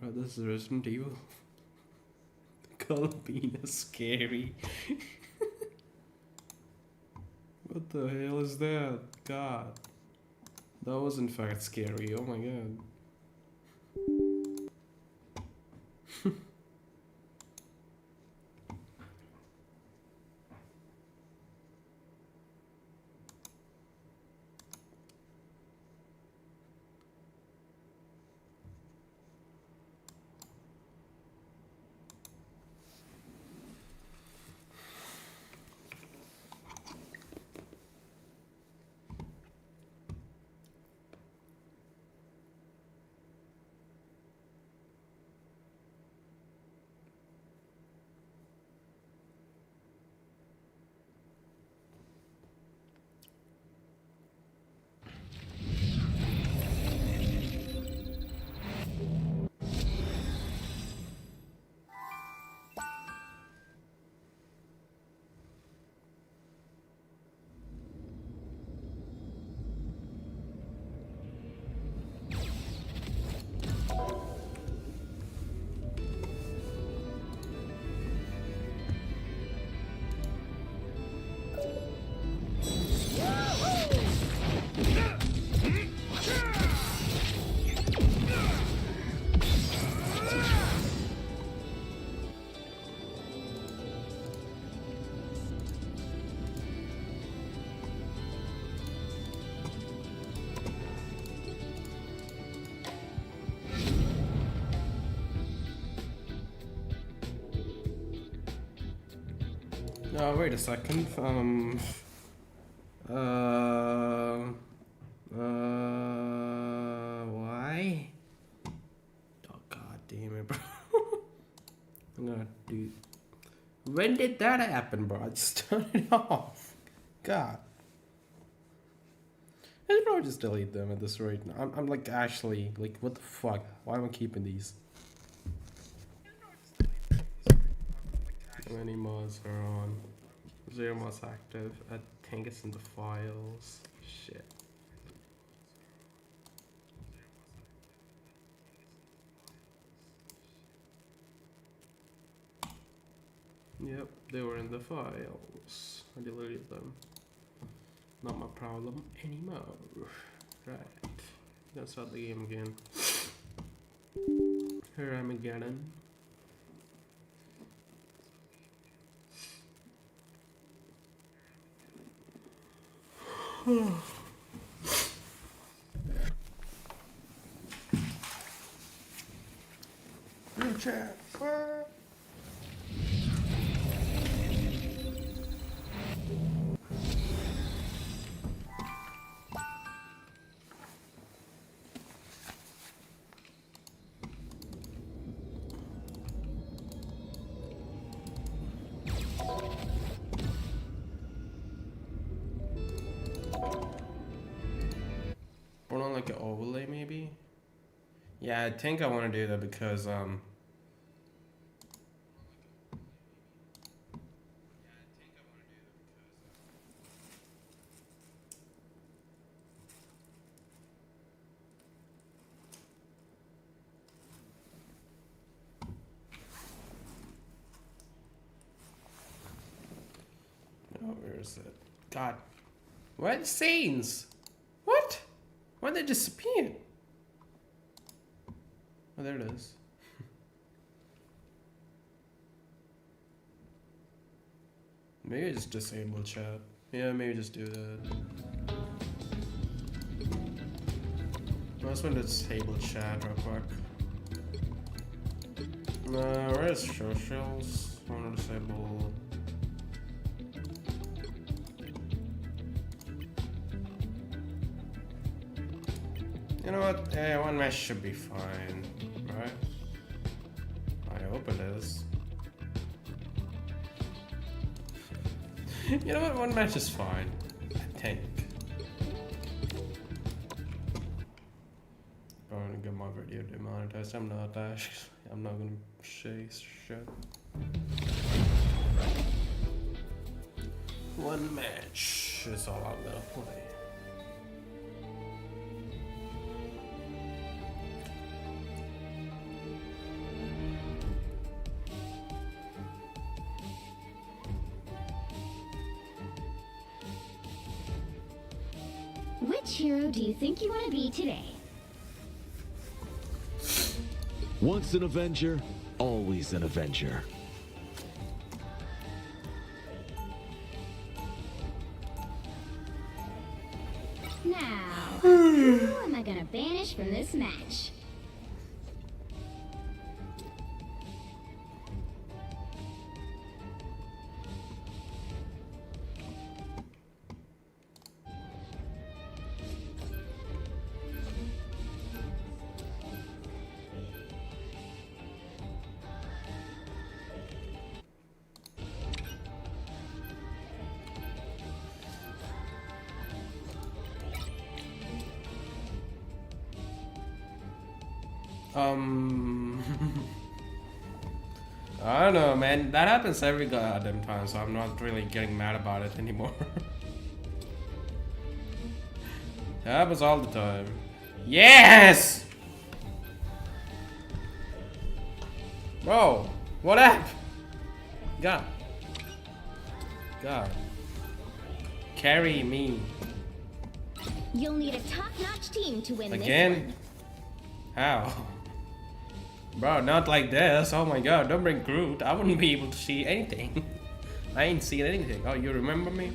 Bro, this is Resident Evil. Colbine is scary. What the hell is that? God. That was in fact scary. Oh my god. No, wait a second. Why? Oh, god damn it, bro. I'm gonna do. When did that happen, bro? Just turn it off. God. I should probably just delete them at this rate. I'm like, actually, like, what the fuck? Why am I keeping these? How many mods are on? 0 mods active. I think it's in the files. Shit. Yep, they were in the files. I deleted them. Not my problem anymore. Right. Let's start the game again. Here I'm again. Chat. Put on like an overlay maybe? Yeah, I think I want to do that because oh, where is it? God. What scenes? What? Why'd they disappear? Oh, there it is. Maybe I just disable chat. Yeah, maybe just do that. I just want to disable chat real quick. Where's socials? I want to disable. You know what? Yeah, one match should be fine, right? I hope it is. You know what? One match is fine, I think. I'm gonna get my video demonetized. I'm not actually. I'm not gonna say shit. One match is all I'm gonna play. Which hero do you think you want to be today? Once an Avenger, always an Avenger. Now, who am I gonna banish from this match? I don't know, man. That happens every goddamn time, so I'm not really getting mad about it anymore. It happens all the time. Yes! Bro, what up? God. God. Carry me. You'll need a top-notch team to win Again? this one. How? Bro, not like this. Oh my god, don't bring Groot. I wouldn't be able to see anything. I ain't seen anything. Oh, you remember me?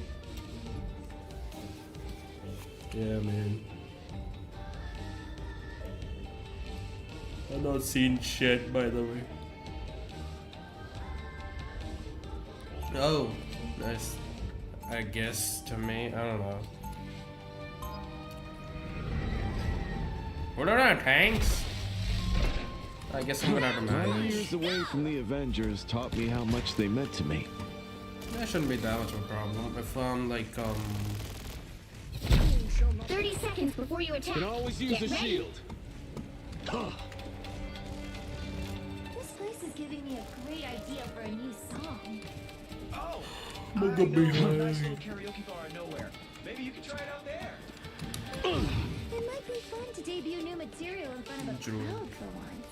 Yeah, man. I'm not seeing shit, by the way. Oh, nice. I guess to me, I don't know. What are our tanks? I guess I'm gonna have to manage. Years away from the Avengers taught me how much they meant to me. That shouldn't be that much of a problem. If I'm like 30 seconds before you attack. Can always use Get a ready. shield. This place is giving me a great idea for a new song. Oh, Look I at know me, of a hey. nice little karaoke bar in nowhere. Maybe you could try it out there. It might be fun to debut new material in front of a True. crowd for once.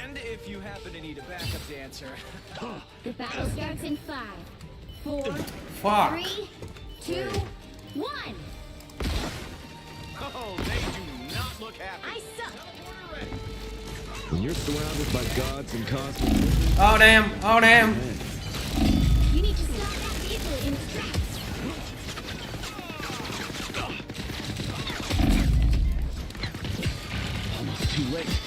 And if you happen to need a backup dancer. The battle starts in 5, 4, fuck. 3, 2, 1. Oh, they do not look happy. I suck. When you're surrounded by gods and cosmic wizards, Oh damn! Oh damn! You need to stop that vehicle in its tracks. almost too late.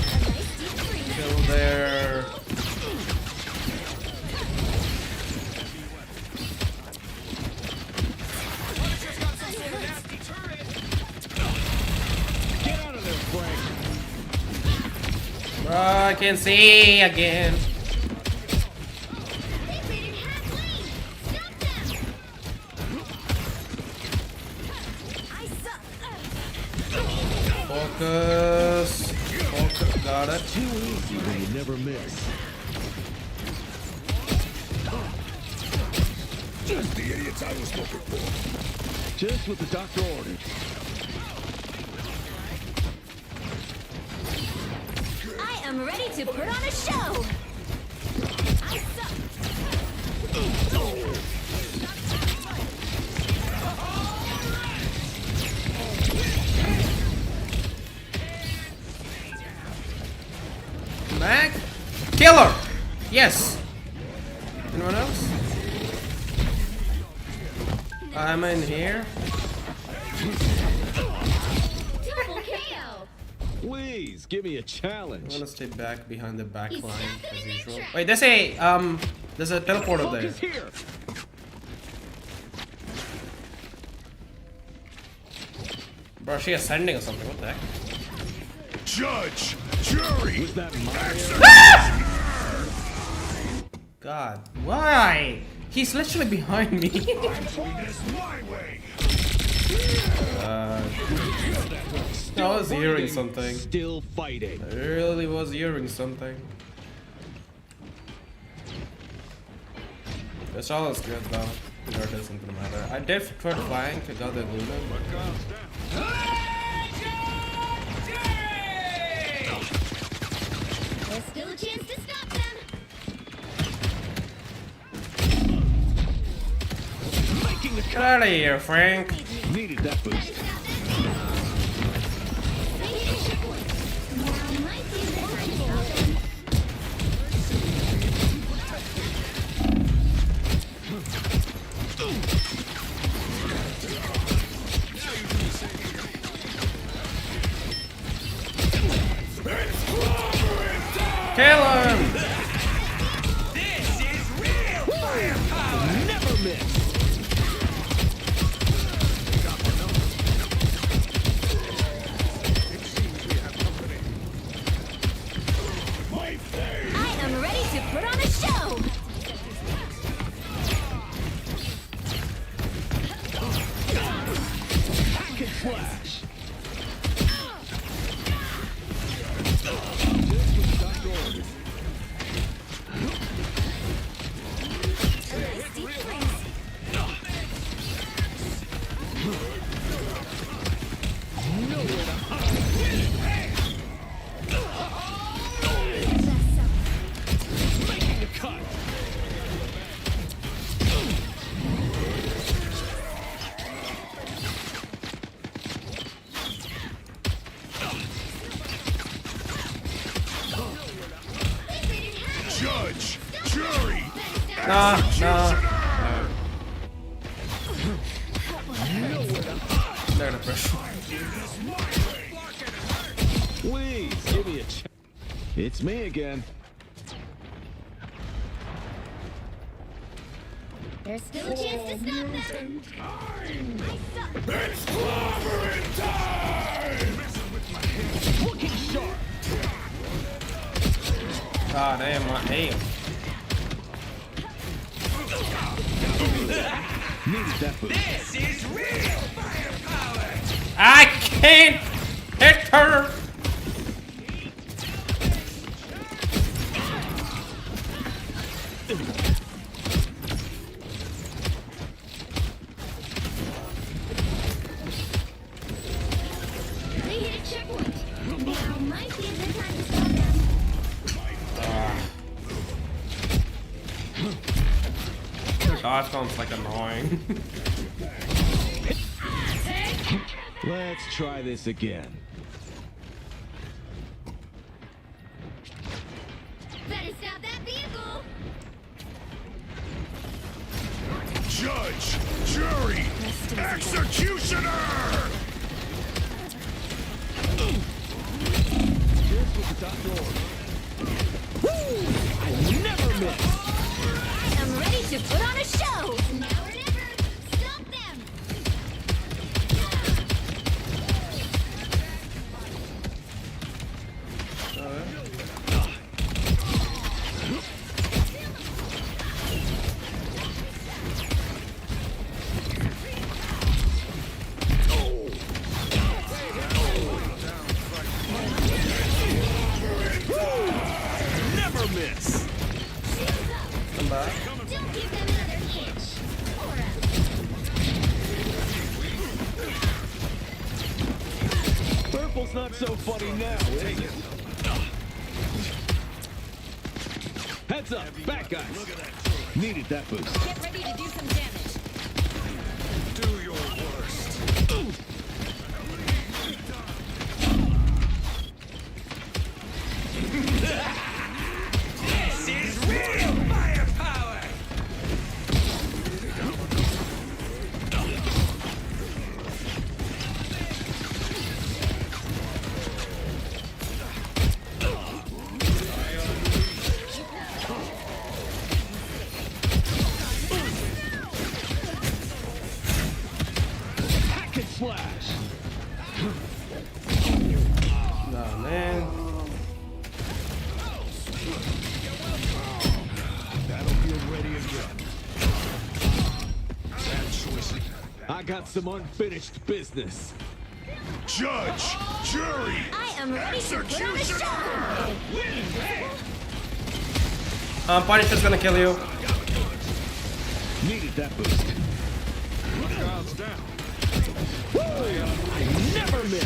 Kill there. Punisher's got some sort of nasty turret. Get out of there, Frank. Bro, I can see again. They raided half lane. Stop them. I suck. Focus. Focus. Got it. Too easy when you never miss. Just the idiots I was looking for. Just what the doctor ordered. I am ready to put on a show. I suck. Mac. Killer. Yes. Anyone else? I'm in here. Double KO. Please give me a I'm challenge. gonna stay back behind the back He's line trapped as in his usual. trap. Wait, there's a teleporter there. Focus here. Bro, she ascending or something. What the heck? Judge, jury, Was that my God, why? He's literally behind me. doing this my way. I was hearing something. Still fighting. I really was hearing something. That's all is good though. It doesn't matter. I did try flying to got the Luna, but There's still a chance to stop them. Get out of here, Frank. Needed that boost. Kill him! This is real firepower! Never miss. I am ready to put on a show. Packet flash. Judge, jury, Nah, nah. They're the pressure. Please give me a chance. It's me again. There's still a chance to stop them. it's clobbering time! Looking sharp. God damn, my aim. Needed that boost. This is real firepower! I can't hit her! They hit a checkpoint. Now might be a good time to stop them. Archon's like annoying. Let's try this again. Better stop that vehicle. Judge, jury, executioner! Here's what the doctor ordered. Woo! I never miss. I am ready to put on a show. Now or never. Stop them. Never miss. Come back. Don't give them another inch. Or else. Purple's not so funny now, is it? Heads up, back guys. Needed that boost. Get ready to do some damage. Do your worst. This is real firepower! Packet flash. Nah, man. Battlefield ready again. Bad choices. I got some unfinished business. Judge, jury, I am ready to put on a show. executioner! Punisher's gonna kill you. Needed that boost. Guards down. I never miss.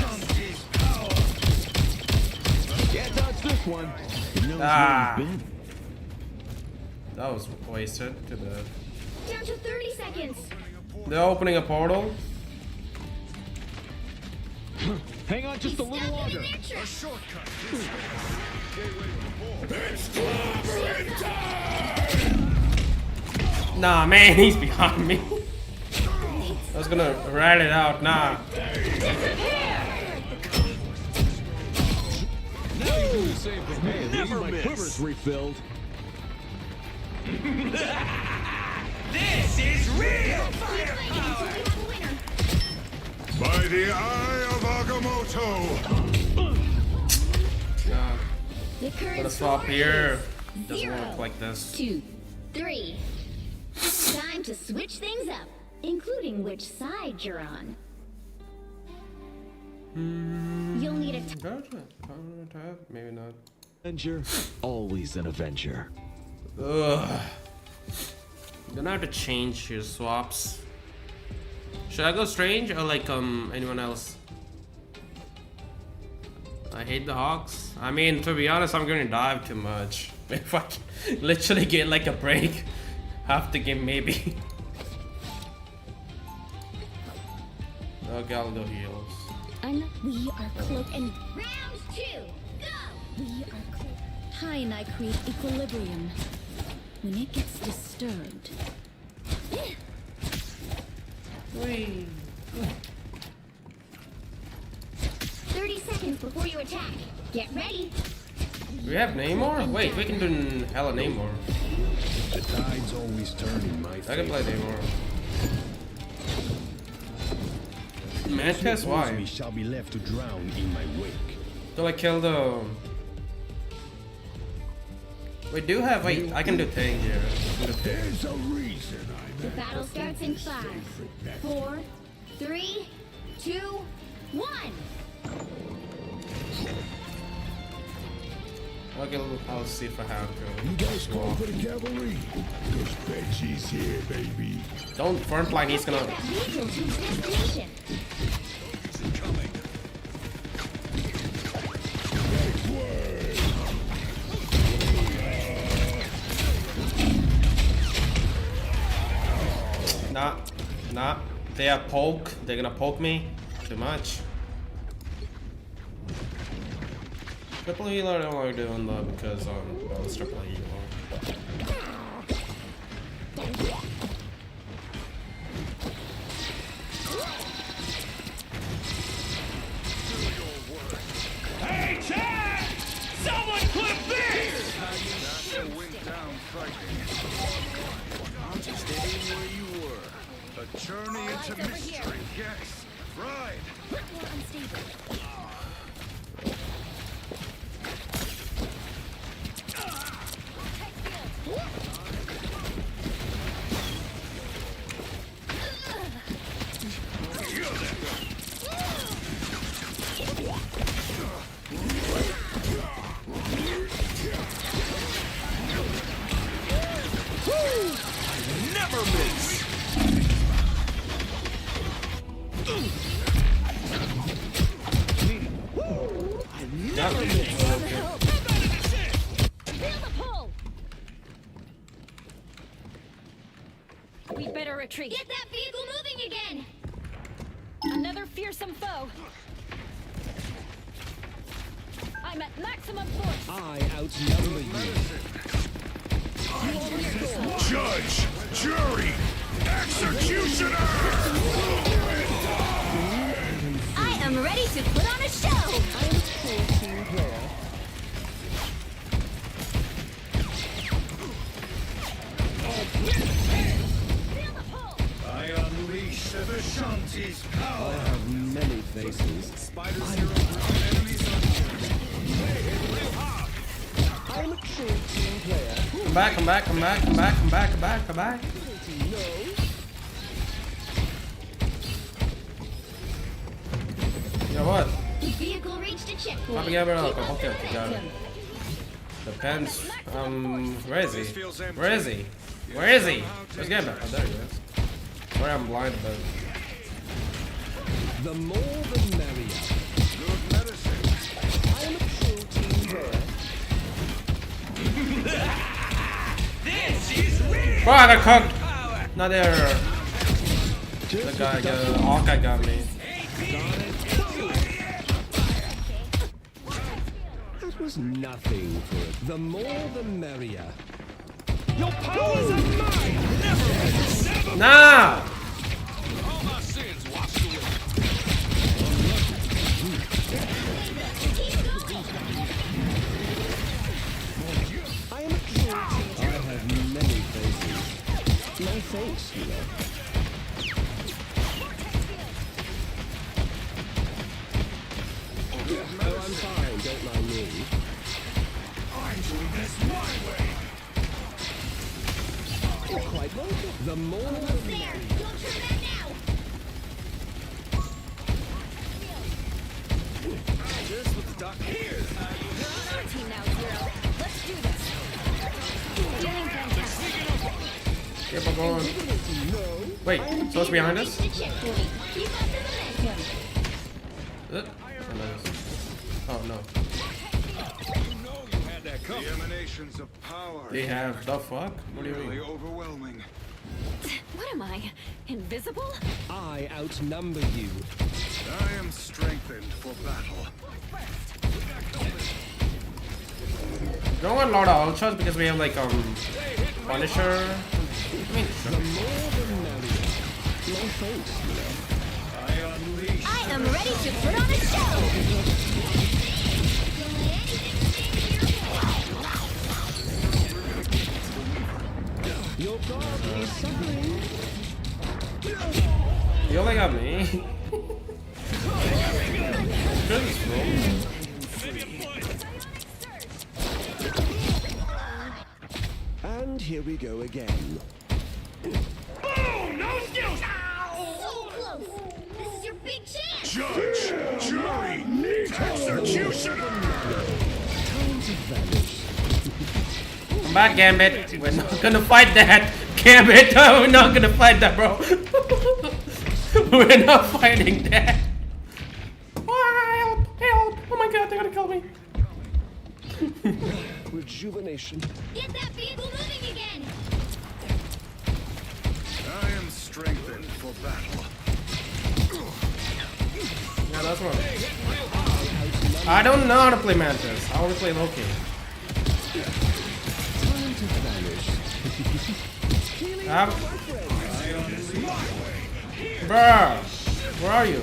Can't dodge this one. He knows Ah. where he's been. That was wasted. Too bad. Down to 30 seconds. They're opening a portal. Hang on just a little longer. A shortcut. Nah, man, he's behind me. I was gonna rat it out. Nah. Now you do the same for me. Never my quiver's refilled. This is real! By the eye of Agamotto. Nah. The current Gonna swap score here. is Doesn't 0, work like this. 2, 3. Time to switch things up, including which side you're on. You'll need a Maybe not. Avenger, always an Avenger. Ugh. Gonna have to change your swaps. Should I go strange or like anyone else? I hate the Hawks. I mean, to be honest, I'm gonna dive too much. If I can literally get like a break, half the game maybe. Okay, I'll go heals. We are cloak and Round 2, go! we are cloak. Hi and I create equilibrium. When it gets disturbed. Whee. 30 seconds before you attack. Get ready. Do we have Namor? Wait, we can do hella Namor. The tide's always turning, my I can play Namor. Mantis, why? shall be left to drown in my wake. Till I kill the... We do have... Wait, I can do Tang here. There's a reason The battle starts in 5, 4, 3, 2, 1. Okay, I'll see if I have to. You guys call for the cavalry? Because Benji's here, baby. Don't frontline, he's gonna... That legion to its destination. Nah. They are poke. They're gonna poke me. Too much. Triple healer I don't like doing though because well, it's triple healer. Hey, Chad! Someone clip this! A journey into mystery, yes. Right. More unstable. Never miss! We'd better retreat. Get that vehicle moving again. Another fearsome foe. I'm at maximum force. I outnumber you. Judge, jury, executioner! I am ready to put on a show. Feel the pull. I unleash the Vishanti's I power. have many faces. Spider Zero enemies on I'm a true team player. Come back. You know what? The vehicle reached a checkpoint. Copy Gabriel. Keep up Okay, the got it. momentum. Depends. Where is he? Where is he? Where is he? Let's get back. Oh, there he is. Sorry, I'm blind, but... The more the merrier. Good medicine. I'm a true team player. This is real! Oh, I got cooked! Not there. The guy, the Hawkeye got me. That was nothing for it. The more the merrier. Your powers are mine! Never! Nah! All my sins washed away. I am a king. I have many faces. No thanks, you know. Oh, I'm fine. Don't mind me. I'm doing this my way. You're quite welcome. The more the There! Don't turn back now! Just what the doc hears. Our team now, Zero. Let's do this. Feeling fantastic. Keep on going. Wait, so it's behind us? The checkpoint. Keep up the momentum. Oh no. You know you had that coming. The emanations of power. They have the fuck? What do you Really mean? overwhelming. What am I? Invisible? I outnumber you. I am strengthened for battle. We don't want a lot of ultras because we have like Punisher. I mean, The more the merrier. No thanks, you know. I unleash. I am ready to put on a show! Your god is suffering. you only got me. Good slow. And here we go again. So close! This is your big chance! Judge, jury, executioner. Time to vanish. Come back, Gambit. We're not gonna fight that. Gambit, we're not gonna fight that, bro. We're not fighting that. Help! Help! Oh my god, they're gonna kill me. Rejuvenation. Get that vehicle moving again! I am strengthened for battle. Yeah, that's wrong. I don't know how to play Mantis. I want to play Loki. Time to vanish. Bruh, where are you?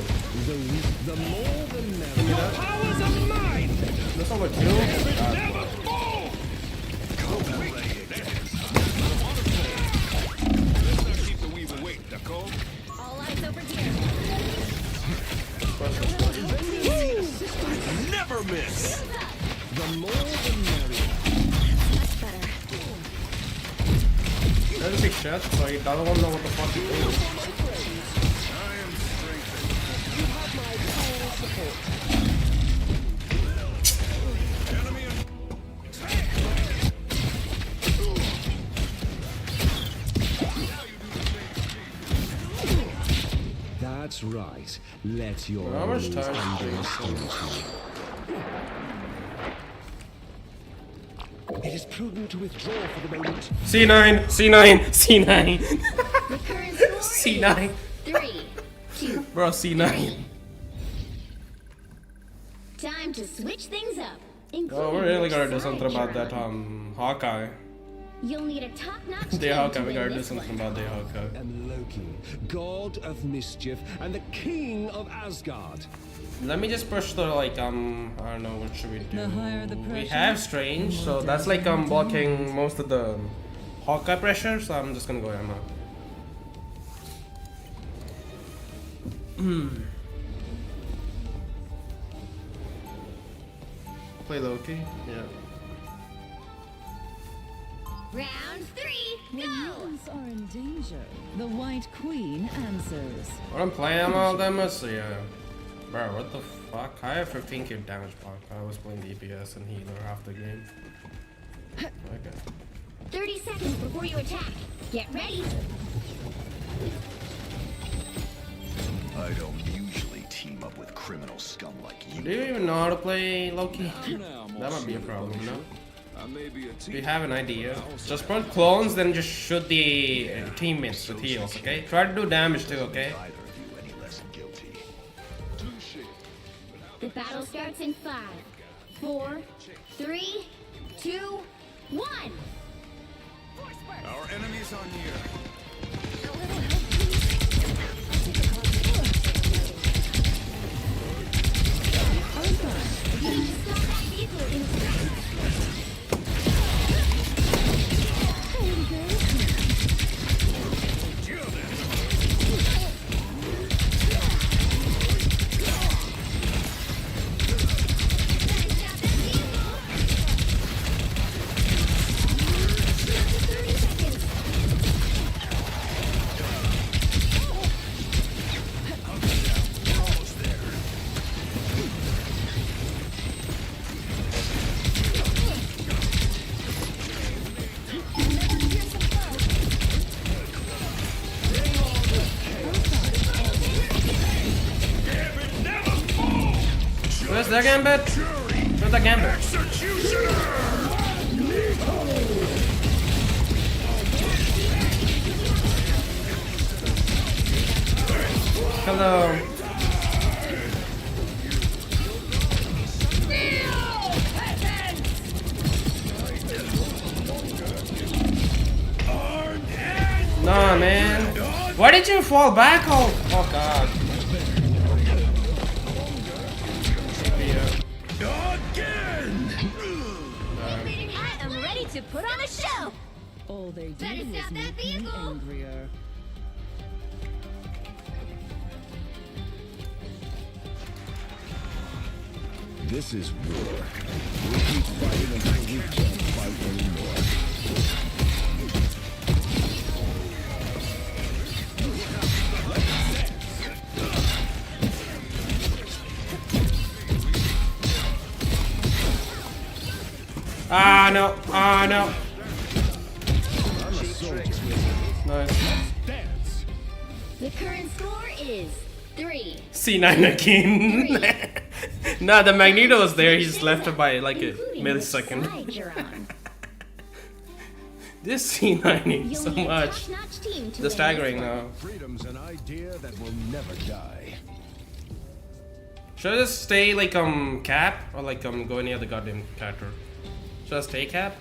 The more the merrier. Powers of mine. That's not what you. God. Never fall. Let's not keep the weaver waiting, Nicole. All eyes over here. Never miss. The more the merrier. Much better. There's a big shit, so he doesn't want to know what the fuck he's doing. I am strengthened. You have my full support. Enemy in That's right. Let your How much enemies time understand you. It is prudent to withdraw for the moment. C9, C9, C9, The current score C9. is 3, 2. Bro, C9. Time to switch things up. Oh, we're really gonna do something about that Hawkeye. You'll need a top-notch The team Hawkeye, to we win gotta do this something one. about the Hawkeye. And Loki, god of mischief and the king of Asgard. Let me just push the I don't know, what should we do? The higher the We pressure, have Strange, so that's like blocking most of the Hawkeye pressure, so I'm just gonna go Emma. Play Loki? Yeah. Round 3, When go! humans are in danger, the White Queen answers. When I'm playing all of them, so yeah. Bro, what the fuck? I have 15k damage block. I was playing DPS and healer half the game. Okay. 30 seconds before you attack. Get ready. I don't usually team up with criminal scum like you. Do you even know how to play Loki? That might be a problem, no? We have an idea. Just put clones, then just shoot the teammates with heals, okay? Try to do damage too, okay? The battle starts in 5, 4, 3, 2, 1. Our enemies are near. Where's the gambit? Where's the gambit? Hello. Nah, man. Why did you fall back? Oh God. I am ready to put on a show. All they do Better is stop that make me vehicle. angrier. This is war. We keep fighting until we can't fight anymore. Ah no! Ah no! Nice. The current score is 3. C9 again. Nah, the Magneto was there. He just left it by like a Including millisecond. which side you're on. This C9ing You'll so need a much. top-notch team to The win staggering this one. now. Freedom's an idea that will never die. Should I just stay like cap or like go any other goddamn character? Should I stay cap?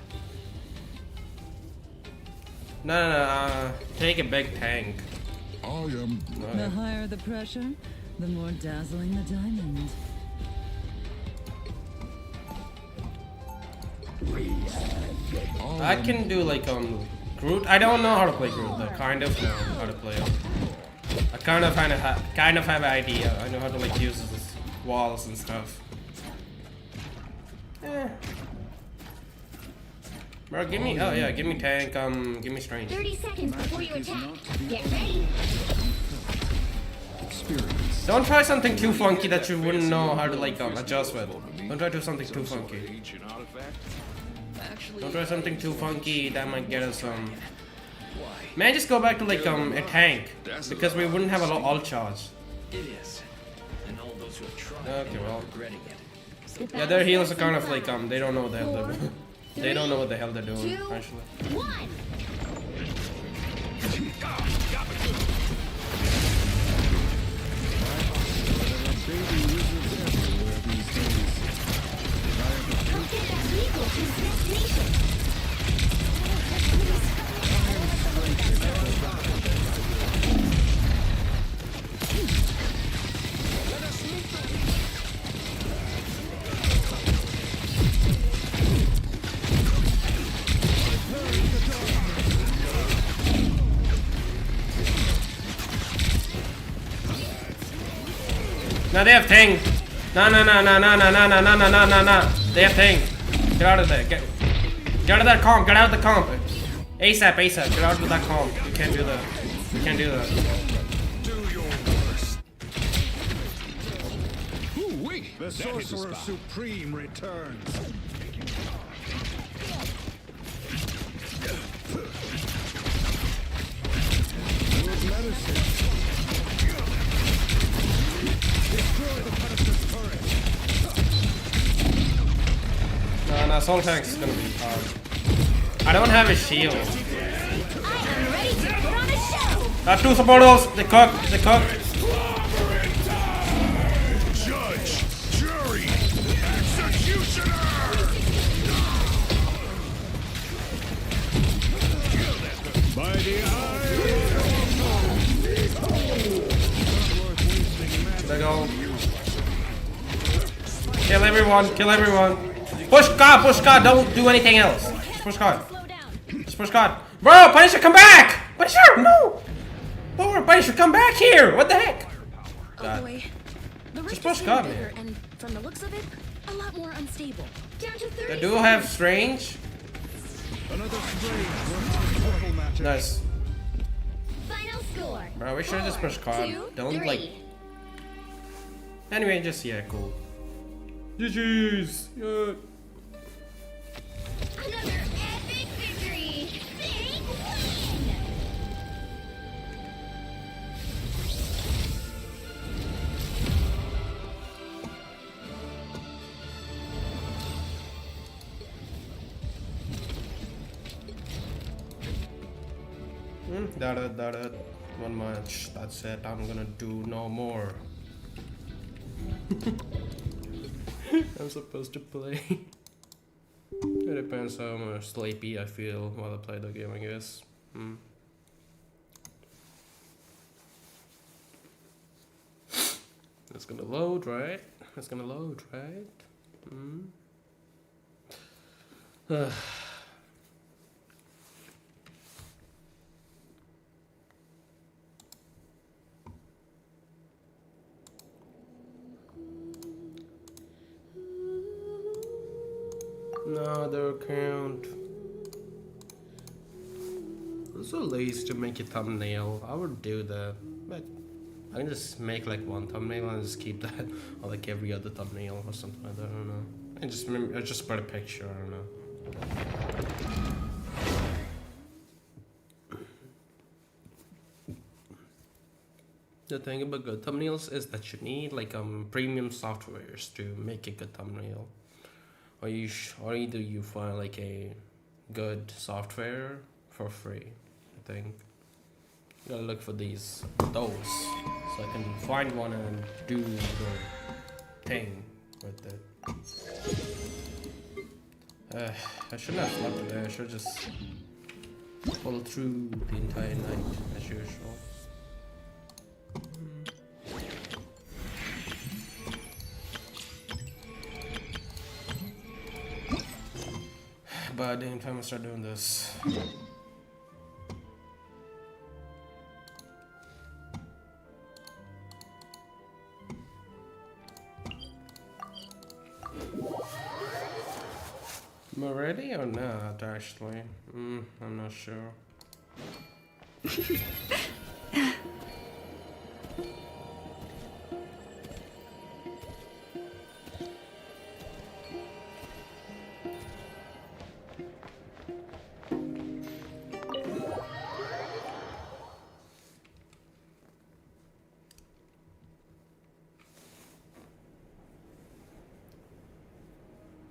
No. Take a big tank. I am. The higher the pressure, the more dazzling the diamond. I can do like Groot. I don't know how to play Groot. I kind of know how to play him. I kind of have an idea. I know how to like use his walls and stuff. Bro, give me give me tank. Give me strange. 30 seconds before you attack. Get ready. Don't try something too funky that you wouldn't know how to like adjust with. Don't try to do something too funky. Don't try something too funky that might get us Man, just go back to like a tank because we wouldn't have a all charge. It is. And all those who have tried Okay, well. regretting it. The Yeah, battle their heals are starts kind in of like 5, they don't know what the hell they're doing. They don't know what the hell they're doing 2, actually. 1. Let's get that vehicle to its destination. No, they have tank. No. They have tank. Get out of there. Get out of that comp. Get out of the comp. ASAP. Get out of that comp. You can't do that. You can't do that. The Sorcerer Supreme returns. assault tank is gonna be hard. I don't have a shield. I am ready to put on a show. Got 2 supporters. They cook. They cook. Judge, jury, executioner! By the eye. They go. Kill everyone. Kill everyone. Push God. Push God. Don't do anything else. Just push God. Just push God. Bro, Punisher, come back! Punisher, no! Power Punisher, come back here! What the heck? Oh boy. The Just rift push is God, getting man. bigger, and from the looks of it, a lot more unstable. Down to 30 They do have strange. Another strange purple matchup. Nice. Final score. Bro, we should just push God. 2, Don't 3. like. Anyway, just yeah, cool. GG's. Yeah. Another epic victory. Big win. That it. 1 match. That's it. I'm gonna do no more. I'm supposed to play. It depends how much sleepy I feel while I play the game, I guess. It's gonna load, right? It's gonna load, right? Another account. I'm so lazy to make a thumbnail. I would do that, but I can just make like one thumbnail and just keep that, or like every other thumbnail or something like that. I don't know. And just put a picture. I don't know. The thing about good thumbnails is that you need like premium softwares to make a good thumbnail. Or either you find like a good software for free. I think you gotta look for those, so I can find one and do the thing with it. I shouldn't have slept today. I should just pull through the entire night as usual. But damn time I start doing this. Am I ready or not, actually? I'm not sure.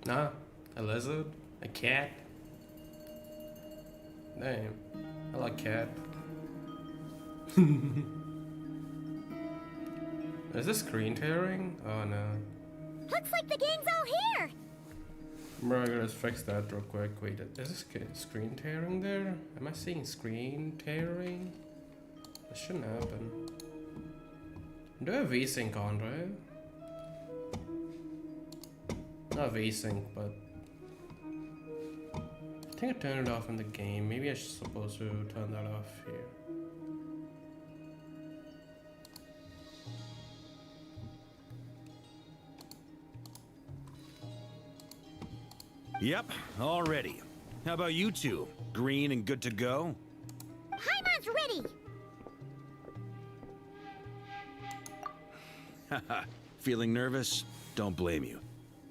Nah, a lizard? A cat? Damn, I like cat. Is this screen tearing? Oh no. Looks like the gang's all here. Bro, I gotta fix that real quick. Wait, is this screen tearing there? Am I seeing screen tearing? That shouldn't happen. Do I have VSync on, right? Not VSync, but I think I turned it off in the game. Maybe I should supposed to turn that off here. Yep, all ready. How about you two? Green and good to go? Paimon's ready. Haha, feeling nervous? Don't blame you.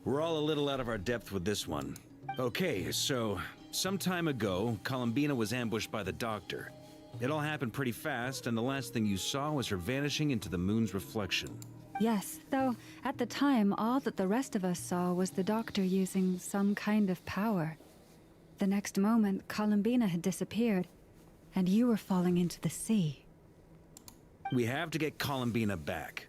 We're all a little out of our depth with this one. Okay, so some time ago, Columbina was ambushed by the Doctor. It all happened pretty fast, and the last thing you saw was her vanishing into the moon's reflection. Yes, though at the time, all that the rest of us saw was the doctor using some kind of power. The next moment, Columbina had disappeared, and you were falling into the sea. We have to get Columbina back.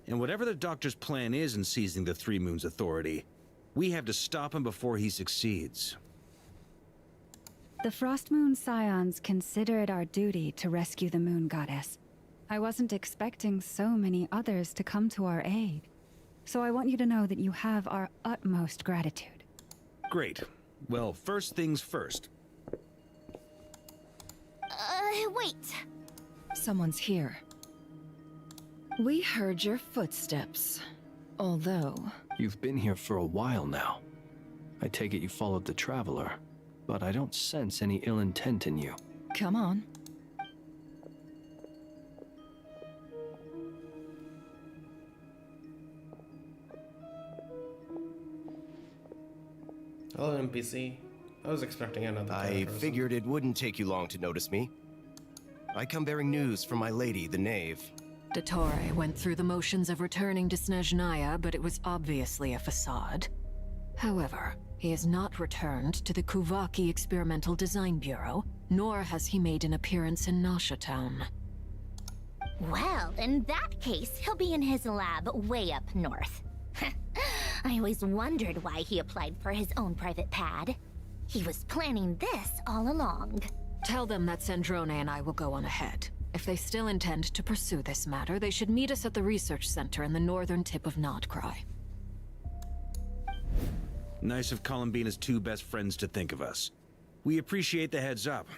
And whatever the doctor's plan is in seizing the Three Moons Authority, we have to stop him before he succeeds. The Frostmoon Scions consider it our duty to rescue the Moon Goddess. I wasn't expecting so many others to come to our aid. So I want you to know that you have our utmost gratitude. Great. Well, first things first. Wait. Someone's here. We heard your footsteps. Although... You've been here for a while now. I take it you followed the Traveler, but I don't sense any ill intent in you. Come on. Hello, NPC. I was expecting another I figured it wouldn't take you long to notice me. I come bearing news from my lady, the Knave. Dottore went through the motions of returning to Snezhnaya, but it was obviously a facade. However, he has not returned to the Kuvaki Experimental Design Bureau, nor has he made an appearance in Nasha Town. Well, in that case, he'll be in his lab way up north. I always wondered why he applied for his own private pad. He was planning this all along. Tell them that Sandrone and I will go on ahead. If they still intend to pursue this matter, they should meet us at the research center in the northern tip of Nodcry. Nice of Columbina's two best friends to think of us. We appreciate the heads up.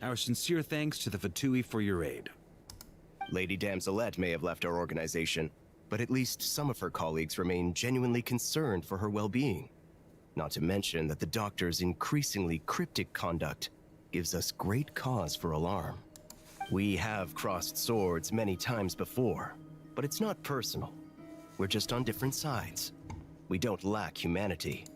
Our sincere thanks to the Fatui for your aid. Lady Damselette may have left our organization, but at least some of her colleagues remain genuinely concerned for her well-being. Not to mention that the Doctor's increasingly cryptic conduct gives us great cause for alarm. We have crossed swords many times before, but it's not personal. We're just on different sides. We don't lack humanity.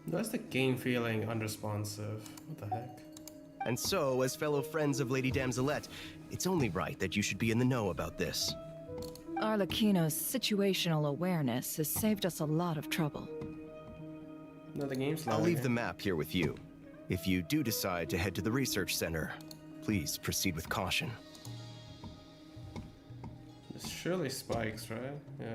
Why is the game feeling unresponsive? What the heck? And so, as fellow friends of Lady Damselette, it's only right that you should be in the know about this. Arlecchino's situational awareness has saved us a lot of trouble. No, the game's I'll leave the map here with you. If you do decide to head to the research center, please proceed with caution. There's surely spikes, right? Yeah.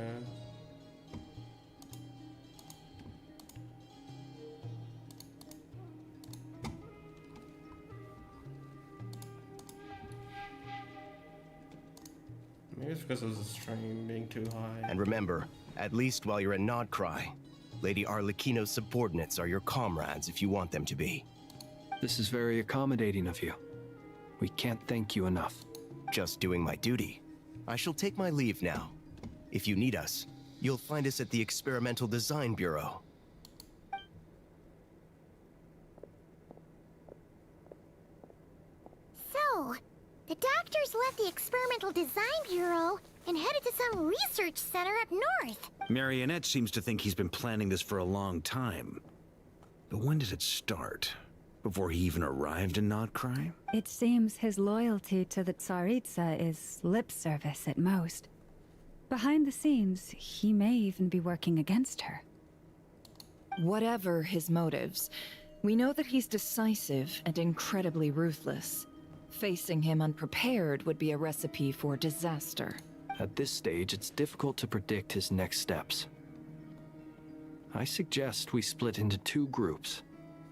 Maybe it's because of the stream being too high. And remember, at least while you're in Nodcry, Lady Arlecchino's subordinates are your comrades if you want them to be. This is very accommodating of you. We can't thank you enough. Just doing my duty. I shall take my leave now. If you need us, you'll find us at the Experimental Design Bureau. So, the doctors left the Experimental Design Bureau and headed to some research center up north. Marionette seems to think he's been planning this for a long time. But when did it start? Before he even arrived in Nodcry? It seems his loyalty to the Tsaritsa is lip service at most. Behind the scenes, he may even be working against her. Whatever his motives, we know that he's decisive and incredibly ruthless. Facing him unprepared would be a recipe for disaster. At this stage, it's difficult to predict his next steps. I suggest we split into two groups.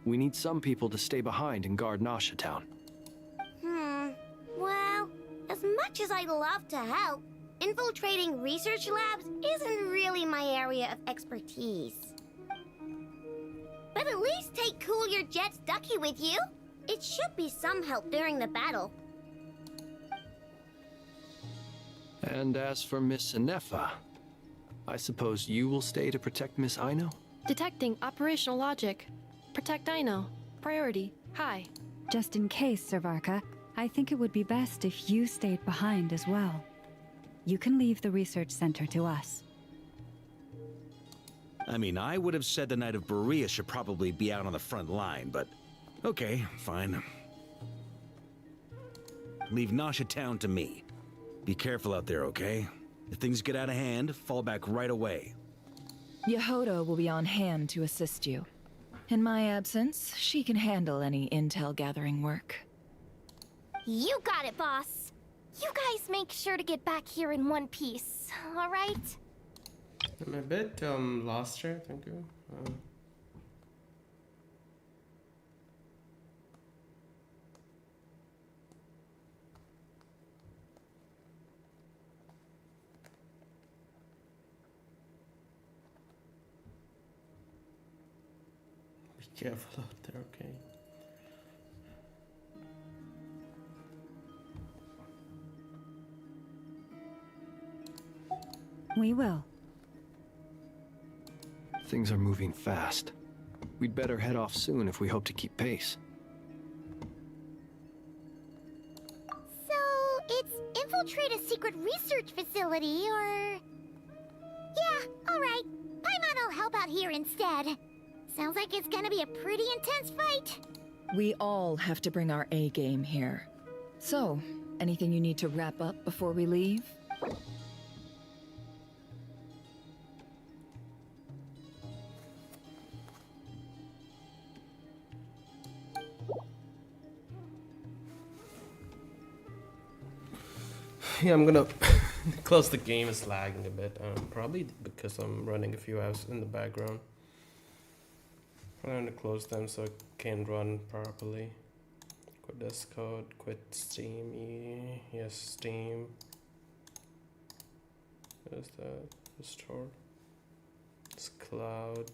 We need some people to stay behind and guard Nasha Town. Well, as much as I'd love to help, infiltrating research labs isn't really my area of expertise. But at least take Cool Your Jet's Ducky with you. It should be some help during the battle. And as for Miss Inefa, I suppose you will stay to protect Miss Aino? Detecting operational logic. Protect Aino. Priority. High. Just in case, Servarka, I think it would be best if you stayed behind as well. You can leave the research center to us. I mean, I would have said the Knight of Berea should probably be out on the front line, but okay, fine. Leave Nasha Town to me. Be careful out there, okay? If things get out of hand, fall back right away. Yehoda will be on hand to assist you. In my absence, she can handle any intel gathering work. You got it, boss. You guys make sure to get back here in one piece, all right? I'm a bit lost here. Thank you. Be careful out there, okay? We will. Things are moving fast. We'd better head off soon if we hope to keep pace. So, it's infiltrate a secret research facility, or... Yeah, alright. Paimon will help out here instead. Sounds like it's gonna be a pretty intense fight. We all have to bring our A game here. So, anything you need to wrap up before we leave? Yeah, I'm gonna close the game. Is lagging a bit. Probably because I'm running a few apps in the background. I'm gonna close them so it can run properly. Quit Discord, quit Steam. Yes, Steam. What is that? Restore. It's cloud.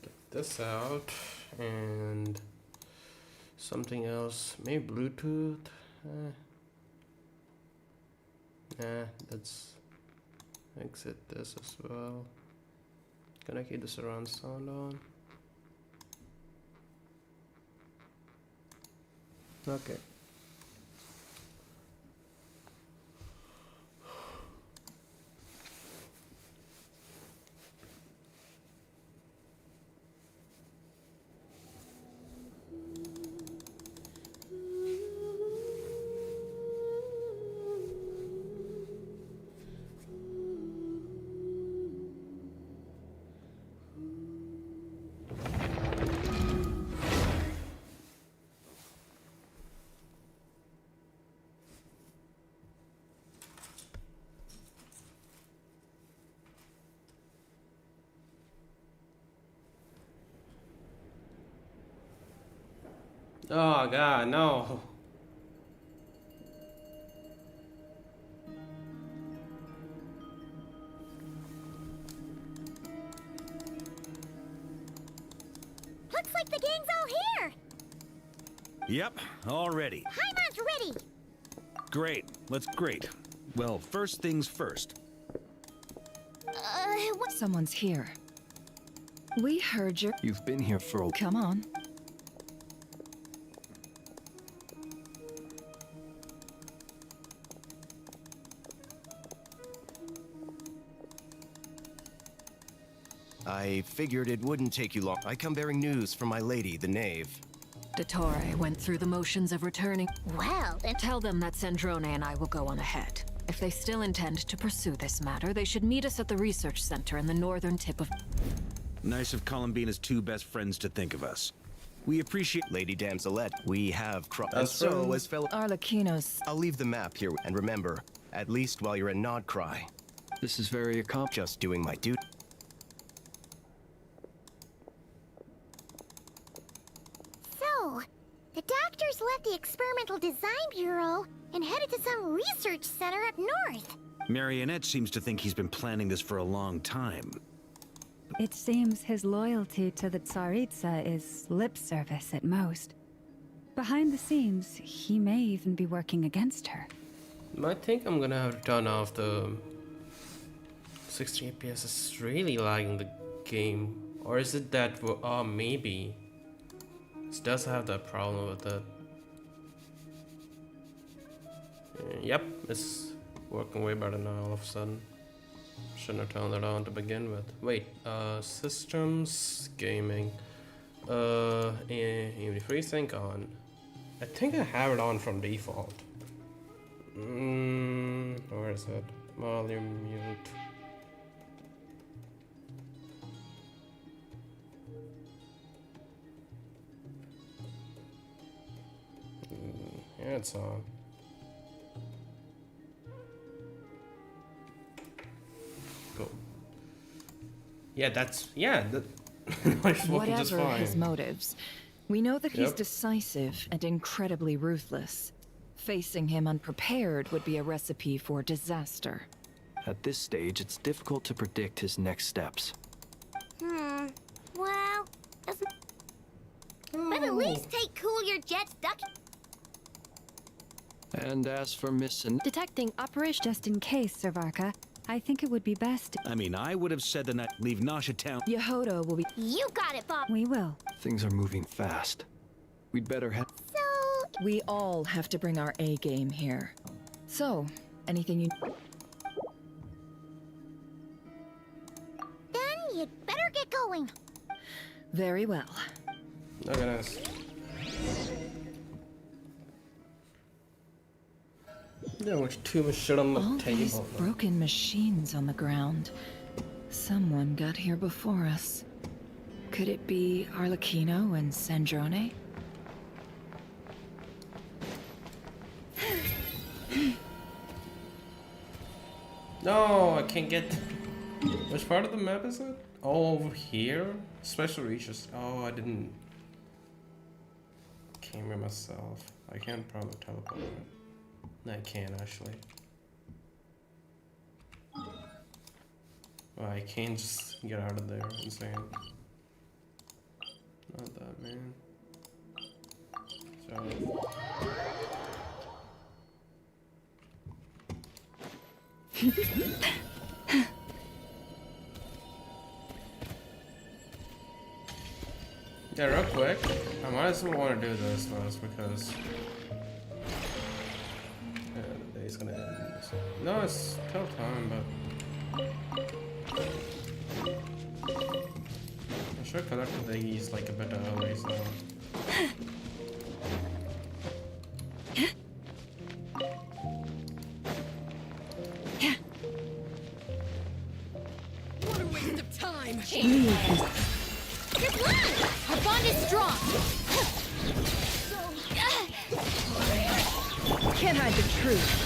Get this out and something else. Maybe Bluetooth. Let's exit this as well. Gonna keep the surround sound on. Okay. Oh god, no. Looks like the gang's all here. Yep, all ready. Paimon's ready. Great, great. Well, first things first. What? Someone's here. We heard your... You've been here for a... Come on. I figured it wouldn't take you long. I come bearing news from my lady, the knave. Dottore went through the motions of returning. Well, then... Tell them that Sandrone and I will go on ahead. If they still intend to pursue this matter, they should meet us at the research center in the northern tip of... Nice of Columbina's two best friends to think of us. We appreciate... Lady Damselette, we have That's so, as fellow... Arlecchino's... I'll leave the map here, and remember, at least while you're in Nodcry. This is very accomplished. Just doing my duty. So, the doctors left the Experimental Design Bureau and headed to some research center up north. Marionette seems to think he's been planning this for a long time. It seems his loyalty to the Tsaritsa is lip service at most. Behind the scenes, he may even be working against her. I think I'm gonna have to turn off the 60 FPS. Is really lagging the game, or is it that maybe It does have that problem with it. Yep, it's working way better now all of a sudden. Shouldn't have turned it on to begin with. Wait, systems, gaming, even FreeSync on. I think I have it on from default. Where is it? Volume mute. Yeah, it's on. Cool. Yeah, that's Whatever his motives, we know that he's Yep. decisive and incredibly ruthless. Facing him unprepared would be a recipe for disaster. At this stage, it's difficult to predict his next steps. Well, but at least take cool your jets, duck. And as for Miss Detecting operation. Just in case, Servarka, I think it would be best. I mean, I would have said that I'd leave Nasha Town. Yehodo will be. You got it, Bob. We will. Things are moving fast. We'd better head. We all have to bring our A game here. So, anything you. Then you'd better get going. Very well. Look at this. There was too much shit on the All table. these broken machines on the ground. Someone got here before us. Could it be Arlecchino and Sandrone? No, I can't get. Which part of the map is it? Oh, over here? Special reaches. Oh, I didn't. Can't remember myself. I can't probably teleport it. No, I can't actually. Well, I can't just get out of there. Insane. Not that, man. So. Yeah, real quick, I might as well want to do this first because the day's gonna end. No, it's still time, but I should collect these like a bit early, so. What a waste of time! Just run! Our bond is strong! Can't hide the truth.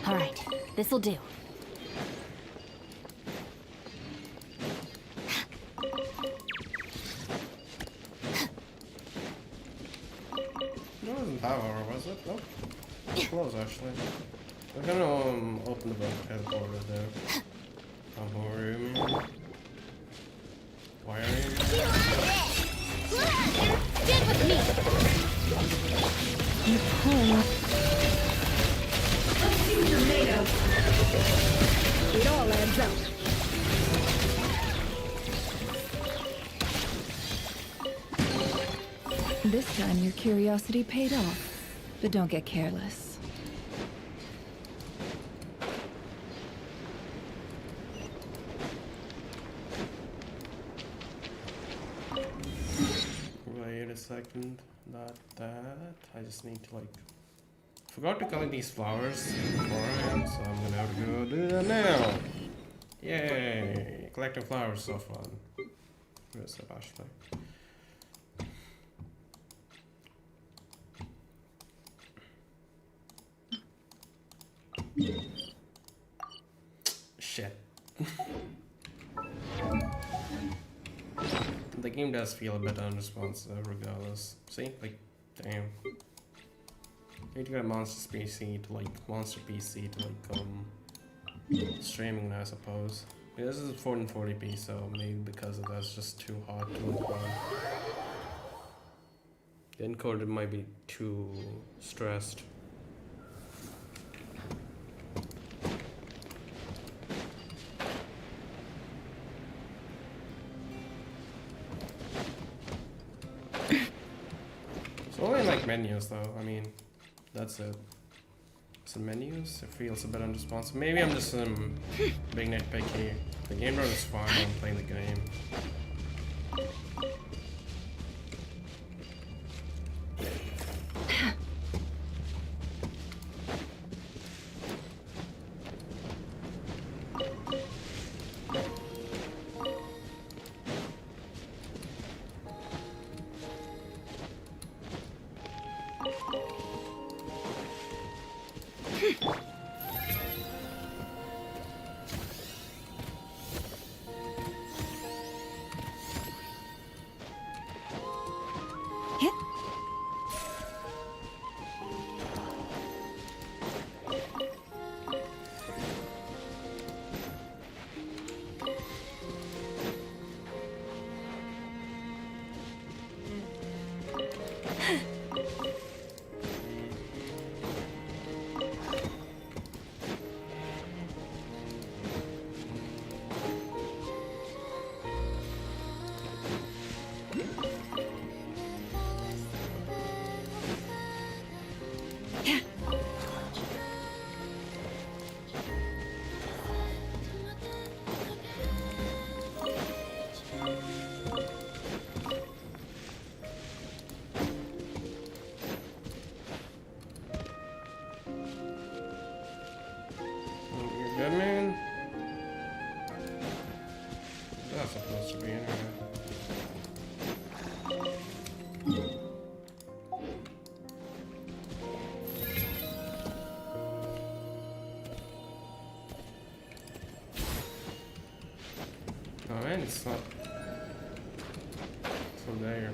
All right, this'll do. No, it wasn't that hour, was it? Nope. Close actually. We're gonna open the boat teleporter there. Who are you? Why are you? Stand with me! You pull. It all adds up. This time your curiosity paid off, but don't get careless. Wait a second. Not that. I just need to like. Forgot to collect these flowers beforehand, so I'm gonna have to go do that now. Yay! Collecting flowers is so fun. Where is it, Ashley? Shit. The game does feel a bit unresponsive regardless. See? Like, damn. need to get a monster PC to streaming, I suppose. Yeah, this is 1440p, so maybe because of that, it's just too hard to run. The encoder might be too stressed. It's only like menus though, I mean, that's it. Some menus, it feels a bit unresponsive. Maybe I'm just being nitpicky. The game run is fine when I'm playing the game. Good man. That's supposed to be in here. Oh man, it's not. So there.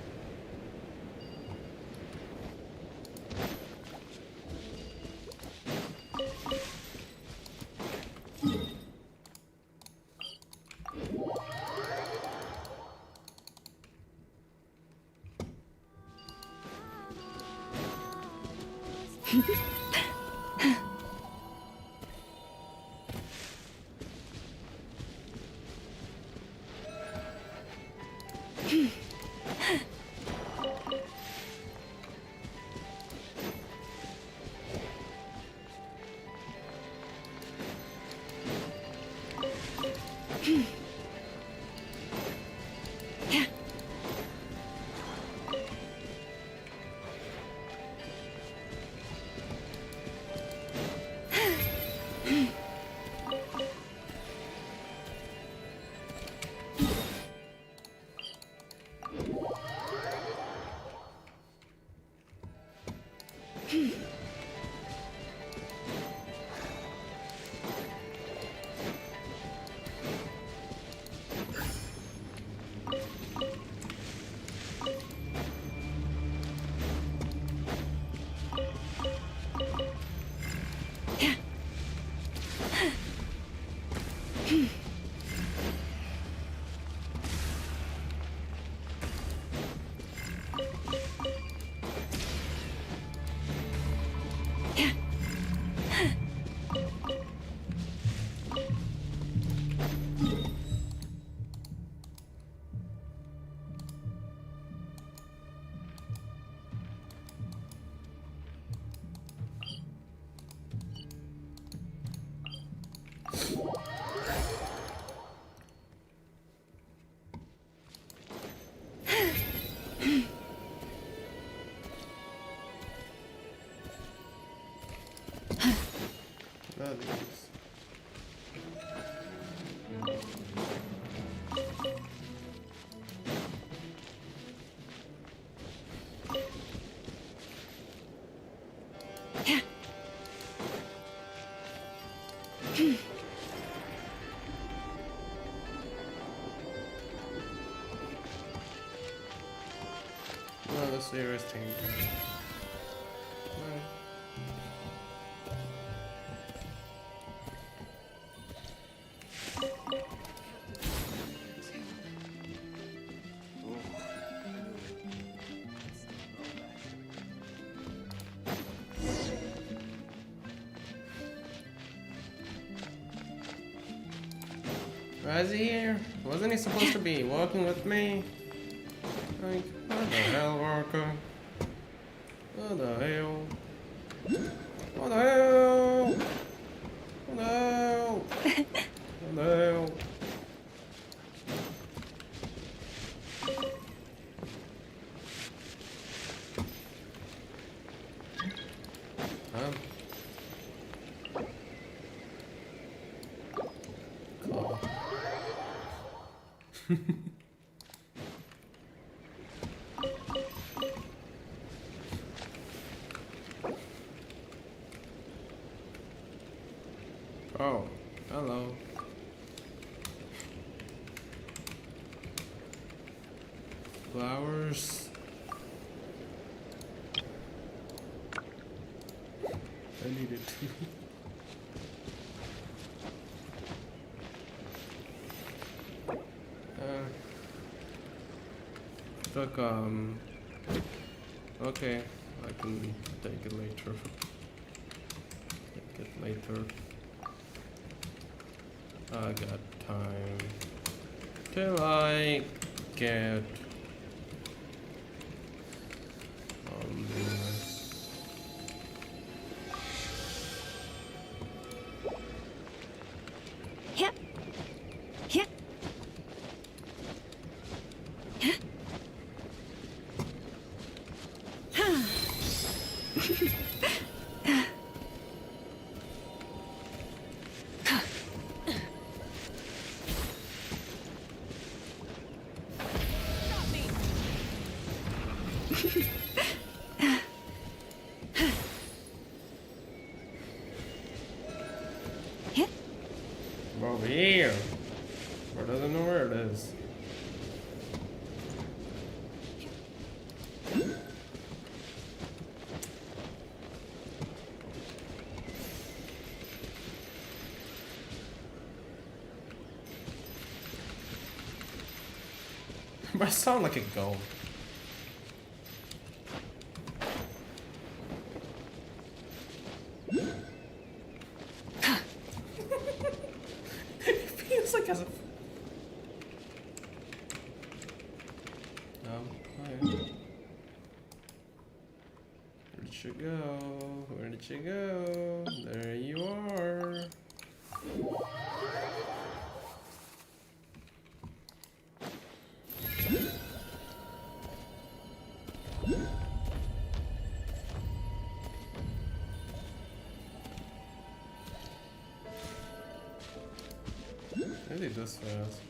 No, that's the serious thing. No. Why is he here? Wasn't he supposed to be walking with me? Like, what the hell, Walker? What the hell? What the hell? What the hell? What the hell? Huh? Cool. Oh, hello. Flowers. I need it too. Look, okay, I can take it later. Take it later. I got time till I get Yep. Yep. over here. Or doesn't know where it is. But I sound like a goat. It feels like as a... Where did you go? Where did you go? There you are. Really this fast.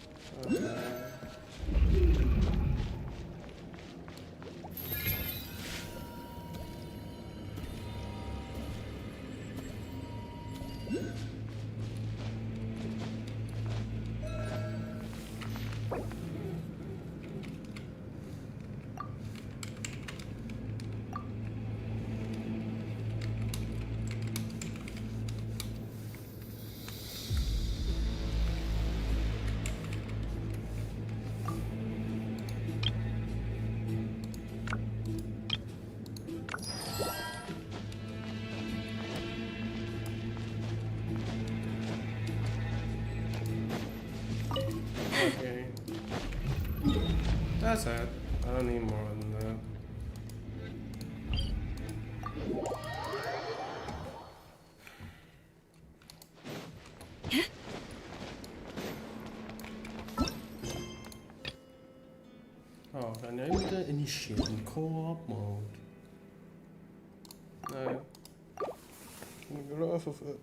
Okay. That's it. I don't need more than that. Oh, and I'm gonna initiate in co-op mode. No. Get off of it.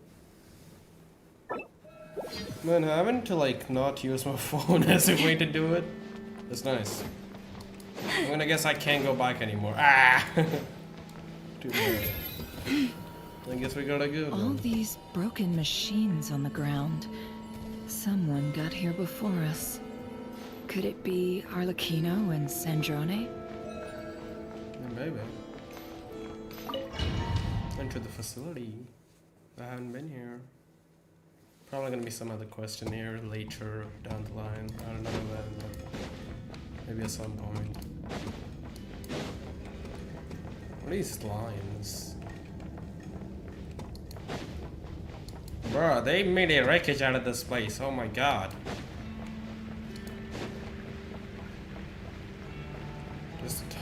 Man, having to like not use my phone as a way to do it, it's nice. I'm gonna guess I can't go back anymore. Ah! Too bad. I guess we gotta go. All these broken machines on the ground. Someone got here before us. Could it be Arlecchino and Sandrone? Yeah, maybe. Enter the facility. I haven't been here. Probably gonna be some other question here later down the line. I don't know when, but maybe at some point. What are these lions? Bruh, they made a wreckage out of this place. Oh my god.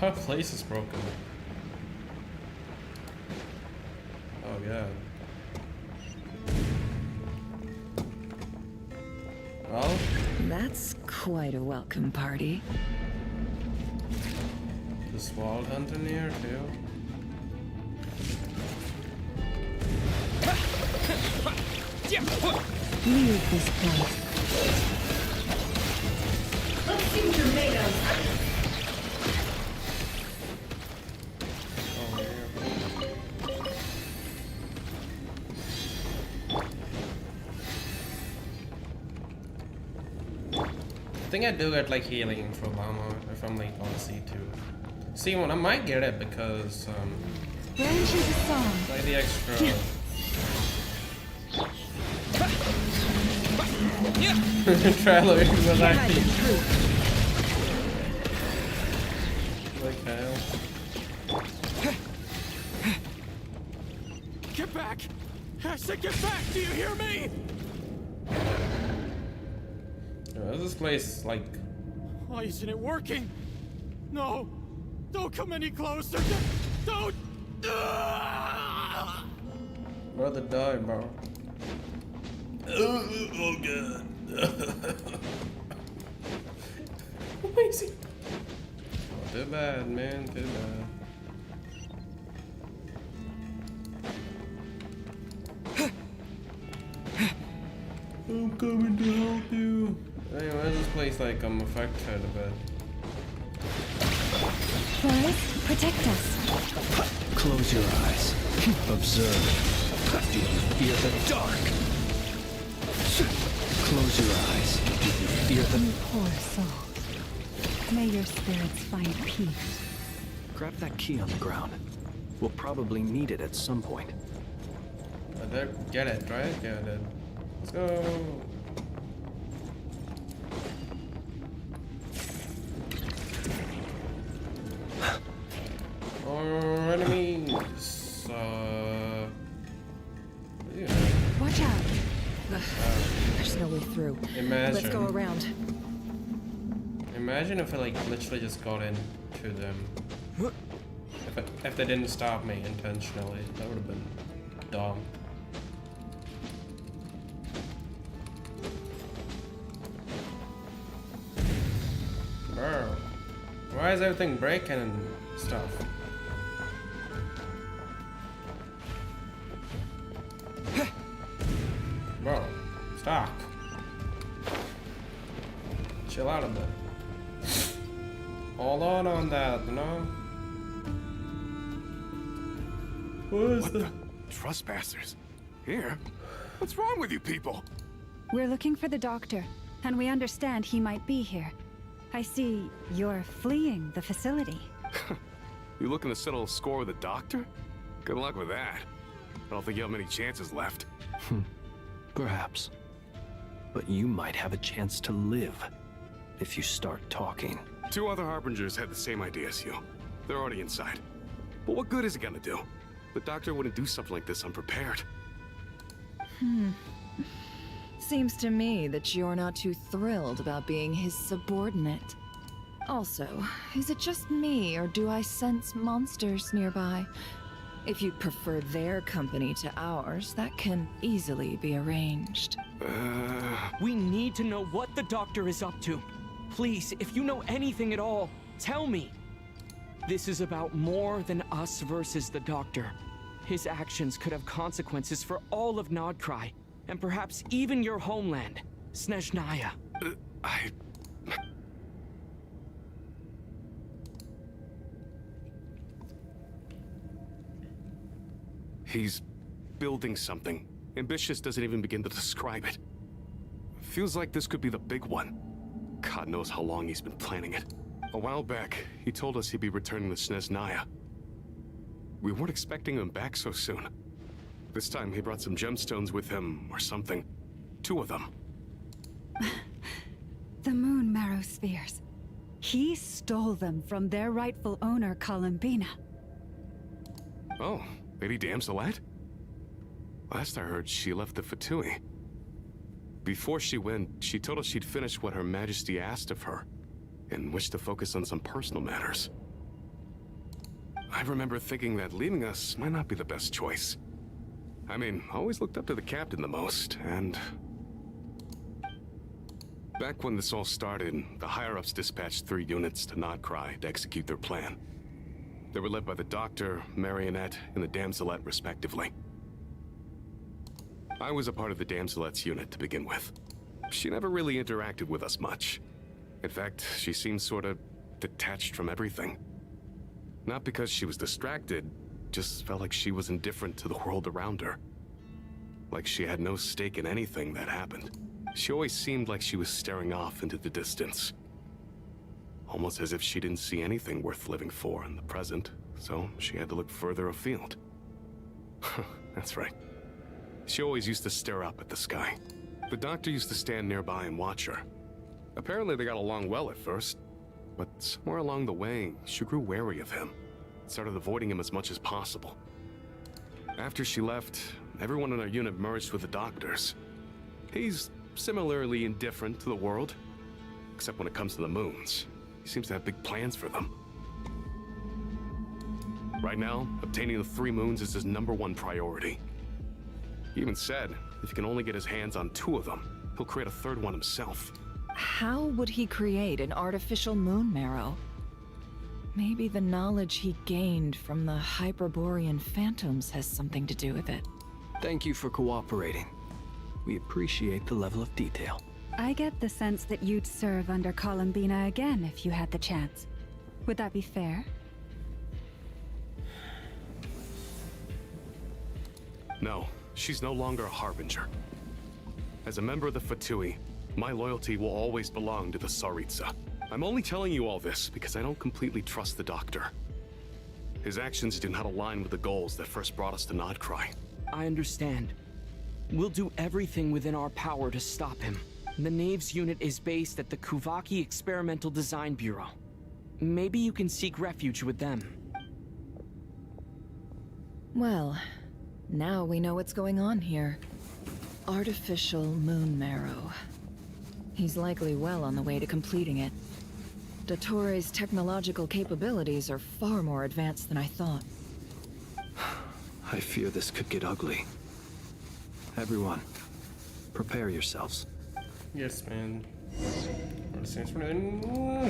Our place is broken. Oh yeah. Well, That's quite a welcome party. this wild hunter near too. Leave this place. Let's see what you're made of. I think I do get like healing from Lama if I'm like on C2. C1, I might get it because Branch is a song. like the extra. Trailer was actually like hell. Get back! I said get back! Do you hear me? This place like. Why isn't it working? No! Don't come any closer! Don't! Brother died, bro. Oh god. Amazing. Oh, too bad, man. Too bad. I'm coming to help you. Anyway, this place like I'm affected a bit. Boris, protect us. Close your eyes. Observe. Do you fear the dark? Close your eyes. Do you fear the... Poor soul. May your spirits find peace. Grab that key on the ground. We'll probably need it at some point. Get it, right? Yeah, I did. Let's go. Our enemies. Yeah. Watch out. There's no way through. Imagine. Let's go around. Imagine if I like literally just got into them. If they didn't stop me intentionally, that would have been dumb. Bro, why is everything breaking and stuff? Bro, stop. Chill out a bit. Hold on that, you know? What the? Trespassers? Here? What's wrong with you people? We're looking for the doctor, and we understand he might be here. I see you're fleeing the facility. You looking to settle a score with the doctor? Good luck with that. I don't think you have many chances left. Perhaps. But you might have a chance to live if you start talking. 2 other Harbingers had the same idea as you. They're already inside. But what good is it gonna do? The doctor wouldn't do something like this unprepared. Seems to me that you're not too thrilled about being his subordinate. Also, is it just me, or do I sense monsters nearby? If you'd prefer their company to ours, that can easily be arranged. We need to know what the doctor is up to. Please, if you know anything at all, tell me. This is about more than us versus the doctor. His actions could have consequences for all of Nodcry, and perhaps even your homeland, Snezhnaya. He's building something. Ambitious doesn't even begin to describe it. Feels like this could be the big one. God knows how long he's been planning it. A while back, he told us he'd be returning to Snezhnaya. We weren't expecting him back so soon. This time he brought some gemstones with him, or something. 2 of them. The moon marrow spheres. He stole them from their rightful owner, Columbina. Oh, Lady Damselette? Last I heard, she left the Fatui. Before she went, she told us she'd finished what Her Majesty asked of her, and wished to focus on some personal matters. I remember thinking that leaving us might not be the best choice. I mean, I always looked up to the captain the most, and... Back when this all started, the higher-ups dispatched 3 units to Nodcry to execute their plan. They were led by the Doctor, Marionette, and the Damselette, respectively. I was a part of the Damselette's unit to begin with. She never really interacted with us much. In fact, she seemed sort of detached from everything. Not because she was distracted, just felt like she was indifferent to the world around her. Like she had no stake in anything that happened. She always seemed like she was staring off into the distance. Almost as if she didn't see anything worth living for in the present, so she had to look further afield. That's right. She always used to stare up at the sky. The Doctor used to stand nearby and watch her. Apparently they got along well at first, but somewhere along the way, she grew wary of him. Started avoiding him as much as possible. After she left, everyone in our unit merged with the Doctor's. He's similarly indifferent to the world, except when it comes to the moons. He seems to have big plans for them. Right now, obtaining the 3 moons is his #1 priority. He even said, if he can only get his hands on 2 of them, he'll create a 3rd one himself. How would he create an artificial moon marrow? Maybe the knowledge he gained from the Hyperborean phantoms has something to do with it. Thank you for cooperating. We appreciate the level of detail. I get the sense that you'd serve under Columbina again if you had the chance. Would that be fair? No, she's no longer a Harbinger. As a member of the Fatui, my loyalty will always belong to the Tsaritsa. I'm only telling you all this because I don't completely trust the Doctor. His actions do not align with the goals that first brought us to Nodcry. I understand. We'll do everything within our power to stop him. The Knaves unit is based at the Kuvaki Experimental Design Bureau. Maybe you can seek refuge with them. Well, now we know what's going on here. Artificial moon marrow. He's likely well on the way to completing it. Dottore's technological capabilities are far more advanced than I thought. I fear this could get ugly. Everyone, prepare yourselves. Yes, man.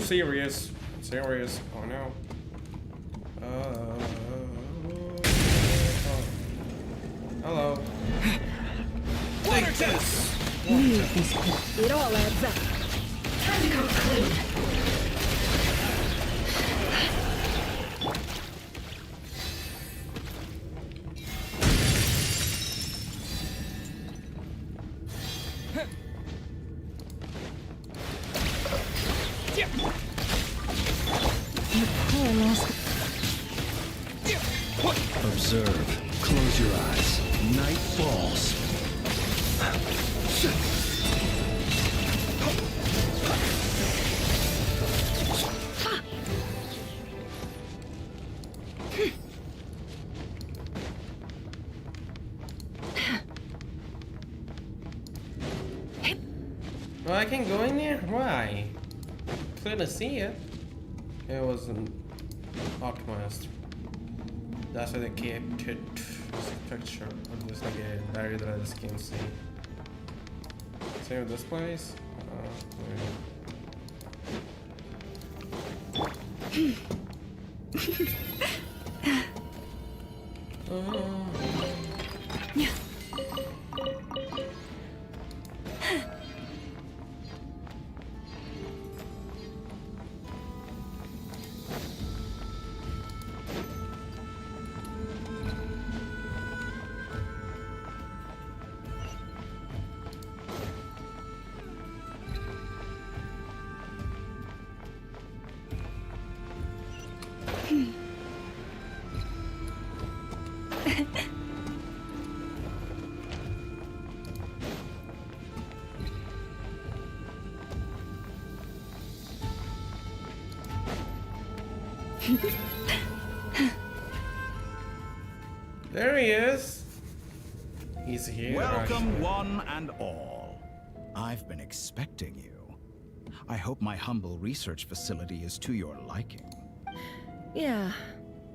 Serious. Serious. Oh no. Hello. Water test! It all adds up. Time to come clean. Observe. Close your eyes. Night falls. Well, I can go in there? Why? Couldn't see it. It wasn't optimized. That's why they kept it picture on this like a diary that I just can't see. Same with this place. Yeah. There he is. He's here. Welcome, one and all. I've been expecting you. I hope my humble research facility is to your liking. Yeah,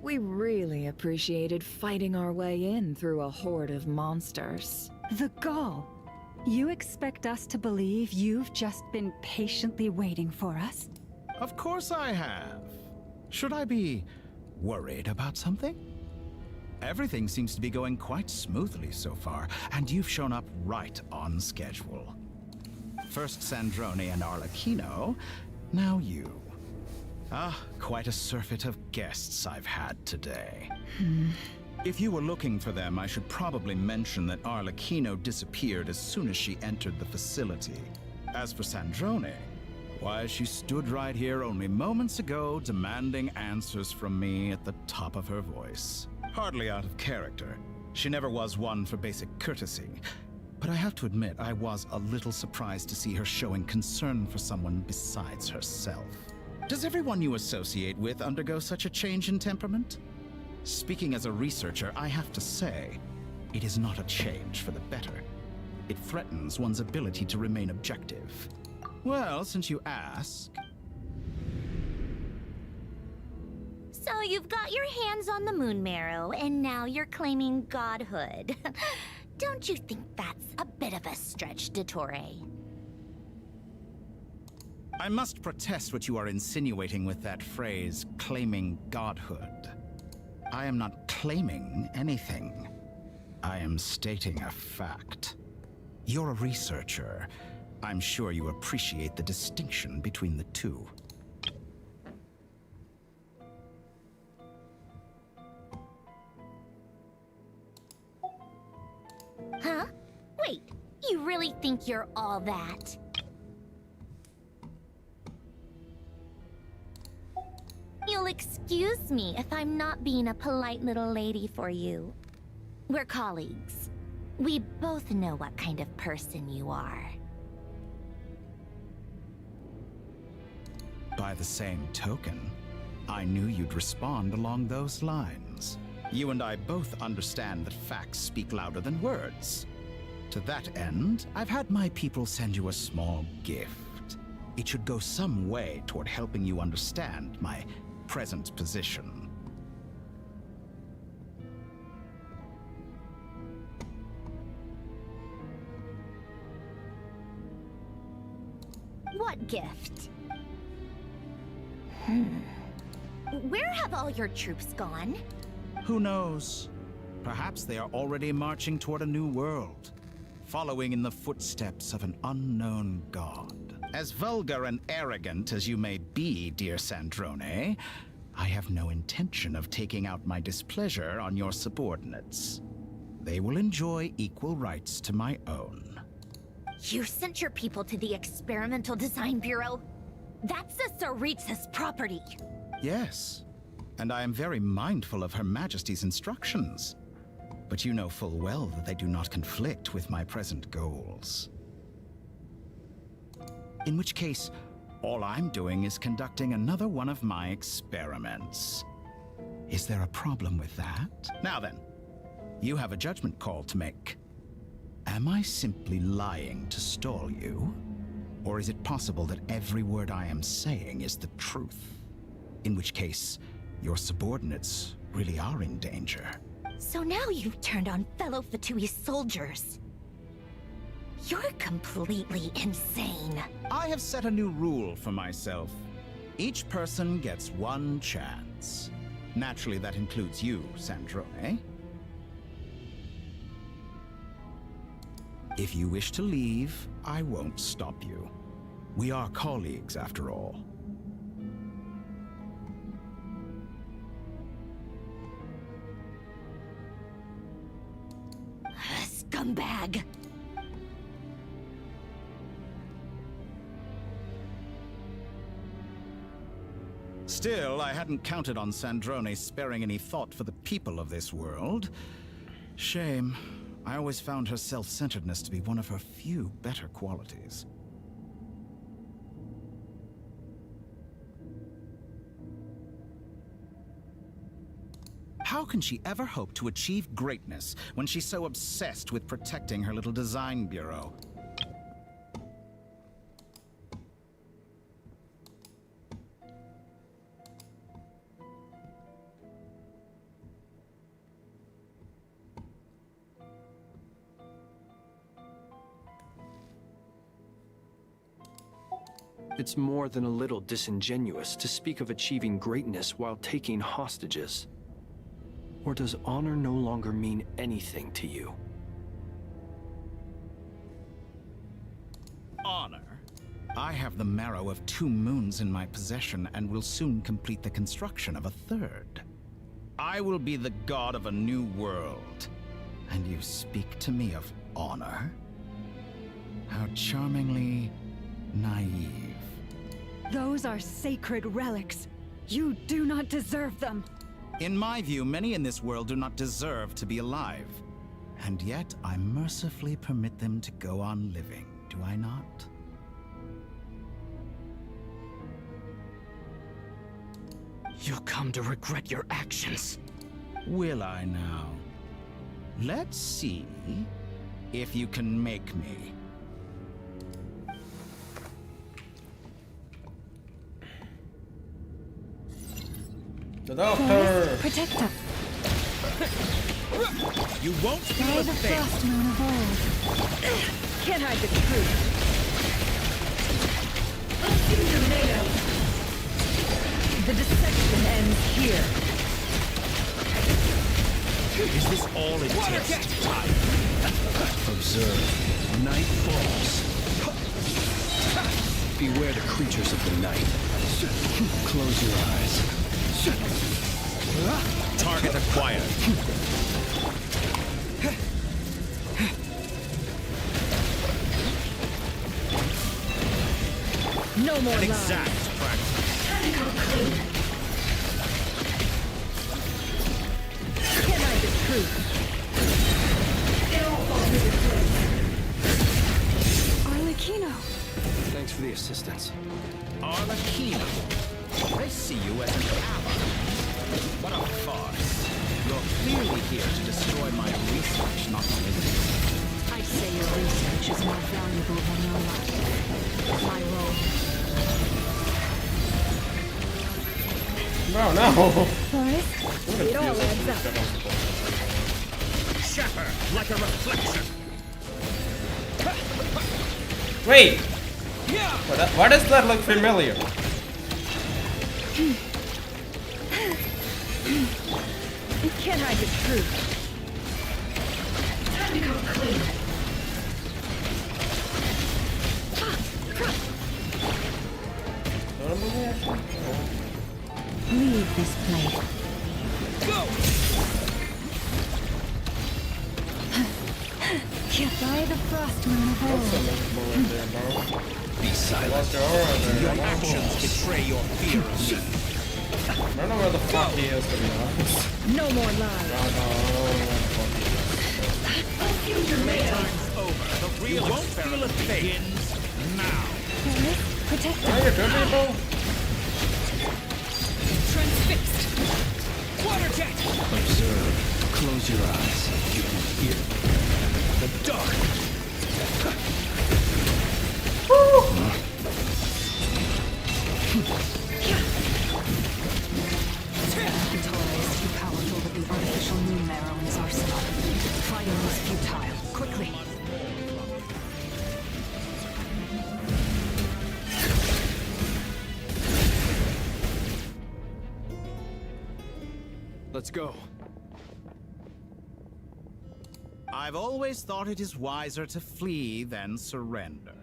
We really appreciated fighting our way in through a horde of monsters. The gall! You expect us to believe you've just been patiently waiting for us? Of course I have. Should I be worried about something? Everything seems to be going quite smoothly so far, and you've shown up right on schedule. First Sandrone and Arlecchino, now you. Ah, quite a surfeit of guests I've had today. If you were looking for them, I should probably mention that Arlecchino disappeared as soon as she entered the facility. As for Sandrone, why, she stood right here only moments ago demanding answers from me at the top of her voice. Hardly out of character. She never was one for basic courtesy. But I have to admit, I was a little surprised to see her showing concern for someone besides herself. Does everyone you associate with undergo such a change in temperament? Speaking as a researcher, I have to say, it is not a change for the better. It threatens one's ability to remain objective. Well, since you ask... So you've got your hands on the moon marrow, and now you're claiming godhood. Don't you think that's a bit of a stretch, Dottore? I must protest what you are insinuating with that phrase, claiming godhood. I am not claiming anything. I am stating a fact. You're a researcher. I'm sure you appreciate the distinction between the two. Huh? Wait, you really think you're all that? You'll excuse me if I'm not being a polite little lady for you. We're colleagues. We both know what kind of person you are. By the same token, I knew you'd respond along those lines. You and I both understand that facts speak louder than words. To that end, I've had my people send you a small gift. It should go some way toward helping you understand my present position. What gift? Where have all your troops gone? Who knows? Perhaps they are already marching toward a new world, following in the footsteps of an unknown god. As vulgar and arrogant as you may be, dear Sandrone, I have no intention of taking out my displeasure on your subordinates. They will enjoy equal rights to my own. You sent your people to the Experimental Design Bureau? That's the Tsaritsa's property. Yes, and I am very mindful of Her Majesty's instructions. But you know full well that they do not conflict with my present goals. In which case, all I'm doing is conducting another one of my experiments. Is there a problem with that? Now then, you have a judgment call to make. Am I simply lying to stall you? Or is it possible that every word I am saying is the truth? In which case, your subordinates really are in danger. So now you've turned on fellow Fatui soldiers. You're completely insane. I have set a new rule for myself. Each person gets one chance. Naturally, that includes you, Sandrone. If you wish to leave, I won't stop you. We are colleagues, after all. Scumbag! Still, I hadn't counted on Sandrone sparing any thought for the people of this world. Shame. I always found her self-centeredness to be one of her few better qualities. How can she ever hope to achieve greatness when she's so obsessed with protecting her little design bureau? It's more than a little disingenuous to speak of achieving greatness while taking hostages. Or does honor no longer mean anything to you? Honor? I have the marrow of 2 moons in my possession and will soon complete the construction of a 3rd. I will be the god of a new world. And you speak to me of honor? How charmingly naive. Those are sacred relics. You do not deserve them. In my view, many in this world do not deserve to be alive. And yet, I mercifully permit them to go on living, do I not? You'll come to regret your actions. Will I now? Let's see if you can make me. The doctor! Protect them. You won't feel By a the thing. frost moon of old. Can't hide the truth. The deception ends here. Is this all it takes? Observe. Night falls. Beware the creatures of the night. Close your eyes. Target acquired. No more An lies. exact practice. Can't hide the truth. Arlecchino. Thanks for the assistance. Arlecchino. I see you as an ally. What a farce. You're clearly here to destroy my research, not to live it. I'd say your research is more valuable than your life. My role. No, no! Forrest, it all adds up. Shatter like a reflection. Wait! Why does that look familiar? You can't hide the truth. Time to come clean. Leave this place. Go! By the frost moon of old. Be silent. Your actions betray your fear of me. I don't know where the fuck he is, to be honest. No more lies. I don't know where the fuck he is. Time's over. The real experiment begins now. Forrest, protect Are you good, people? Transfixed. Water jet. Observe. Close your eyes. You can hear the dark. Kintara is too powerful with the artificial moon marrow in his arsenal. Fighting is futile. Quickly. Let's go. I've always thought it is wiser to flee than surrender.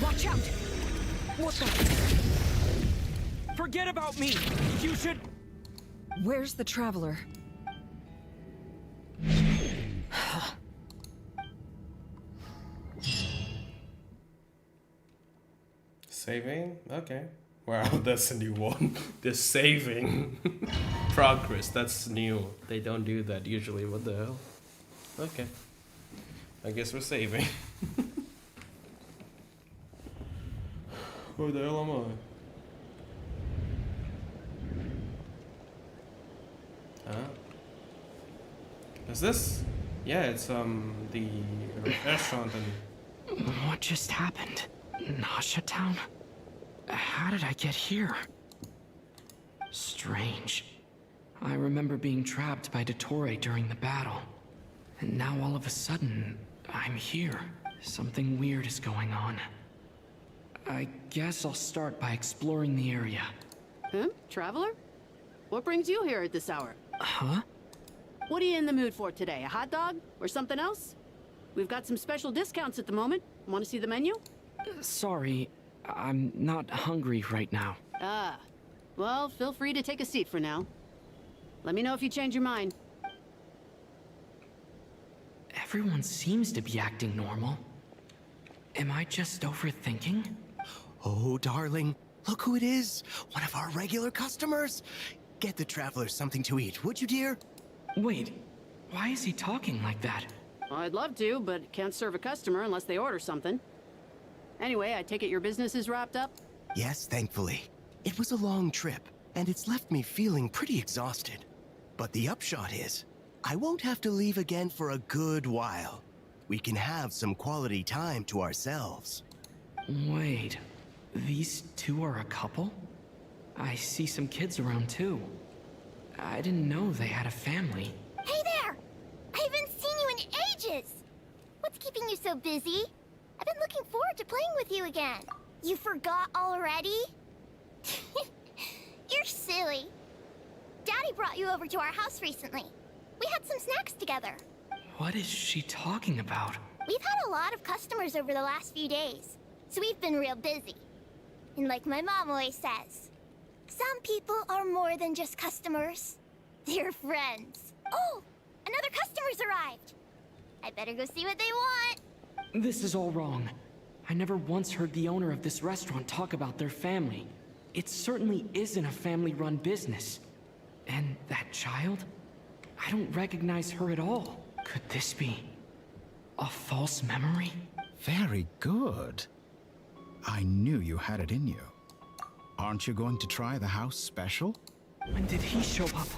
Watch out! What the? Forget about me! You should... Where's the traveler? Saving? Okay. Wow, that's a new one. The saving. Progress, that's new. They don't do that usually. What the hell? Okay. I guess we're saving. Where the hell am I? Huh? Is this? Yeah, it's the restaurant and... What just happened? Nasha Town? How did I get here? Strange. I remember being trapped by Dottore during the battle. And now all of a sudden, I'm here. Something weird is going on. I guess I'll start by exploring the area. Huh? Traveler? What brings you here at this hour? Huh? What are you in the mood for today? A hot dog? Or something else? We've got some special discounts at the moment. Want to see the menu? Sorry, I'm not hungry right now. Ah. Well, feel free to take a seat for now. Let me know if you change your mind. Everyone seems to be acting normal. Am I just overthinking? Oh, darling. Look who it is. One of our regular customers. Get the traveler something to eat, would you, dear? Wait, why is he talking like that? Well, I'd love to, but can't serve a customer unless they order something. Anyway, I take it your business is wrapped up? Yes, thankfully. It was a long trip, and it's left me feeling pretty exhausted. But the upshot is, I won't have to leave again for a good while. We can have some quality time to ourselves. Wait, these two are a couple? I see some kids around too. I didn't know they had a family. Hey there! I haven't seen you in ages! What's keeping you so busy? I've been looking forward to playing with you again. You forgot already? You're silly. Daddy brought you over to our house recently. We had some snacks together. What is she talking about? We've had a lot of customers over the last few days, so we've been real busy. And like my mom always says, some people are more than just customers. They're friends. Oh, another customer's arrived. I better go see what they want. This is all wrong. I never once heard the owner of this restaurant talk about their family. It certainly isn't a family-run business. And that child? I don't recognize her at all. Could this be a false memory? Very good. I knew you had it in you. Aren't you going to try the house special? When did he show up?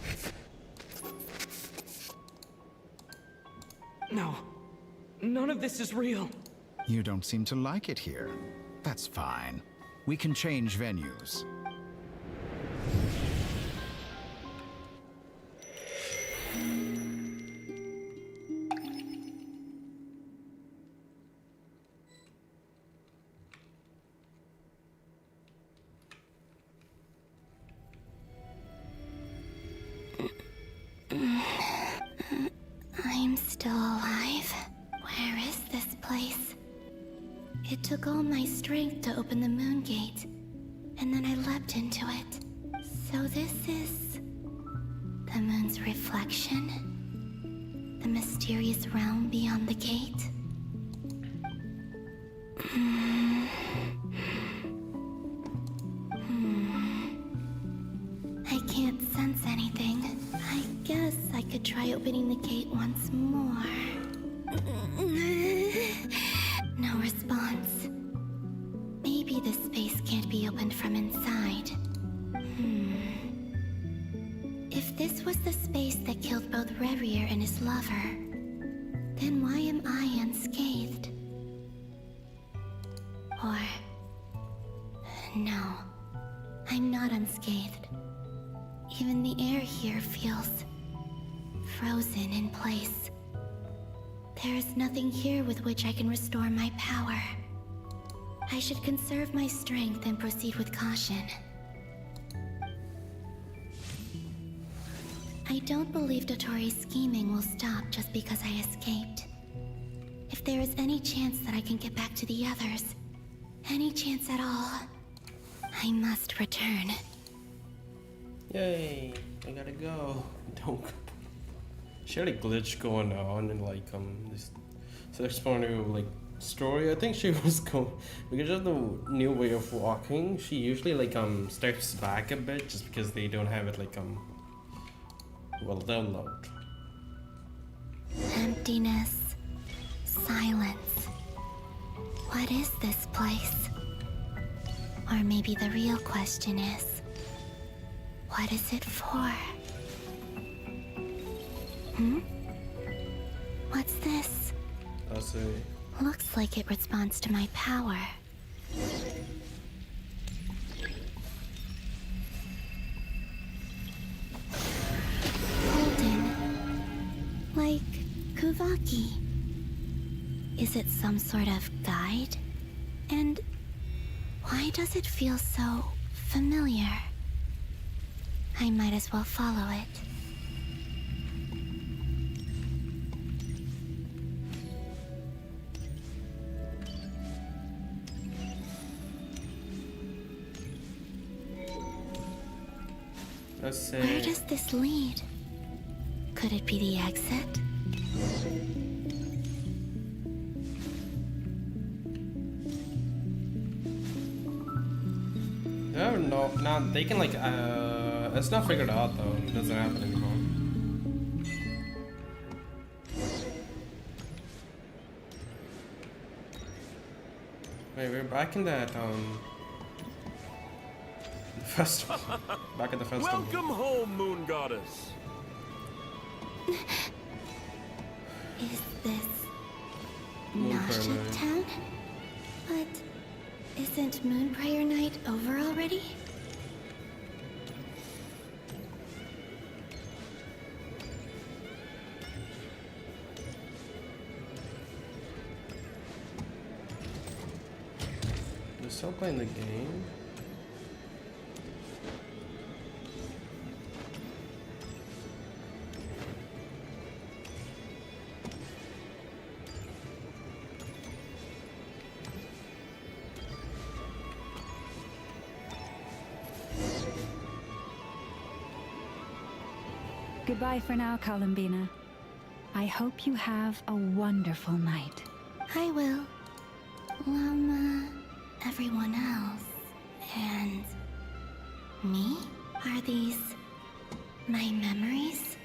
No. None of this is real. You don't seem to like it here. That's fine. We can change venues. I'm still alive. Where is this place? It took all my strength to open the moon gate, and then I leapt into it. So this is the moon's reflection? The mysterious realm beyond the gate? I can't sense anything. I guess I could try opening the gate once more. No response. Maybe this space can't be opened from inside. If this was the space that killed both Revier and his lover, then why am I unscathed? Or... no, I'm not unscathed. Even the air here feels frozen in place. There is nothing here with which I can restore my power. I should conserve my strength and proceed with caution. I don't believe Dotori's scheming will stop just because I escaped. If there is any chance that I can get back to the others, any chance at all, I must return. Yay, I gotta go. Don't. She had a glitch going on and like this exploring like story. I think she was going because of the new way of walking. She usually like steps back a bit just because they don't have it like well download. Emptiness, silence. What is this place? Or maybe the real question is, what is it for? What's this? I see. Looks like it responds to my power. Golden. Like Kuvaki. I see. Maybe this place is Is it some sort of guide? And why does it feel so familiar? I might as well follow it. Let's see. Where does this lead? Could it be the exit? No, no, they can like, it's not figured out though. It doesn't happen anymore. Wait, we're back in that, festival. Back at the festival. Welcome home, Moon Goddess. Is this Moon Nasha Prayer Night. Town? But isn't Moon Prayer Night over already? They're still playing the game. Goodbye for now, Columbina. I hope you have a wonderful night. I will. Everyone else. And me? Are these my memories?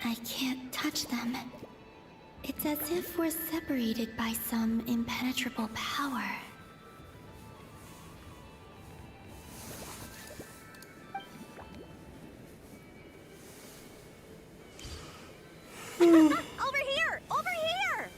I can't touch them. It's as if we're separated by some impenetrable power. Over here! Over here!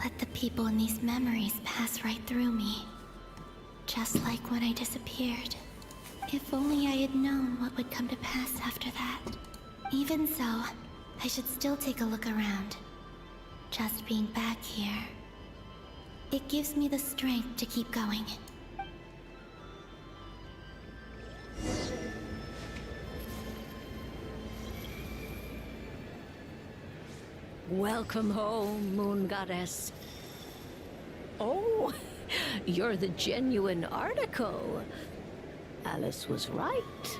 Let the people in these memories pass right through me. Just like when I disappeared. If only I had known what would come to pass after that. Even so, I should still take a look around. Just being back here. It gives me the strength to keep going. Welcome home, Moon Goddess. Oh, you're the genuine article. Alice was right.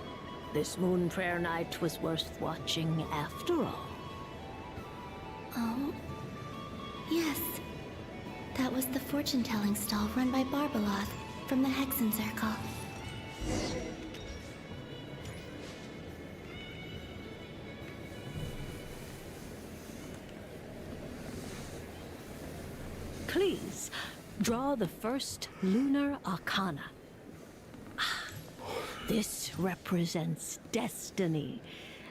This Moon Prayer Night was worth watching after all. Oh, yes. That was the fortune-telling stall run by Barbeloth. from the Hexen Circle. Please, draw the first lunar arcana. This represents destiny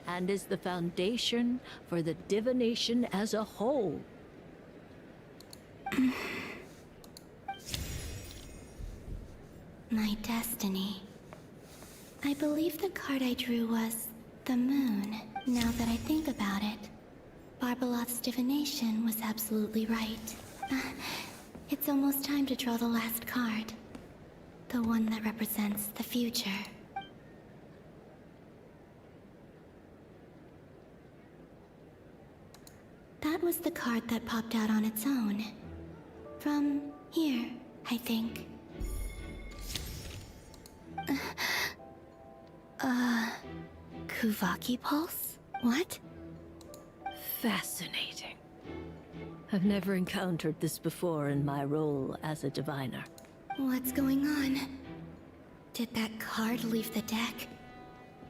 and is the foundation for the divination as a whole. My destiny. I believe the card I drew was the moon. Now that I think about it, Barbalot's divination was absolutely right. It's almost time to draw the last card. The one that represents the future. That was the card that popped out on its own. From here, I think. Kuvaki Pulse? What? Fascinating. I've never encountered this before in my role as a diviner. What's going on? Did that card leave the deck?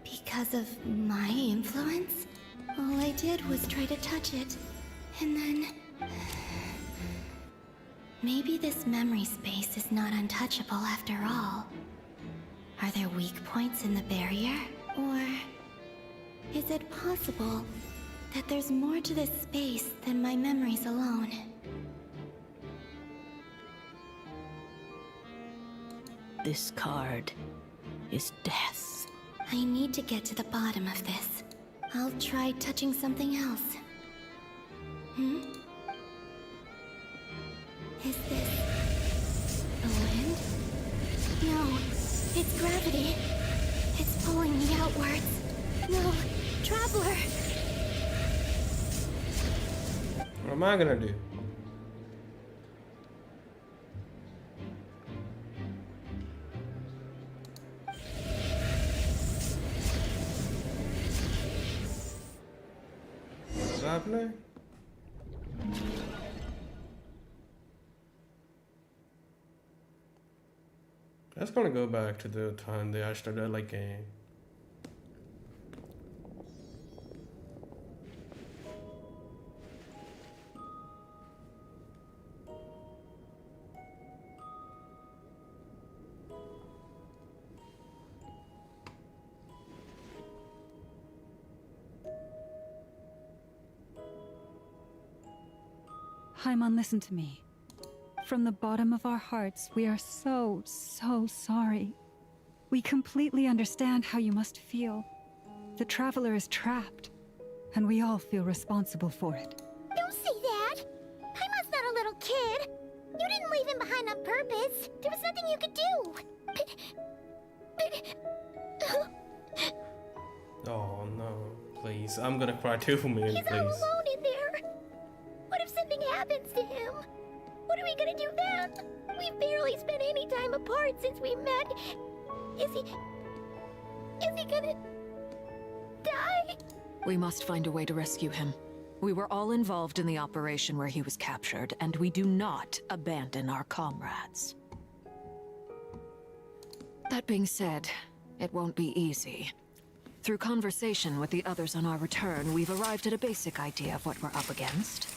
Because of my influence? All I did was try to touch it. And then... maybe this memory space is not untouchable after all. Are there weak points in the barrier? Or... is it possible that there's more to this space than my memories alone? This card is death. I need to get to the bottom of this. I'll try touching something else. Is this... the wind? No, it's gravity. It's pulling me outwards. No, Traveler! What am I gonna do? What's happening? That's gonna go back to the time they actually started like game. Haimon, listen to me. From the bottom of our hearts, we are so sorry. We completely understand how you must feel. The Traveler is trapped, and we all feel responsible for it. Don't say that! Haimon's not a little kid! You didn't leave him behind on purpose! There was nothing you could do! Oh no, please. I'm gonna cry too, man, He's please. all alone in there! What if something happens to him? What are we gonna do then? We've barely spent any time apart since we met. Is he gonna... die? We must find a way to rescue him. We were all involved in the operation where he was captured, and we do not abandon our comrades. That being said, it won't be easy. Through conversation with the others on our return, we've arrived at a basic idea of what we're up against.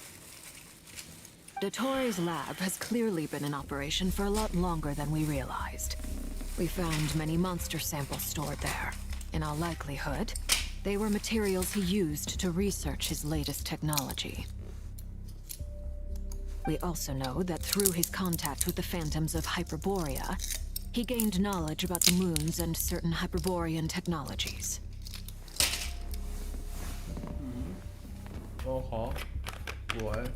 Dottoro's lab has clearly been in operation for a lot longer than we realized. We found many monster samples stored there. In all likelihood, they were materials he used to research his latest technology. We also know that through his contact with the phantoms of Hyperborea, he gained knowledge about the moons and certain Hyperborean technologies. Oh, what?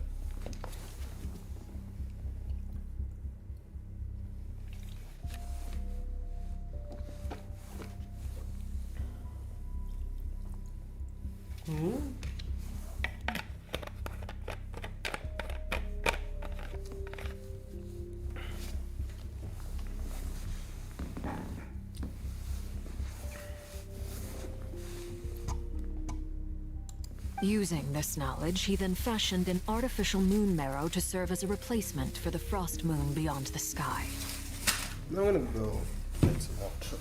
Using this knowledge, he then fashioned an artificial moon marrow to serve as a replacement for the frost moon beyond the sky. I'm gonna go get some water.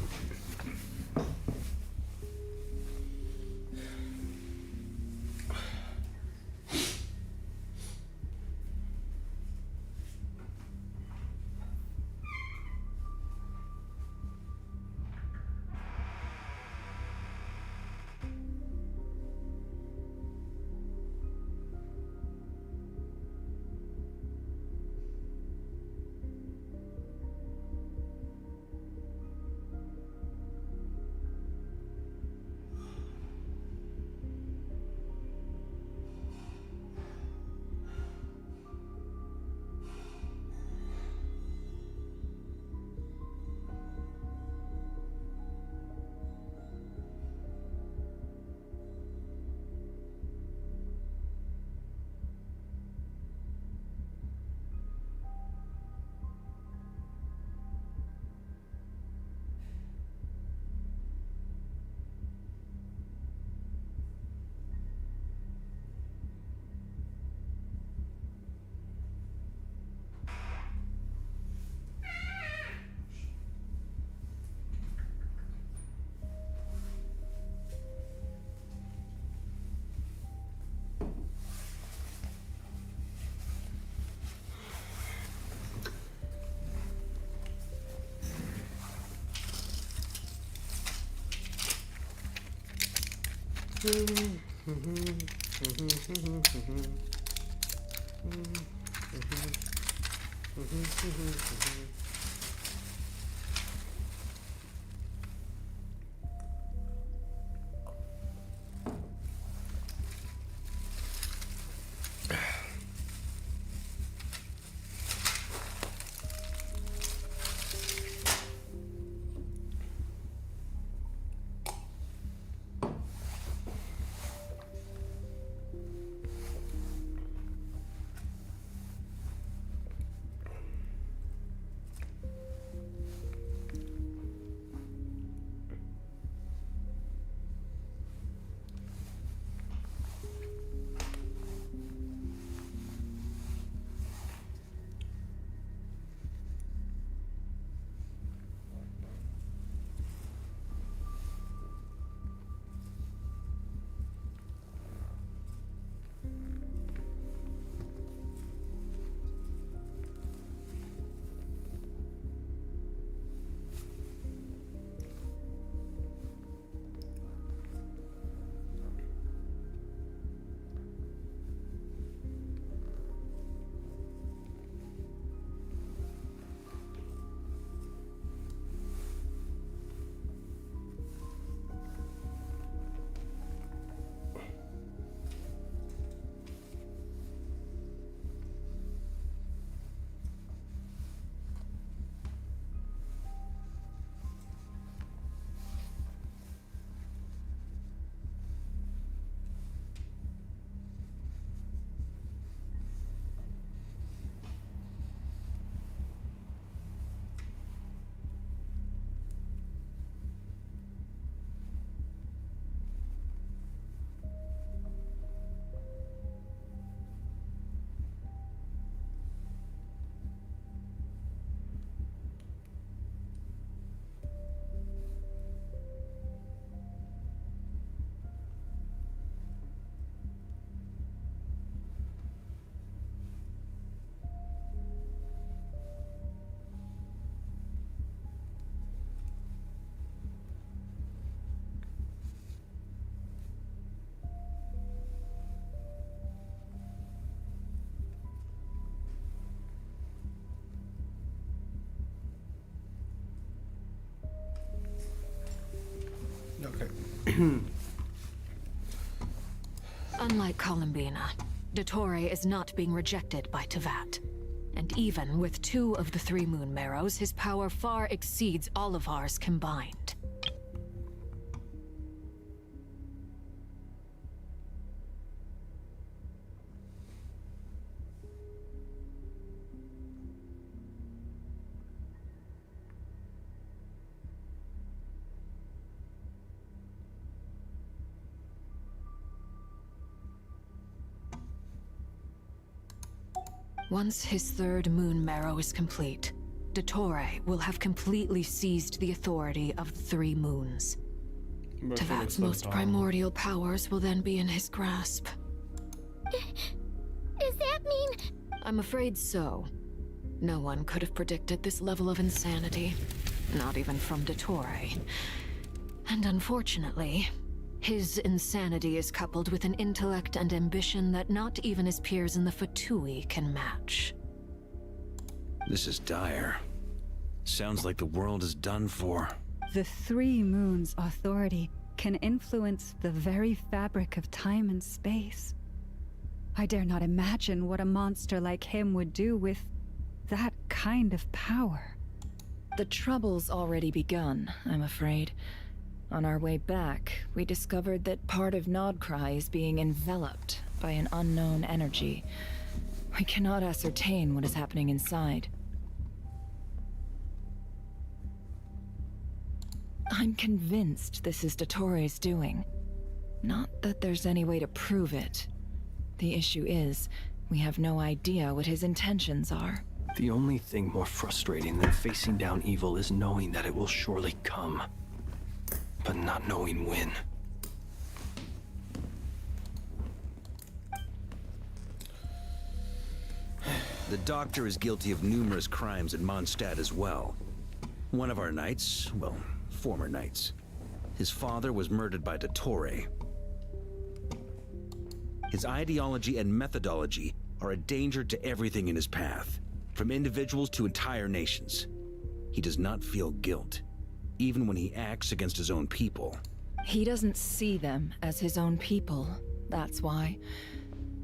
Okay. Unlike Columbina, Dottore is not being rejected by Tevat. And even with 2 of the 3 Moon Marrows, his power far exceeds all of ours combined. Once his 3rd Moon Marrow is complete, Dottore will have completely seized the authority of the Three Moons. Teyvat's most primordial powers will then be in his grasp. Does that mean... I'm afraid so. No one could have predicted this level of insanity. Not even from Dottore. And unfortunately, his insanity is coupled with an intellect and ambition that not even his peers in the Fatui can match. This is dire. Sounds like the world is done for. The Three Moons' authority can influence the very fabric of time and space. I dare not imagine what a monster like him would do with that kind of power. The trouble's already begun, I'm afraid. On our way back, we discovered that part of Nodcry is being enveloped by an unknown energy. We cannot ascertain what is happening inside. I'm convinced this is Dottore's doing. Not that there's any way to prove it. The issue is, we have no idea what his intentions are. The only thing more frustrating than facing down evil is knowing that it will surely come, but not knowing when. The Doctor is guilty of numerous crimes in Mondstadt as well. One of our knights, well, former knights. His father was murdered by Dottore. His ideology and methodology are a danger to everything in his path, from individuals to entire nations. He does not feel guilt, even when he acts against his own people. He doesn't see them as his own people, that's why.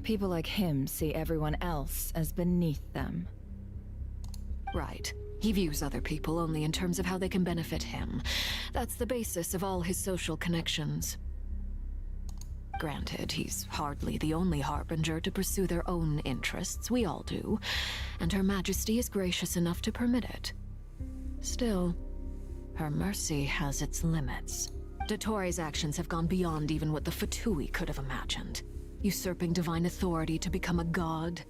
People like him see everyone else as beneath them. Right. He views other people only in terms of how they can benefit him. That's the basis of all his social connections. Granted, he's hardly the only harbinger to pursue their own interests. We all do. And Her Majesty is gracious enough to permit it. Still, her mercy has its limits. Dottore's actions have gone beyond even what the Fatui could have imagined. Usurping divine authority to become a god.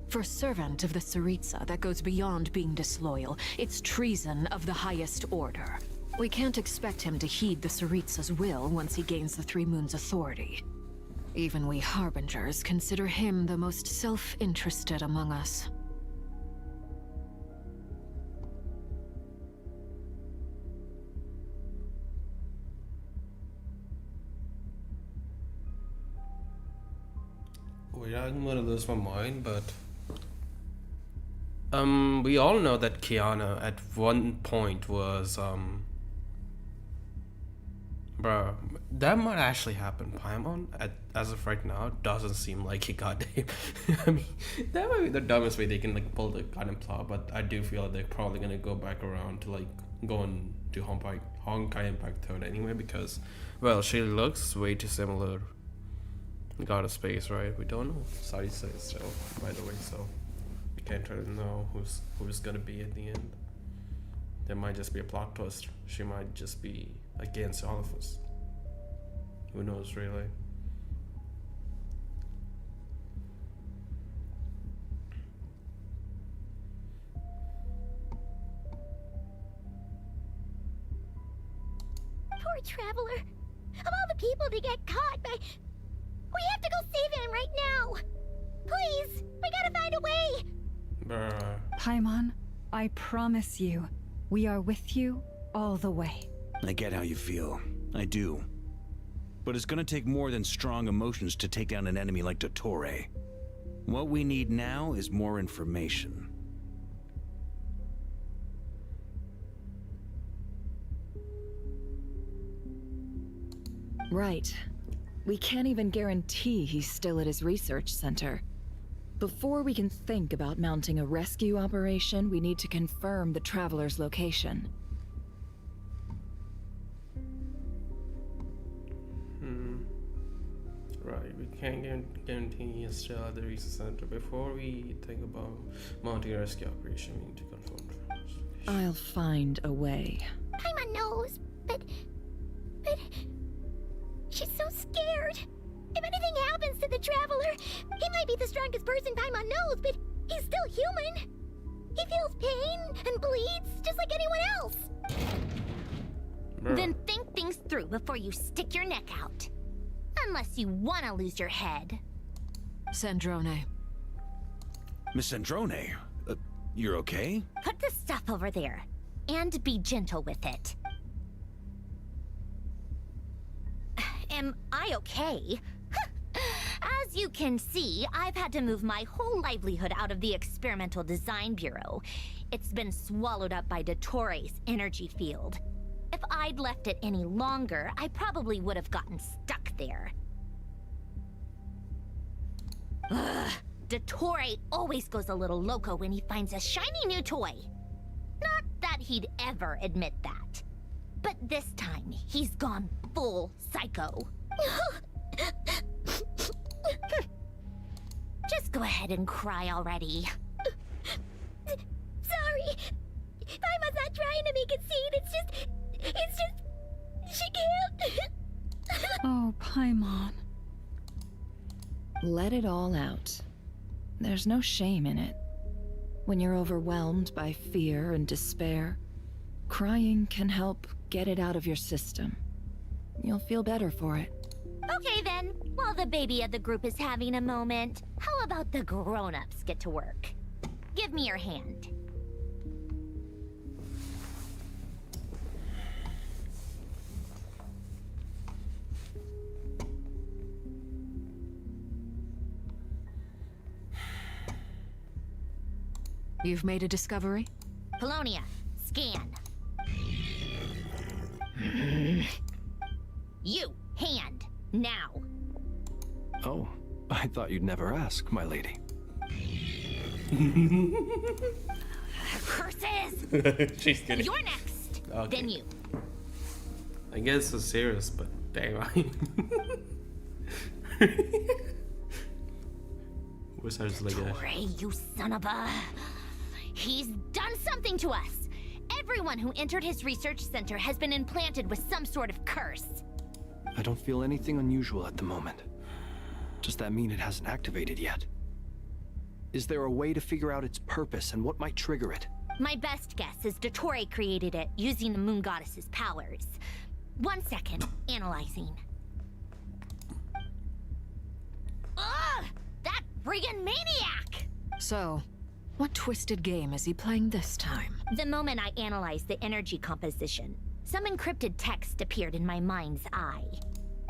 For a servant of the Tsaritsa, that goes beyond being disloyal. It's treason of the highest order. We can't expect him to heed the Tsaritsa's will once he gains the Three Moons' authority. Even we Harbingers consider him the most self-interested among us. Wait, I'm gonna lose my mind, but we all know that Kiana at one point was bruh, that might actually happen. Paimon, as of right now, doesn't seem like a goddamn. I mean, that might be the dumbest way they can like pull the goddamn plot, but I do feel like they're probably gonna go back around to like go and do Honkai Impact 3rd anyway, because, well, she looks way too similar. God of Space, right? We don't know. Sorry, says so. By the way, so we can't really know who's gonna be at the end. There might just be a plot twist. She might just be against all of us. Who knows, really? Poor Traveler. Of all the people to get caught by... We have to go save him right now! Please! We gotta find a way! Bruh. Paimon, I promise you, we are with you all the way. I get how you feel. I do. But it's gonna take more than strong emotions to take down an enemy like Dottore. What we need now is more information. Right. We can't even guarantee he's still at his research center. Before we can think about mounting a rescue operation, we need to confirm the Traveler's location. Right, we can't guarantee he's still at the research center. Before we think about mounting a rescue operation, we need to confirm Traveler's location. I'll find a way. Paimon knows, but... She's so scared. If anything happens to the Traveler, he might be the strongest person Paimon knows, but he's still human. He feels pain and bleeds just like anyone else. Bro. Then think things through before you stick your neck out. Unless you want to lose your head. Sandrone. Miss Sandrone, you're okay? Put the stuff over there. And be gentle with it. Am I okay? As you can see, I've had to move my whole livelihood out of the Experimental Design Bureau. It's been swallowed up by Dottoro's energy field. If I'd left it any longer, I probably would have gotten stuck there. Ugh, Dottore always goes a little loco when he finds a shiny new toy. Not that he'd ever admit that. But this time, he's gone full psycho. Just go ahead and cry already. Sorry. Paimon's not trying to make it seem. It's just... She can't. Oh, Paimon. Let it all out. There's no shame in it. When you're overwhelmed by fear and despair, crying can help get it out of your system. You'll feel better for it. Okay then, while the baby of the group is having a moment, how about the grown-ups get to work? Give me your hand. You've made a discovery? Polonia, scan. You, hand, now. Oh, I thought you'd never ask, my lady. Curses! She's kidding. You're next. Okay. Then you. I guess it's serious, but damn. Where's her like that? Ray, you son of a... He's done something to us. Everyone who entered his research center has been implanted with some sort of curse. I don't feel anything unusual at the moment. Does that mean it hasn't activated yet? Is there a way to figure out its purpose and what might trigger it? My best guess is Dottore created it using the Moon Goddess's powers. 1 second, analyzing. Ugh! That friggin' maniac! So, what twisted game is he playing this time? The moment I analyzed the energy composition, some encrypted text appeared in my mind's eye.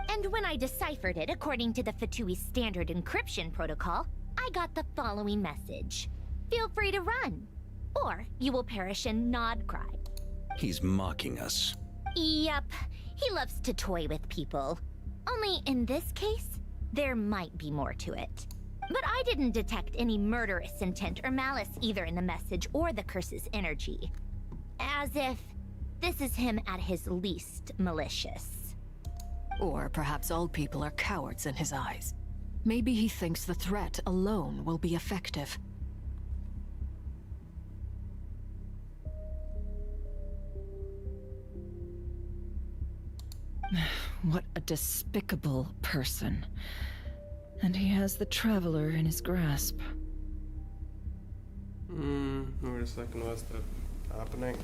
And when I deciphered it according to the Fatui standard encryption protocol, I got the following message. Feel free to run, or you will perish in nod cry. He's mocking us. Yep, he loves to toy with people. Only in this case, there might be more to it. But I didn't detect any murderous intent or malice either in the message or the curse's energy. As if this is him at his least malicious. Or perhaps all people are cowards in his eyes. Maybe he thinks the threat alone will be effective. What a despicable person. And he has the Traveler in his grasp. Wait a second, what's that happening?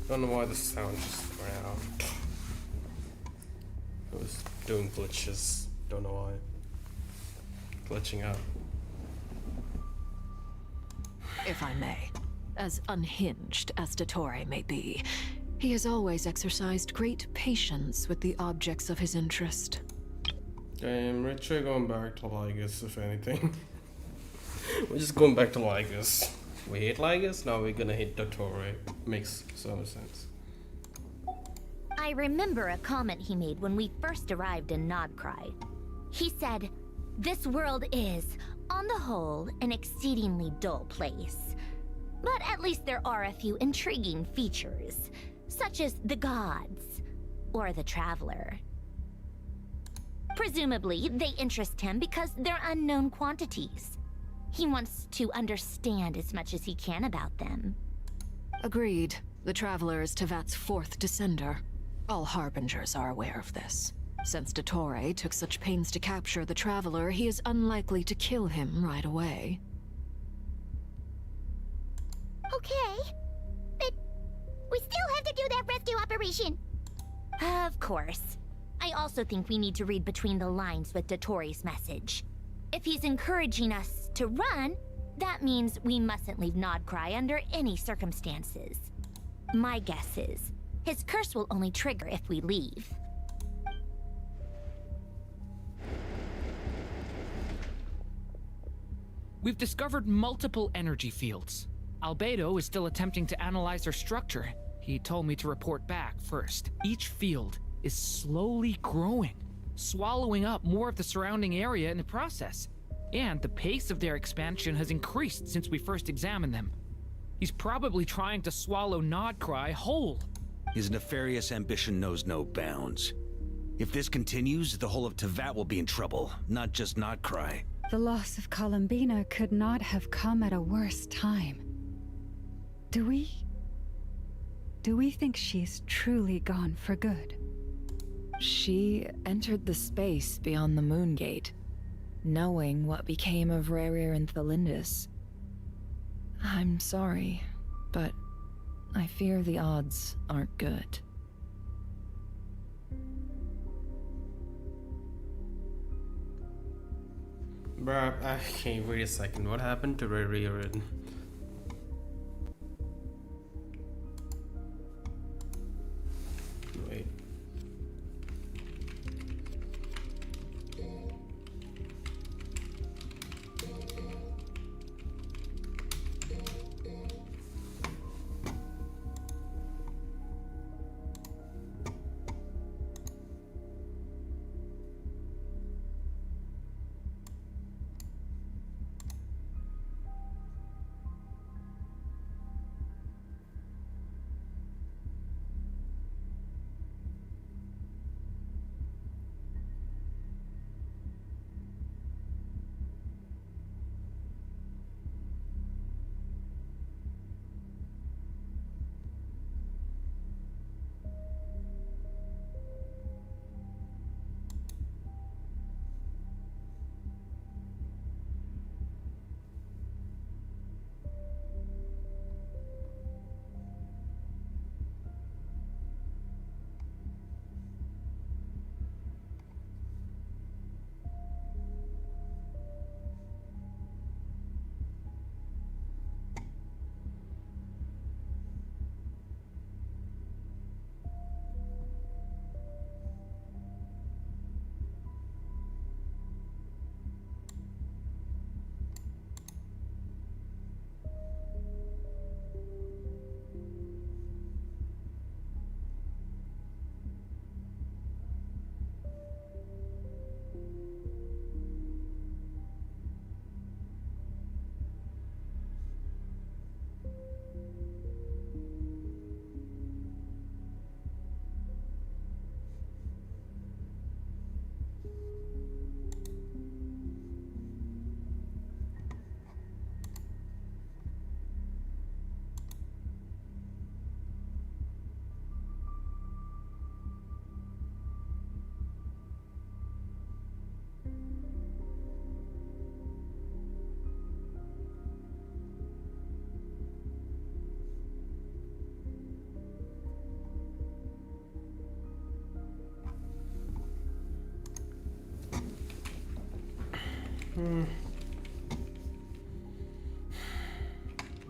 Don't know why the sound just ran out. I was doing glitches. Don't know why. Glitching out. If I may. As unhinged as Dottore may be, he has always exercised great patience with the objects of his interest. I'm Richard going back to Lygus, if anything. We're just going back to Lygus. We hate Lygus, now we're gonna hate Dottore. Makes so much sense. I remember a comment he made when we first arrived in Nodcry. He said, "This world is, on the whole, an exceedingly dull place. But at least there are a few intriguing features, such as the gods, or the Traveler. Presumably, they interest him because they're unknown quantities. He wants to understand as much as he can about them." Agreed. The Traveler is Tevat's fourth descender. All Harbingers are aware of this. Since Dottore took such pains to capture the Traveler, he is unlikely to kill him right away. Okay, but we still have to do that rescue operation. Of course. I also think we need to read between the lines with Dottore's message. If he's encouraging us to run, that means we mustn't leave Nodcry under any circumstances. My guess is, his curse will only trigger if we leave. We've discovered multiple energy fields. Albedo is still attempting to analyze their structure. He told me to report back first. Each field is slowly growing, swallowing up more of the surrounding area in the process. And the pace of their expansion has increased since we first examined them. He's probably trying to swallow Nodcry whole. His nefarious ambition knows no bounds. If this continues, the whole of Tevat will be in trouble, not just Nodcry. The loss of Columbina could not have come at a worse time. Do we think she's truly gone for good? She entered the space beyond the Moon Gate, knowing what became of Rerir and Thalindus. I'm sorry, but I fear the odds aren't good. Bruh, okay, wait a second. What happened to Rerir? Wait.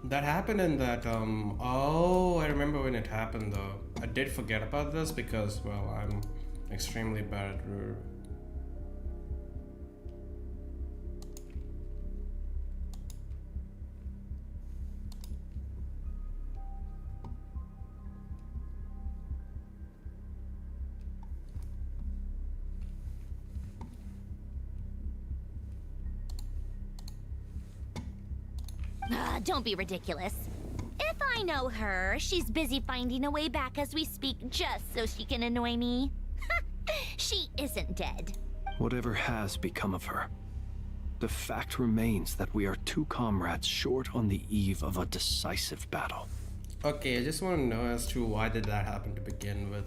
That happened in that, oh, I remember when it happened though. I did forget about this because, well, I'm extremely bad at Rur. Don't be ridiculous. If I know her, she's busy finding a way back as we speak just so she can annoy me. She isn't dead. Whatever has become of her, the fact remains that we are two comrades short on the eve of a decisive battle. Okay, I just want to know as to why did that happen to begin with.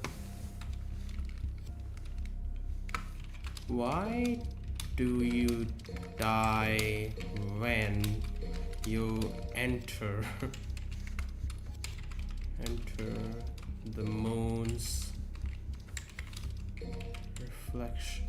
Why do you die when you enter the moon's reflection?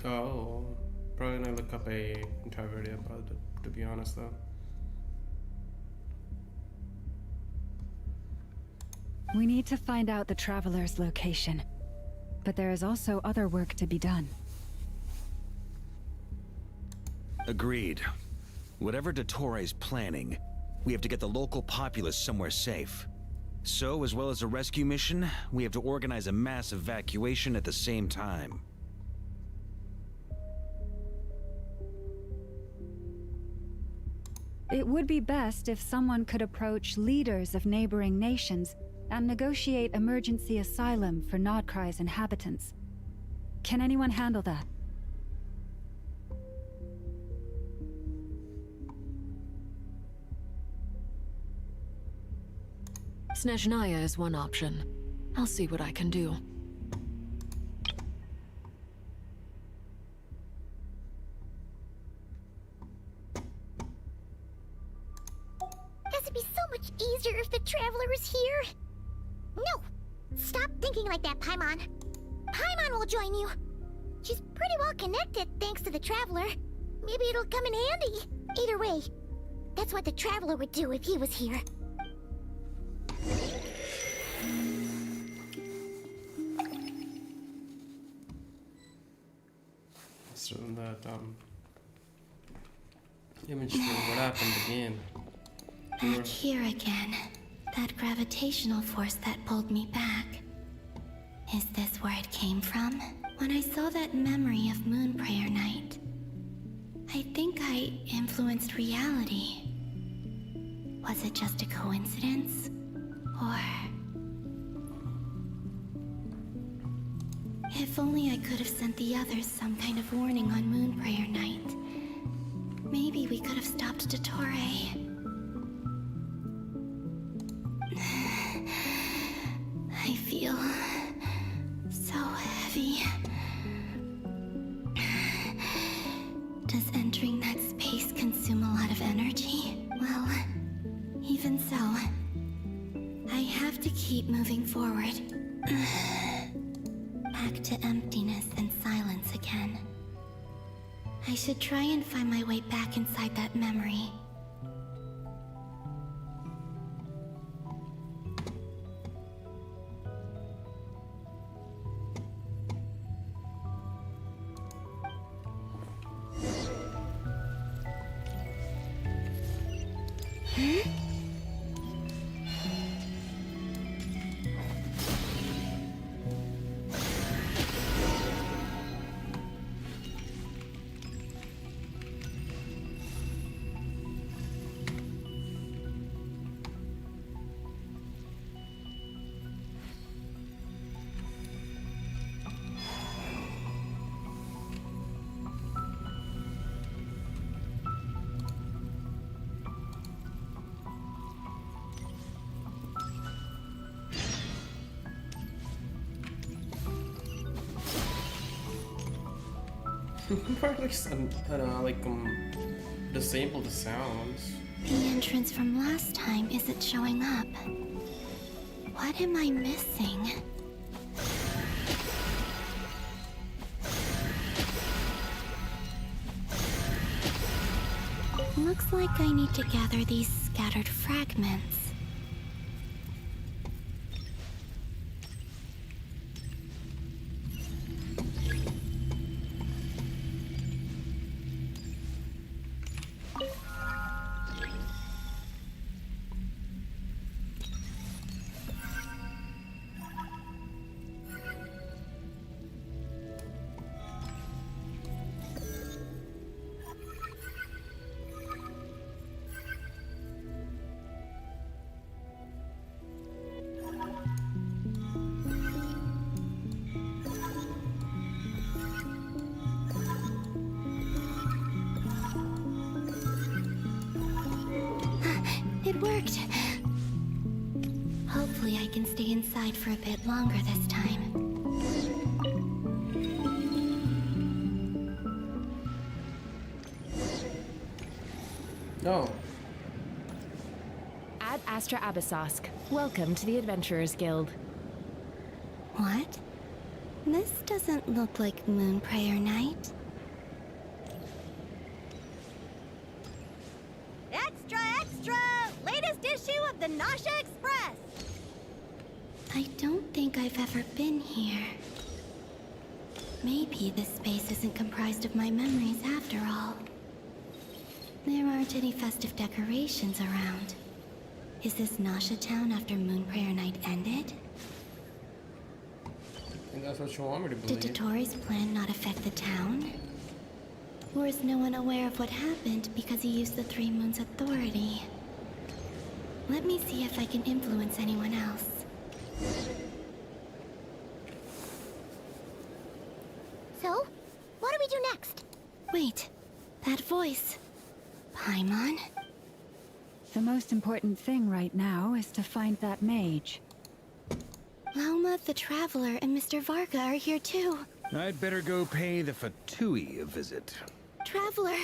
Oh, probably gonna look up a entire video about it, to be honest though. We need to find out the Traveler's location. But there is also other work to be done. Agreed. Whatever Dottore planning, we have to get the local populace somewhere safe. So, as well as a rescue mission, we have to organize a mass evacuation at the same time. It would be best if someone could approach leaders of neighboring nations and negotiate emergency asylum for Nodcry's inhabitants. Can anyone handle that? Snezhnaya is one option. I'll see what I can do. It'd be so much easier if the Traveler was here. No! Stop thinking like that, Paimon. Paimon will join you. She's pretty well connected thanks to the Traveler. Maybe it'll come in handy. Either way, that's what the Traveler would do if he was here. So that image for what happened again. Back here again. That gravitational force that pulled me back. Is this where it came from? When I saw that memory of Moon Prayer Night, I think I influenced reality. Was it just a coincidence? Or... if only I could have sent the others some kind of warning on Moon Prayer Night. Maybe we could have stopped Dottore. I feel so heavy. Does entering that space consume a lot of energy? Well, even so, I have to keep moving forward. Back to emptiness and silence again. I should try and find my way back inside that memory. Or at least, I don't know, like, disable the sounds. The entrance from last time isn't showing up. What am I missing? Looks like I need to gather these scattered fragments. It worked. Hopefully I can stay inside for a bit longer this time. No. Ad Astra Abyssosk. Welcome to the Adventurers Guild. What? This doesn't look like Moon Prayer Night. Extra, extra! Latest issue of the Nasha Express! I don't think I've ever been here. Maybe this space isn't comprised of my memories after all. There aren't any festive decorations around. Is this Nasha Town after Moon Prayer Night ended? I think that's what you want me to believe. Did Dotori's plan not affect the town? Or is no one aware of what happened because he used the Three Moons' authority? Let me see if I can influence anyone else. So, what do we do next? Wait, that voice. Paimon? The most important thing right now is to find that mage. Lauma the Traveler and Mr. Varga are here too. I'd better go pay the Fatui a visit. Traveler!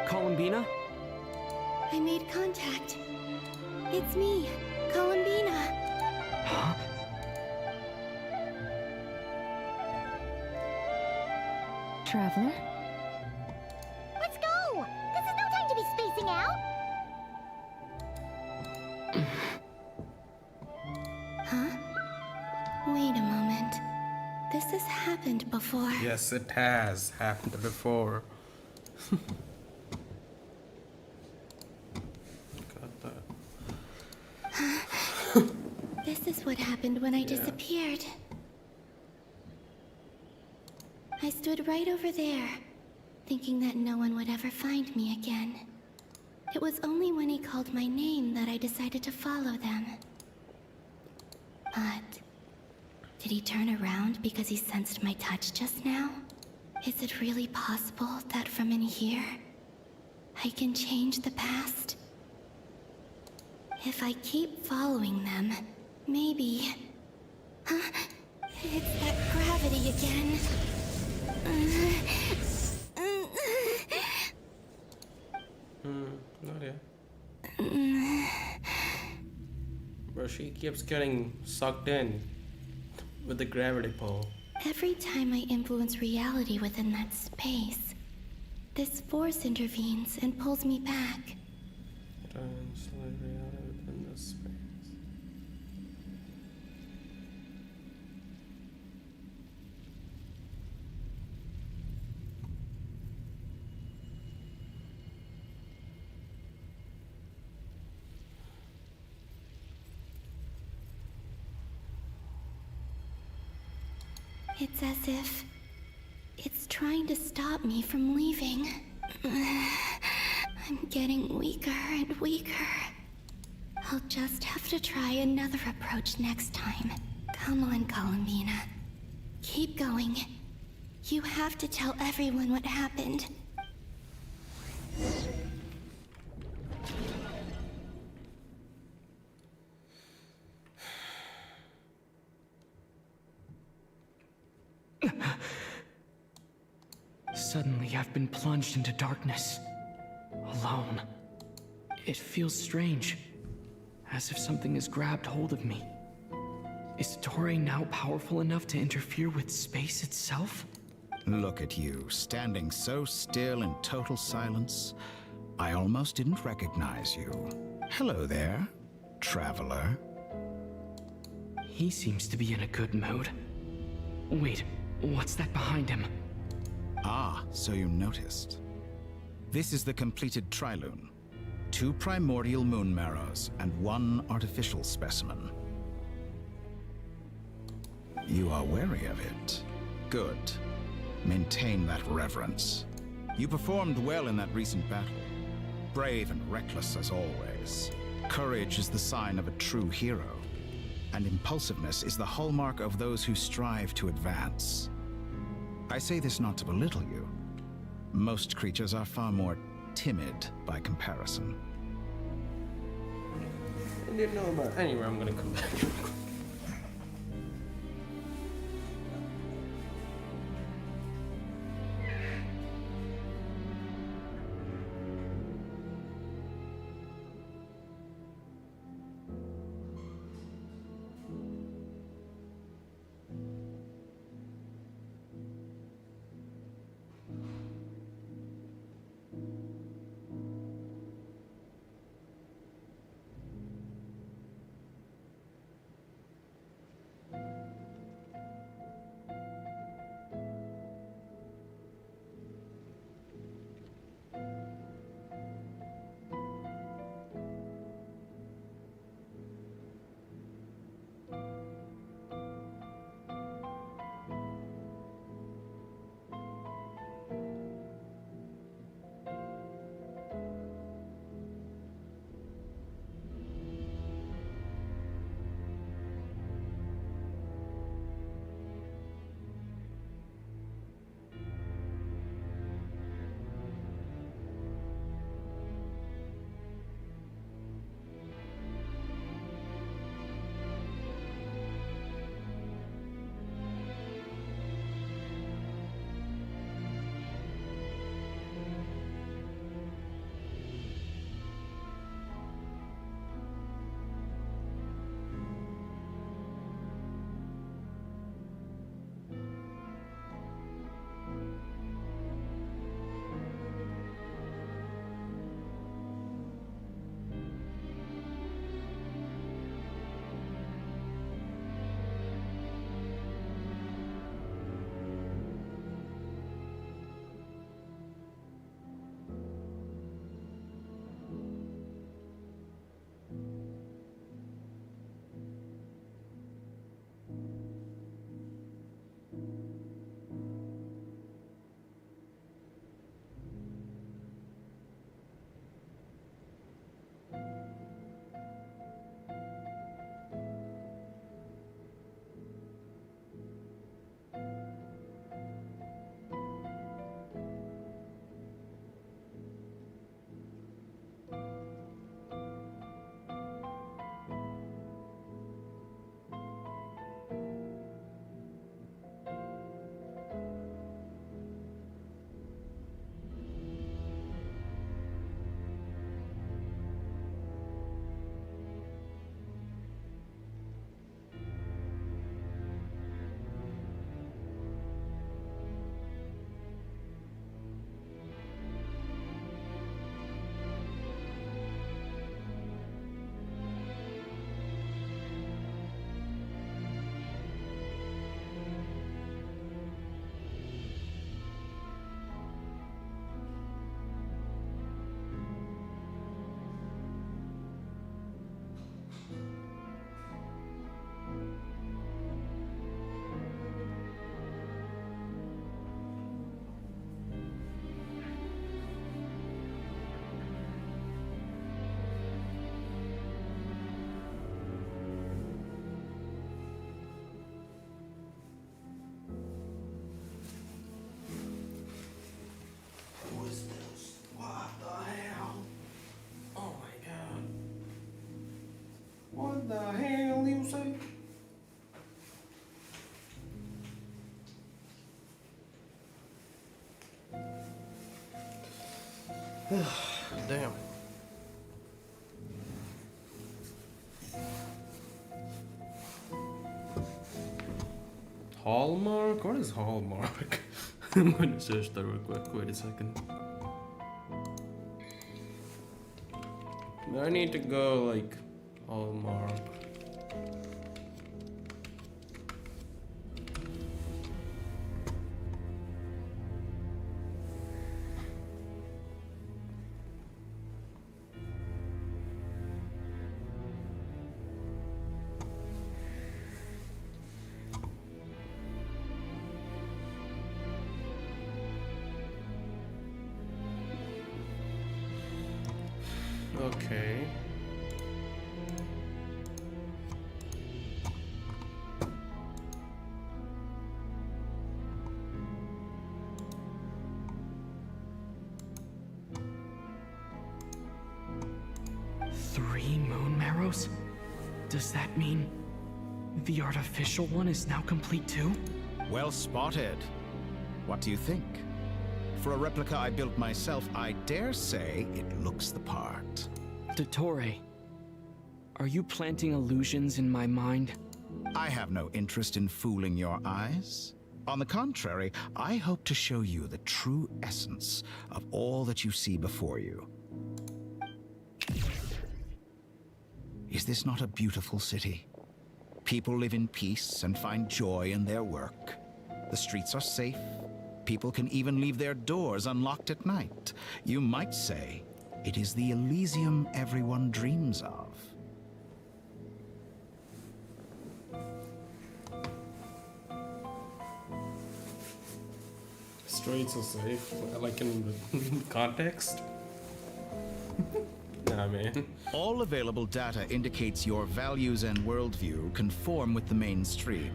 Columbina? I made contact. It's me, Columbina. Huh? Traveler? Let's go! This is no time to be spacing out! Huh? Wait a moment. This has happened before. Yes, it has happened before. This is what happened when I disappeared. I stood right over there, thinking that no one would ever find me again. It was only when he called my name that I decided to follow them. But did he turn around because he sensed my touch just now? Is it really possible that from in here, I can change the past? If I keep following them, maybe... Huh? It's that gravity again. Not yet. Bro, she keeps getting sucked in with the gravity pull. Every time I influence reality within that space, this force intervenes and pulls me back. Translate reality within this space. It's as if it's trying to stop me from leaving. I'm getting weaker and weaker. I'll just have to try another approach next time. Come on, Columbina. Keep going. You have to tell everyone what happened. Suddenly, I've been plunged into darkness. Alone. It feels strange. As if something has grabbed hold of me. Is Torre now powerful enough to interfere with space itself? Look at you, standing so still in total silence. I almost didn't recognize you. Hello there, traveler. He seems to be in a good mood. Wait, what's that behind him? Ah, so you noticed. This is the completed Trilune. 2 primordial moon marrows and 1 artificial specimen. You are wary of it. Good. Maintain that reverence. You performed well in that recent battle. Brave and reckless as always. Courage is the sign of a true hero. And impulsiveness is the hallmark of those who strive to advance. I say this not to belittle you. Most creatures are far more timid by comparison. I didn't know about. Anyway, I'm gonna come back. Damn. Hallmark? What is Hallmark? I'm gonna search that real quick. Wait a second. I need to go like Hallmark. Okay. Three moon marrows? Does that mean the artificial one is now complete too? Well spotted. What do you think? For a replica I built myself, I dare say it looks the part. Dottore, are you planting illusions in my mind? I have no interest in fooling your eyes. On the contrary, I hope to show you the true essence of all that you see before you. Is this not a beautiful city? People live in peace and find joy in their work. The streets are safe. People can even leave their doors unlocked at night. You might say it is the Elysium everyone dreams of. Streets are safe, like in the context. Nah, man. All available data indicates your values and worldview conform with the mainstream.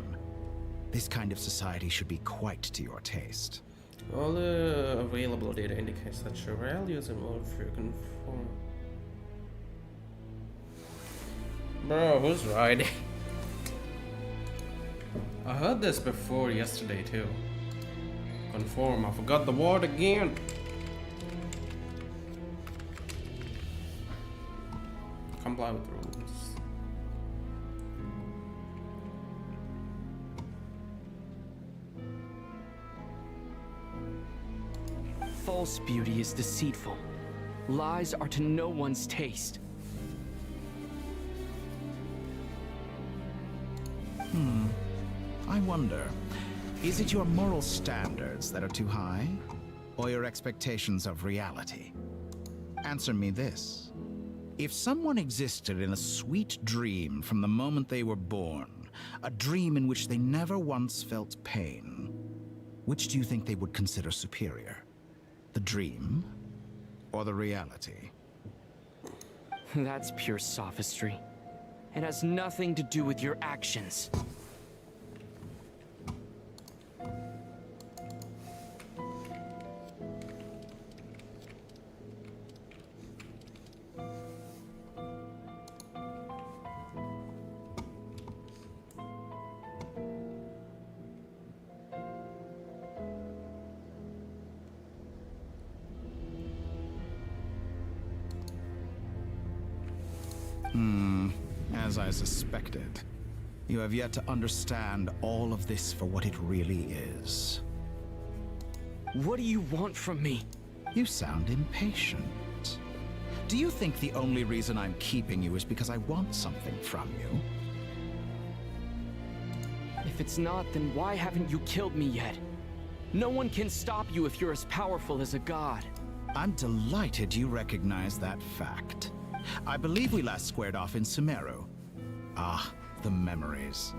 This kind of society should be quite to your taste. All the available data indicates that your values and worldview conform. Bro, who's riding? I heard this before yesterday too. Conform. I forgot the word again. Comply with rules. False beauty is deceitful. Lies are to no one's taste. I wonder, is it your moral standards that are too high, or your expectations of reality? Answer me this. If someone existed in a sweet dream from the moment they were born, a dream in which they never once felt pain, which do you think they would consider superior? The dream or the reality? That's pure sophistry. It has nothing to do with your actions. As I suspected. You have yet to understand all of this for what it really is. What do you want from me? You sound impatient. Do you think the only reason I'm keeping you is because I want something from you? If it's not, then why haven't you killed me yet? No one can stop you if you're as powerful as a god. I'm delighted you recognize that fact. I believe we last squared off in Sumeru. Ah, the memories.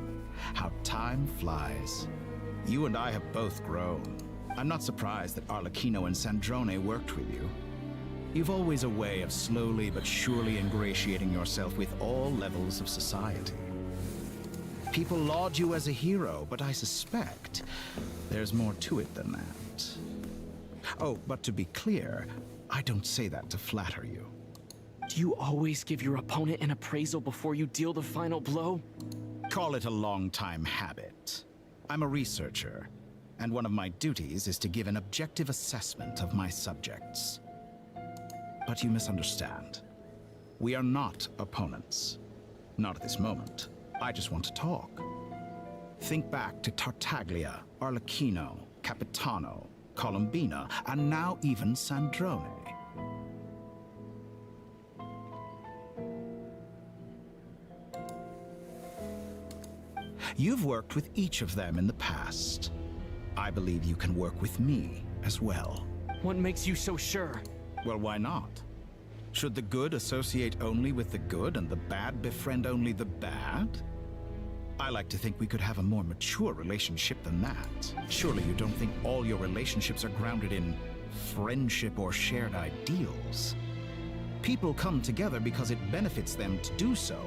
How time flies. You and I have both grown. I'm not surprised that Arlecchino and Sandrone worked with you. You've always a way of slowly but surely ingratiating yourself with all levels of society. People laud you as a hero, but I suspect there's more to it than that. Oh, but to be clear, I don't say that to flatter you. Do you always give your opponent an appraisal before you deal the final blow? Call it a long-time habit. I'm a researcher, and one of my duties is to give an objective assessment of my subjects. but you misunderstand. We are not opponents. Not at this moment. I just want to talk. Think back to Tartaglia, Arlecchino, Capitano, Columbina, and now even Sandrone. You've worked with each of them in the past. I believe you can work with me as well. What makes you so sure? Well, why not? Should the good associate only with the good and the bad befriend only the bad? I like to think we could have a more mature relationship than that. Surely you don't think all your relationships are grounded in friendship or shared ideals? People come together because it benefits them to do so.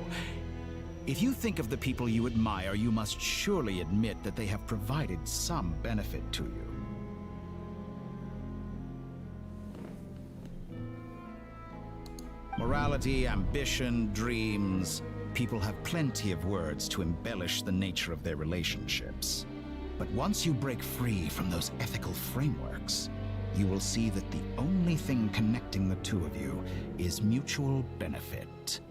If you think of the people you admire, you must surely admit that they have provided some benefit to you. Morality, ambition, dreams. People have plenty of words to embellish the nature of their relationships. But once you break free from those ethical frameworks, you will see that the only thing connecting the two of you is mutual benefit.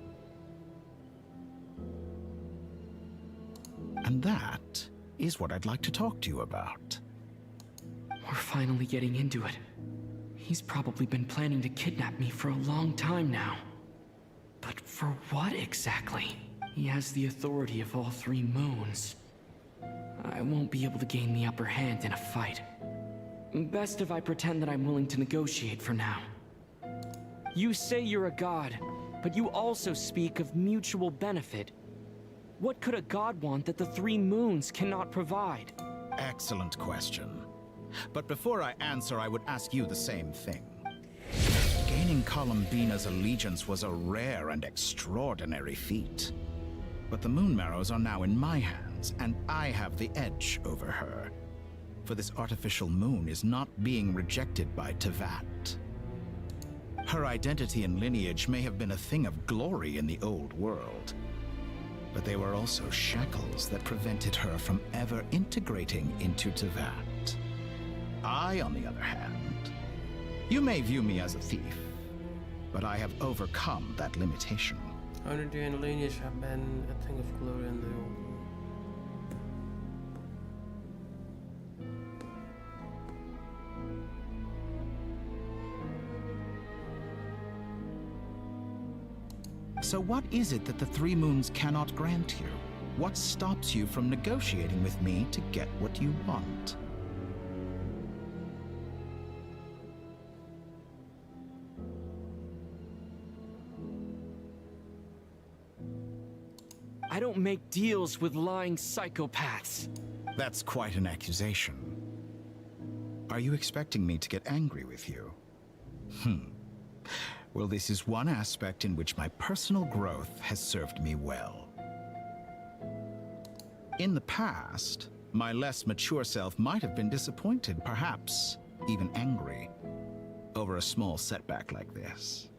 And that is what I'd like to talk to you about. We're finally getting into it. He's probably been planning to kidnap me for a long time now. But for what exactly? He has the authority of all three moons. I won't be able to gain the upper hand in a fight. Best if I pretend that I'm willing to negotiate for now. You say you're a god, but you also speak of mutual benefit. What could a god want that the three moons cannot provide? Excellent question. But before I answer, I would ask you the same thing. Gaining Columbina's allegiance was a rare and extraordinary feat. But the Moon Marrows are now in my hands, and I have the edge over her. For this artificial moon is not being rejected by Tevat. Her identity and lineage may have been a thing of glory in the old world, but they were also shackles that prevented her from ever integrating into Tevat. I, on the other hand, you may view me as a thief, but I have overcome that limitation. Identity and lineage have been a thing of glory in the old world. So what is it that the three moons cannot grant you? What stops you from negotiating with me to get what you want? I don't make deals with lying psychopaths. That's quite an accusation. Are you expecting me to get angry with you? Well, this is one aspect in which my personal growth has served me well. In the past, my less mature self might have been disappointed, perhaps even angry, over a small setback like this.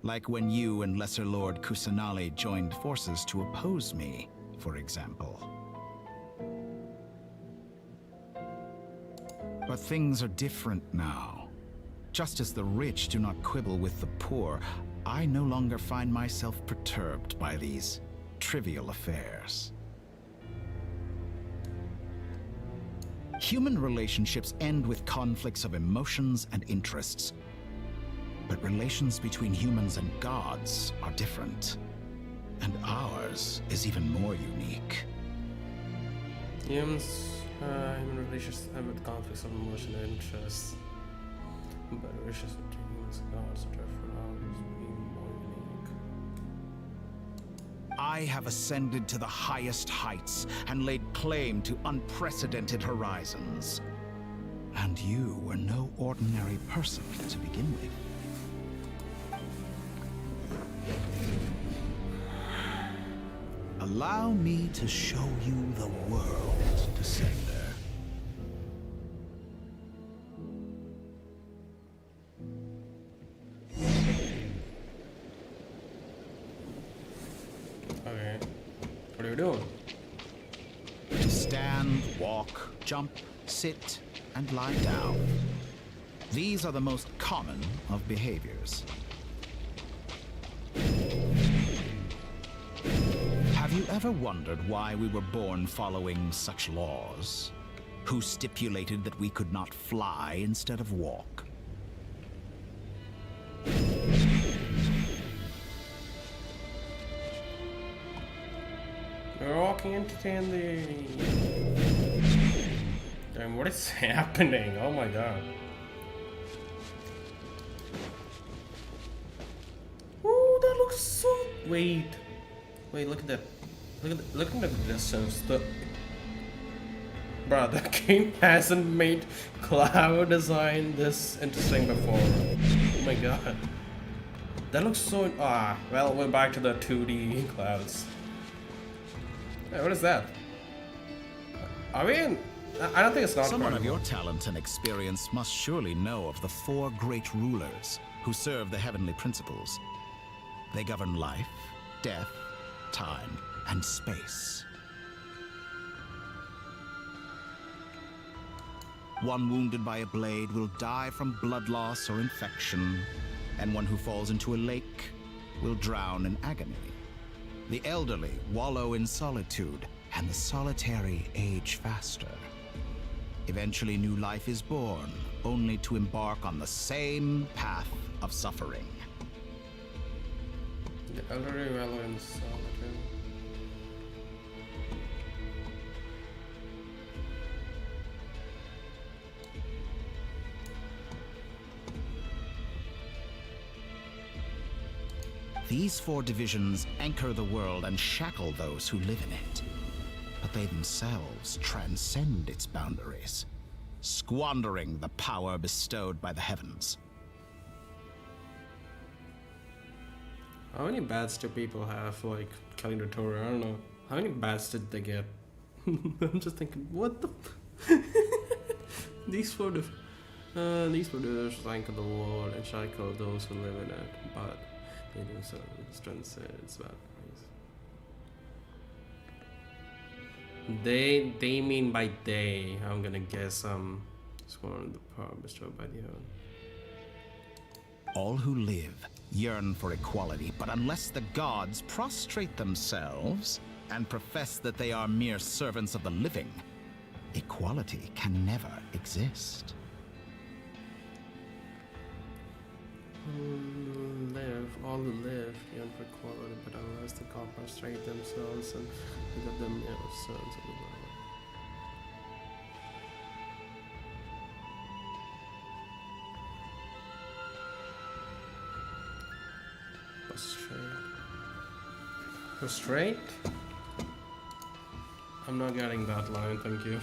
Like when you and Lesser Lord Kusanali joined forces to oppose me, for example. But things are different now. Just as the rich do not quibble with the poor, I no longer find myself perturbed by these trivial affairs. Human relationships end with conflicts of emotions and interests. But relations between humans and gods are different. And ours is even more unique. Human relations have with conflicts of emotion and interest. But relations between humans and gods are different. Ours being more unique. I have ascended to the highest heights and laid claim to unprecedented horizons. And you were no ordinary person to begin with. Allow me to show you the world, Descender. Okay. What are you doing? To stand, walk, jump, sit, and lie down. These are the most common of behaviors. Have you ever wondered why we were born following such laws? Who stipulated that we could not fly instead of walk? We're walking into candy. Damn, what is happening? Oh my god. Ooh, that looks so. Wait, look at that. Look at the distance. Bruh, the game hasn't made cloud design this interesting before. Oh my god. That looks so. Well, we're back to the 2D clouds. Hey, what is that? Are we in? I don't think it's not. Someone of your talent and experience must surely know of the 4 great rulers who serve the heavenly principles. They govern life, death, time, and space. One wounded by a blade will die from blood loss or infection, and one who falls into a lake will drown in agony. The elderly wallow in solitude, and the solitary age faster. Eventually, new life is born, only to embark on the same path of suffering. The elderly wallow in solitude. These 4 divisions anchor the world and shackle those who live in it. But they themselves transcend its boundaries, squandering the power bestowed by the heavens. How many bats do people have, like, killing the Torah? I don't know. How many bats did they get? I'm just thinking, what the These 4 divisions anchor the world and shackle those who live in it, but they do so transcend its boundaries. They mean by they. I'm gonna guess scorn the power bestowed by the heaven. All who live yearn for equality, but unless the gods prostrate themselves and profess that they are mere servants of the living, equality can never exist. All who live yearn for equality, but unless the gods prostrate themselves and look at them as sons of the Lord. Prostrate? I'm not getting that line, thank you.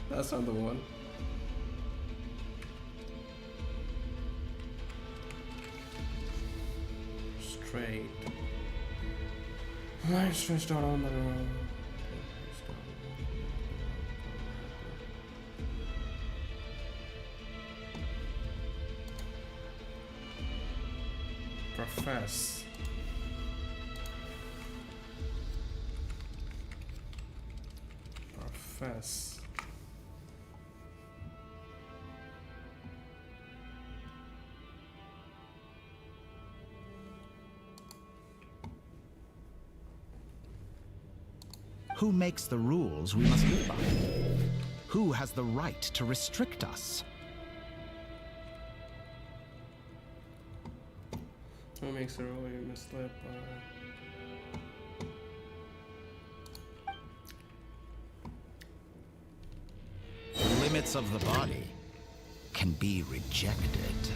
That's not the one. Straight. Line stretched out on the road. Profess. Profess. Who makes the rules we must live by? Who has the right to restrict us? Who makes the rule you must live by? The limits of the body can be rejected.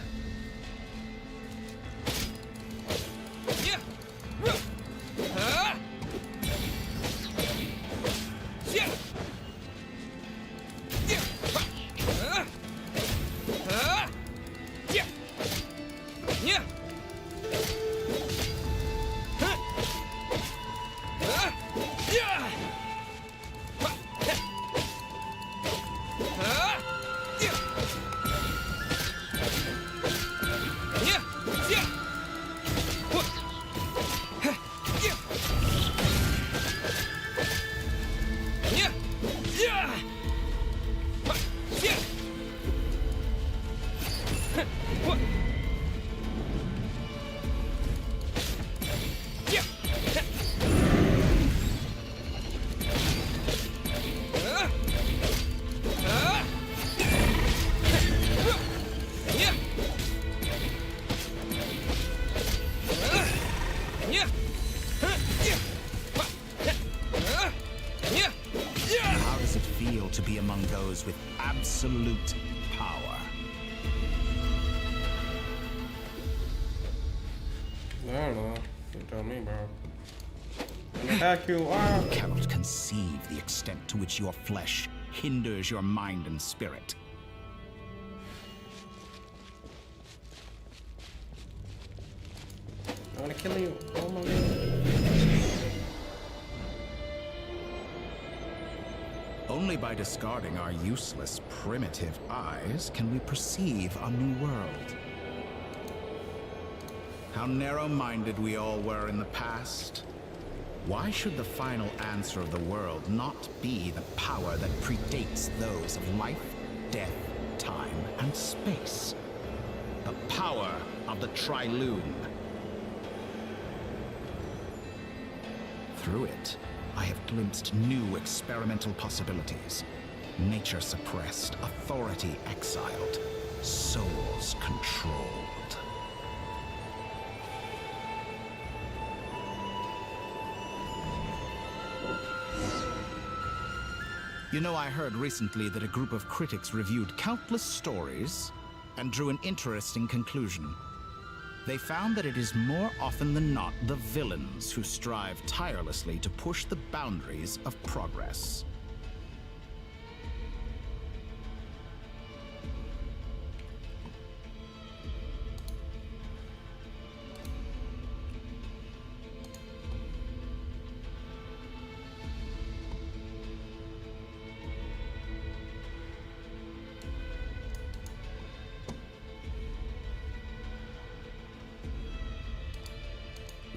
absolute power. I don't know. You tell me, bro. An attack you. Ah. You cannot conceive the extent to which your flesh hinders your mind and spirit. I want to kill you. Oh my god. Only by discarding our useless, primitive eyes can we perceive a new world. How narrow-minded we all were in the past. Why should the final answer of the world not be the power that predates those of life, death, time, and space? The power of the Trilune. Through it, I have glimpsed new experimental possibilities. Nature suppressed, authority exiled, souls controlled. You know, I heard recently that a group of critics reviewed countless stories and drew an interesting conclusion. They found that it is more often than not the villains who strive tirelessly to push the boundaries of progress.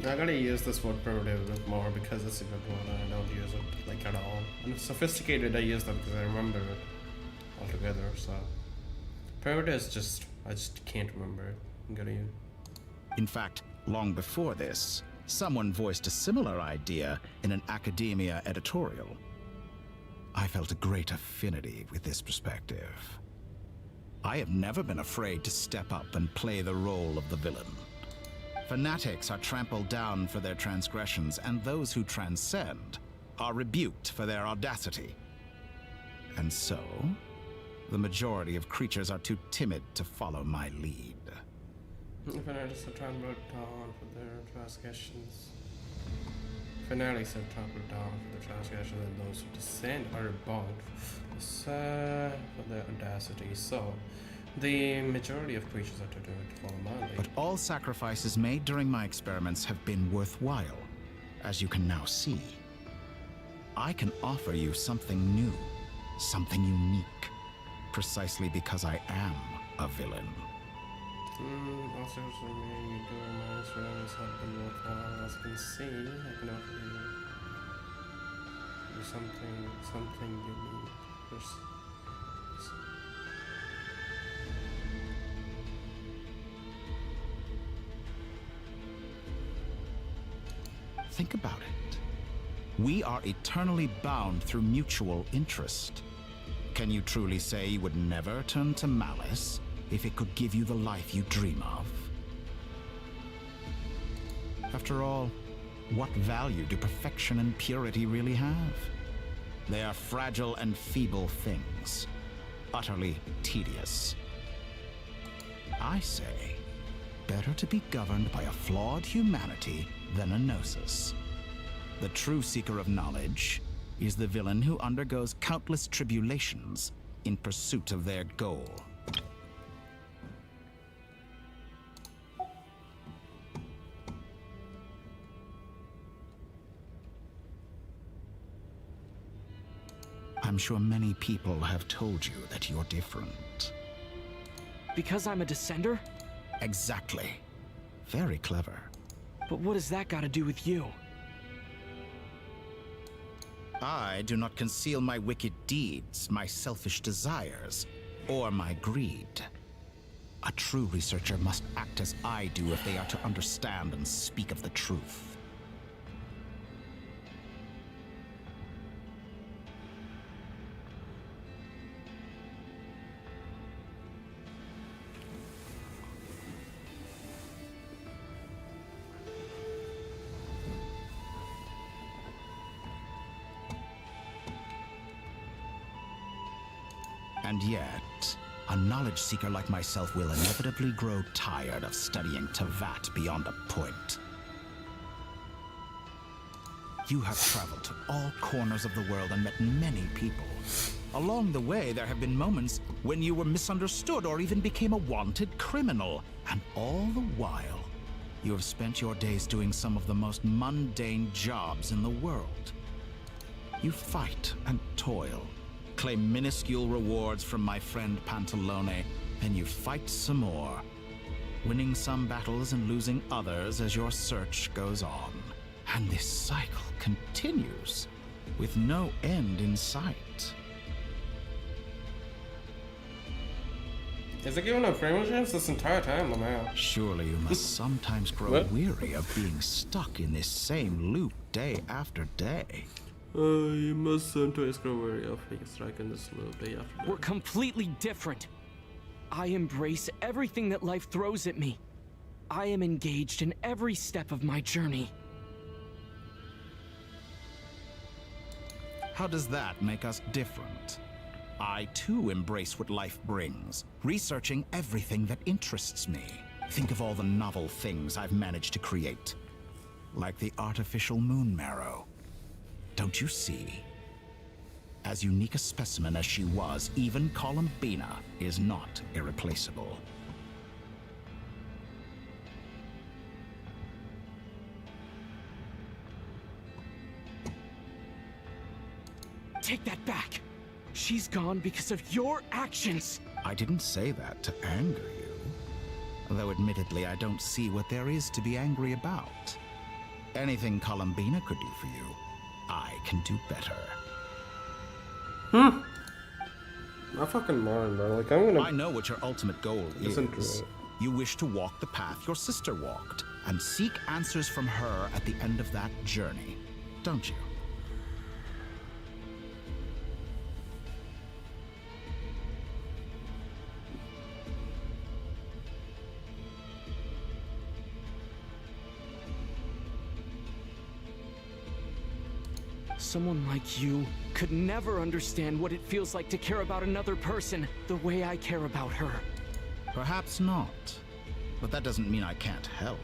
I gotta use this word primitive a bit more because it's a good one. I don't use it like at all. And sophisticated, I use that because I remember it altogether. So primitive is just I just can't remember it. I'm gonna use. In fact, long before this, someone voiced a similar idea in an academia editorial. I felt a great affinity with this perspective. I have never been afraid to step up and play the role of the villain. Fanatics are trampled down for their transgressions, and those who transcend are rebuked for their audacity. And so, the majority of creatures are too timid to follow my lead. Fanatics are trampled down for their transgressions. Fanatics are trampled down for their transgressions, and those who descend are rebuked for their audacity. So, the majority of creatures are too timid to follow my lead. But all sacrifices made during my experiments have been worthwhile, as you can now see. I can offer you something new, something unique, precisely because I am a villain. Also, doing my experiments have been worthwhile. As you can see, I can offer you something unique. Think about it. We are eternally bound through mutual interest. Can you truly say you would never turn to malice if it could give you the life you dream of? After all, what value do perfection and purity really have? They are fragile and feeble things, utterly tedious. I say, better to be governed by a flawed humanity than a gnosis. The true seeker of knowledge is the villain who undergoes countless tribulations in pursuit of their goal. I'm sure many people have told you that you're different. Because I'm a descender? Exactly. Very clever. But what has that got to do with you? I do not conceal my wicked deeds, my selfish desires, or my greed. A true researcher must act as I do if they are to understand and speak of the truth. And yet, a knowledge seeker like myself will inevitably grow tired of studying Tavat beyond a point. You have traveled to all corners of the world and met many people. Along the way, there have been moments when you were misunderstood or even became a wanted criminal. And all the while, you have spent your days doing some of the most mundane jobs in the world. You fight and toil, claim minuscule rewards from my friend Pantalone, then you fight some more, winning some battles and losing others as your search goes on. And this cycle continues, with no end in sight. Is it giving up premierships this entire time, Lamau? Surely you must sometimes grow weary of being stuck in this same loop day after day. You must sometimes grow weary of being stuck in this loop day after day. We're completely different. I embrace everything that life throws at me. I am engaged in every step of my journey. How does that make us different? I too embrace what life brings, researching everything that interests me. Think of all the novel things I've managed to create. Like the artificial moon marrow. Don't you see? As unique a specimen as she was, even Columbina is not irreplaceable. Take that back. She's gone because of your actions. I didn't say that to anger you. Though admittedly, I don't see what there is to be angry about. Anything Columbina could do for you, I can do better. I fucking mind, bro. Like, I'm gonna... I know what your ultimate goal Listen is. to it. You wish to walk the path your sister walked, and seek answers from her at the end of that journey, don't you? Someone like you could never understand what it feels like to care about another person the way I care about her. Perhaps not. But that doesn't mean I can't help.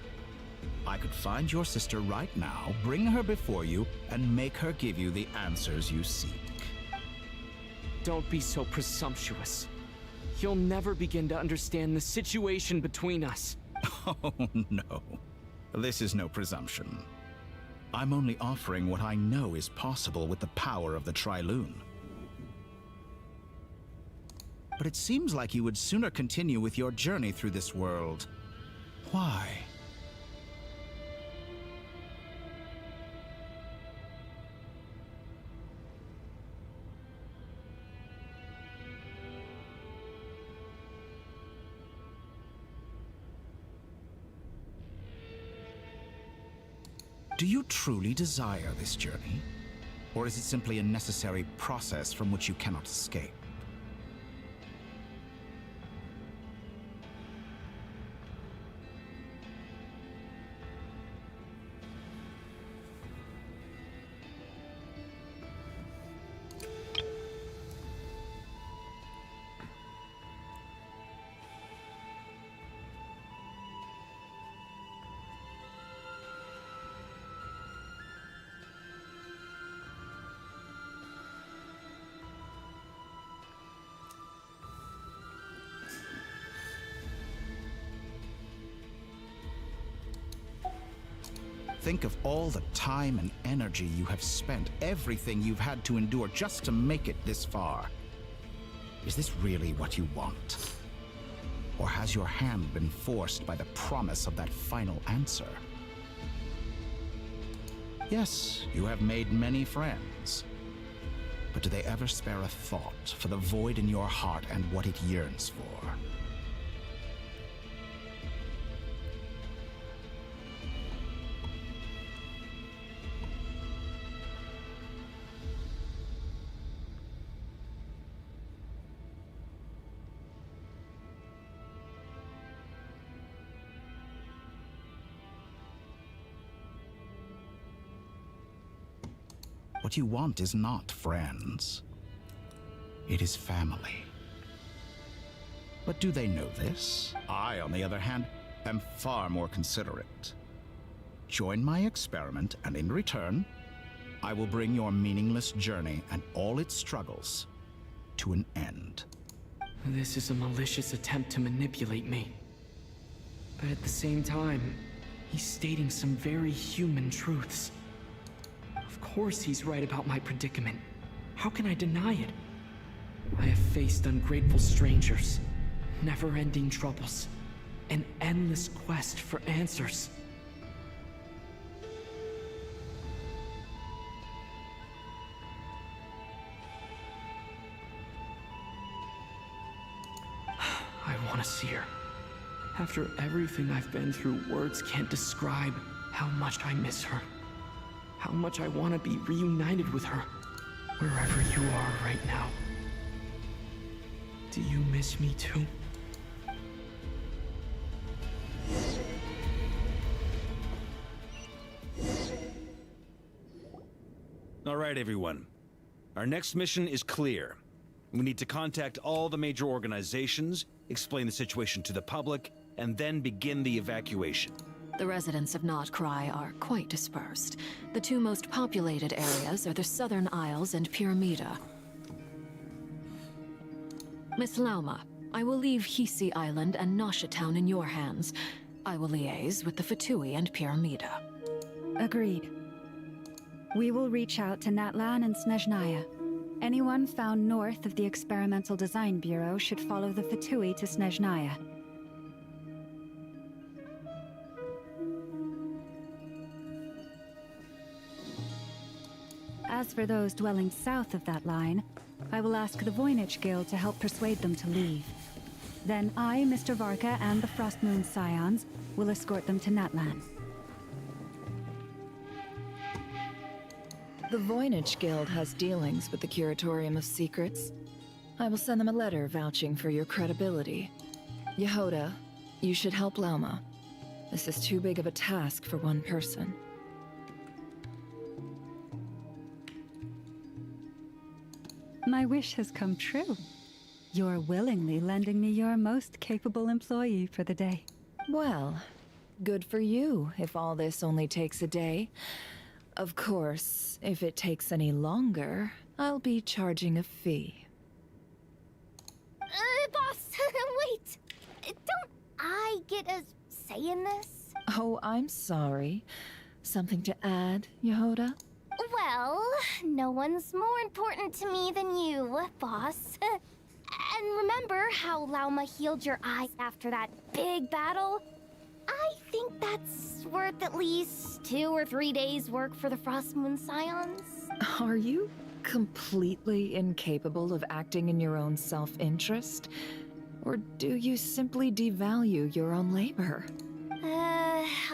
I could find your sister right now, bring her before you, and make her give you the answers you seek. Don't be so presumptuous. You'll never begin to understand the situation between us. Oh, no. This is no presumption. I'm only offering what I know is possible with the power of the Trilune. But it seems like you would sooner continue with your journey through this world. Why? Do you truly desire this journey? Or is it simply a necessary process from which you cannot escape? Think of all the time and energy you have spent, everything you've had to endure just to make it this far. Is this really what you want? Or has your hand been forced by the promise of that final answer? Yes, you have made many friends. But do they ever spare a thought for the void in your heart and what it yearns for? What you want is not friends. It is family. But do they know this? I, on the other hand, am far more considerate. Join my experiment, and in return, I will bring your meaningless journey and all its struggles to an end. This is a malicious attempt to manipulate me. But at the same time, he's stating some very human truths. Of course he's right about my predicament. How can I deny it? I have faced ungrateful strangers, never-ending troubles, an endless quest for answers. I want to see her. After everything I've been through, words can't describe how much I miss her. How much I want to be reunited with her, wherever you are right now. Do you miss me too? All right, everyone. Our next mission is clear. We need to contact all the major organizations, explain the situation to the public, and then begin the evacuation. The residents of Notcry are quite dispersed. The two most populated areas are the Southern Isles and Pyramida. Miss Lauma, I will leave Hisi Island and Nasha Town in your hands. I will liaise with the Fatui and Pyramida. Agreed. We will reach out to Natlan and Snezhnaya. Anyone found north of the Experimental Design Bureau should follow the Fatui to Snezhnaya. As for those dwelling south of that line, I will ask the Voynich Guild to help persuade them to leave. Then I, Mr. Varka, and the Frostmoon Scions will escort them to Natlan. The Voynich Guild has dealings with the Curatorium of Secrets. I will send them a letter vouching for your credibility. Yehoda, you should help Lauma. This is too big of a task for one person. My wish has come true. You're willingly lending me your most capable employee for the day. Well, good for you if all this only takes a day. Of course, if it takes any longer, I'll be charging a fee. Boss, wait! Don't I get a say in this? Oh, I'm sorry. Something to add, Yehoda? Well, no one's more important to me than you, boss. And remember how Lauma healed your eyes after that big battle? I think that's worth at least 2 or 3 days' work for the Frostmoon Scions. Are you completely incapable of acting in your own self-interest? Or do you simply devalue your own labor?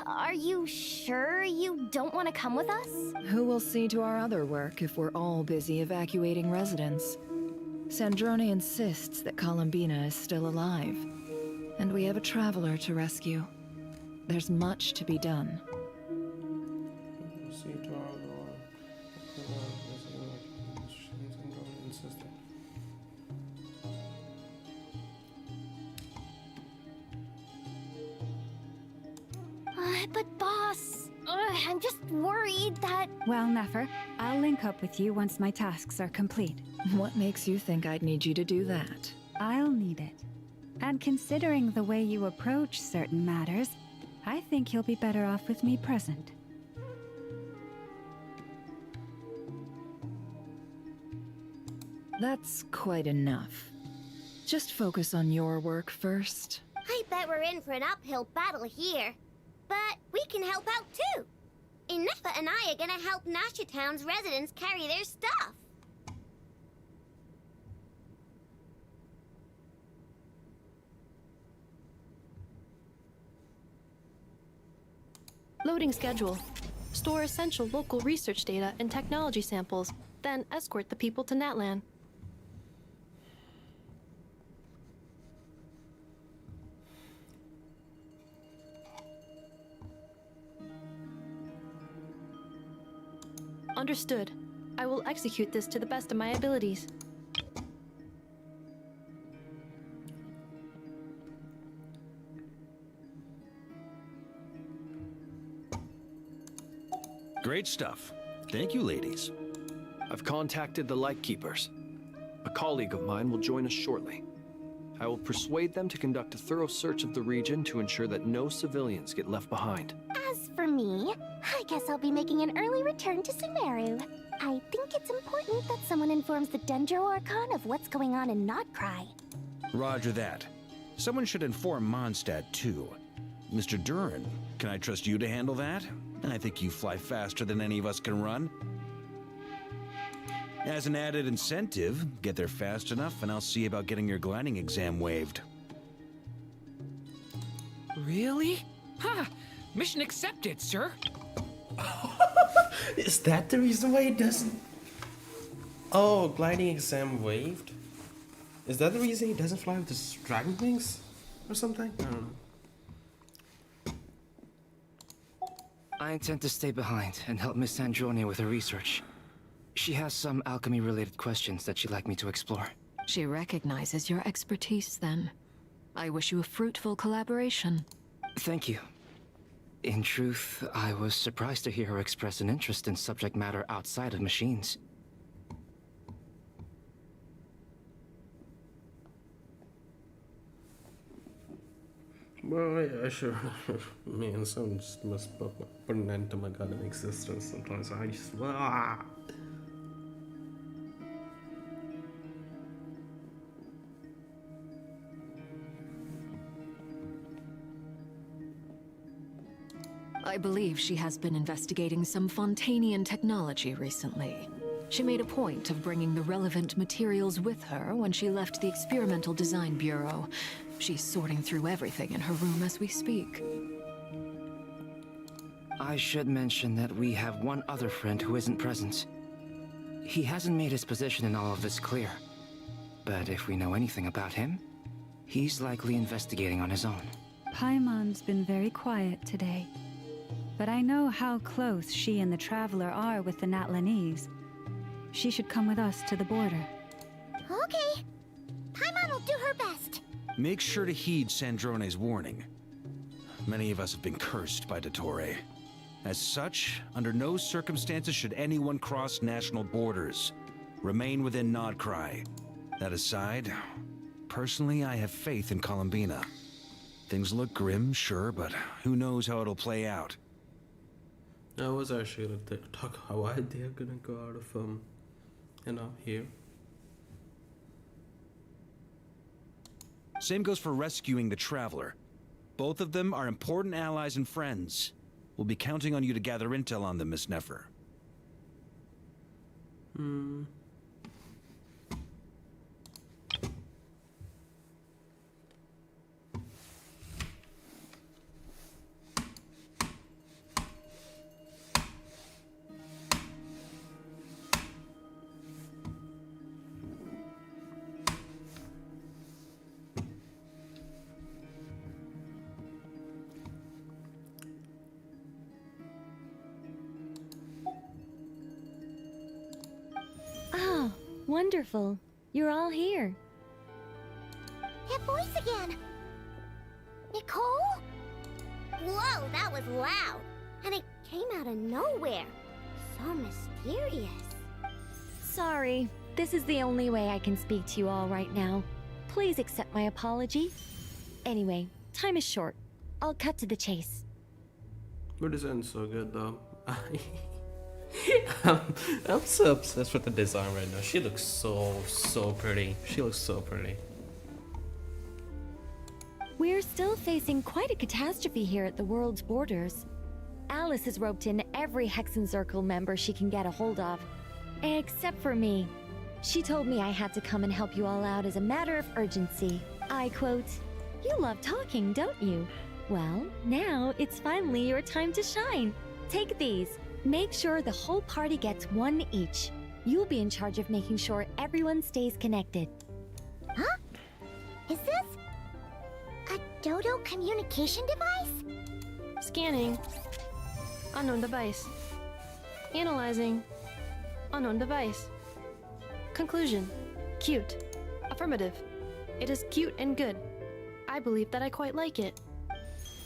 Are you sure you don't want to come with us? Who will see to our other work if we're all busy evacuating residents? Sandrone insists that Columbina is still alive, and we have a traveler to rescue. There's much to be done. But boss, I'm just worried that... Well, Nefer, I'll link up with you once my tasks are complete. What makes you think I'd need you to do that? I'll need it. And considering the way you approach certain matters, I think you'll be better off with me present. That's quite enough. Just focus on your work first. I bet we're in for an uphill battle here. But we can help out too. Inefa and I are gonna help Nasha Town's residents carry their stuff. Loading schedule. Store essential local research data and technology samples, then escort the people to Natlan. Understood. I will execute this to the best of my abilities. Great stuff. Thank you, ladies. I've contacted the Lightkeepers. A colleague of mine will join us shortly. I will persuade them to conduct a thorough search of the region to ensure that no civilians get left behind. As for me, I guess I'll be making an early return to Sumeru. I think it's important that someone informs the Dendro Archon of what's going on in Notcry. Roger that. Someone should inform Mondstadt, too. Mr. Duran, can I trust you to handle that? I think you fly faster than any of us can run. As an added incentive, get there fast enough and I'll see about getting your gliding exam waived. Really? Ha! Mission accepted, sir. Is that the reason why he doesn't? Oh, gliding exam waived? Is that the reason he doesn't fly with his dragon wings? Or something? I don't know. I intend to stay behind and help Miss Androne with her research. She has some alchemy-related questions that she'd like me to explore. She recognizes your expertise, then. I wish you a fruitful collaboration. Thank you. In truth, I was surprised to hear her express an interest in subject matter outside of machines. Well, yeah, sure. Man, someone just must put an end to my goddamn existence sometimes. I just. I believe she has been investigating some Fontanian technology recently. She made a point of bringing the relevant materials with her when she left the Experimental Design Bureau. She's sorting through everything in her room as we speak. I should mention that we have one other friend who isn't present. He hasn't made his position in all of this clear. But if we know anything about him, he's likely investigating on his own. Paimon's been very quiet today. But I know how close she and the Traveler are with the Natlanese. She should come with us to the border. Okay. Paimon will do her best. Make sure to heed Sandrone's warning. Many of us have been cursed by Dottore. As such, under no circumstances should anyone cross national borders. Remain within Nodcry. That aside, personally I have faith in Columbina. Things look grim, sure, but who knows how it'll play out. I was actually gonna talk why they're gonna go out of here. Same goes for rescuing the Traveler. Both of them are important allies and friends. We'll be counting on you to gather intel on them, Miss Nefer. Oh, wonderful. You're all here. That voice again! Nicole? Whoa, that was loud! And it came out of nowhere. So mysterious. Sorry, this is the only way I can speak to you all right now. Please accept my apology. Anyway, time is short. I'll cut to the chase. But this ends so good though. I'm so obsessed with the design right now. She looks so pretty. She looks so pretty. We're still facing quite a catastrophe here at the world's borders. Alice has roped in every Hexen Circle member she can get a hold of. Except for me. She told me I had to come and help you all out as a matter of urgency. I quote, "You love talking, don't you? Well, now it's finally your time to shine. Take these. Make sure the whole party gets one each. You'll be in charge of making sure everyone stays connected." Huh? Is this a Dodo communication device? Scanning. Unknown device. Analyzing. Unknown device. Conclusion. Cute. Affirmative. It is cute and good. I believe that I quite like it.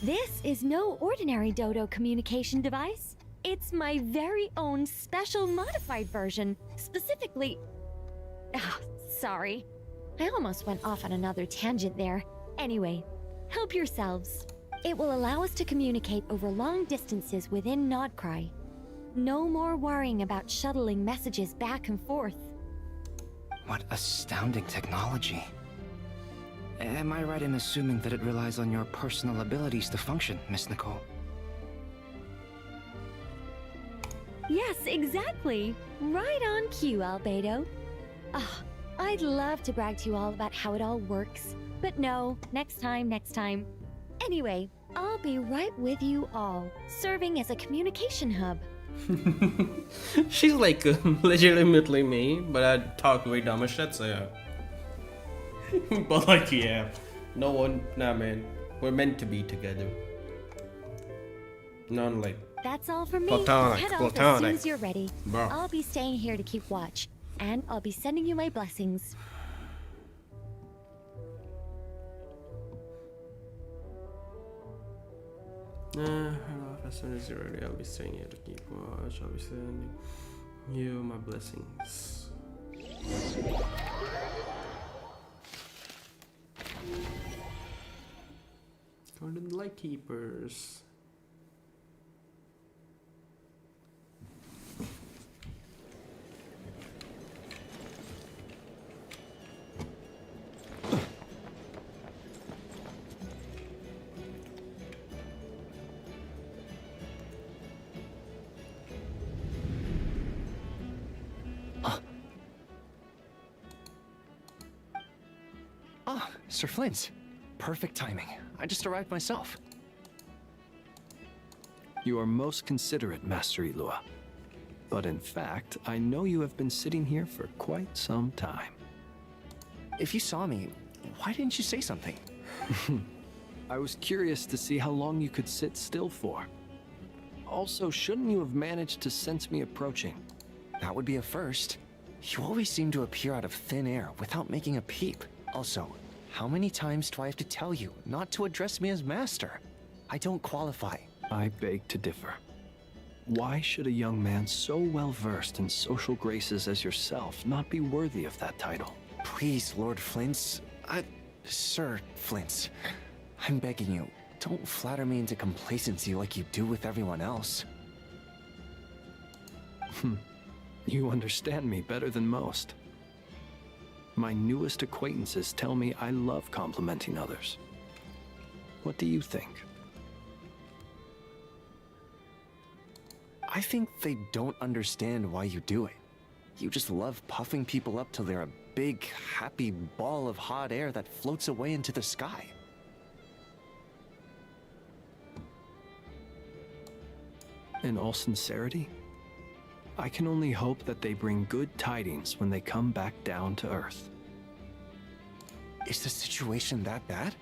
This is no ordinary Dodo communication device. It's my very own special modified version. Specifically... Ah, sorry. I almost went off on another tangent there. Anyway, help yourselves. It will allow us to communicate over long distances within Nodcry. No more worrying about shuttling messages back and forth. What astounding technology. Am I right in assuming that it relies on your personal abilities to function, Miss Nicole? Yes, exactly. Right on cue, Albedo. Ah, I'd love to brag to you all about how it all works. But no, next time. Anyway, I'll be right with you all, serving as a communication hub. She's like legitimately me, but I talk way dumber shit, so yeah. But like, yeah. Nah man. We're meant to be together. Not like... That's all for me. Platonic, Head off platonic. as soon as you're ready. Bro. I'll be staying here to keep watch, and I'll be sending you my blessings. As soon as you're ready, I'll be staying here to keep watch. I'll be sending you my blessings. Golden Light Keepers. Sir Flint. Perfect timing. I just arrived myself. You are most considerate, Master Ilua. But in fact, I know you have been sitting here for quite some time. If you saw me, why didn't you say something? I was curious to see how long you could sit still for. Also, shouldn't you have managed to sense me approaching? That would be a first. You always seem to appear out of thin air without making a peep. Also, how many times do I have to tell you not to address me as master? I don't qualify. I beg to differ. Why should a young man so well versed in social graces as yourself not be worthy of that title? Please, Lord Flint's... Sir Flint's. I'm begging you, don't flatter me into complacency like you do with everyone else. You understand me better than most. My newest acquaintances tell me I love complimenting others. What do you think? I think they don't understand why you do it. You just love puffing people up till they're a big, happy ball of hot air that floats away into the sky. In all sincerity, I can only hope that they bring good tidings when they come back down to Earth. Is the situation that bad?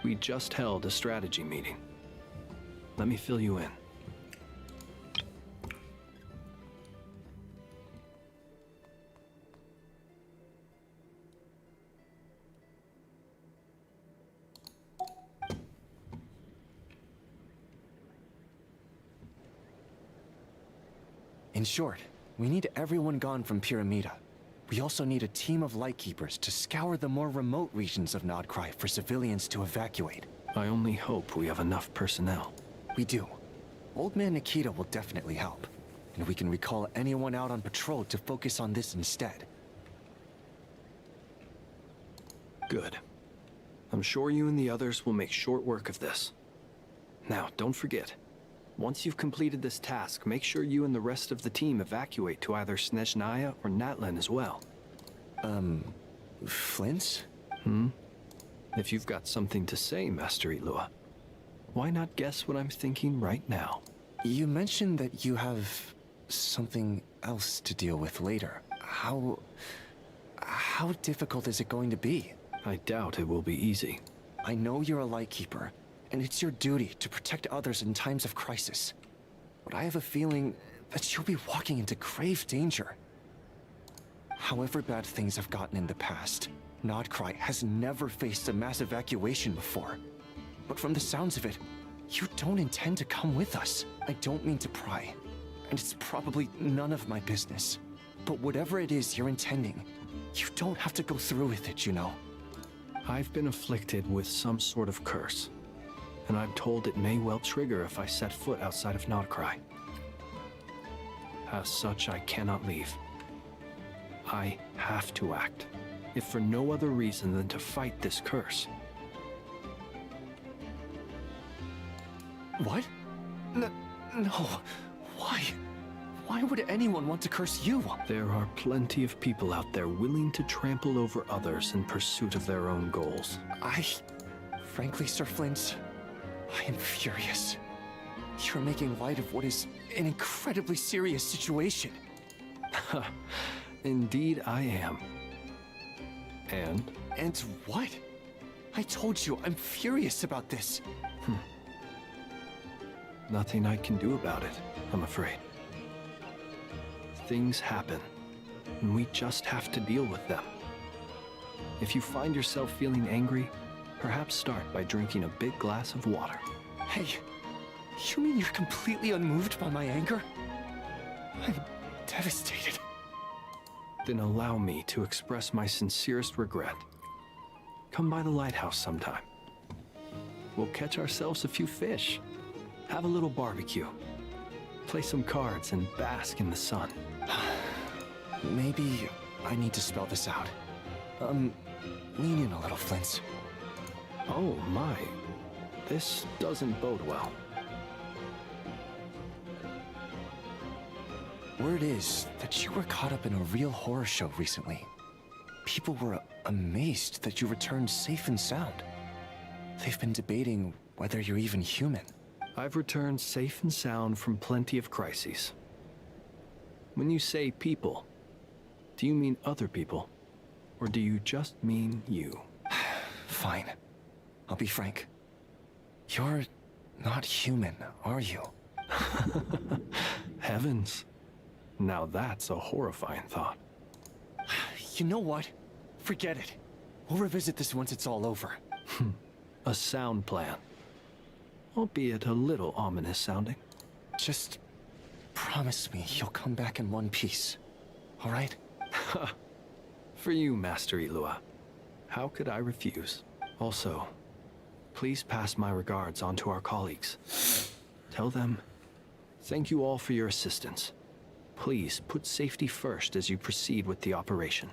We just held a strategy meeting. Let me fill you in. In short, we need everyone gone from Pyramida. We also need a team of Lightkeepers to scour the more remote regions of Nodcry for civilians to evacuate. I only hope we have enough personnel. We do. Old Man Nikita will definitely help. And we can recall anyone out on patrol to focus on this instead. Good. I'm sure you and the others will make short work of this. Now, don't forget. Once you've completed this task, make sure you and the rest of the team evacuate to either Snezhnaya or Natlan as well. Flint? If you've got something to say, Master Ilua, why not guess what I'm thinking right now? You mentioned that you have something else to deal with later. How difficult is it going to be? I doubt it will be easy. I know you're a Lightkeeper, and it's your duty to protect others in times of crisis. But I have a feeling that you'll be walking into grave danger. However bad things have gotten in the past, Nodcry has never faced a mass evacuation before. But from the sounds of it, You don't intend to come with us. I don't mean to pry, and it's probably none of my business. But whatever it is you're intending, you don't have to go through with it, you know. I've been afflicted with some sort of curse, and I'm told it may well trigger if I set foot outside of Notcry. As such, I cannot leave. I have to act, if for no other reason than to fight this curse. What? No. Why? Why would anyone want to curse you? There are plenty of people out there willing to trample over others in pursuit of their own goals. Frankly, Sir Flint, I am furious. You're making light of what is an incredibly serious situation. Indeed I am. And? And what? I told you, I'm furious about this. Nothing I can do about it, I'm afraid. Things happen, and we just have to deal with them. If you find yourself feeling angry, perhaps start by drinking a big glass of water. Hey, you mean you're completely unmoved by my anger? I'm devastated. Then allow me to express my sincerest regret. Come by the lighthouse sometime. We'll catch ourselves a few fish, have a little barbecue, play some cards, and bask in the sun. Maybe I need to spell this out. Lean in a little, Flint. Oh my, this doesn't bode well. Word is that you were caught up in a real horror show recently. People were amazed that you returned safe and sound. They've been debating whether you're even human. I've returned safe and sound from plenty of crises. When you say people, do you mean other people? Or do you just mean you? Fine. I'll be frank. You're not human, are you? Heavens. Now that's a horrifying thought. You know what? Forget it. We'll revisit this once it's all over. A sound plan. Albeit a little ominous sounding. Just promise me you'll come back in one piece. All right? For you, Master Ilua. How could I refuse? Also, please pass my regards on to our colleagues. Tell them, thank you all for your assistance. Please put safety first as you proceed with the operation.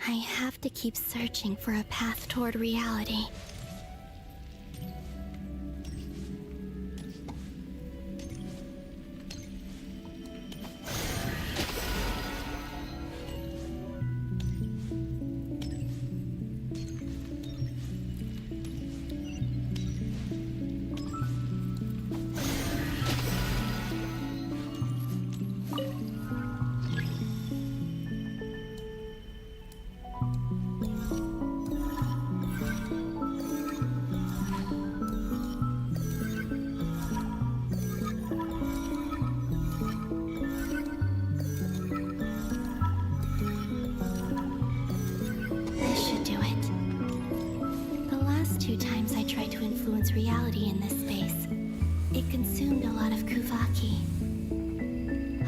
I have to keep searching for a path toward reality. Reality in this space. It consumed a lot of Kuvaki.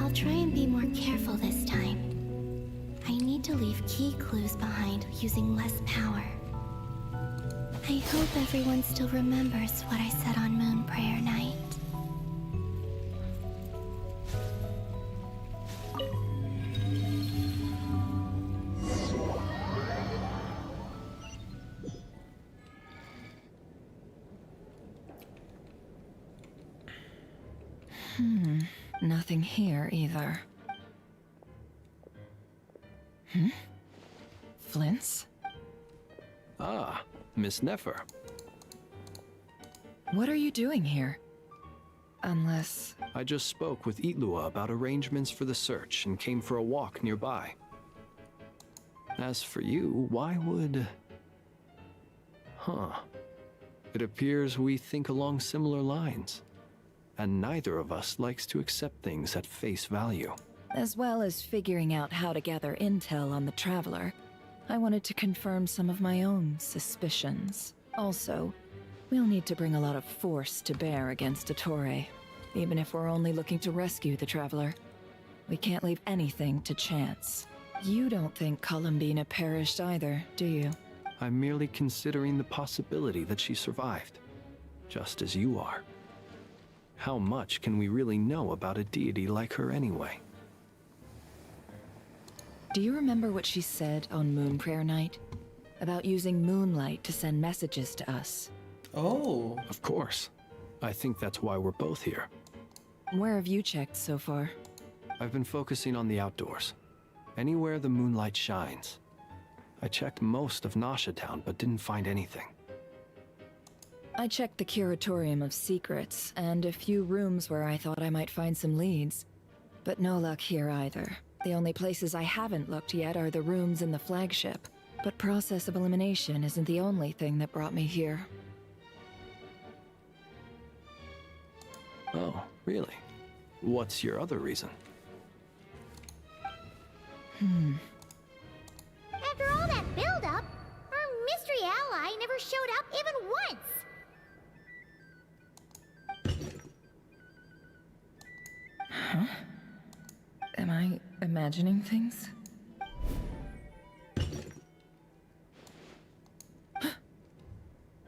I'll try and be more careful this time. I need to leave key clues behind using less power. I hope everyone still remembers what I said on Moon Prayer Night. Nothing here either. Flint's? Ah, Miss Nefer. What are you doing here? Unless... I just spoke with Ilua about arrangements for the search and came for a walk nearby. As for you, why would... It appears we think along similar lines. and neither of us likes to accept things at face value. As well as figuring out how to gather intel on the Traveler, I wanted to confirm some of my own suspicions. Also, we'll need to bring a lot of force to bear against Ettore, even if we're only looking to rescue the Traveler. We can't leave anything to chance. You don't think Columbina perished either, do you? I'm merely considering the possibility that she survived, just as you are. How much can we really know about a deity like her anyway? Do you remember what she said on Moon Prayer Night? About using moonlight to send messages to us? Oh. Of course. I think that's why we're both here. Where have you checked so far? I've been focusing on the outdoors. Anywhere the moonlight shines. I checked most of Nasha Town, but didn't find anything. I checked the Curatorium of Secrets, and a few rooms where I thought I might find some leads. But no luck here either. The only places I haven't looked yet are the rooms in the flagship. But process of elimination isn't the only thing that brought me here. Oh, really? What's your other reason? After all that build-up, our mystery ally never showed up even once! Huh? Am I imagining things?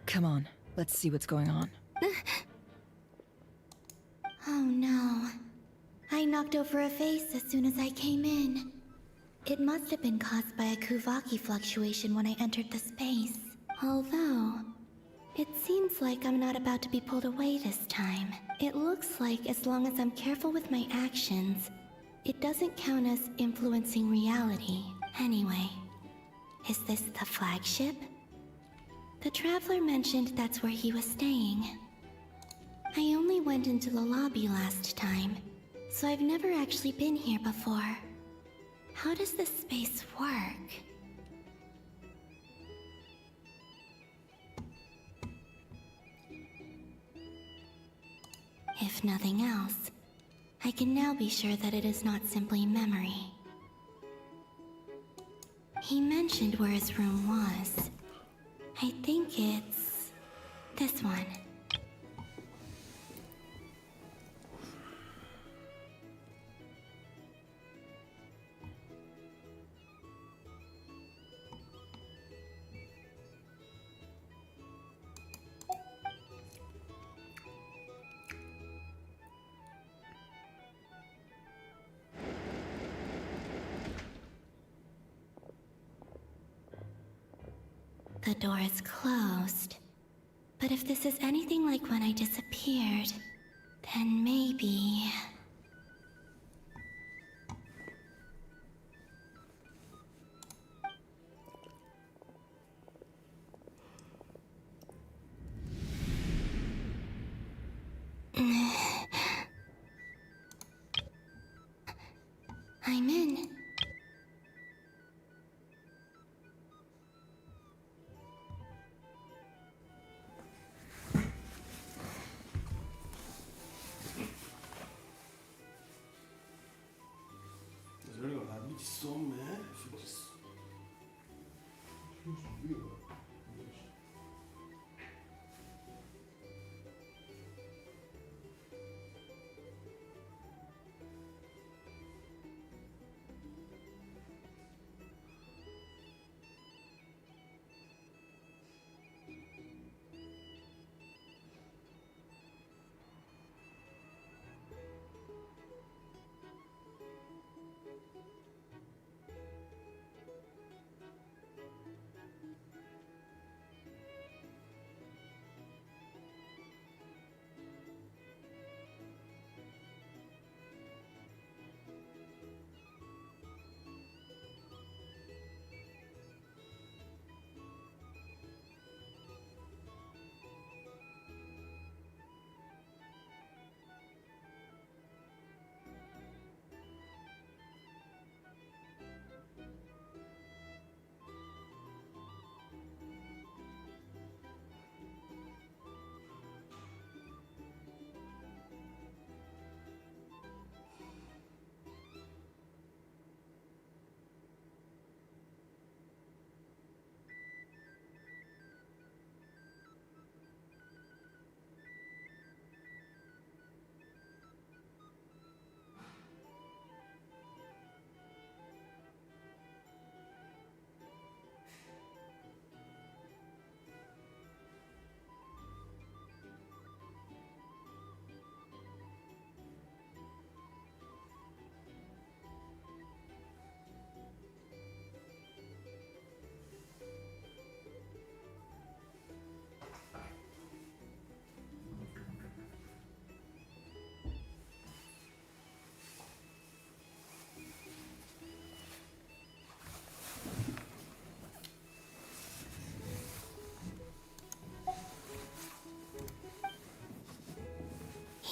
Come on, let's see what's going on. Oh no. I knocked over a vase as soon as I came in. It must have been caused by a Kuvaki fluctuation when I entered the space. Although, it seems like I'm not about to be pulled away this time. It looks like as long as I'm careful with my actions, it doesn't count as influencing reality. Anyway, is this the flagship? The Traveler mentioned that's where he was staying. I only went into the lobby last time, so I've never actually been here before. How does this space work? If nothing else, I can now be sure that it is not simply memory. He mentioned where his room was. I think it's this one. The door is closed. But if this is anything like when I disappeared, then maybe... I'm in.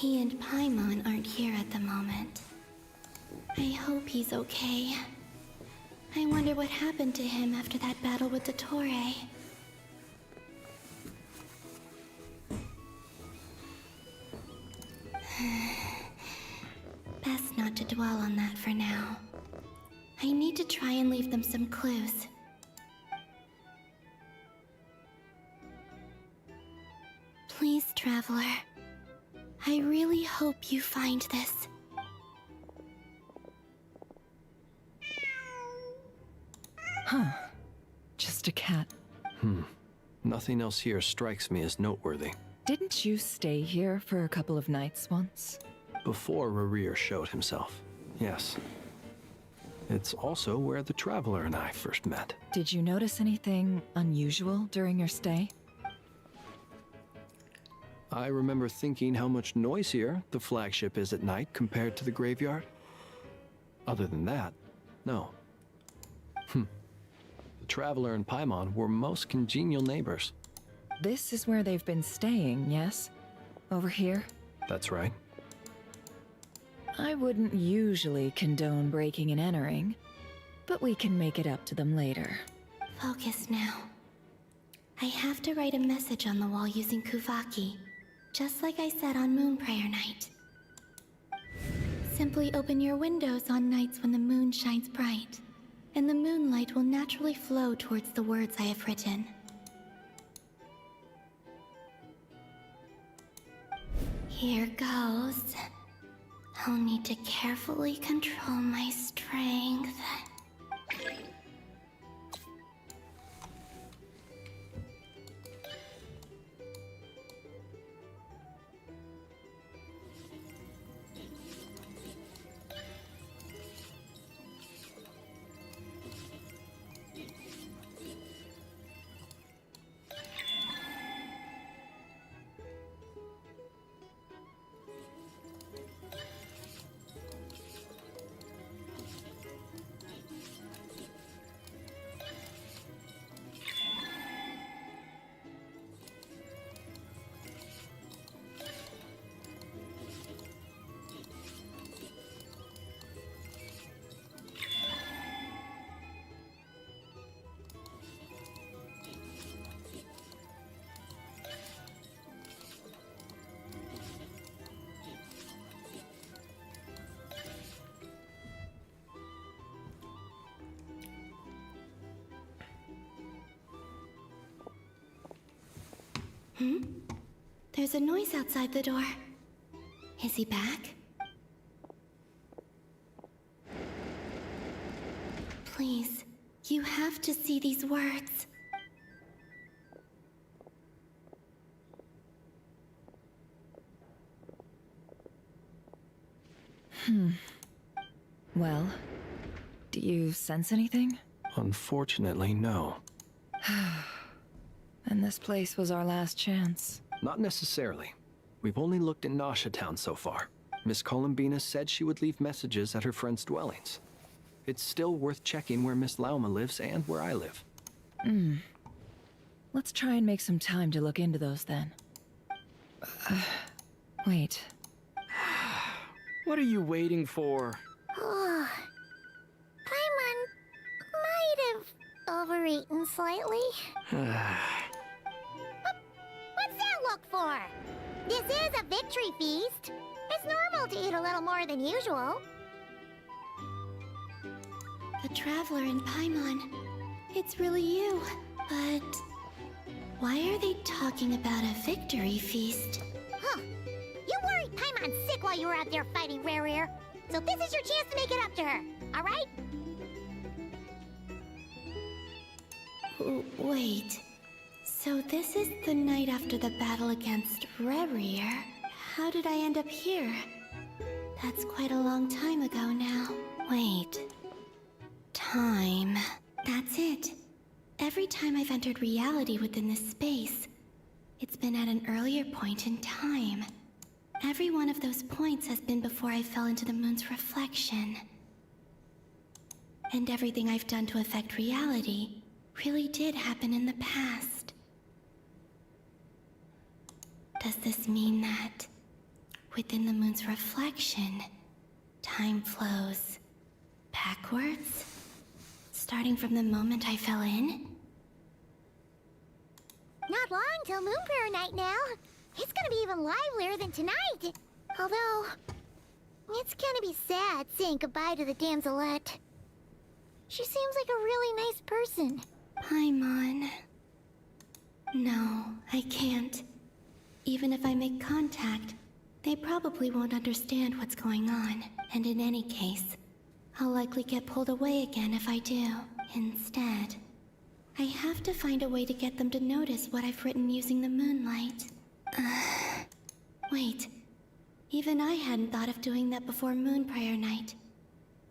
He and Paimon aren't here at the moment. I hope he's okay. I wonder what happened to him after that battle with the Torre. Best not to dwell on that for now. I need to try and leave them some clues. Please, Traveler. I really hope you find this. Huh. Just a cat. Nothing else here strikes me as noteworthy. Didn't you stay here for a couple of nights once? Before Rerir showed himself, yes. It's also where the Traveler and I first met. Did you notice anything unusual during your stay? I remember thinking how much noisier the flagship is at night compared to the graveyard. Other than that, no. The Traveler and Paimon were most congenial neighbors. This is where they've been staying, yes? Over here? That's right. I wouldn't usually condone breaking and entering, but we can make it up to them later. Focus now. I have to write a message on the wall using Kuvaki, just like I said on Moon Prayer Night. Simply open your windows on nights when the moon shines bright, and the moonlight will naturally flow towards the words I have written. Here goes. I'll need to carefully control my strength. There's a noise outside the door. Is he back? Please, you have to see these words. Well, do you sense anything? Unfortunately, no. And this place was our last chance. Not necessarily. We've only looked in Nasha Town so far. Miss Columbina said she would leave messages at her friends' dwellings. It's still worth checking where Miss Lauma lives and where I live. Let's try and make some time to look into those then. Wait. What are you waiting for? Oh, Paimon might have overeaten slightly. What's that look for? This is a victory feast. It's normal to eat a little more than usual. The Traveler and Paimon. It's really you. But why are they talking about a victory feast? Huh. You worried Paimon sick while you were out there fighting Rerir. So this is your chance to make it up to her, alright? Wait. So this is the night after the battle against Rerir. How did I end up here? That's quite a long time ago now. Wait. Time. That's it. Every time I've entered reality within this space, it's been at an earlier point in time. Every one of those points has been before I fell into the moon's reflection. And everything I've done to affect reality really did happen in the past. Does this mean that Within the moon's reflection, time flows backwards, starting from the moment I fell in. Not long till Moon Prayer Night now. It's gonna be even livelier than tonight. Although, it's gonna be sad saying goodbye to the damselette. She seems like a really nice person. Paimon. No, I can't. Even if I make contact, they probably won't understand what's going on. And in any case, I'll likely get pulled away again if I do. Instead, I have to find a way to get them to notice what I've written using the moonlight. Wait. Even I hadn't thought of doing that before Moon Prayer Night.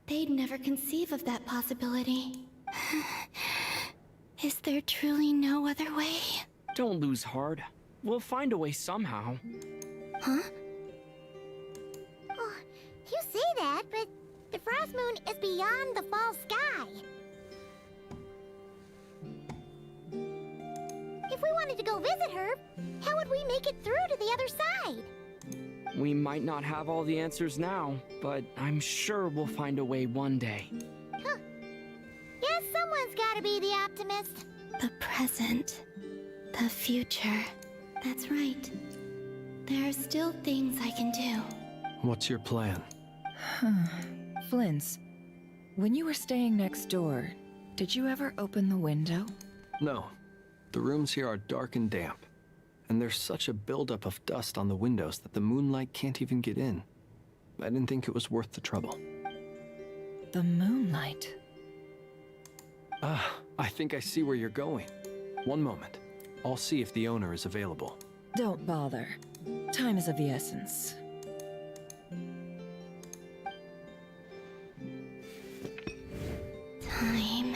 They'd never conceive of that possibility. Is there truly no other way? Don't lose heart. We'll find a way somehow. Huh? Oh, you say that, but the Frost Moon is beyond the fall sky. If we wanted to go visit her, how would we make it through to the other side? We might not have all the answers now, but I'm sure we'll find a way one day. Huh. Guess someone's gotta be the optimist. The present. The future. That's right. There are still things I can do. What's your plan? Flint's, when you were staying next door, did you ever open the window? No. The rooms here are dark and damp. And there's such a buildup of dust on the windows that the moonlight can't even get in. I didn't think it was worth the trouble. The moonlight? Ah, I think I see where you're going. One moment. I'll see if the owner is available. Don't bother. Time is of the essence. Time.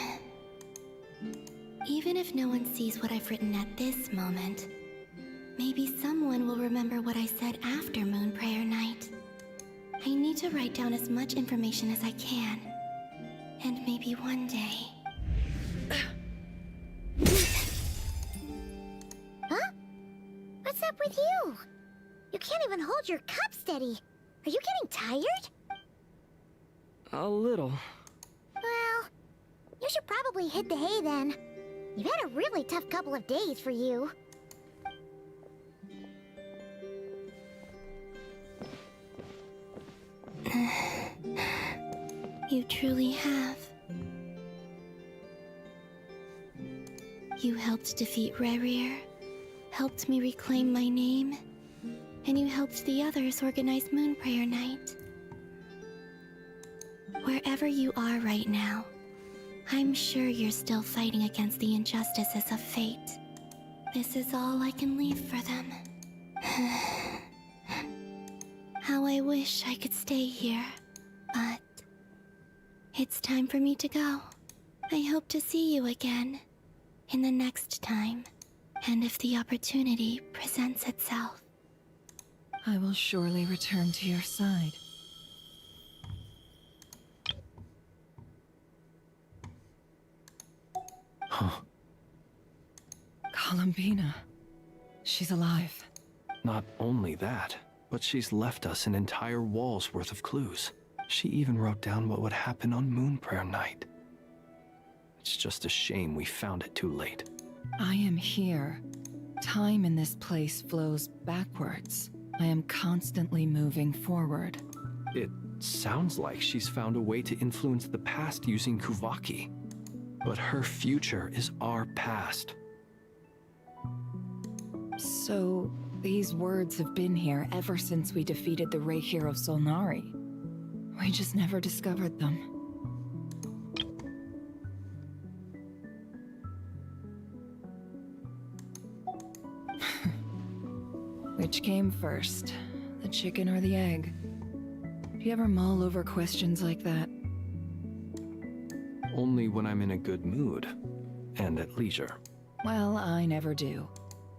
Even if no one sees what I've written at this moment, maybe someone will remember what I said after Moon Prayer Night. I need to write down as much information as I can. And maybe one day... Huh? What's up with you? You can't even hold your cup steady. Are you getting tired? A little. Well, you should probably hit the hay then. You've had a really tough couple of days for you. You truly have. You helped defeat Rerir, helped me reclaim my name, and you helped the others organize Moon Prayer Night. Wherever you are right now, I'm sure you're still fighting against the injustices of fate. This is all I can leave for them. How I wish I could stay here, but it's time for me to go. I hope to see you again in the next time, and if the opportunity presents itself. I will surely return to your side. Huh. Columbina. She's alive. Not only that, but she's left us an entire wall's worth of clues. She even wrote down what would happen on Moon Prayer Night. It's just a shame we found it too late. I am here. Time in this place flows backwards. I am constantly moving forward. It sounds like she's found a way to influence the past using Kuvaki. But her future is our past. So, these words have been here ever since we defeated the Ray Hero Solnari. We just never discovered them. Which came first, the chicken or the egg? Do you ever mull over questions like that? Only when I'm in a good mood, and at leisure. Well, I never do.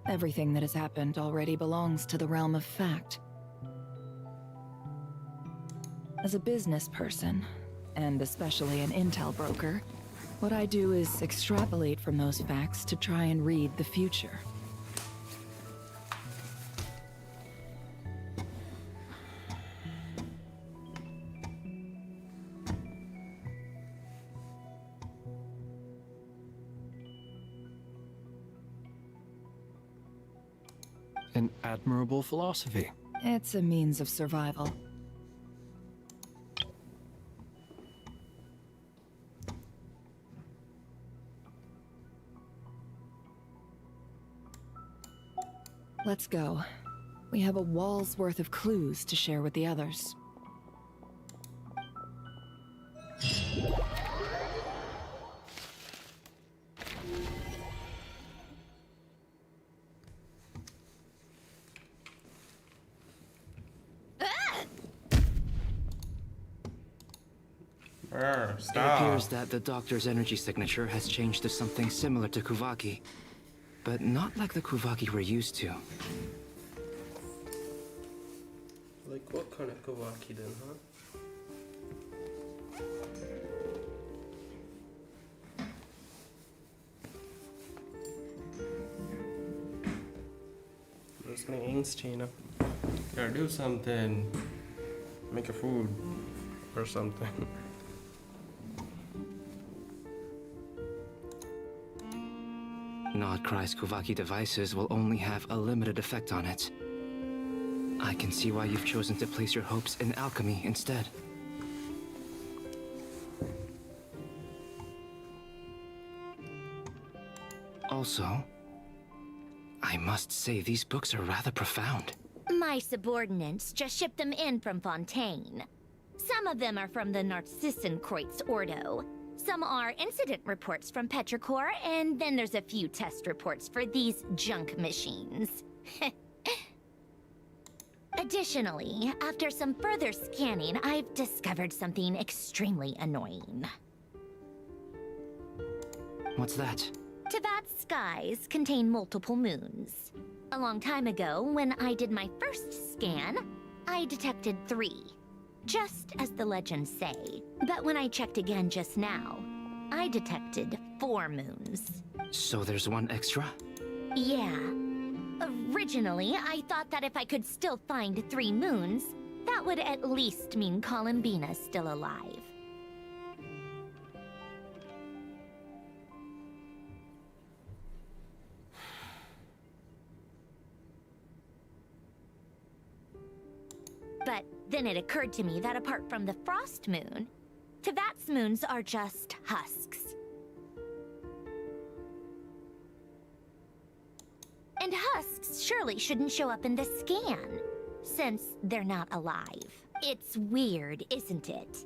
Everything that has happened already belongs to the realm of fact. As a business person, and especially an intel broker, what I do is extrapolate from those facts to try and read the future. An admirable philosophy. It's a means of survival. Let's go. We have a wall's worth of clues to share with the others. Stop. It appears that the doctor's energy signature has changed to something similar to Kuvaki, but not like the Kuvaki we're used to. Like what kind of Kawaki then, huh? Listening Tina. Gotta do something. Make a food or something. Nodcry's Kuvaki devices will only have a limited effect on it. I can see why you've chosen to place your hopes in alchemy instead. Also, I must say these books are rather profound. My subordinates just shipped them in from Fontaine. Some of them are from the Narcissenkreuz Ordo. Some are incident reports from Petrichor, and then there's a few test reports for these junk machines. Additionally, after some further scanning, I've discovered something extremely annoying. What's that? Tevat's skies contain multiple moons. A long time ago, when I did my first scan, I detected 3. Just as the legends say. But when I checked again just now, I detected 4 moons. So there's one extra? Yeah. Originally, I thought that if I could still find 3 moons, that would at least mean Columbina's still alive. But then it occurred to me that apart from the Frost Moon, Tevat's moons are just husks. And husks surely shouldn't show up in the scan, since they're not alive. It's weird, isn't it?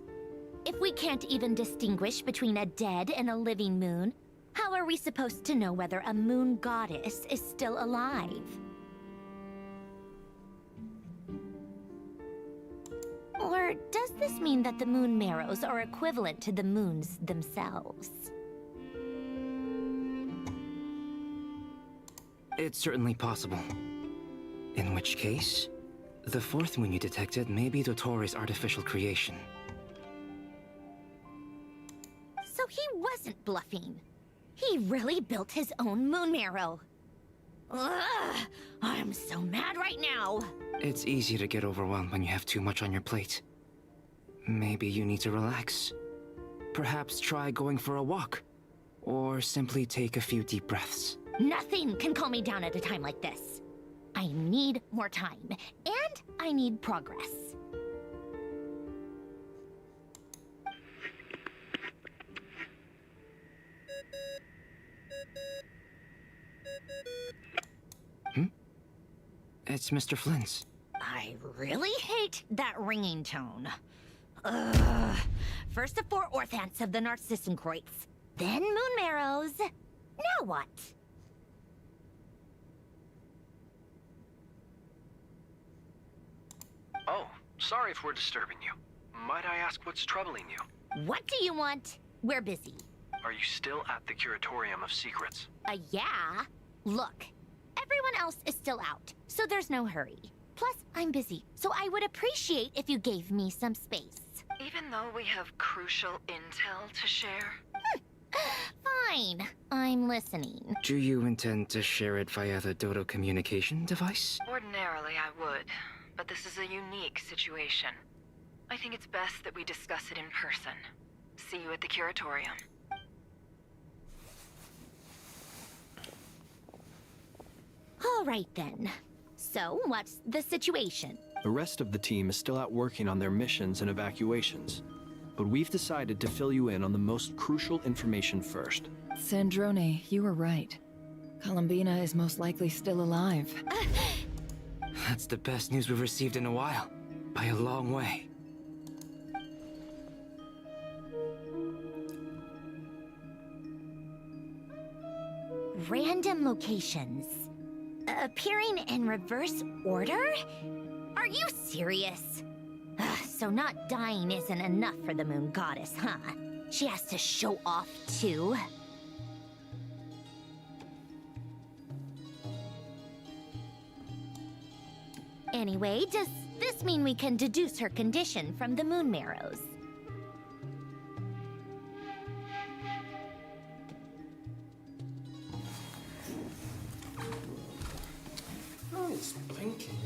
If we can't even distinguish between a dead and a living moon, how are we supposed to know whether a moon goddess is still alive? Or does this mean that the moon marrows are equivalent to the moons themselves? It's certainly possible. In which case, the 4th moon you detected may be Dottores' artificial creation. So he wasn't bluffing. He really built his own moon marrow. Ugh, I'm so mad right now. It's easy to get overwhelmed when you have too much on your plate. Maybe you need to relax. Perhaps try going for a walk. Or simply take a few deep breaths. Nothing can calm me down at a time like this. I need more time, and I need progress. It's Mr. Flynn's. I really hate that ringing tone. Ugh. First the 4 Orthants of the Narcissenkreuz, then moon marrows. Now what? Oh, sorry if we're disturbing you. Might I ask what's troubling you? What do you want? We're busy. Are you still at the Curatorium of Secrets? Yeah. Look, everyone else is still out, so there's no hurry. Plus, I'm busy, so I would appreciate if you gave me some space. Even though we have crucial intel to share? Fine. I'm listening. Do you intend to share it via the Dodo communication device? Ordinarily, I would, but this is a unique situation. I think it's best that we discuss it in person. See you at the Curatorium. All right then. So, what's the situation? The rest of the team is still out working on their missions and evacuations. But we've decided to fill you in on the most crucial information first. Sandrone, you were right. Columbina is most likely still alive. That's the best news we've received in a while. By a long way. Random locations. Appearing in reverse order? Are you serious? So not dying isn't enough for the moon goddess, huh? She has to show off too? Anyway, does this mean we can deduce her condition from the moon marrows? Oh, it's blinking.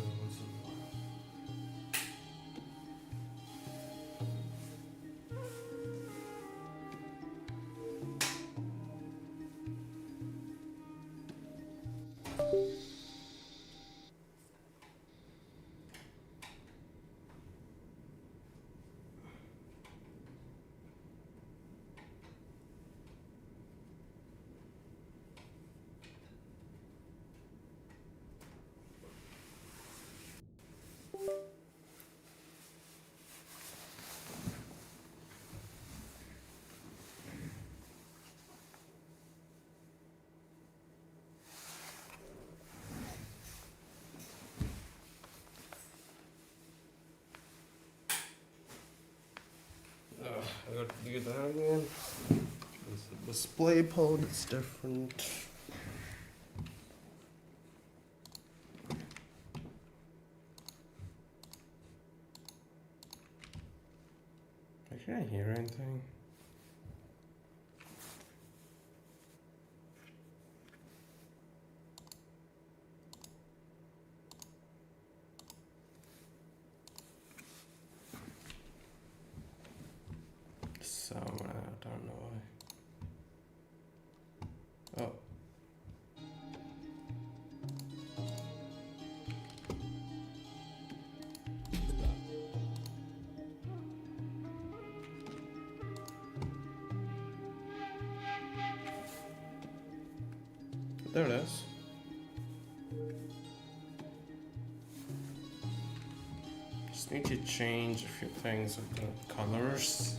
I got to do that again. There's a display pod, it's different. I can't hear anything. So, I don't know why. Oh. There it is. Just need to change a few things with the colors.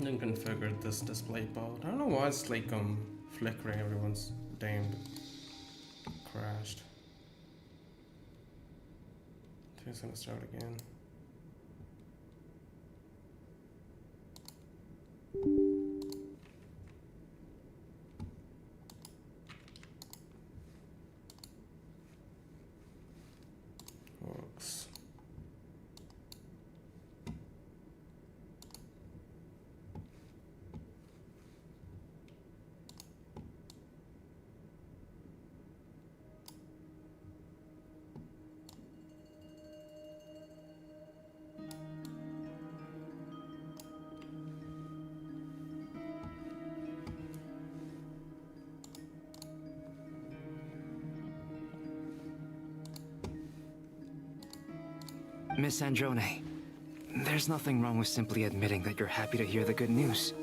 Then configure this display pod. I don't know why it's like flickering. Everyone's damned crashed. I think it's gonna start again. Works. Miss Androne, there's nothing wrong with simply admitting that you're happy to hear the good news.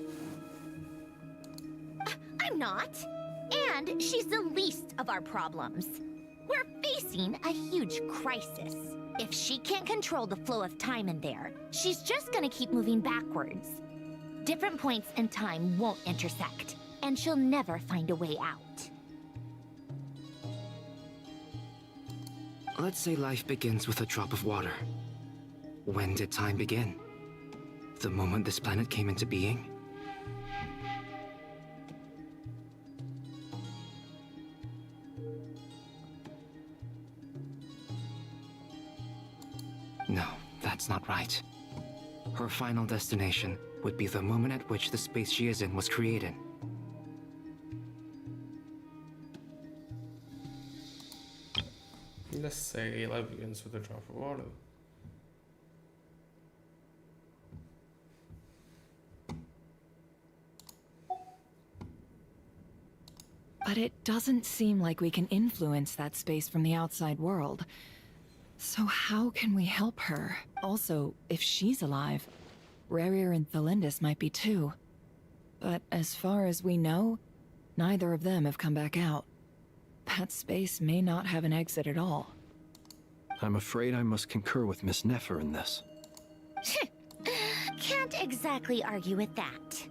I'm not. And she's the least of our problems. We're facing a huge crisis. If she can't control the flow of time in there, she's just gonna keep moving backwards. Different points in time won't intersect, and she'll never find a way out. Let's say life begins with a drop of water. When did time begin? The moment this planet came into being? No, that's not right. Her final destination would be the moment at which the space she is in was created. Let's say life begins with a drop of water. But But it doesn't seem like we can influence that space from the outside world. So how can we help her? Also, if she's alive, Rerir and Thalindus might be too. But as far as we know, neither of them have come back out. That space may not have an exit at all. I'm afraid I must concur with Miss Nefer in this. Can't exactly argue with that.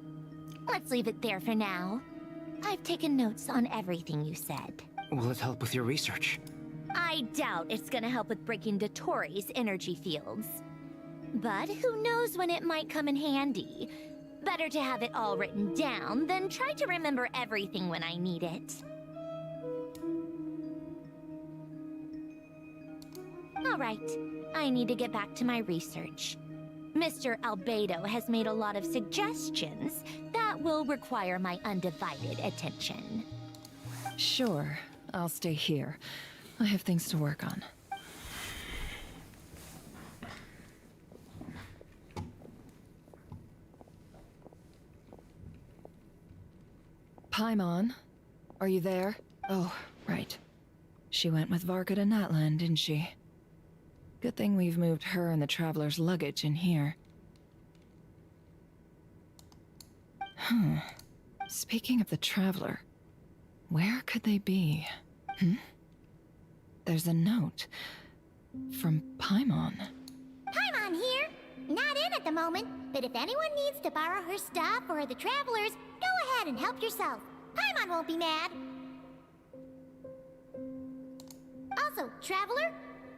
Let's leave it there for now. I've taken notes on everything you said. Will it help with your research? I doubt it's gonna help with breaking Dotori's energy fields. But who knows when it might come in handy. Better to have it all written down than try to remember everything when I need it. Alright, I need to get back to my research. Mr. Albedo has made a lot of suggestions that will require my undivided attention. Sure, I'll stay here. I have things to work on. Paimon, are you there? Oh, right. She went with Varka to Natlan, didn't she? Good thing we've moved her and the Traveler's luggage in here. Speaking of the Traveler, where could they be? There's a note from Paimon. Paimon here. Not in at the moment, but if anyone needs to borrow her stuff or the Travelers, go ahead and help yourself. Paimon won't be mad. Also, Traveler,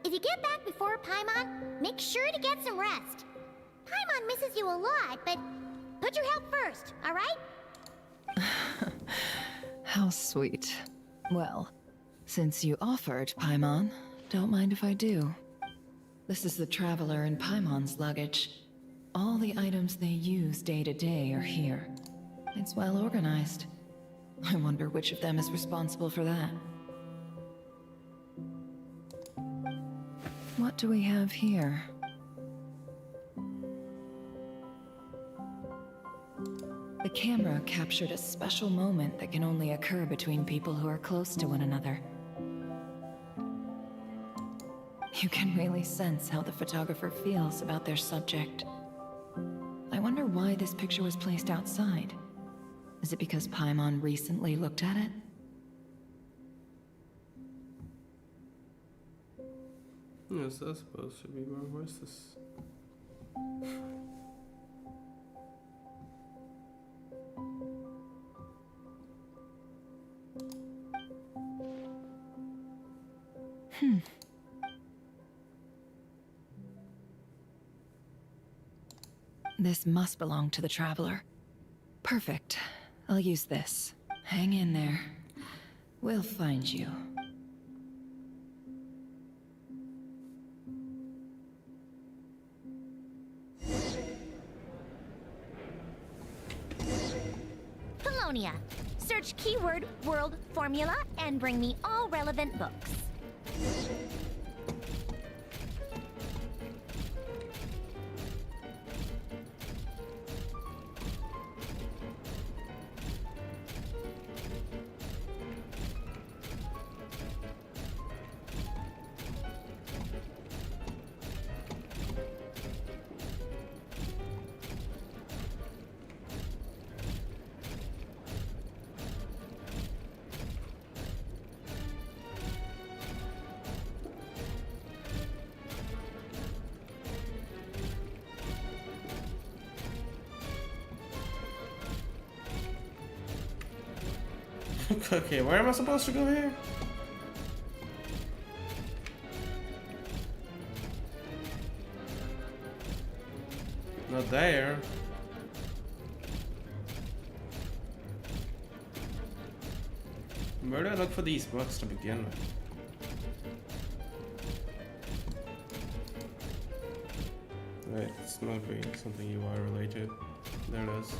if you get back before Paimon, make sure to get some rest. Paimon misses you a lot, but put your health first, all right? How sweet. Well, since you offered, Paimon, don't mind if I do. This is the Traveler and Paimon's luggage. All the items they use day to day are here. It's well organized. I wonder which of them is responsible for that. What do we have here? The camera captured a special moment that can only occur between people who are close to one another. You can really sense how the photographer feels about their subject. I wonder why this picture was placed outside. Is it because Paimon recently looked at it? Is that supposed to be more? Where's this? This must belong to the Traveler. Perfect. I'll use this. Hang in there. We'll find you. Polonia. Search keyword world formula and bring me all relevant books. Okay, where am I supposed to go here? Not there. Where do I look for these books to begin with? Wait, it's not being something UI related. There it is.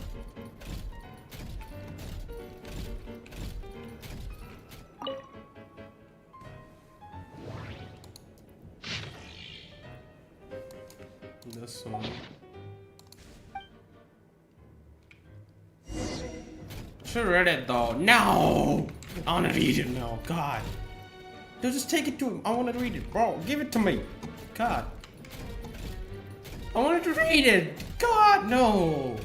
This one. Should read it though. No! I wanna read it now. God. No, just take it to him. I wanna read it, bro. Give it to me. God. I wanted to read it. God, no.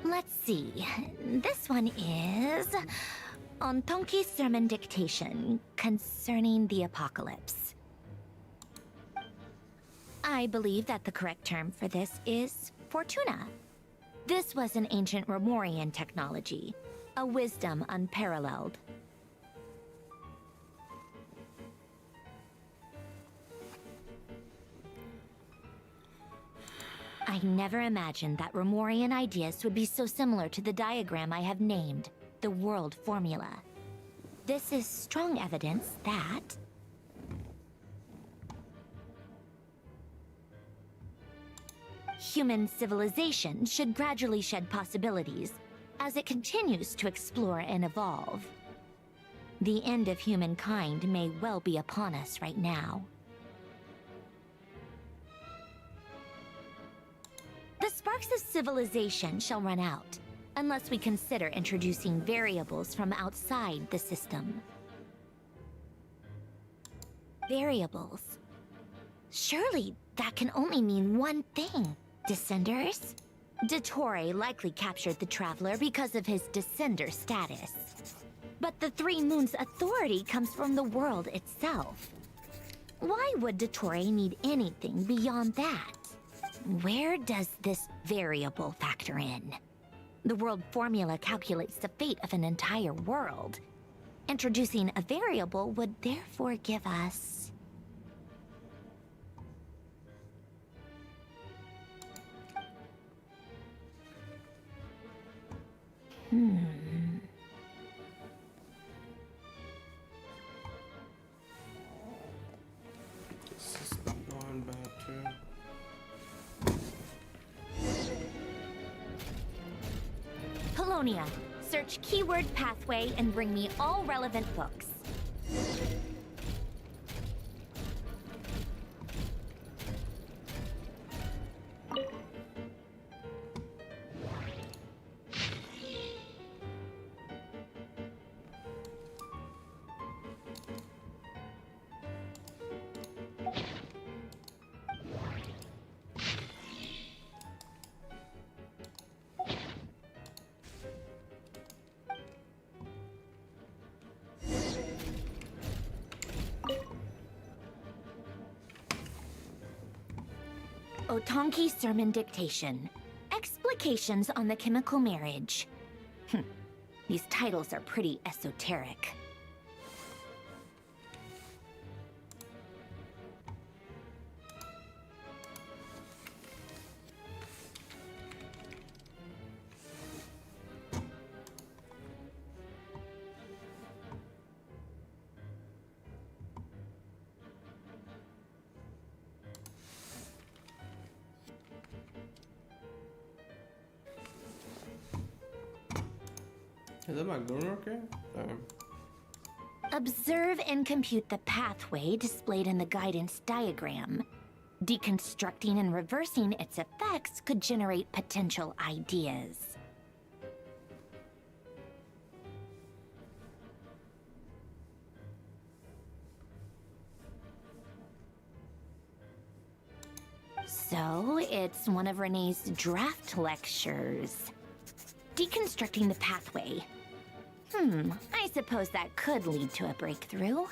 Let's see. This one is on Tonki's sermon dictation concerning the apocalypse. I believe that the correct term for this is Fortuna. This was an ancient Romorian technology, a wisdom unparalleled. I never imagined that Romorian ideas would be so similar to the diagram I have named, the World Formula. This is strong evidence that human civilization should gradually shed possibilities as it continues to explore and evolve. The end of humankind may well be upon us right now. The sparks of civilization shall run out, unless we consider introducing variables from outside the system. Variables? Surely that can only mean one thing. Descenders? Dottore likely captured the Traveler because of his descender status. But the Three Moons' authority comes from the world itself. Why would Dottore need anything beyond that? Where does this variable factor in? The world formula calculates the fate of an entire world. Introducing a variable would therefore give us... System going back to... Polonia, search keyword pathway and bring me all relevant books. Otonki sermon dictation. Explications on the chemical marriage. These titles are pretty esoteric. Is that my going okay? Observe and compute the pathway displayed in the guidance diagram. Deconstructing and reversing its effects could generate potential ideas. So, it's one of Renee's draft lectures. Deconstructing the pathway. I suppose that could lead to a breakthrough.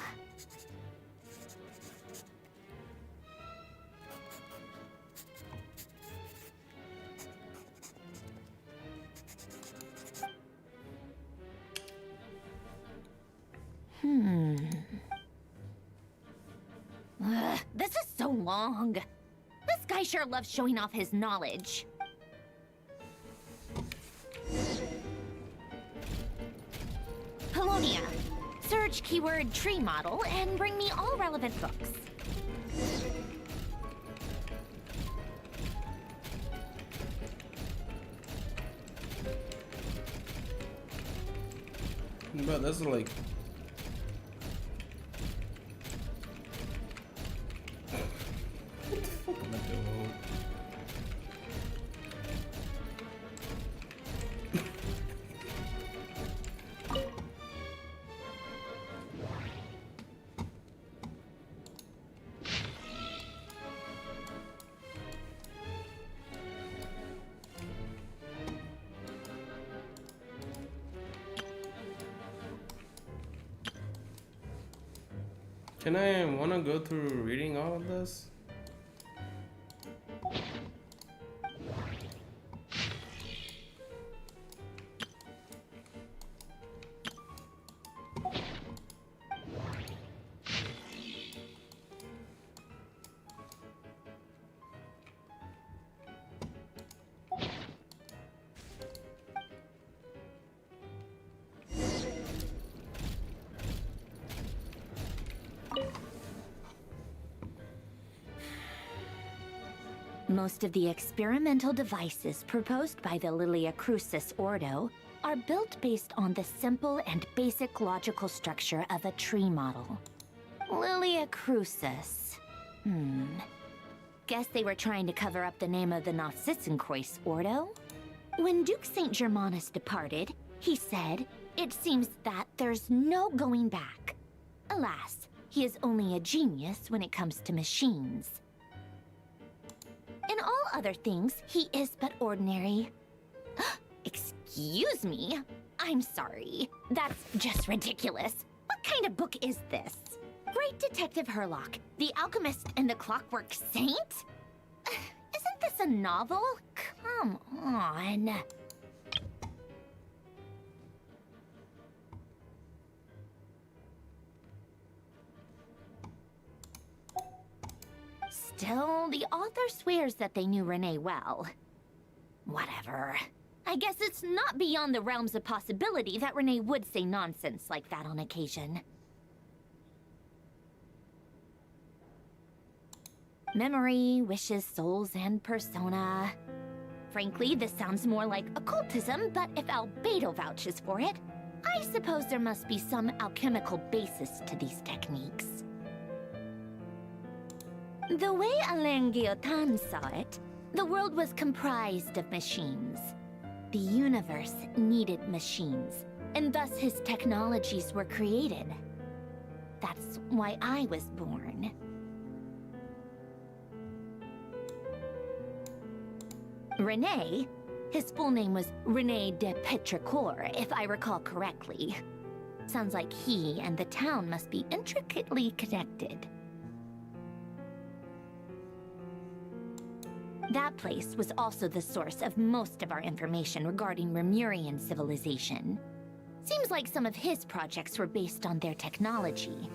This is so long. This guy sure loves showing off his knowledge. Polonia, search keyword tree model and bring me all relevant books. But that's like... What the fuck am I doing? Can I wanna go through reading all of this? Most of the experimental devices proposed by the Lilia Crucis Ordo are built based on the simple and basic logical structure of a tree model. Lilia Crucis. Guess they were trying to cover up the name of the Narcissenkois Ordo? When Duke St. Germanus departed, he said, "It seems that there's no going back." Alas, he is only a genius when it comes to machines. In all other things, he is but ordinary. Excuse me? I'm sorry. That's just ridiculous. What kind of book is this? Great Detective Herlock, the Alchemist and the Clockwork Saint? Isn't this a novel? Come on. Still, the author swears that they knew Renee well. Whatever. I guess it's not beyond the realms of possibility that Renee would say nonsense like that on occasion. Memory, wishes, souls, and persona. Frankly, this sounds more like occultism, but if Albedo vouches for it, I suppose there must be some alchemical basis to these techniques. The way Alain Guillotin saw it, the world was comprised of machines. The universe needed machines, and thus his technologies were created. That's why I was born. Renee, his full name was Renee de Petrichor, if I recall correctly. Sounds like he and the town must be intricately connected. That place was also the source of most of our information regarding Remurian civilization. Seems like some of his projects were based on their technology.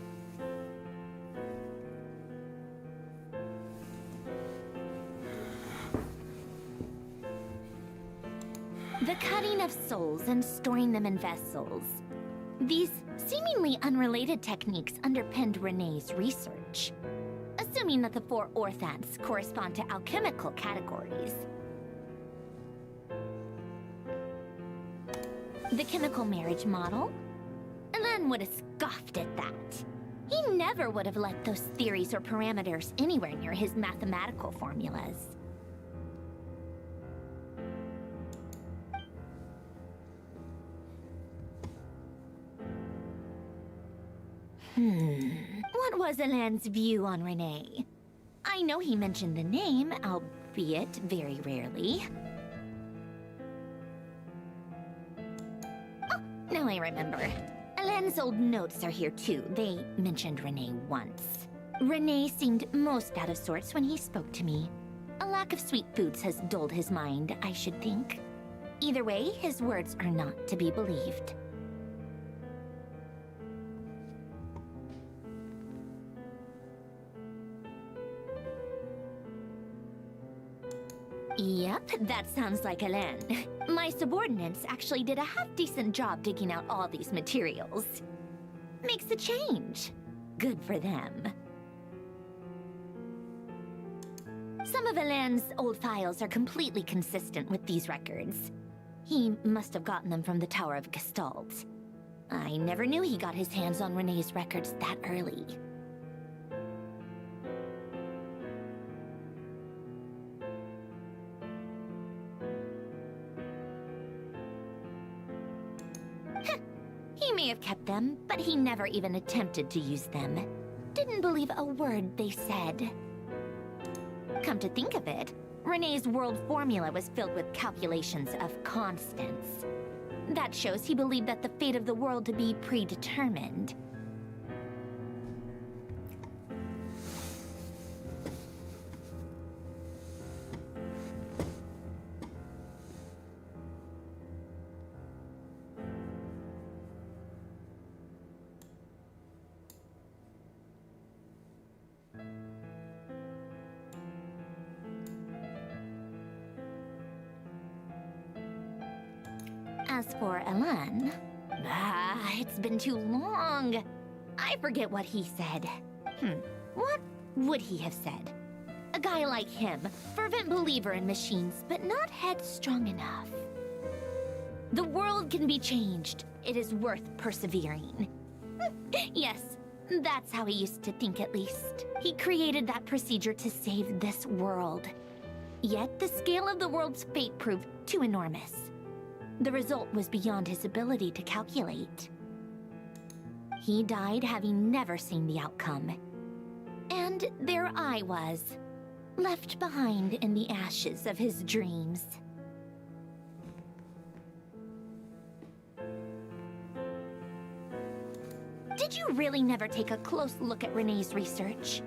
The cutting of souls and storing them in vessels. These seemingly unrelated techniques underpinned Renee's research. Assuming that the 4 orthants correspond to alchemical categories. The chemical marriage model? Alan would have scoffed at that. He never would have let those theories or parameters anywhere near his mathematical formulas. What was Alain's view on Renee? I know he mentioned the name, albeit very rarely. Oh, now I remember. Alain's old notes are here too. They mentioned Renee once. Renee seemed most out of sorts when he spoke to me. A lack of sweet foods has dulled his mind, I should think. Either way, his words are not to be believed. Yep, that sounds like Alain. My subordinates actually did a half-decent job digging out all these materials. Makes a change. Good for them. Some of Alain's old files are completely consistent with these records. He must have gotten them from the Tower of Gestalt. I never knew he got his hands on Renee's records that early. He may have kept them, but he never even attempted to use them. Didn't believe a word they said. Come to think of it, Renee's world formula was filled with calculations of constants. That shows he believed that the fate of the world to be predetermined. As for Elan, it's been too long. I forget what he said. What would he have said? A guy like him, fervent believer in machines, but not headstrong enough. The world can be changed. It is worth persevering. Yes, that's how he used to think at least. He created that procedure to save this world. Yet the scale of the world's fate proved too enormous. The result was beyond his ability to calculate. He died having never seen the outcome. And there I was, left behind in the ashes of his dreams. Did you really never take a close look at Renee's research?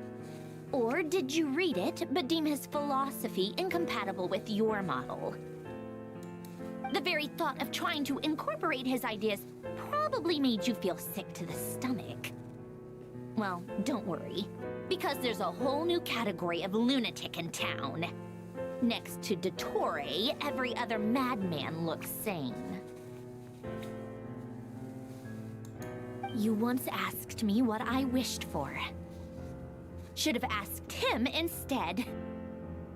Or did you read it, but deem his philosophy incompatible with your model? The very thought of trying to incorporate his ideas probably made you feel sick to the stomach. Well, don't worry, because there's a whole new category of lunatic in town. Next to Dottore, every other madman looks sane. You once asked me what I wished for. Should have asked him instead.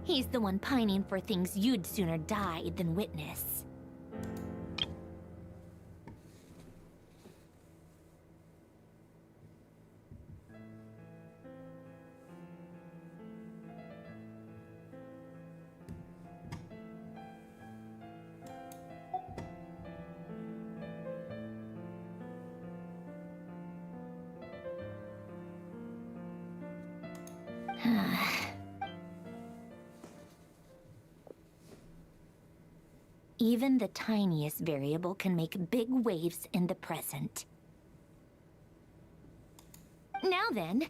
He's the one pining for things you'd sooner die than witness. Even the tiniest variable can make big waves in the present. Now then,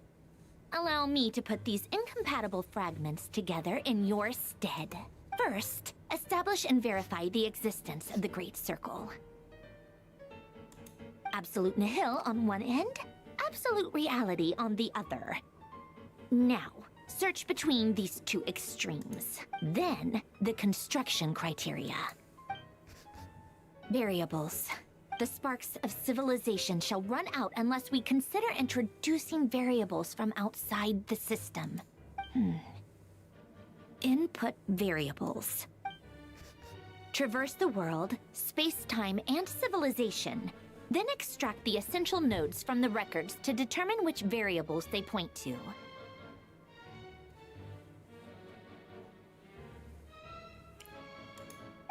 allow me to put these incompatible fragments together in your stead. First, establish and verify the existence of the Great Circle. Absolute nihil on one end, absolute reality on the other. Now, search between these two extremes. Then, the construction criteria. Variables. The sparks of civilization shall run out unless we consider introducing variables from outside the system. Input variables. Traverse the world, space-time, and civilization. Then extract the essential nodes from the records to determine which variables they point to.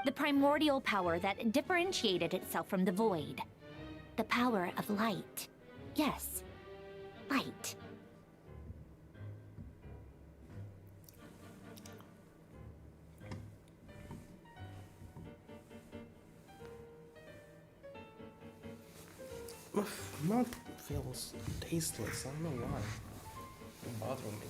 The primordial power that differentiated itself from the void. The power of light. Yes, light. My mouth feels tasteless. I don't know why. It's bothering me.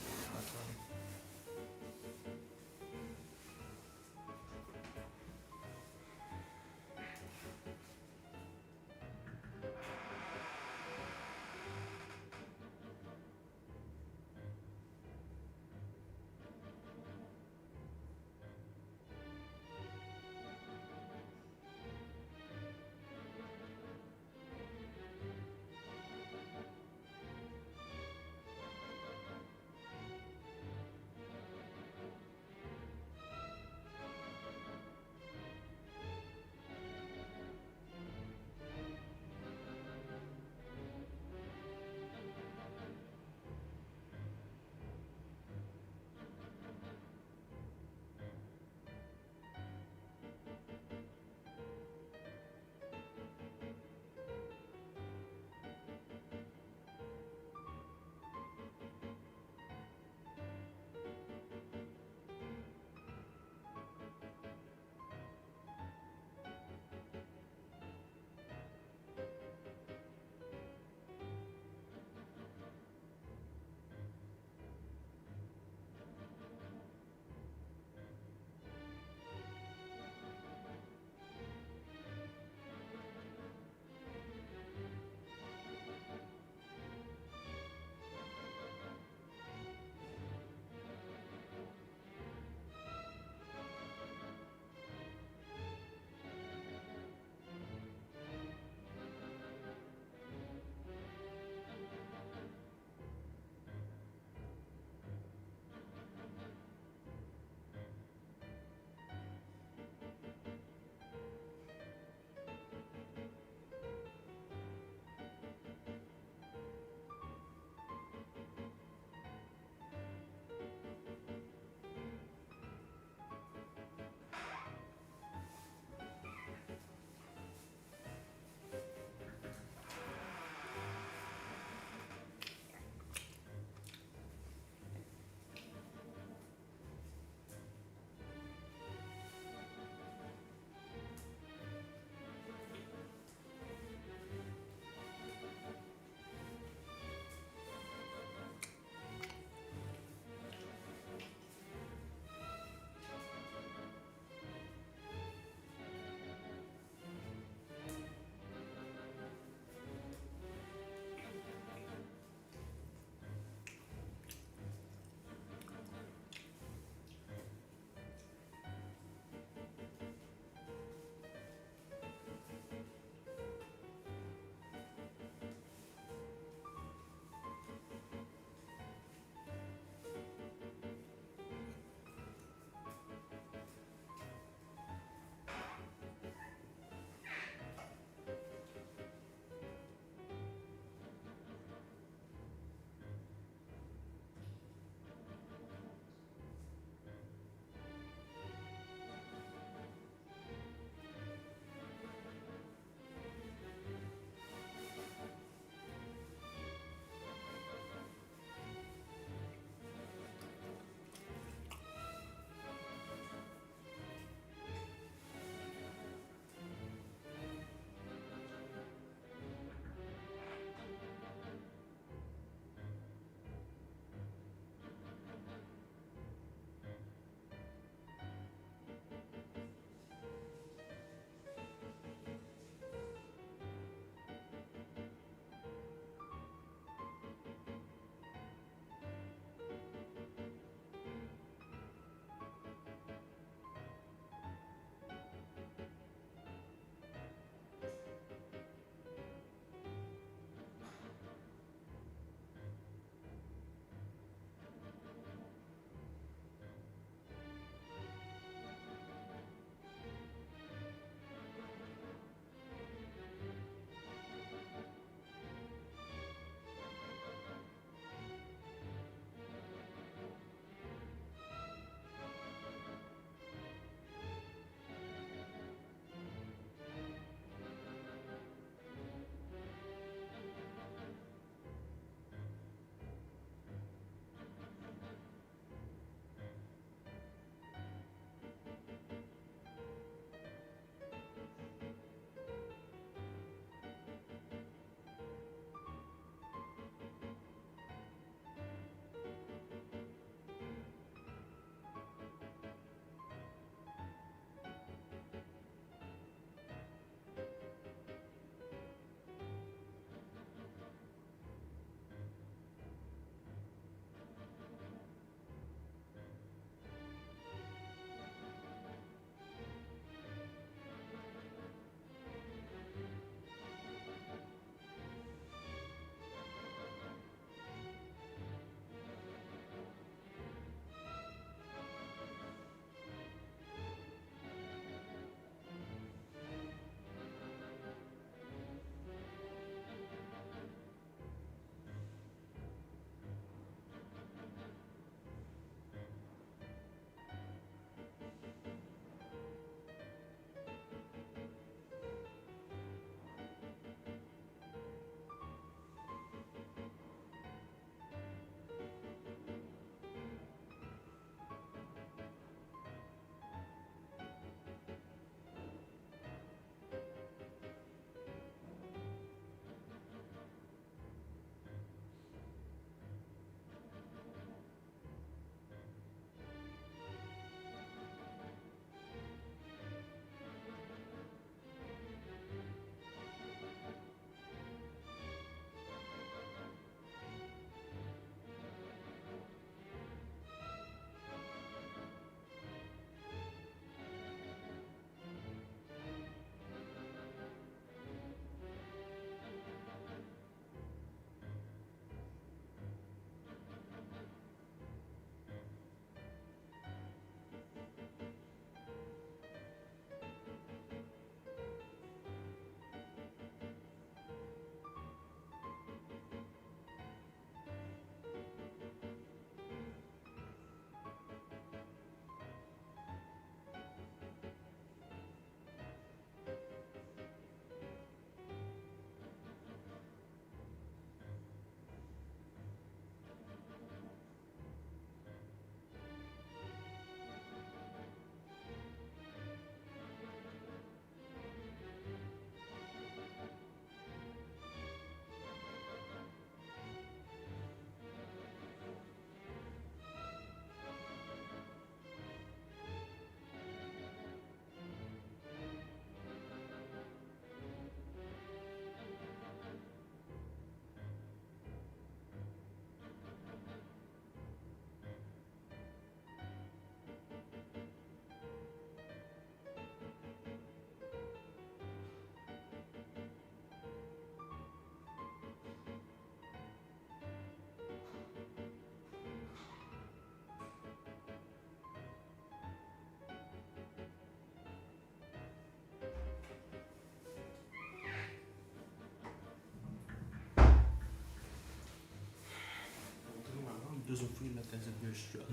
doesn't feel like there's a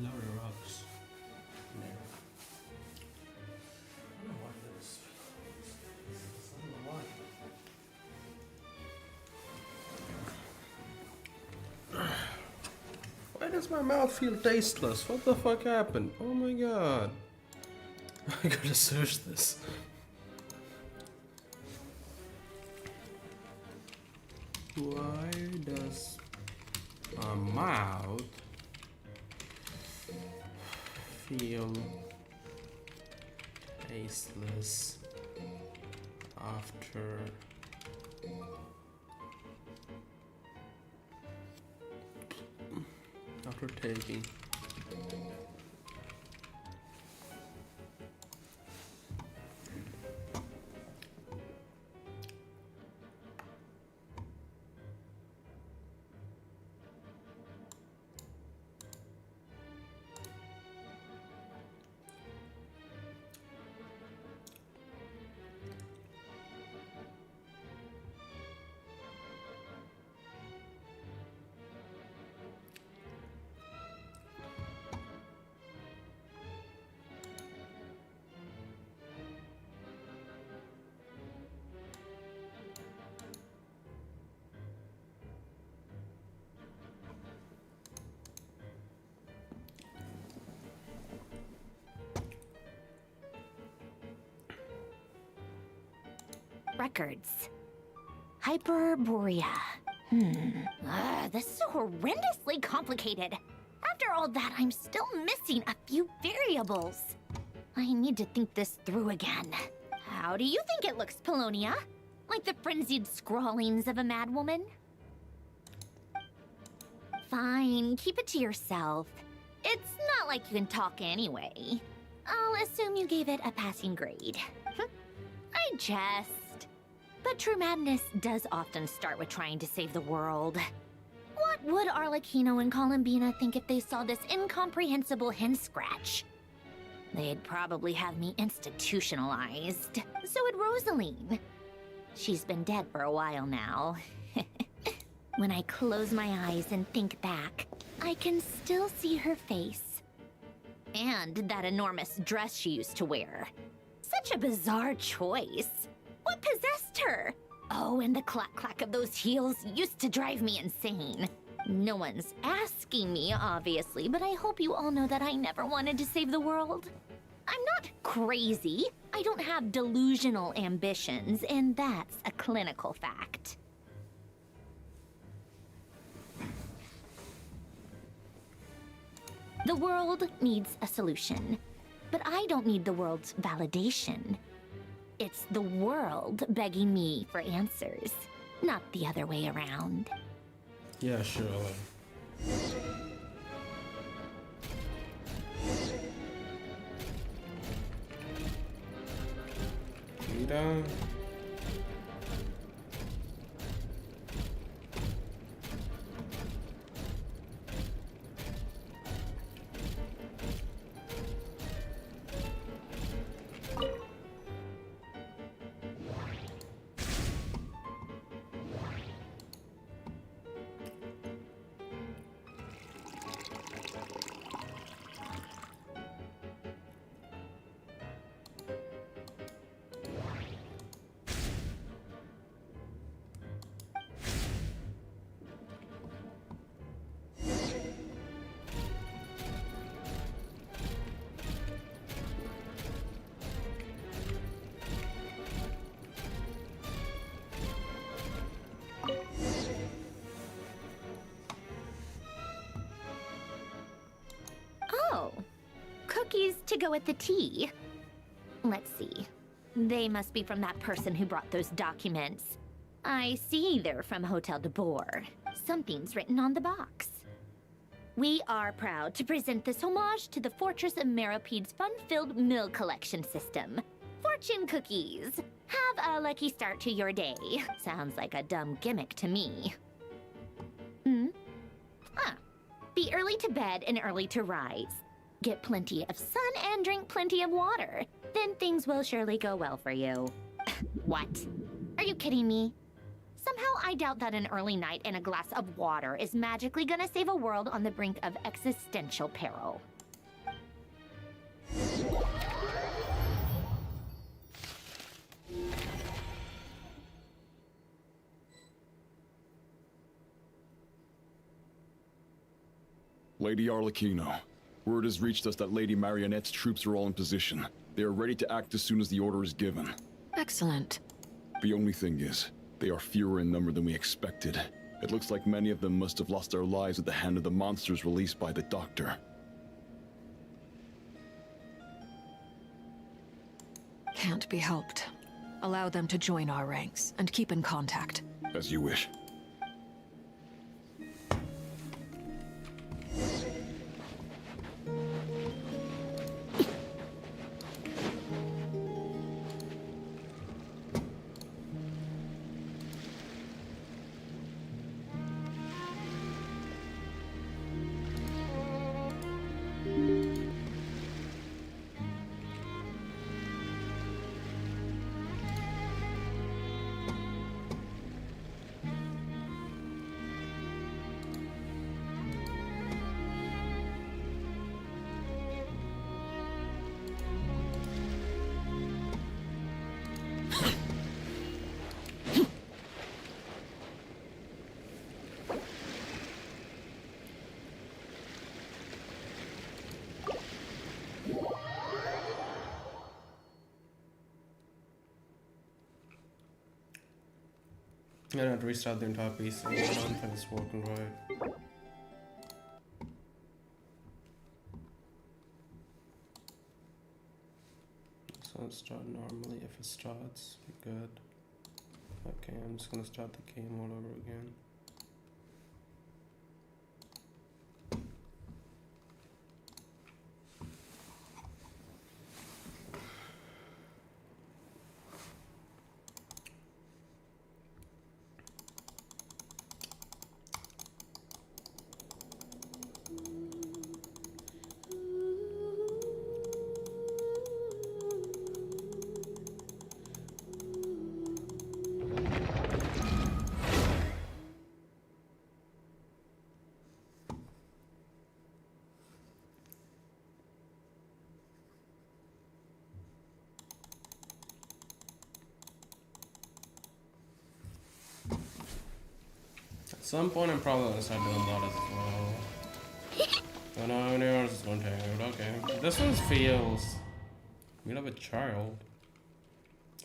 lot of rocks in there. I don't know why this. I don't know why. Why does my mouth feel tasteless? What the fuck happened? Oh my god. I gotta search this. Why does my mouth feel tasteless after taking? Records. Hyperborea. This is horrendously complicated. After all that, I'm still missing a few variables. I need to think this through again. How do you think it looks, Polonia? Like the frenzied scrawlings of a madwoman? Fine, keep it to yourself. It's not like you can talk anyway. I'll assume you gave it a passing grade. I jest. But true madness does often start with trying to save the world. What would Arlecchino and Columbina think if they saw this incomprehensible hen scratch? They'd probably have me institutionalized. So would Rosaline. She's been dead for a while now. When I close my eyes and think back, I can still see her face. And that enormous dress she used to wear. Such a bizarre choice. What possessed her? Oh, and the clack-clack of those heels used to drive me insane. No one's asking me, obviously, but I hope you all know that I never wanted to save the world. I'm not crazy. I don't have delusional ambitions, and that's a clinical fact. The world needs a solution, but I don't need the world's validation. It's the world begging me for answers, not the other way around. Yeah, sure. Rita. Cookies to go with the tea. Let's see. They must be from that person who brought those documents. I see they're from Hotel de Boer. Something's written on the box. We are proud to present this homage to the Fortress of Meropede's fun-filled mill collection system. Fortune cookies. Have a lucky start to your day. Sounds like a dumb gimmick to me. Be early to bed and early to rise. Get plenty of sun and drink plenty of water. Then things will surely go well for you. What? Are you kidding me? Somehow I doubt that an early night and a glass of water is magically gonna save a world on the brink of existential peril. Lady Arlecchino, word has reached us that Lady Marionette's troops are all in position. They are ready to act as soon as the order is given. Excellent. The only thing is, they are fewer in number than we expected. It looks like many of them must have lost their lives at the hand of the monsters released by the Doctor. Can't be helped. Allow them to join our ranks and keep in contact. As you wish. I'm gonna restart the entire piece. I don't think it's working right. So let's start normally. If it starts, we're good. Okay, I'm just gonna start the game all over again. At some point, I'm probably gonna start doing that as well. Oh no, how many hours is gonna take? Okay. This one feels. We have a child.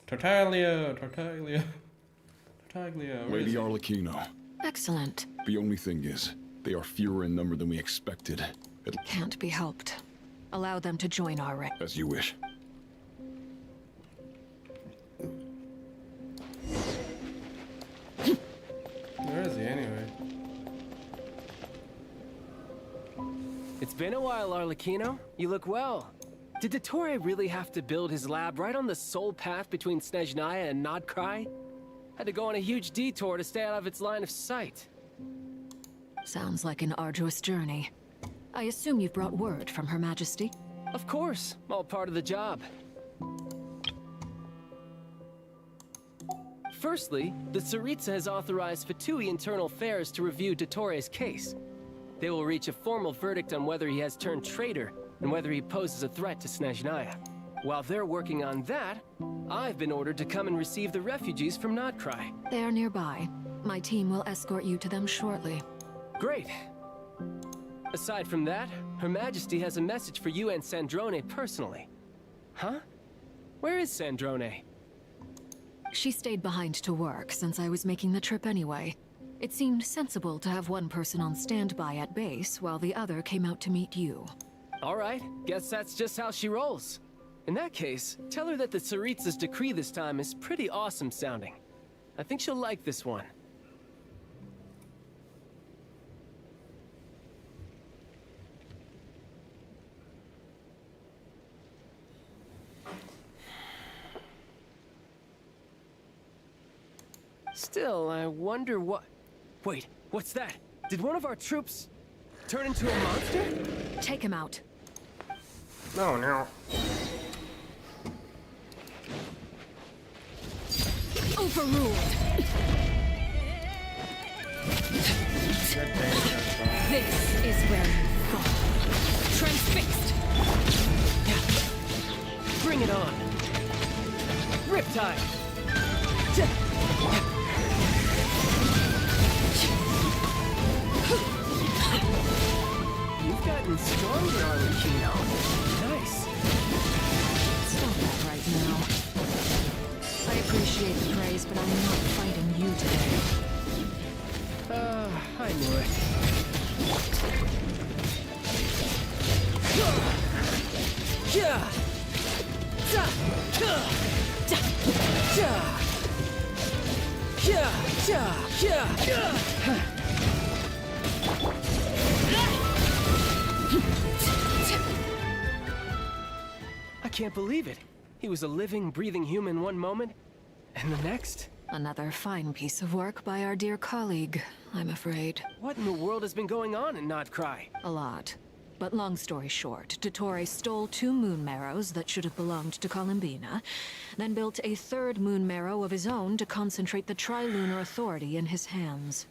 Tartaglia! Tartaglia! Tartaglia! Lady Arlecchino. Excellent. The only thing is, they are fewer in number than we expected. It Can't be helped. Allow them to join our ranks. As you wish. Where is he anyway? It's been a while, Arlecchino. You look well. Did Dottore really have to build his lab right on the sole path between Snezhnaya and Nodcry? Had to go on a huge detour to stay out of its line of sight. Sounds like an arduous journey. I assume you've brought word from Her Majesty? Of course, all part of the job. Firstly, the Tsaritsa has authorized Fatui Internal Affairs to review Dottore's case. They will reach a formal verdict on whether he has turned traitor and whether he poses a threat to Snezhnaya. While they're working on that, I've been ordered to come and receive the refugees from Nodcry. They are nearby. My team will escort you to them shortly. Great. Aside from that, Her Majesty has a message for you and Sandrone personally. Huh? Where is Sandrone? She stayed behind to work since I was making the trip anyway. It seemed sensible to have one person on standby at base while the other came out to meet you. All right, guess that's just how she rolls. In that case, tell her that the Tsaritsa's decree this time is pretty awesome sounding. I think she'll like this one. Still, I wonder what... Wait, what's that? Did one of our troops turn into a monster? Take him out. No, no. Overruled. Good dangerous, bro. This is where you fall. Transfixed! Bring it on. Riptide. You've gotten stronger, Archon. Nice. Stop that right now. I appreciate the praise, but I'm not fighting you today. I knew it. I can't believe it. He was a living, breathing human one moment, and the next? Another fine piece of work by our dear colleague, I'm afraid. What in the world has been going on in Nodcry? A lot. But long story short, Dottore stole 2 moon marrows that should have belonged to Columbina, then built a 3rd moon marrow of his own to concentrate the Trilunar Authority in his hands.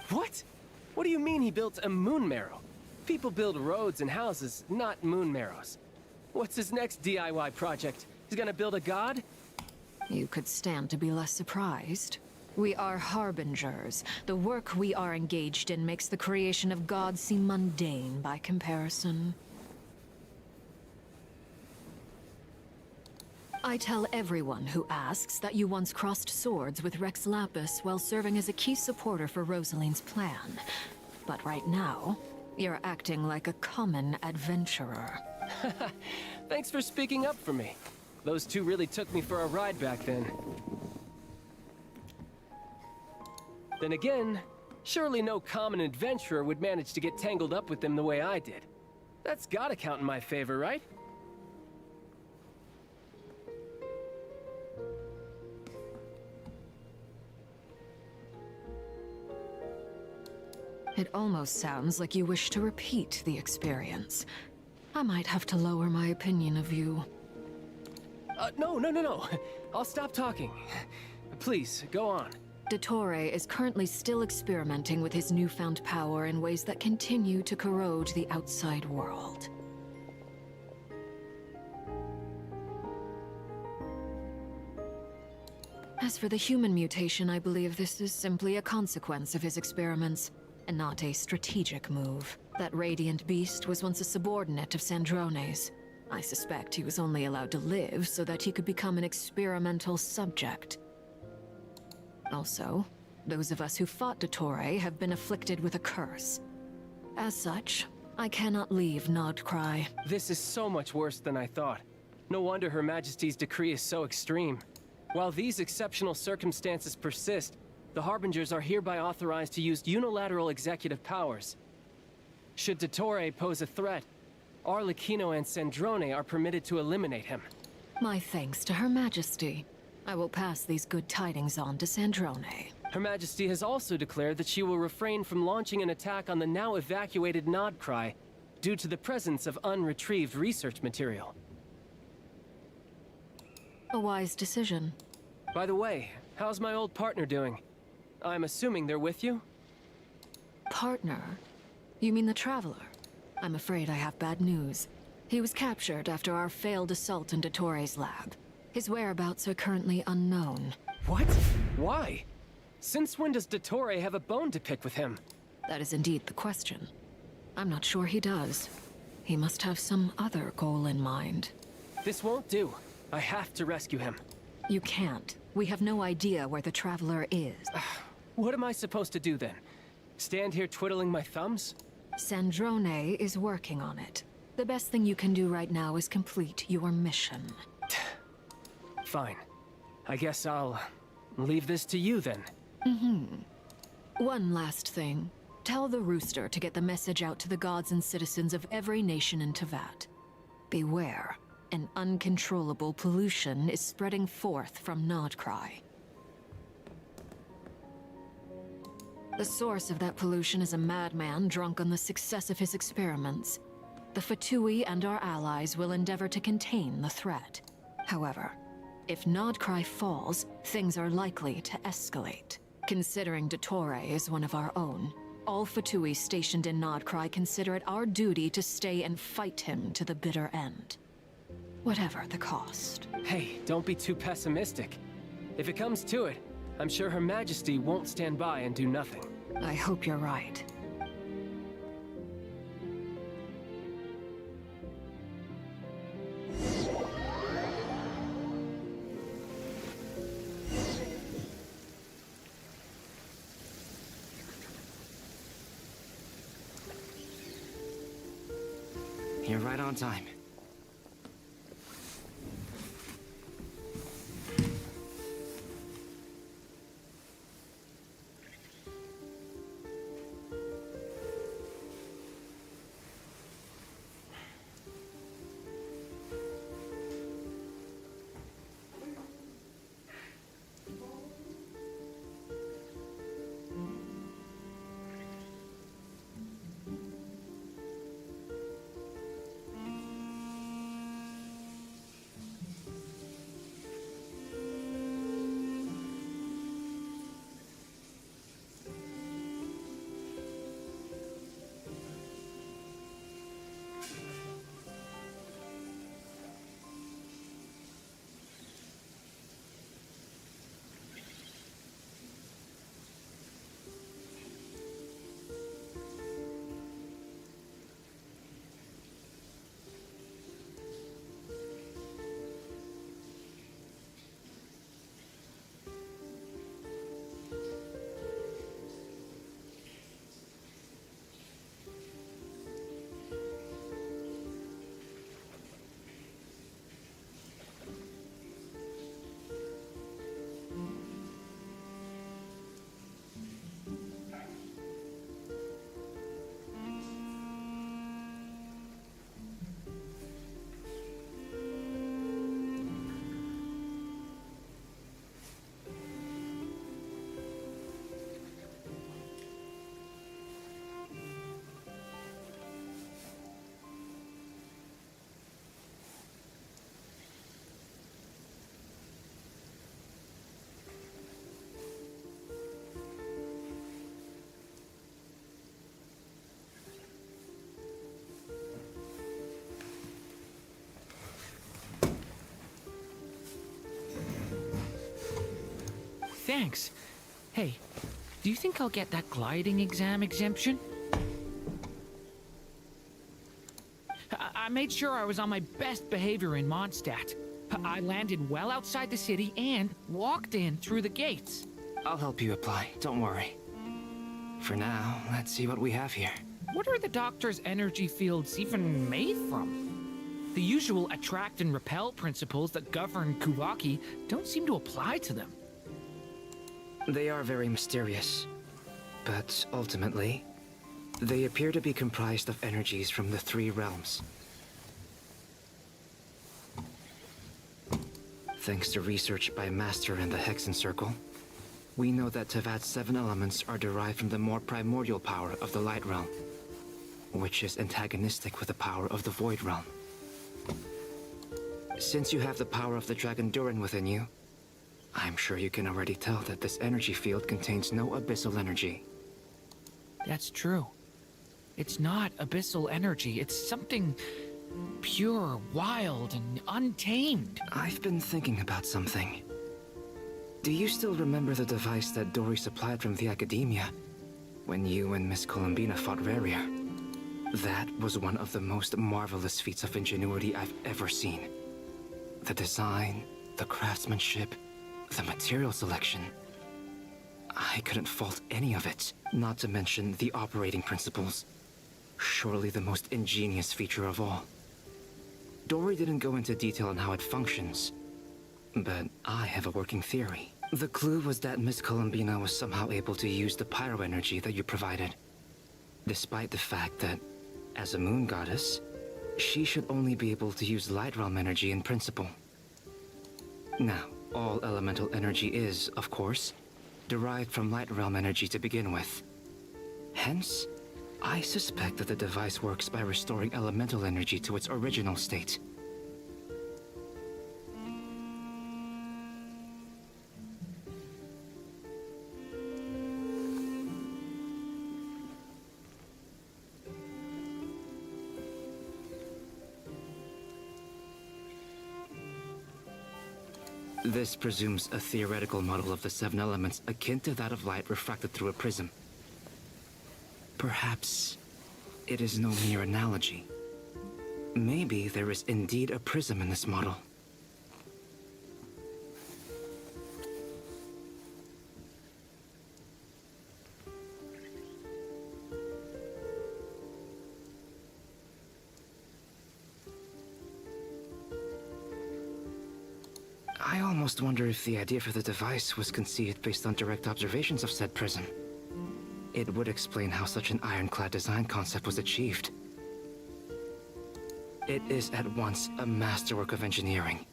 What? What do you mean he built a moon marrow? People build roads and houses, not moon marrows. What's his next DIY project? He's gonna build a god? You could stand to be less surprised. We are harbingers. The work we are engaged in makes the creation of gods seem mundane by comparison. I tell everyone who asks that you once crossed swords with Rex Lapis while serving as a key supporter for Rosaline's plan. But right now, you're acting like a common adventurer. Thanks for speaking up for me. Those 2 really took me for a ride back then. Then again, surely no common adventurer would manage to get tangled up with them the way I did. That's gotta count in my favor, right? It almost sounds like you wish to repeat the experience. I might have to lower my opinion of you. No. I'll stop talking. Please, go on. Dottore is currently still experimenting with his newfound power in ways that continue to corrode the outside world. As for the human mutation, I believe this is simply a consequence of his experiments, and not a strategic move. That radiant beast was once a subordinate of Sandrone's. I suspect he was only allowed to live so that he could become an experimental subject. Also, those of us who fought Dottore have been afflicted with a curse. As such, I cannot leave Nodcry. This is so much worse than I thought. No wonder Her Majesty's decree is so extreme. While these exceptional circumstances persist, the Harbingers are hereby authorized to use unilateral executive powers. Should Dottore pose a threat, Arlecchino and Sandrone are permitted to eliminate him. My thanks to Her Majesty. I will pass these good tidings on to Sandrone. Her Majesty has also declared that she will refrain from launching an attack on the now evacuated Nodcry due to the presence of unretrieved research material. A wise decision. By the way, how's my old partner doing? I'm assuming they're with you? Partner? You mean the Traveler? I'm afraid I have bad news. He was captured after our failed assault in Dottore's lab. His whereabouts are currently unknown. What? Why? Since when does Dottore have a bone to pick with him? That is indeed the question. I'm not sure he does. He must have some other goal in mind. This won't do. I have to rescue him. You can't. We have no idea where the Traveler is. What am I supposed to do then? Stand here twiddling my thumbs? Sandrone is working on it. The best thing you can do right now is complete your mission. Fine. I guess I'll leave this to you then. One last thing. Tell the Rooster to get the message out to the gods and citizens of every nation in Teyvat. Beware. An uncontrollable pollution is spreading forth from Nodcry. The source of that pollution is a madman drunk on the success of his experiments. The Fatui and our allies will endeavor to contain the threat. However, if Nodcry falls, things are likely to escalate. Considering Dottore is one of our own, all Fatui stationed in Nodcry consider it our duty to stay and fight him to the bitter end. Whatever the cost. Hey, don't be too pessimistic. If it comes to it, I'm sure Her Majesty won't stand by and do nothing. I hope you're right. You're right on time. Thanks. Hey, do you think I'll get that gliding exam exemption? I made sure I was on my best behavior in Mondstadt. I landed well outside the city and walked in through the gates. I'll help you apply, don't worry. For now, let's see what we have here. What are the doctor's energy fields even made from? The usual attract and repel principles that govern Kuvaki don't seem to apply to them. They are very mysterious, but ultimately, they appear to be comprised of energies from the three realms. Thanks to research by Master in the Hexen Circle, we know that Tevat's 7 elements are derived from the more primordial power of the Light Realm, which is antagonistic with the power of the Void Realm. Since you have the power of the Dragon Durin within you, I'm sure you can already tell that this energy field contains no abyssal energy. That's true. It's not abyssal energy, it's something pure, wild, and untamed. I've been thinking about something. Do you still remember the device that Dory supplied from the Academia when you and Miss Columbina fought Raria? That was one of the most marvelous feats of ingenuity I've ever seen. The design, the craftsmanship, the material selection. I couldn't fault any of it, not to mention the operating principles. Surely the most ingenious feature of all. Dory didn't go into detail on how it functions, but I have a working theory. The clue was that Miss Columbina was somehow able to use the pyro energy that you provided, despite the fact that, as a moon goddess, she should only be able to use light realm energy in principle. Now, all elemental energy is, of course, derived from light realm energy to begin with. Hence, I suspect that the device works by restoring elemental energy to its original state. This presumes a theoretical model of the seven elements akin to that of light refracted through a prism. Perhaps it is no mere analogy. Maybe there is indeed a prism in this model. I almost wonder if the idea for the device was conceived based on direct observations of said prism. It would explain how such an ironclad design concept was achieved. It is at once a masterwork of engineering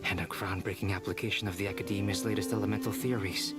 and a groundbreaking application of the Academia's latest elemental theories.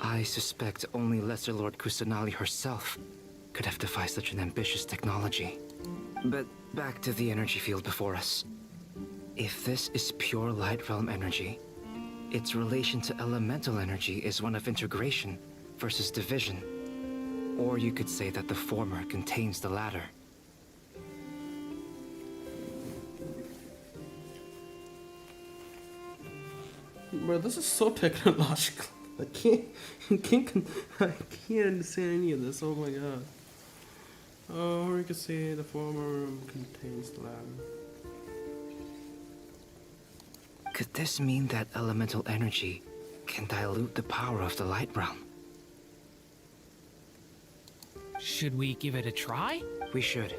I suspect only Lesser Lord Kusanali herself could have devised such an ambitious technology. But back to the energy field before us. If this is pure light realm energy, its relation to elemental energy is one of integration versus division. Or you could say that the former contains the latter. Bro, this is so technological. I can't understand any of this. Oh my god. Oh, or you could say the former contains the latter. Could this mean that elemental energy can dilute the power of the light realm? Should we give it a try? We should.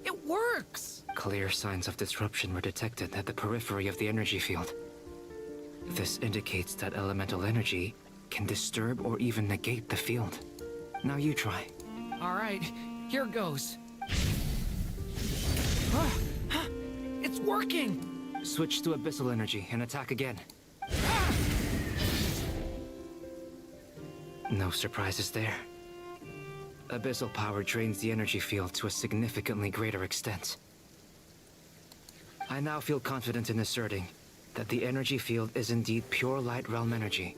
It works! Clear signs of disruption were detected at the periphery of the energy field. This indicates that elemental energy can disturb or even negate the field. Now you try. Alright, here goes. It's working! Switch to abyssal energy and attack again. No surprises there. Abyssal power drains the energy field to a significantly greater extent. I now feel confident in asserting that the energy field is indeed pure light realm energy,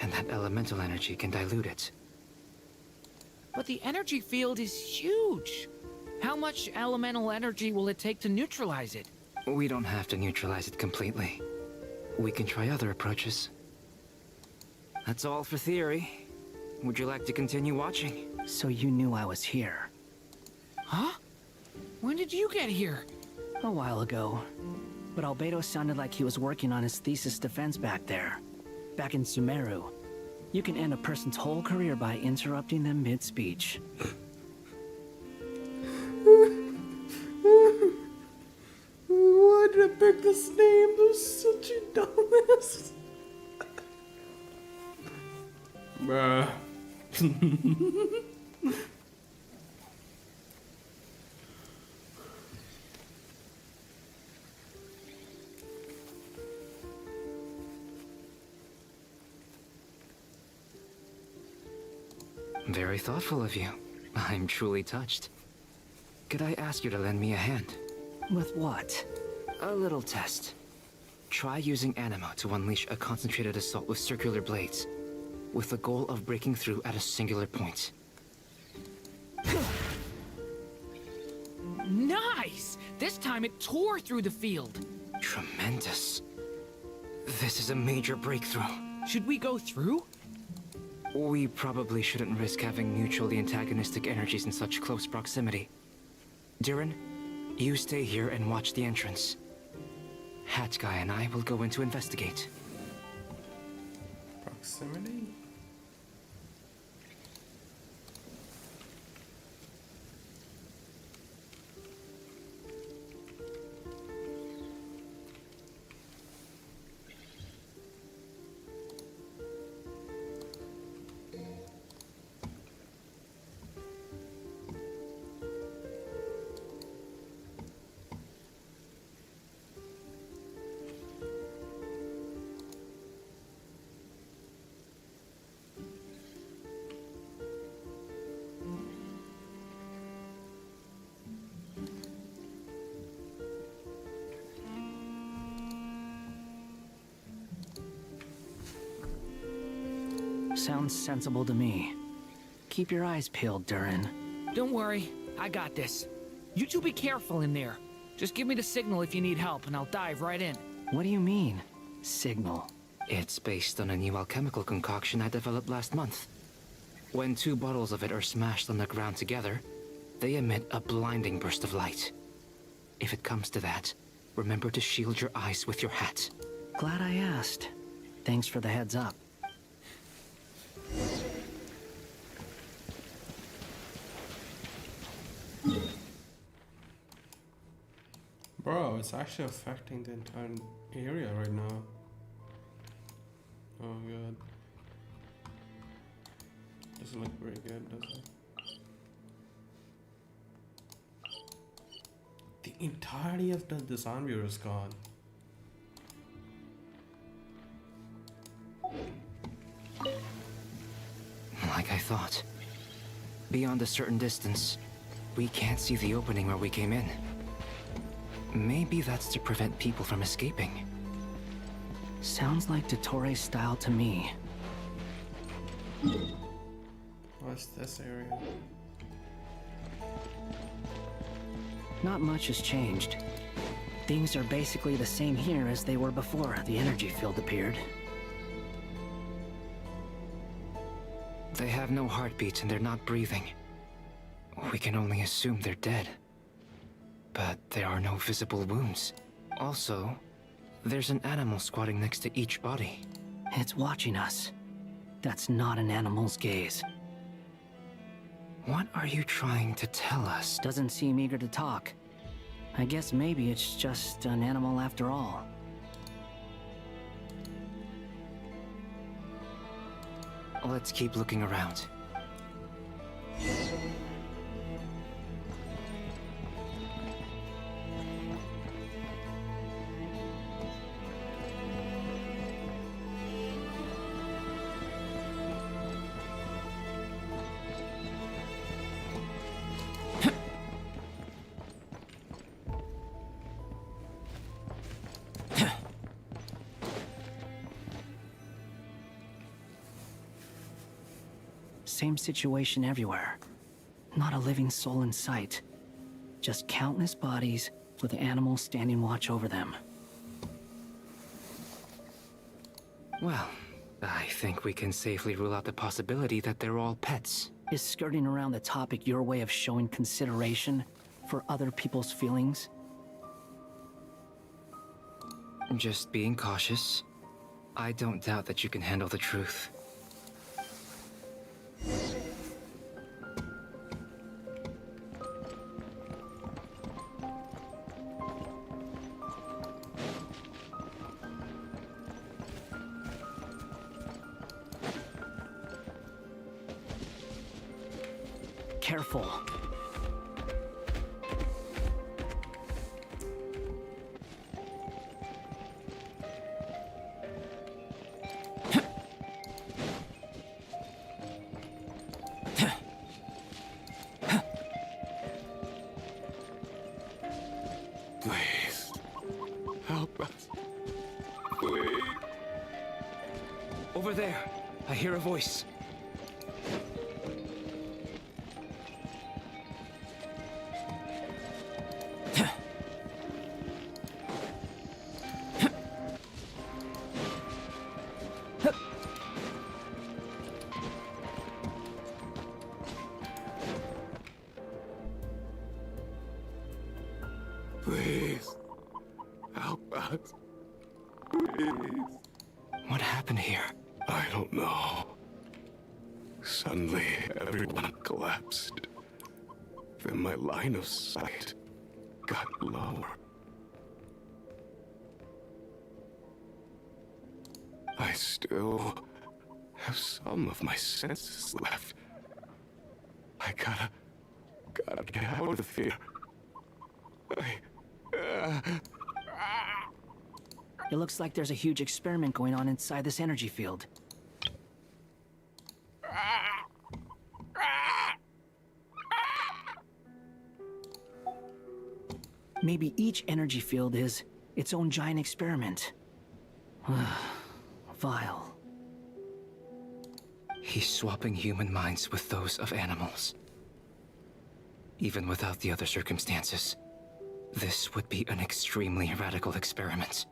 and that elemental energy can dilute it. But the energy field is huge! How much elemental energy will it take to neutralize it? We don't have to neutralize it completely. We can try other approaches. That's all for theory. Would you like to continue watching? So you knew I was here. Huh? When did you get here? A while ago. But Albedo sounded like he was working on his thesis defense back there. Back in Sumeru. You can end a person's whole career by interrupting them mid-speech. Why did I pick this name? That was such a dumbass. Bruh. Very thoughtful of you. I'm truly touched. Could I ask you to lend me a hand? With what? A little test. Try using Animo to unleash a concentrated assault with circular blades, with the goal of breaking through at a singular point. Nice! This time it tore through the field. Tremendous. This is a major breakthrough. Should we go through? We probably shouldn't risk having mutually antagonistic energies in such close proximity. Durin, you stay here and watch the entrance. Hat Guy and I will go in to investigate. Proximity? Sounds sensible to me. Keep your eyes peeled, Durin. Don't worry, I got this. You two be careful in there. Just give me the signal if you need help, and I'll dive right in. What do you mean, signal? It's based on a new alchemical concoction I developed last month. When 2 bottles of it are smashed on the ground together, they emit a blinding burst of light. If it comes to that, remember to shield your eyes with your hat. Glad I asked. Thanks for the heads up. Bro, it's actually affecting the entire area right now. Oh god. Doesn't look very good, does it? The entirety of the design viewer is gone. Like I thought. Beyond a certain distance, we can't see the opening where we came in. Maybe that's to prevent people from escaping. Sounds like Dottore style to me. What's this area? Not much has changed. Things are basically the same here as they were before the energy field appeared. They have no heartbeats and they're not breathing. We can only assume they're dead. But there are no visible wounds. Also, there's an animal squatting next to each body. It's watching us. That's not an animal's gaze. What are you trying to tell us? Doesn't seem eager to talk. I guess maybe it's just an animal after all. Let's keep looking around. Same situation everywhere. Not a living soul in sight. Just countless bodies with animals standing watch over them. Well, I think we can safely rule out the possibility that they're all pets. Is skirting around the topic your way of showing consideration for other people's feelings? Just being cautious. I don't doubt that you can handle the truth. Careful. Please, help us. Please. Over there, I hear a voice. Please, help us. Please. What happened here? I don't know. Suddenly, everyone collapsed. Then my line of sight got lower. I still have some of my senses left. I gotta get out of here. It looks like there's a huge experiment going on inside this energy field. Maybe each energy field is its own giant experiment. Vile. He's swapping human minds with those of animals. Even without the other circumstances, this would be an extremely radical experiment.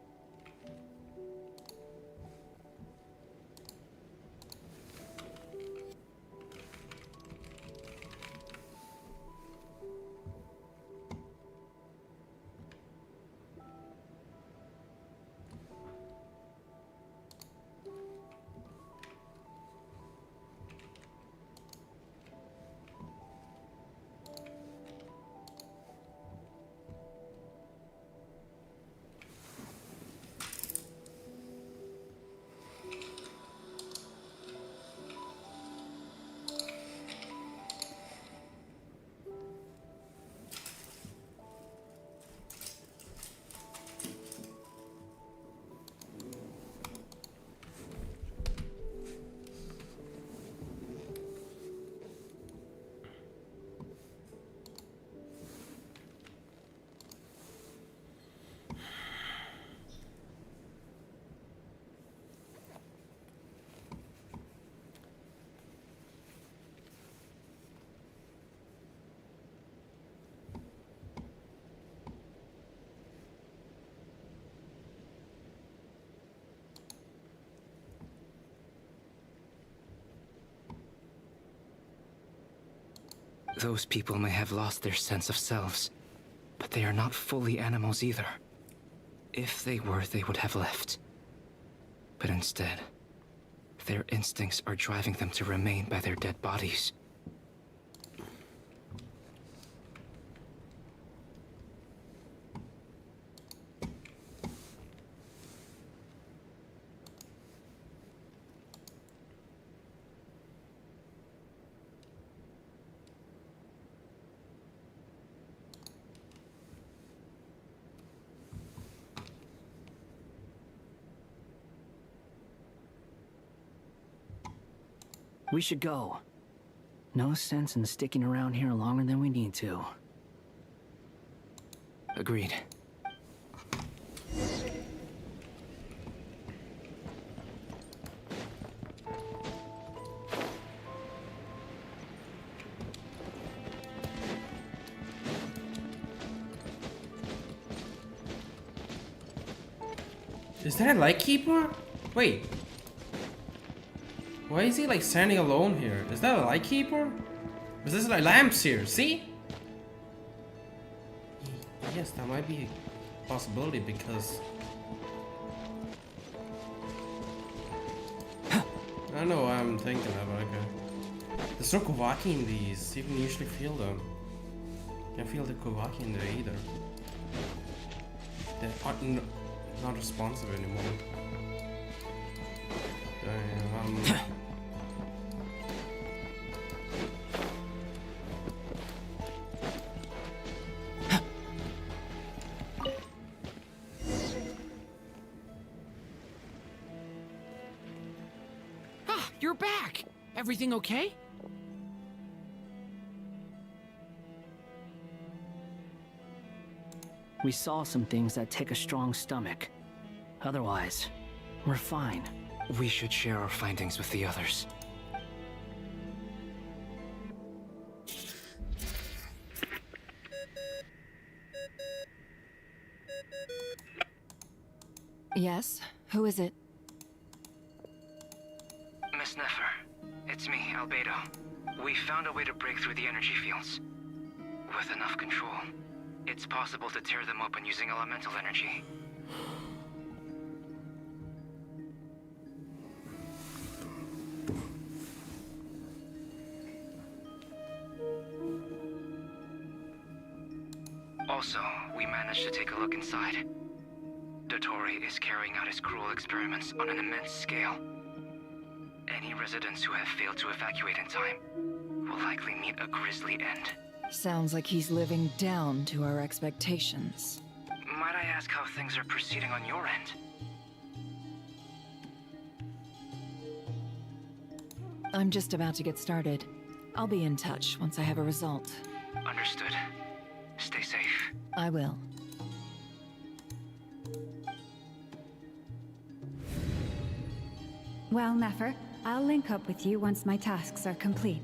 Those people may have lost their sense of selves, but they are not fully animals either. If they were, they would have left. But instead, their instincts are driving them to remain by their dead bodies. We should go. No sense in sticking around here longer than we need to. Agreed. Is that a lightkeeper? Wait. Why is he like standing alone here? Is that a lightkeeper? Is this like lamps here? See? Yes, that might be a possibility because I don't know what I'm thinking of. Okay. There's no Kuvaki in these. You can usually feel them. Can't feel the Kuvaki in there either. They're not responsive anymore. Damn, You're back! Everything okay? We saw some things that take a strong stomach. Otherwise, we're fine. We should share our findings with the others. Yes? Who is it? Miss Nefer, it's me, Albedo. We found a way to break through the energy fields. With enough control, it's possible to tear them open using elemental energy. Also, we managed to take a look inside. Dottore is carrying out his cruel experiments on an immense scale. Any residents who have failed to evacuate in time will likely meet a grisly end. Sounds like he's living down to our expectations. Might I ask how things are proceeding on your end? I'm just about to get started. I'll be in touch once I have a result. Understood. Stay safe. I will. Well, Nefer, I'll link up with you once my tasks are complete.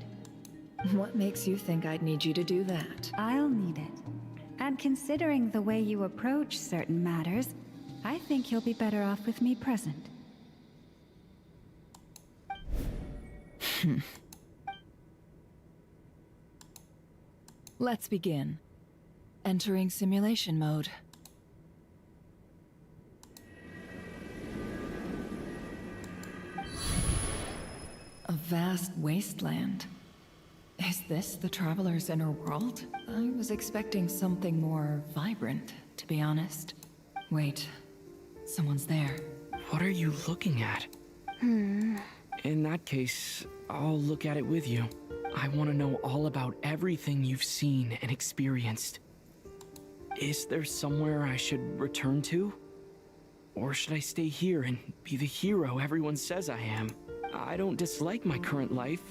What makes you think I'd need you to do that? I'll need it. And considering the way you approach certain matters, I think you'll be better off with me present. Let's begin. Entering simulation mode. A vast wasteland. Is this the Traveler's inner world? I was expecting something more vibrant, to be honest. Wait, someone's there. What are you looking at? In that case, I'll look at it with you. I want to know all about everything you've seen and experienced. Is there somewhere I should return to? Or should I stay here and be the hero everyone says I am? I don't dislike my current life.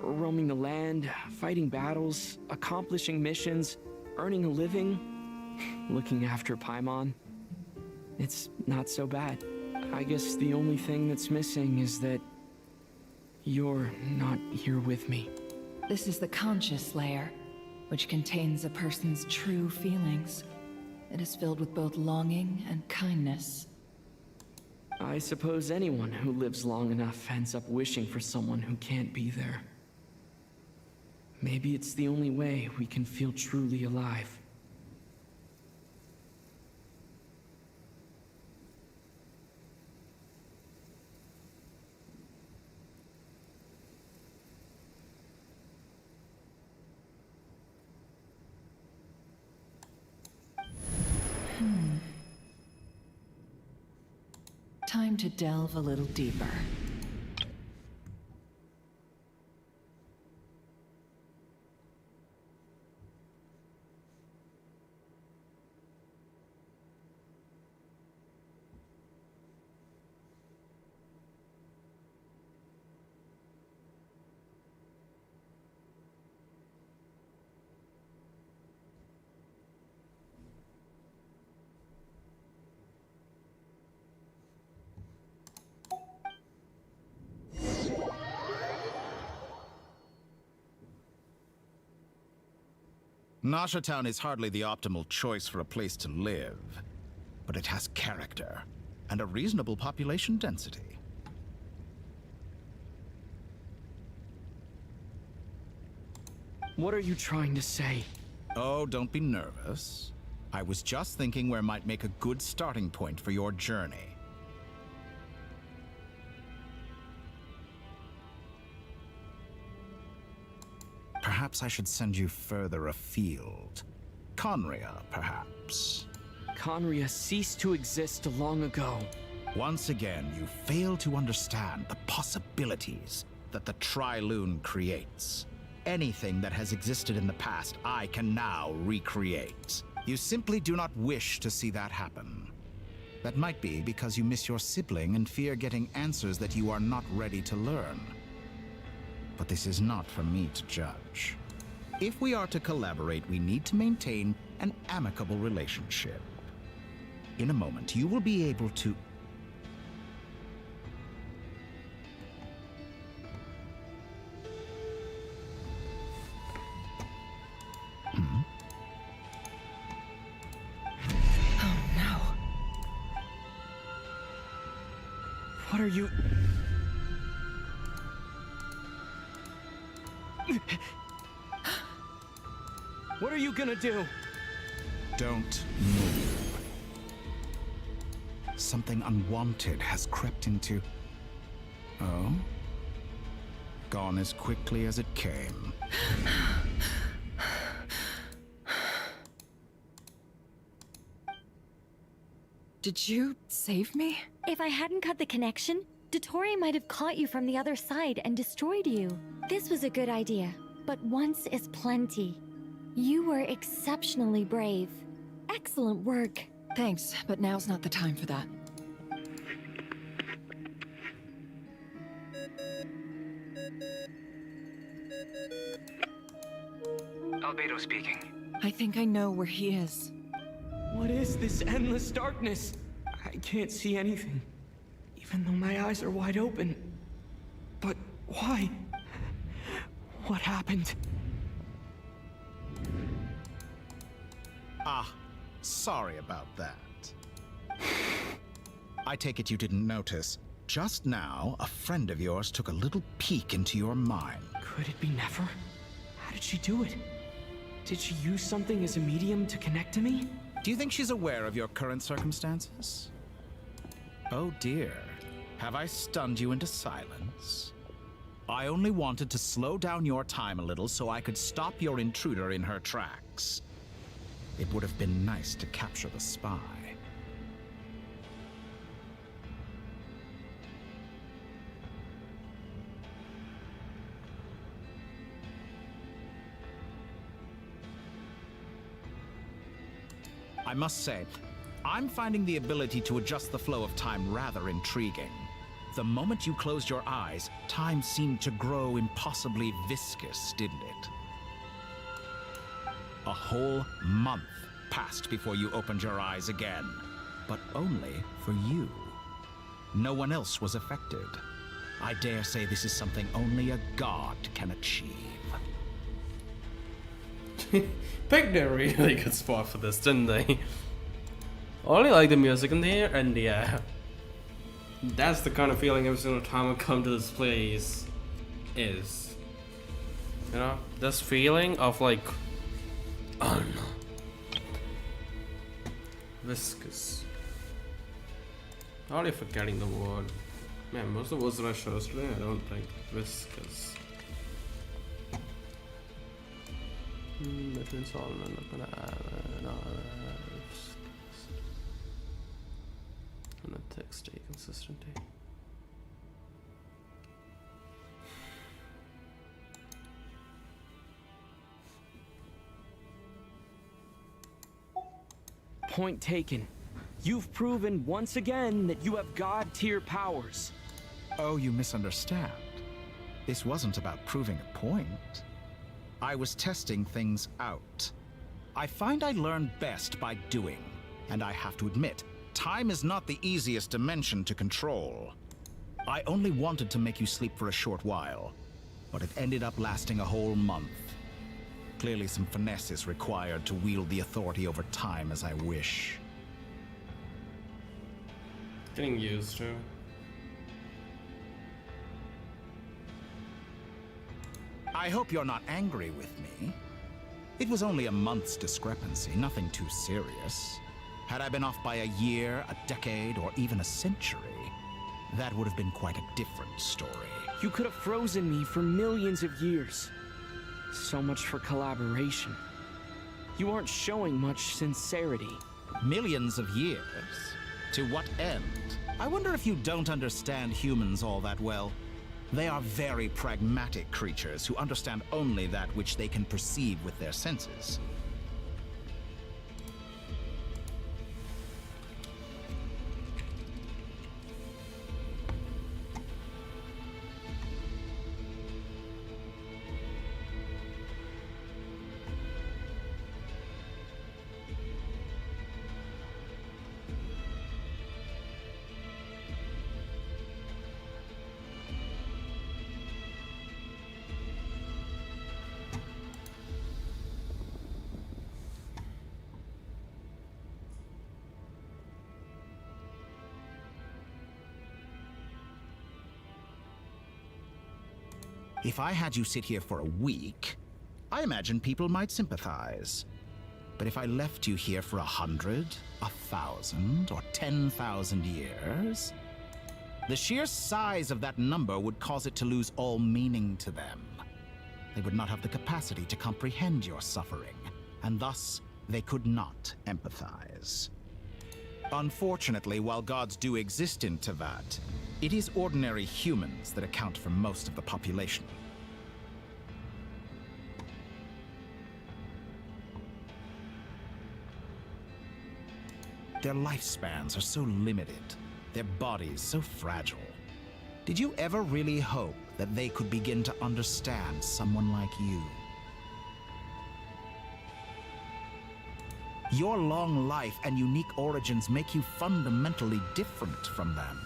Roaming the land, fighting battles, accomplishing missions, earning a living, looking after Paimon. It's not so bad. I guess the only thing that's missing is that you're not here with me. This is the conscious layer, which contains a person's true feelings. It is filled with both longing and kindness. I suppose anyone who lives long enough ends up wishing for someone who can't be there. Maybe it's the only way we can feel truly alive. Time to delve a little deeper. Nasha Town is hardly the optimal choice for a place to live, but it has character and a reasonable population density. What are you trying to say? Oh, don't be nervous. I was just thinking where might make a good starting point for your journey. Perhaps I should send you further afield. Conria, perhaps. Conria ceased to exist long ago. Once again, you fail to understand the possibilities that the Tri-Lune creates. Anything that has existed in the past, I can now recreate. You simply do not wish to see that happen. That might be because you miss your sibling and fear getting answers that you are not ready to learn. But this is not for me to judge. If we are to collaborate, we need to maintain an amicable relationship. In a moment, you will be able to... Oh no. What are you... What are you gonna do? Don't move. Something unwanted has crept into... Oh? Gone as quickly as it came. Did you save me? If I hadn't cut the connection, Dottore might have caught you from the other side and destroyed you. This was a good idea, but once is plenty. You were exceptionally brave. Excellent work. Thanks, but now's not the time for that. Albedo speaking. I think I know where he is. What is this endless darkness? I can't see anything, even though my eyes are wide open. But Why? What happened? Ah, sorry about that. I take it you didn't notice. Just now, a friend of yours took a little peek into your mind. Could it be Nefer? How did she do it? Did she use something as a medium to connect to me? Do you think she's aware of your current circumstances? Oh dear. Have I stunned you into silence? I only wanted to slow down your time a little so I could stop your intruder in her tracks. It would have been nice to capture the spy. I must say, I'm finding the ability to adjust the flow of time rather intriguing. The moment you closed your eyes, time seemed to grow impossibly viscous, didn't it? A whole month passed before you opened your eyes again, but only for you. No one else was affected. I dare say this is something only a god can achieve. Picked a really good spot for this, didn't they? I only like the music in here, and yeah, that's the kind of feeling every single time I come to this place is. You know, this feeling of like, I don't know, viscous. I'm already forgetting the word. Man, most of the words that I chose today, I don't think. Viscous. Between Solomon, I'm gonna add and a text stay consistency. Point taken. You've proven once again that you have god-tier powers. Oh, you misunderstand. This wasn't about proving a point. I was testing things out. I find I learn best by doing, and I have to admit, time is not the easiest dimension to control. I only wanted to make you sleep for a short while, but it ended up lasting a whole month. Clearly some finesse is required to wield the authority over time as I wish. Getting used to. I hope you're not angry with me. It was only a month's discrepancy, nothing too serious. Had I been off by a year, a decade, or even a century, that would have been quite a different story. You could have frozen me for millions of years. So much for collaboration. You aren't showing much sincerity. Millions of years? To what end? I wonder if you don't understand humans all that well. They are very pragmatic creatures who understand only that which they can perceive with their senses. If I had you sit here for a week, I imagine people might sympathize. But if I left you here for 100, 1,000, or 10,000 years, the sheer size of that number would cause it to lose all meaning to them. They would not have the capacity to comprehend your suffering, and thus they could not empathize. Unfortunately, while gods do exist in Teyvat, it is ordinary humans that account for most of the population. Their lifespans are so limited, their bodies so fragile. Did you ever really hope that they could begin to understand someone like you? Your long life and unique origins make you fundamentally different from them.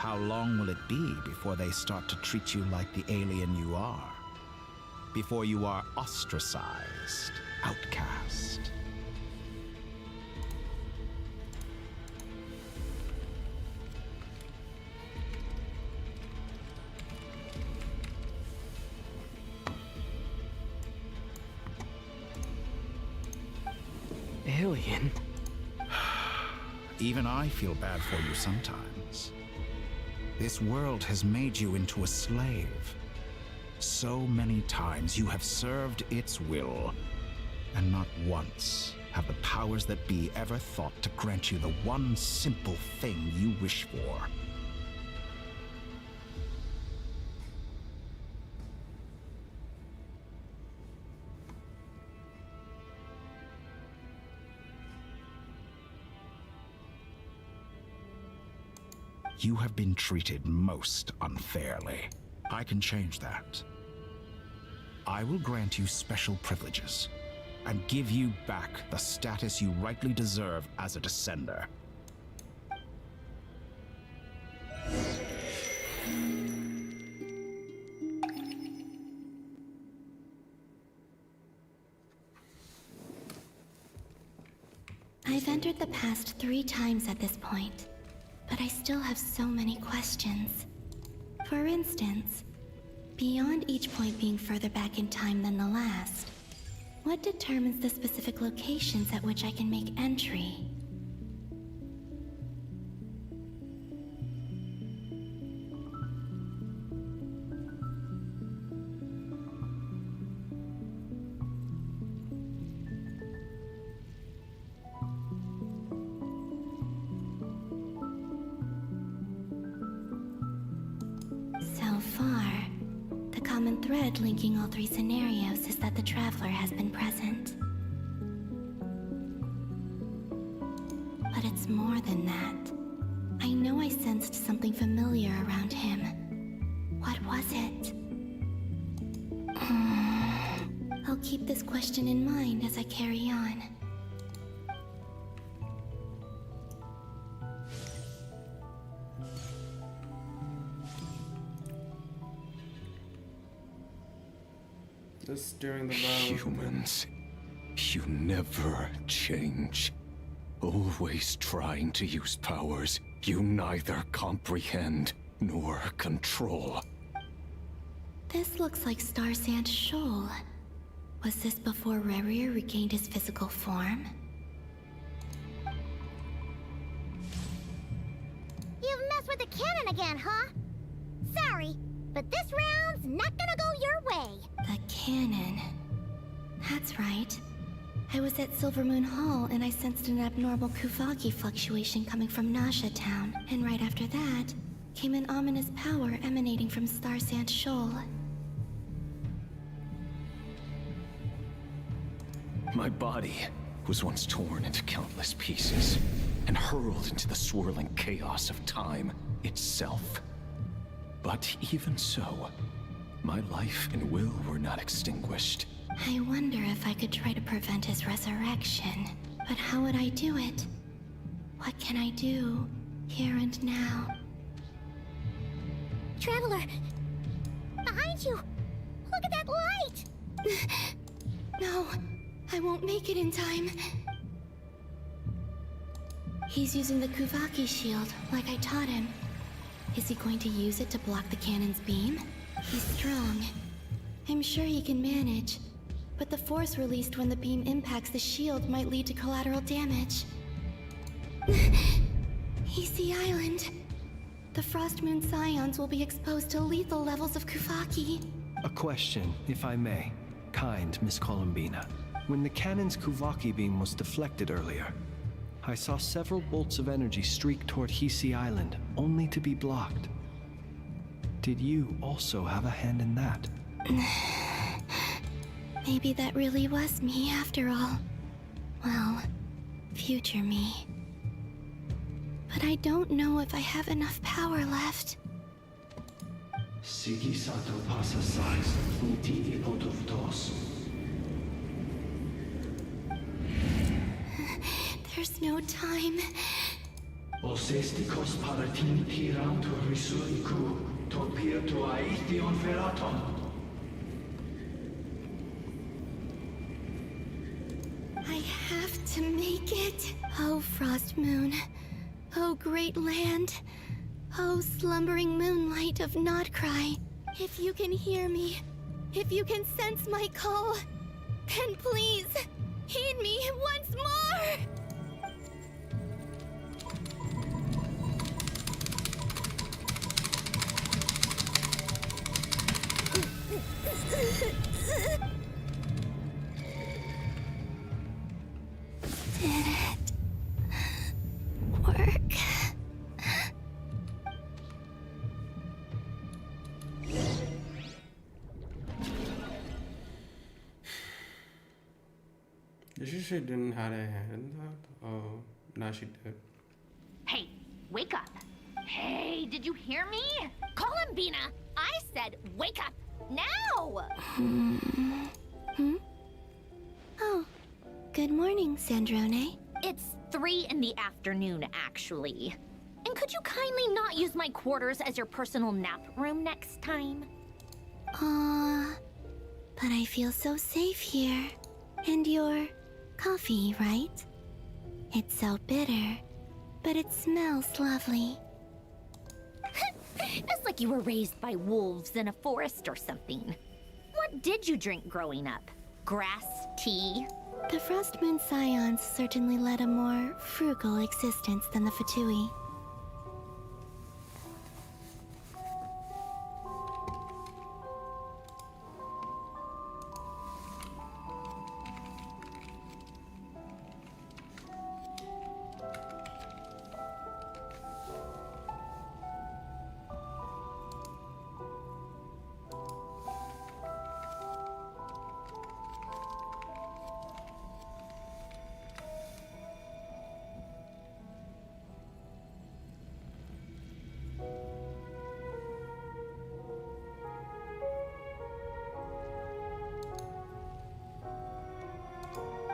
How long will it be before they start to treat you like the alien you are? Before you are ostracized, outcast? Alien? Even I feel bad for you sometimes. This world has made you into a slave. So many times you have served its will, and not once have the powers that be ever thought to grant you the one simple thing you wish for. You have been treated most unfairly. I can change that. I will grant you special privileges and give you back the status you rightly deserve as a descender. I've entered the past 3 times at this point, but I still have so many questions. For instance, beyond each point being further back in time than the last, what determines the specific locations at which I can make entry? Linking all 3 scenarios is that the Traveler has been present. But it's more than that. I know I sensed something familiar around him. What was it? I'll keep this question in mind as I carry on. This during the round. Humans, you never change. Always trying to use powers you neither comprehend nor control. This looks like Star Sand Shoal. Was this before Rerir regained his physical form? You've messed with the cannon again, huh? Sorry, but this round's not gonna go your way. The cannon. That's right. I was at Silvermoon Hall and I sensed an abnormal Kuvaki fluctuation coming from Nasha Town. And right after that, came an ominous power emanating from Star Sand Shoal. My body was once torn into countless pieces and hurled into the swirling chaos of time itself. But even so, my life and will were not extinguished. I wonder if I could try to prevent his resurrection. But how would I do it? What can I do, here and now? Traveler! Behind you! Look at that light! No, I won't make it in time. He's using the Kuvaki shield, like I taught him. Is he going to use it to block the cannon's beam? He's strong. I'm sure he can manage. But the force released when the beam impacts the shield might lead to collateral damage. Easy Island. The Frostmoon Scions will be exposed to lethal levels of Kuvaki. A question, if I may. Kind Miss Columbina. When the cannon's Kuvaki beam was deflected earlier, I saw several bolts of energy streak toward Hisi Island, only to be blocked. Did you also have a hand in that? Maybe that really was me after all. Well, future me. But I don't know if I have enough power left. There's no time. Osestikos paratin tiran to risuiku, topir to aithion feraton. I have to make it. Oh, Frost Moon. Oh, great land. Oh, slumbering moonlight of Nodcry. If you can hear me, if you can sense my call, then please, heed me once more! Did it work? She didn't have a hand that? Oh, now she did. Hey, wake up. Hey, did you hear me? Call him, Bina. I said wake up now! Oh, good morning, Sandrone. It's 3 in the afternoon, actually. And could you kindly not use my quarters as your personal nap room next time? But I feel so safe here. And your coffee, right? It's so bitter, but it smells lovely. It's like you were raised by wolves in a forest or something. What did you drink growing up? Grass tea? The Frost Moon Scions certainly led a more frugal existence than the Fatui.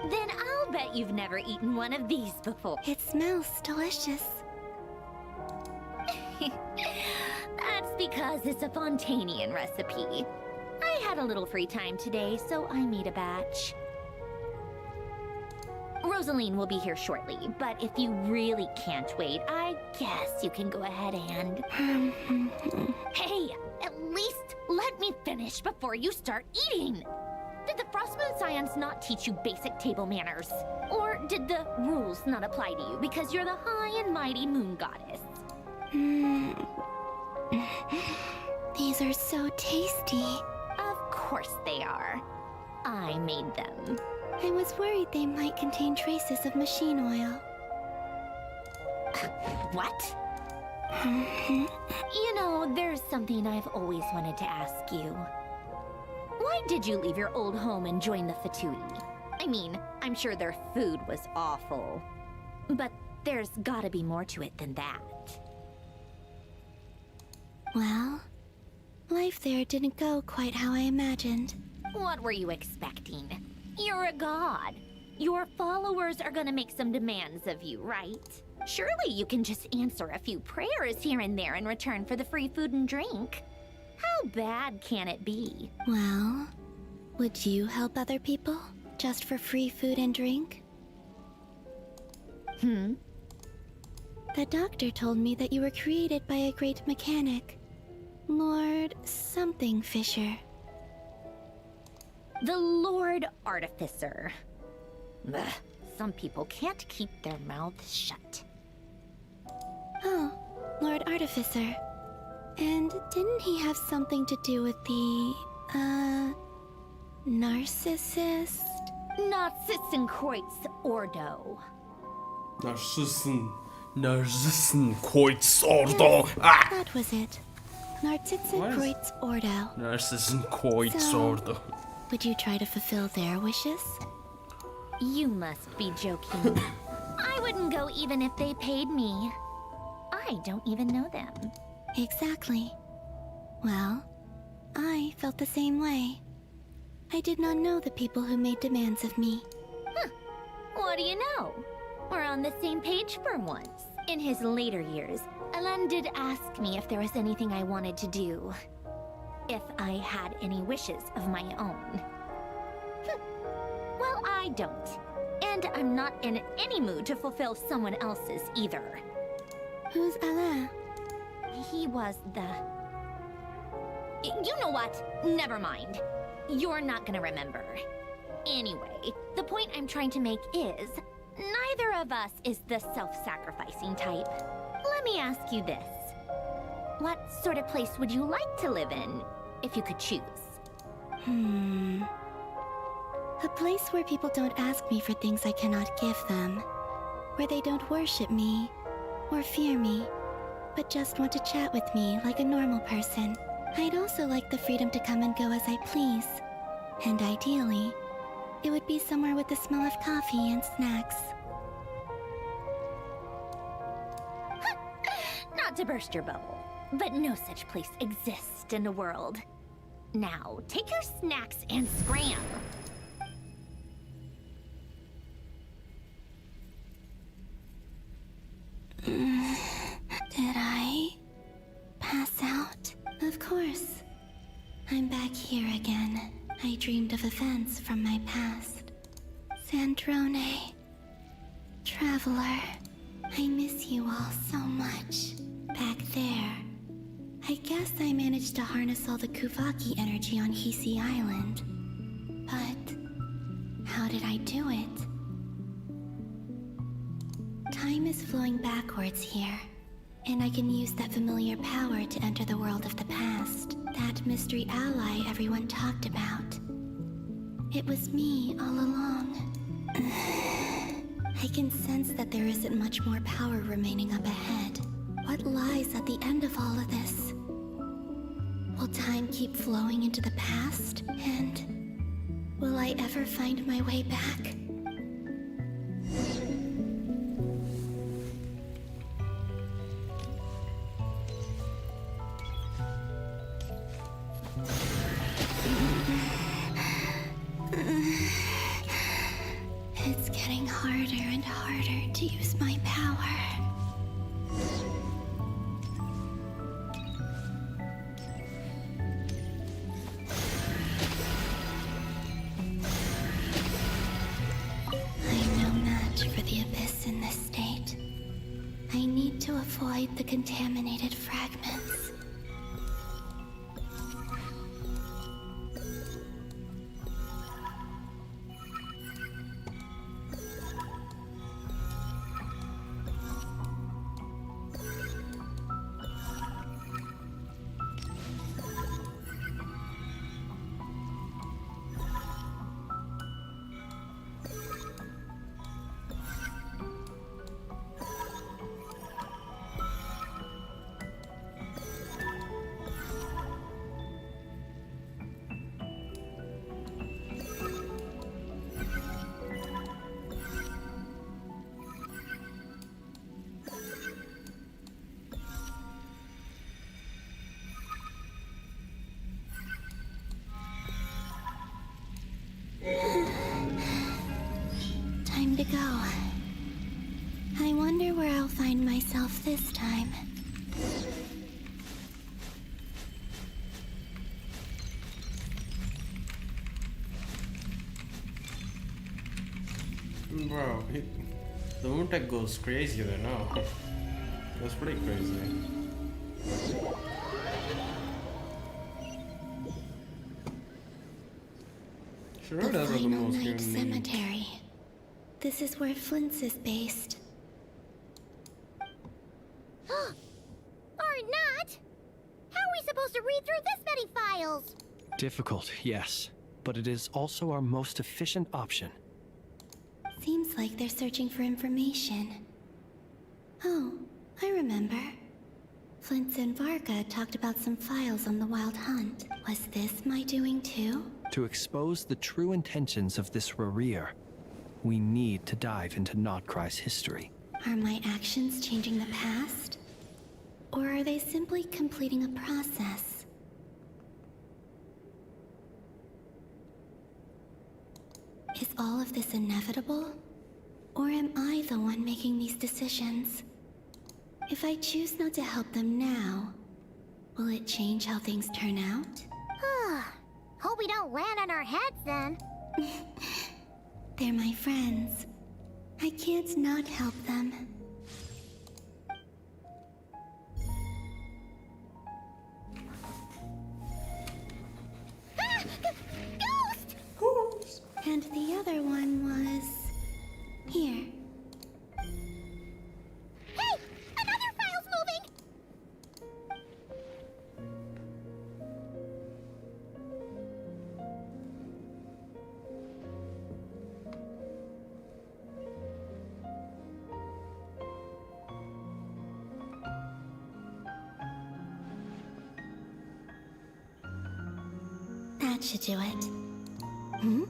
Then I'll bet you've never eaten one of these before. It smells delicious. That's because it's a Fontanian recipe. I had a little free time today, so I made a batch. Rosaline will be here shortly, but if you really can't wait, I guess you can go ahead and... Hey, at least let me finish before you start eating! Did the Frostmoon Scions not teach you basic table manners? Or did the rules not apply to you because you're the high and mighty moon goddess? These are so tasty. Of course they are. I made them. I was worried they might contain traces of machine oil. What? You know, there's something I've always wanted to ask you. Why did you leave your old home and join the Fatui? I mean, I'm sure their food was awful. But there's gotta be more to it than that. Well, life there didn't go quite how I imagined. What were you expecting? You're a god. Your followers are gonna make some demands of you, right? Surely you can just answer a few prayers here and there in return for the free food and drink. How bad can it be? Well, would you help other people just for free food and drink? The doctor told me that you were created by a great mechanic, Lord something Fisher. The Lord Artificer. Ugh, some people can't keep their mouths shut. Oh, Lord Artificer. And didn't he have something to do with the, narcissist? Narcissenkreuz Ordo. Narcissenkreuz Ordo. Ah! That was it. Narcissenkreuz Ordo. Narcissenkreuz Ordo. Would you try to fulfill their wishes? You must be joking. I wouldn't go even if they paid me. I don't even know them. Exactly. Well, I felt the same way. I did not know the people who made demands of me. Huh. What do you know? We're on the same page for once. In his later years, Alan did ask me if there was anything I wanted to do. If I had any wishes of my own. Well, I don't. And I'm not in any mood to fulfill someone else's either. Who's Alain? He was the... You know what? Never mind. You're not gonna remember. Anyway, the point I'm trying to make is, neither of us is the self-sacrificing type. Let me ask you this. What sort of place would you like to live in, if you could choose? A place where people don't ask me for things I cannot give them. Where they don't worship me, or fear me, but just want to chat with me like a normal person. I'd also like the freedom to come and go as I please. And ideally, it would be somewhere with the smell of coffee and snacks. Not to burst your bubble, but no such place exists in the world. Now, take your snacks and scram. Did I pass out? Of course. I'm back here again. I dreamed of events from my past. Sandrone. Traveler. I miss you all so much. Back there. I guess I managed to harness all the Kuvaki energy on Hisi Island. But how did I do it? Time is flowing backwards here, and I can use that familiar power to enter the world of the past. That mystery ally everyone talked about. It was me all along. I can sense that there isn't much more power remaining up ahead. What lies at the end of all of this? Will time keep flowing into the past? And will I ever find my way back? It's getting harder and harder to use my power. I'm no match for the Abyss in this state. I need to avoid the contaminated fragments. Time to go. I wonder where I'll find myself this time. Bro, the moon tech goes crazy there now. That's pretty crazy. Sure, The that was the Final most Night unique. Cemetery. This is where Flint's is based. Or not? How are we supposed to read through this many files? Difficult, yes, but it is also our most efficient option. Seems like they're searching for information. Oh, I remember. Flint and Varga talked about some files on the Wild Hunt. Was this my doing too? To expose the true intentions of this Rerir, we need to dive into Notcry's history. Are my actions changing the past? Or are they simply completing a process? Is all of this inevitable? Or am I the one making these decisions? If I choose not to help them now, will it change how things turn out? Hope we don't land on our heads then. They're my friends. I can't not help them. Ghost! And the other one was... here. Hey! Another file's moving! That should do it. Hmm?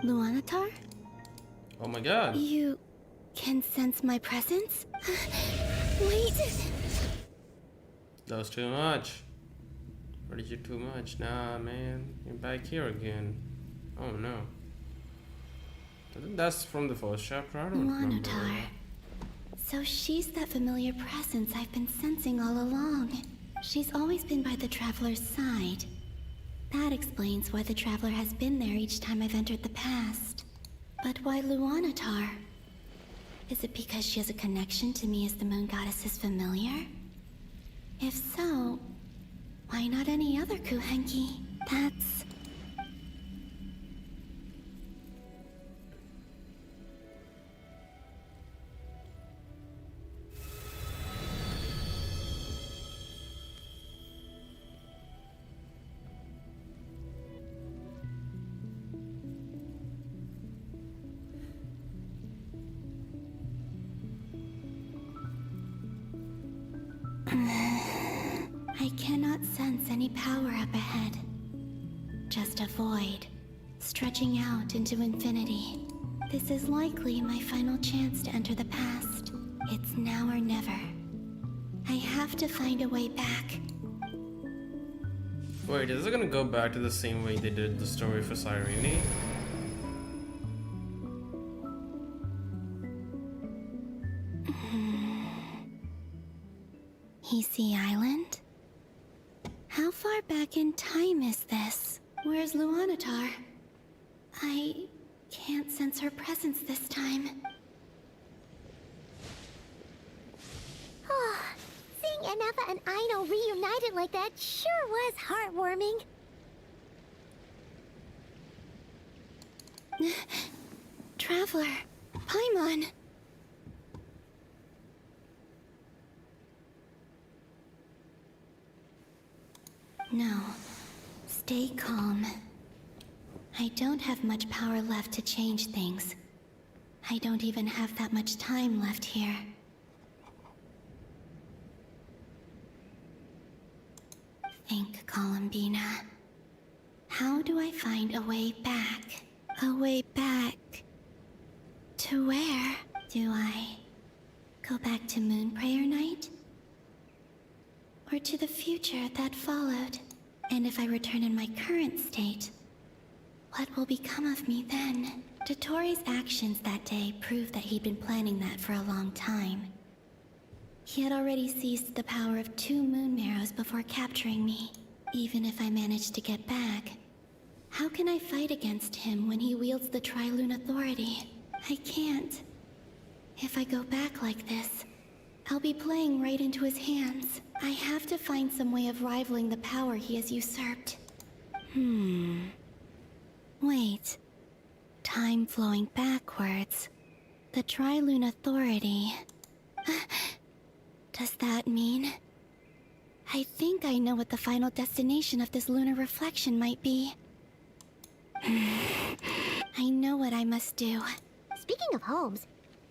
Luanatar? Oh my god. You can sense my presence? Wait! That was too much. What did you too much? Nah, man. You're back here again. Oh no. I think that's from the first chapter. I don't remember. Luanatar. So she's that familiar presence I've been sensing all along. She's always been by the Traveler's side. That explains why the Traveler has been there each time I've entered the past. But why Luanatar? Is it because she has a connection to me as the Moon Goddess's familiar? If so, why not any other Kuhenki? That's... I cannot sense any power up ahead. Just a void, stretching out into infinity. This is likely my final chance to enter the past. It's now or never. I have to find a way back. Wait, is it gonna go back to the same way they did the story for Cyrene? Easy Island? How far back in time is this? Where's Luanatar? I can't sense her presence this time. Oh, seeing Anafa and Aino reunited like that sure was heartwarming. Traveler, Paimon. No. Stay calm. I don't have much power left to change things. I don't even have that much time left here. Think, Columbina. How do I find a way back? A way back... to where? Do I go back to Moon Prayer Night? Or to the future that followed? And if I return in my current state, what will become of me then? Dottoro's actions that day proved that he'd been planning that for a long time. He had already seized the power of 2 moon marrows before capturing me. Even if I managed to get back, how can I fight against him when he wields the Tri-Lune Authority? I can't. If I go back like this, I'll be playing right into his hands. I have to find some way of rivaling the power he has usurped. Wait. Time flowing backwards. The Tri-Lune Authority. Does that mean... I think I know what the final destination of this lunar reflection might be. I know what I must do. Speaking of homes,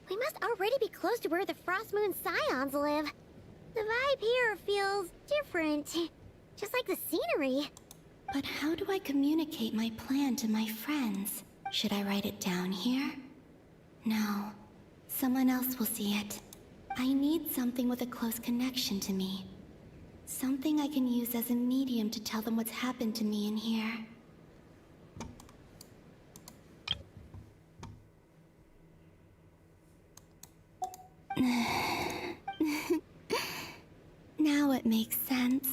we must already be close to where the Frost Moon Scions live. The vibe here feels different, just like the scenery. But how do I communicate my plan to my friends? Should I write it down here? No. Someone else will see it. I need something with a close connection to me. Something I can use as a medium to tell them what's happened to me in here. makes sense.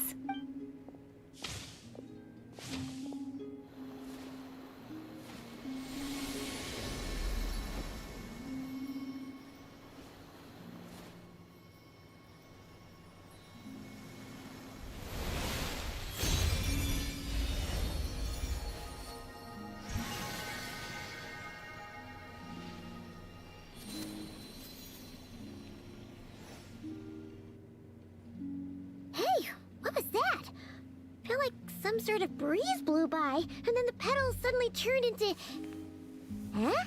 Hey, what was that? Felt like some sort of breeze blew by, and then the petals suddenly turned into... Huh?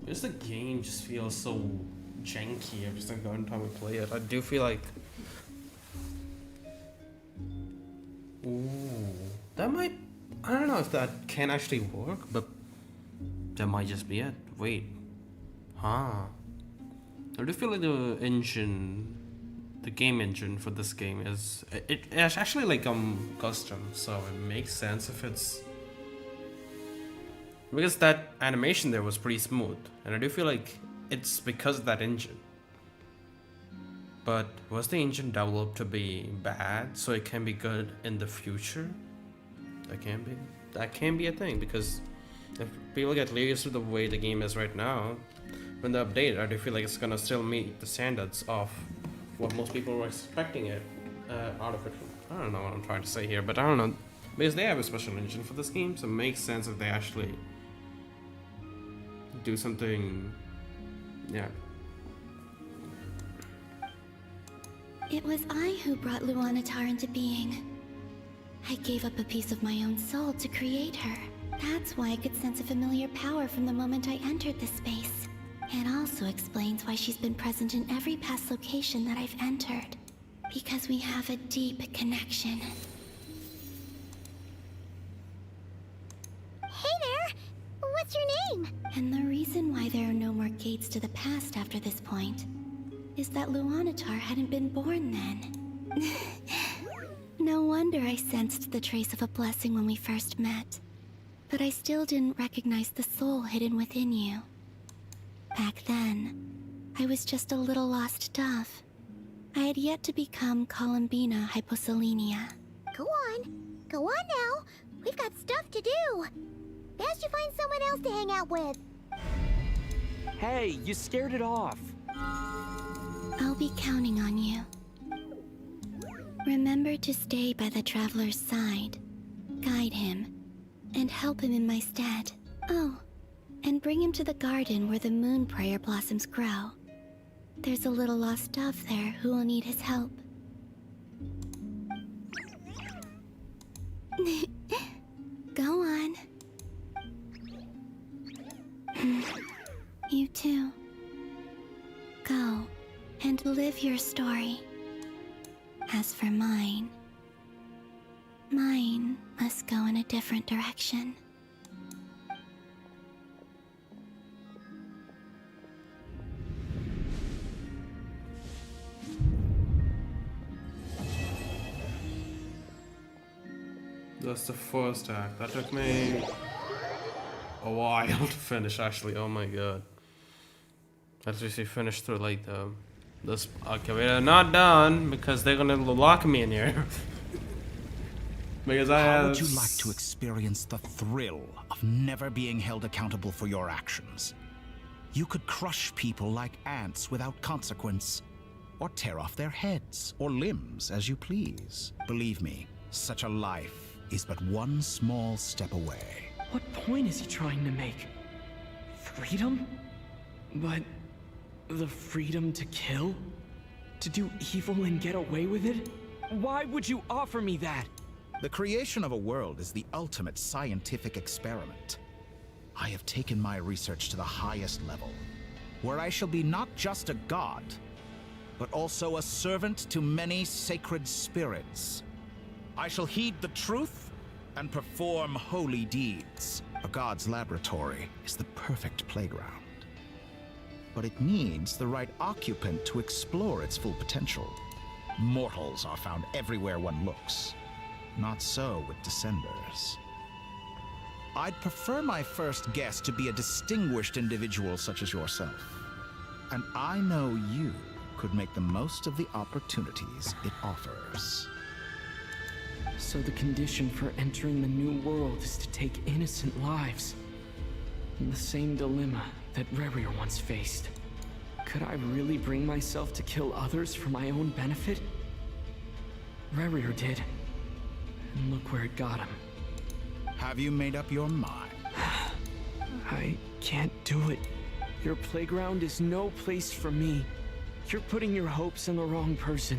Because the game just feels so janky every single time we play it. I do feel like... Ooh, that might... I don't know if that can actually work, but that might just be it. Wait. Huh. I do feel like the engine... The game engine for this game is... It's actually like custom, so it makes sense if it's... Because that animation there was pretty smooth, and I do feel like it's because of that engine. But was the engine developed to be bad so it can be good in the future? That can be a thing, because if people get used to the way the game is right now, when they update, I do feel like it's gonna still meet the standards of what most people were expecting it out of it. I don't know what I'm trying to say here, but I don't know, because they have a special engine for this game, so it makes sense if they actually do something. Yeah. It was I who brought Luanatar into being. I gave up a piece of my own soul to create her. That's why I could sense a familiar power from the moment I entered this space. It also explains why she's been present in every past location that I've entered. Because we have a deep connection. Hey there! What's your name? And the reason why there are no more gates to the past after this point is that Luanatar hadn't been born then. No wonder I sensed the trace of a blessing when we first met. But I still didn't recognize the soul hidden within you. Back then, I was just a little lost dove. I had yet to become Columbina Hyposelenia. Go on now. We've got stuff to do. Best you find someone else to hang out with. Hey, you scared it off. I'll be counting on you. Remember to stay by the traveler's side, guide him, and help him in my stead. Oh, and bring him to the garden where the moon prayer blossoms grow. There's a little lost dove there who will need his help. Go on. You too. Go and live your story. As for mine must go in a different direction. That's the first act. That took me a while to finish, actually. Oh my god. Let's just finish through like this. Okay, we're not done because they're gonna lock me in here. Because How would you like to experience the thrill of never being held accountable for your actions? You could crush people like ants without consequence, or tear off their heads or limbs as you please. Believe me, such a life is but one small step away. What point is he trying to make? Freedom? But the freedom to kill? To do evil and get away with it? Why would you offer me that? The creation of a world is the ultimate scientific experiment. I have taken my research to the highest level, where I shall be not just a god, but also a servant to many sacred spirits. I shall heed the truth and perform holy deeds. A god's laboratory is the perfect playground. But it needs the right occupant to explore its full potential. Mortals are found everywhere one looks. Not so with Descenders. I'd prefer my first guest to be a distinguished individual such as yourself. And I know you could make the most of the opportunities it offers. So the condition for entering the new world is to take innocent lives. The same dilemma that Rerir once faced. Could I really bring myself to kill others for my own benefit? Rerir did. And look where it got him. Have you made up your mind? I can't do it. Your playground is no place for me. You're putting your hopes in the wrong person.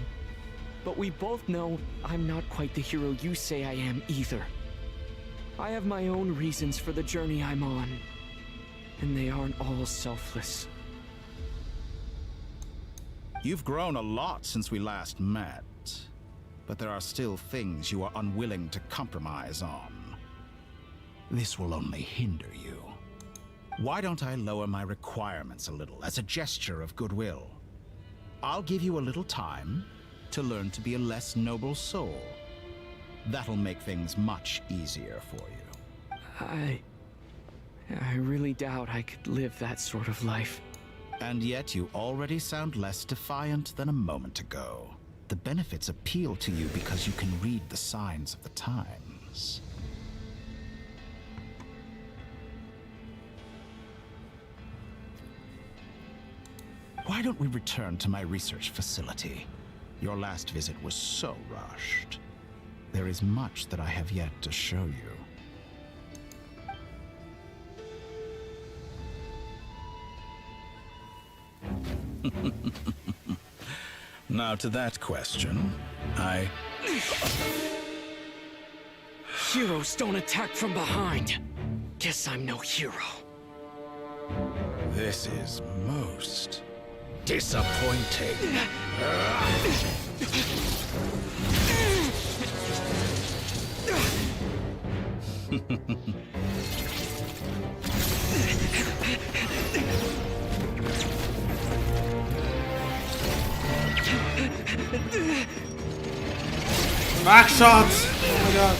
But we both know I'm not quite the hero you say I am either. I have my own reasons for the journey I'm on. And they aren't all selfless. You've grown a lot since we last met. But there are still things you are unwilling to compromise on. This will only hinder you. Why don't I lower my requirements a little as a gesture of goodwill? I'll give you a little time to learn to be a less noble soul. That'll make things much easier for you. I really doubt I could live that sort of life. And yet you already sound less defiant than a moment ago. The benefits appeal to you because you can read the signs of the times. Why don't we return to my research facility? Your last visit was so rushed. There is much that I have yet to show you. Now to that question, Heroes don't attack from behind. Guess I'm no hero. This is most disappointing. Back shots! Oh my god.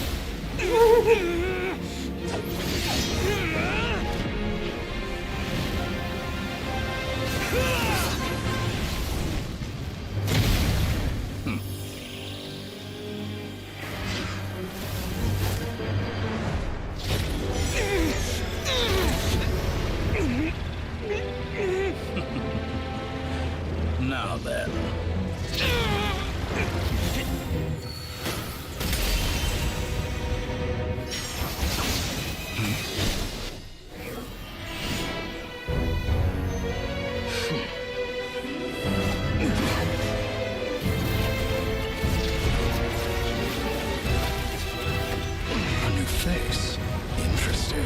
Now then. A new face. Interesting.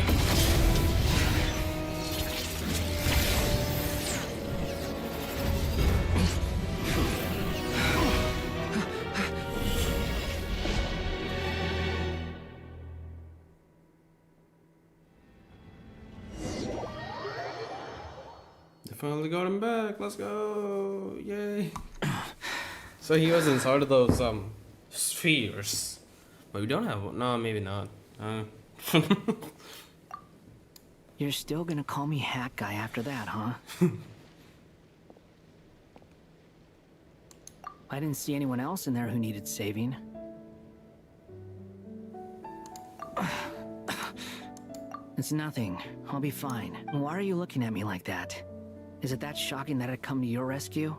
Finally got him back. Let's go. Yay. So he was inside of those spheres. But we don't have one. No, maybe not. You're still gonna call me Hack Guy after that, huh? I didn't see anyone else in there who needed saving. It's nothing. I'll be fine. Why are you looking at me like that? Is it that shocking that I'd come to your rescue?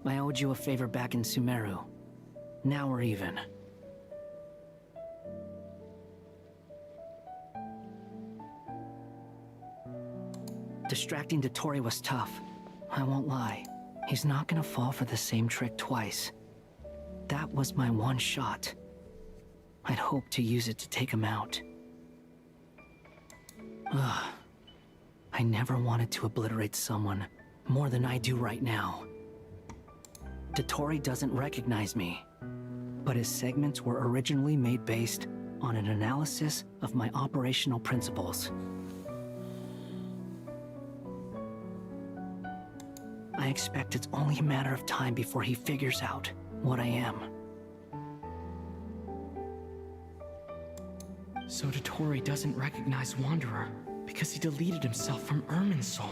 I owed you a favor back in Sumeru. Now we're even. Distracting Dotori was tough. I won't lie. He's not gonna fall for the same trick twice. That was my one shot. I'd hoped to use it to take him out. Ugh. I never wanted to obliterate someone more than I do right now. Dotori doesn't recognize me, but his segments were originally made based on an analysis of my operational principles. I expect it's only a matter of time before he figures out what I am. So Dotori doesn't recognize Wanderer because he deleted himself from Irminsul.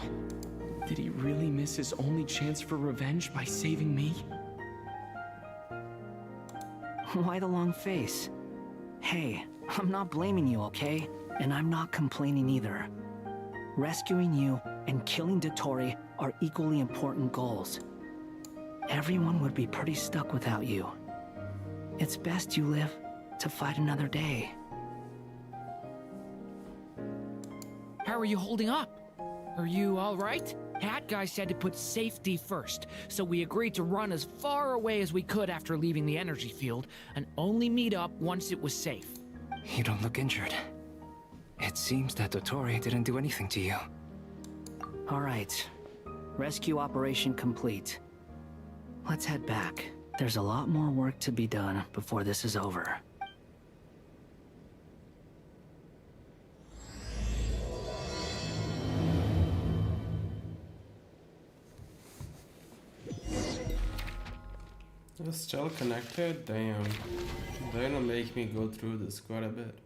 Did he really miss his only chance for revenge by saving me? Why the long face? Hey, I'm not blaming you, okay? And I'm not complaining either. Rescuing you and killing Dottore are equally important goals. Everyone would be pretty stuck without you. It's best you live to fight another day. How are you holding up? Are you alright? Hat Guy said to put safety first, so we agreed to run as far away as we could after leaving the energy field, and only meet up once it was safe. You don't look injured. It seems that Dottore didn't do anything to you. Alright. Rescue operation complete. Let's head back. There's a lot more work to be done before this is over. It's still connected? Damn. They're gonna make me go through this quite a bit.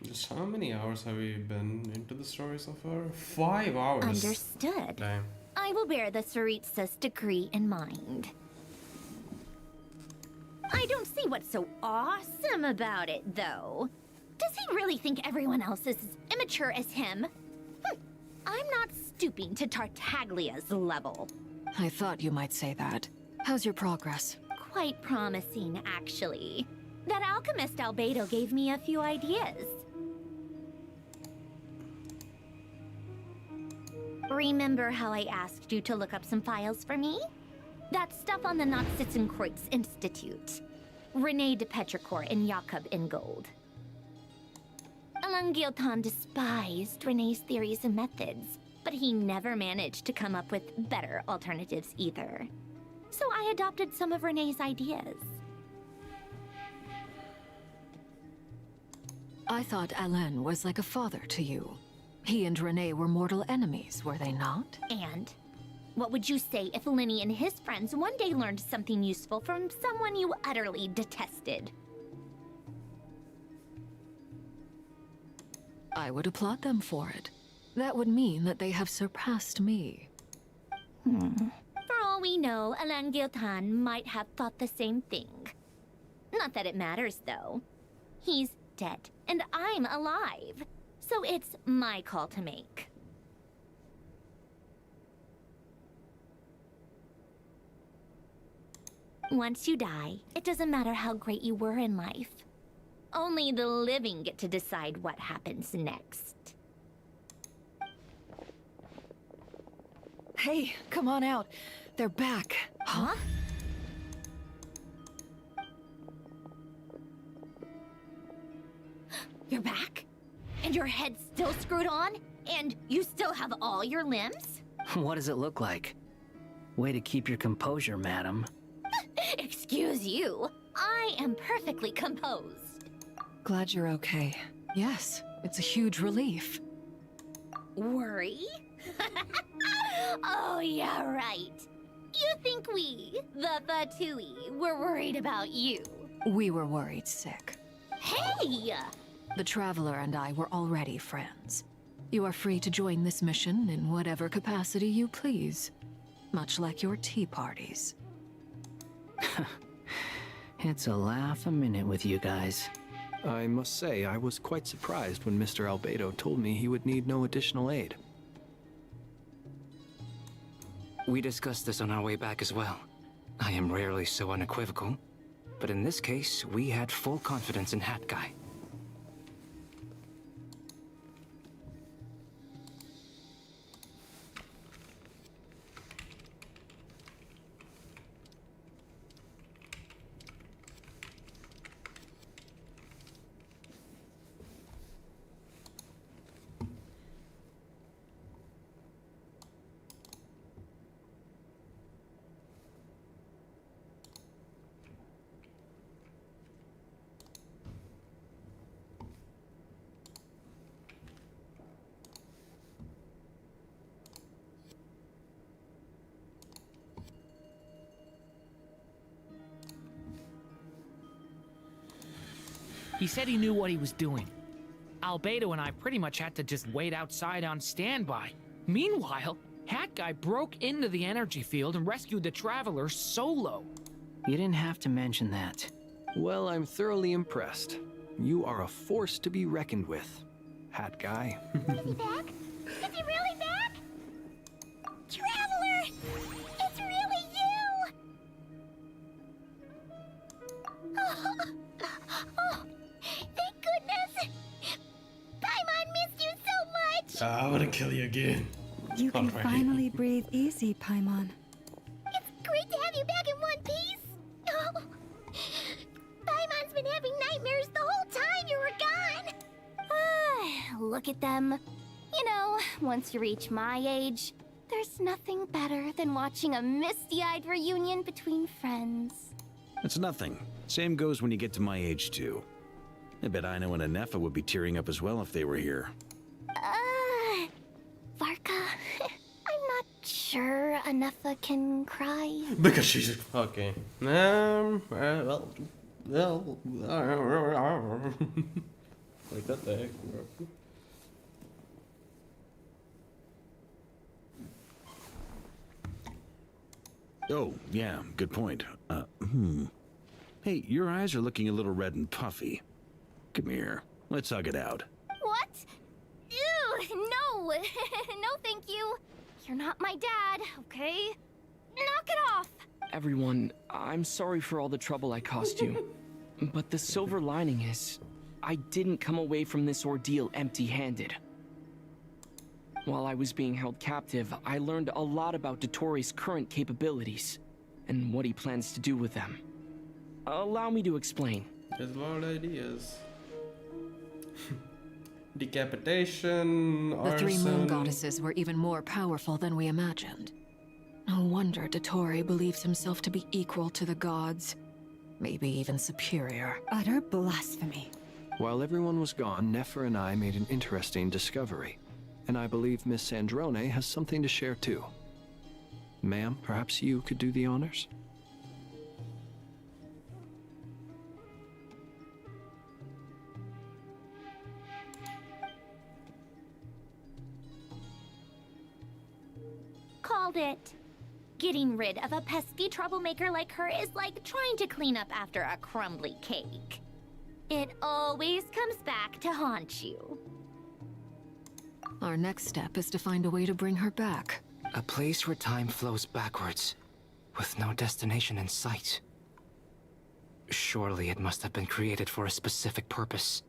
Just how many hours have we been into the story so far? 5 hours. Understood. Damn. I will bear the Tsaritsa's decree in mind. I don't see what's so awesome about it, though. Does he really think everyone else is as immature as him? I'm not stooping to Tartaglia's level. I thought you might say that. How's your progress? Quite promising, actually. That alchemist Albedo gave me a few ideas. Remember how I asked you to look up some files for me? That stuff on the Nachtschitzenkreuz Institute. René de Petrichor and Jakob Ingold. Alain Guillotin despised René's theories and methods, but he never managed to come up with better alternatives either. So I adopted some of René's ideas. I thought Alain was like a father to you. He and René were mortal enemies, were they not? And what would you say if Lenny and his friends one day learned something useful from someone you utterly detested? I would applaud them for it. That would mean that they have surpassed me. For all we know, Alain Guillotin might have thought the same thing. Not that it matters, though. He's dead, and I'm alive. So it's my call to make. Once you die, it doesn't matter how great you were in life. Only the living get to decide what happens next. Hey, come on out. They're back. Huh? You're back? And your head's still screwed on? And you still have all your limbs? What does it look like? Way to keep your composure, madam. Excuse you. I am perfectly composed. Glad you're okay. Yes, it's a huge relief. Worry? Oh, yeah, right. You think we, the Fatui, were worried about you? We were worried sick. Hey! The Traveler and I were already friends. You are free to join this mission in whatever capacity you please. Much like your tea parties. It's a laugh a minute with you guys. I must say, I was quite surprised when Mr. Albedo told me he would need no additional aid. We discussed this on our way back as well. I am rarely so unequivocal, but in this case, we had full confidence in Hat Guy. He said he knew what he was doing. Albedo and I pretty much had to just wait outside on standby. Meanwhile, Hat Guy broke into the energy field and rescued the Traveler solo. You didn't have to mention that. Well, I'm thoroughly impressed. You are a force to be reckoned with, Hat Guy. Is he back? Is he really back? Traveler! It's really you! Oh, thank goodness! Paimon missed you so much! I wanna kill you again. You can Alright. finally breathe easy, Paimon. It's great to have you back in one piece! Oh, Paimon's been having nightmares the whole time you were gone! Look at them. You know, once you reach my age, there's nothing better than watching a misty-eyed reunion between friends. It's nothing. Same goes when you get to my age, too. I bet Ino and Anefa would be tearing up as well if they were here. Varka, I'm not sure Anefa can cry. Because she's okay. Well, like that the heck. Oh, yeah, good point. Hey, your eyes are looking a little red and puffy. Come here, let's hug it out. What? Ew, no. No, thank you. You're not my dad, okay? Knock it off. Everyone, I'm sorry for all the trouble I caused you. But the silver lining is, I didn't come away from this ordeal empty-handed. While I was being held captive, I learned a lot about Dottoro's current capabilities, and what he plans to do with them. Allow me to explain. There's a lot of ideas. Decapitation, The three moon arson. goddesses were even more powerful than we imagined. No wonder Dottore believes himself to be equal to the gods. Maybe even superior. Utter blasphemy. While everyone was gone, Nefer and I made an interesting discovery. And I believe Miss Sandrone has something to share too. Ma'am, perhaps you could do the honors? Called it. Getting rid of a pesky troublemaker like her is like trying to clean up after a crumbly cake. It always comes back to haunt you. Our next step is to find a way to bring her back. A place where time flows backwards, with no destination in sight. Surely it must have been created for a specific purpose.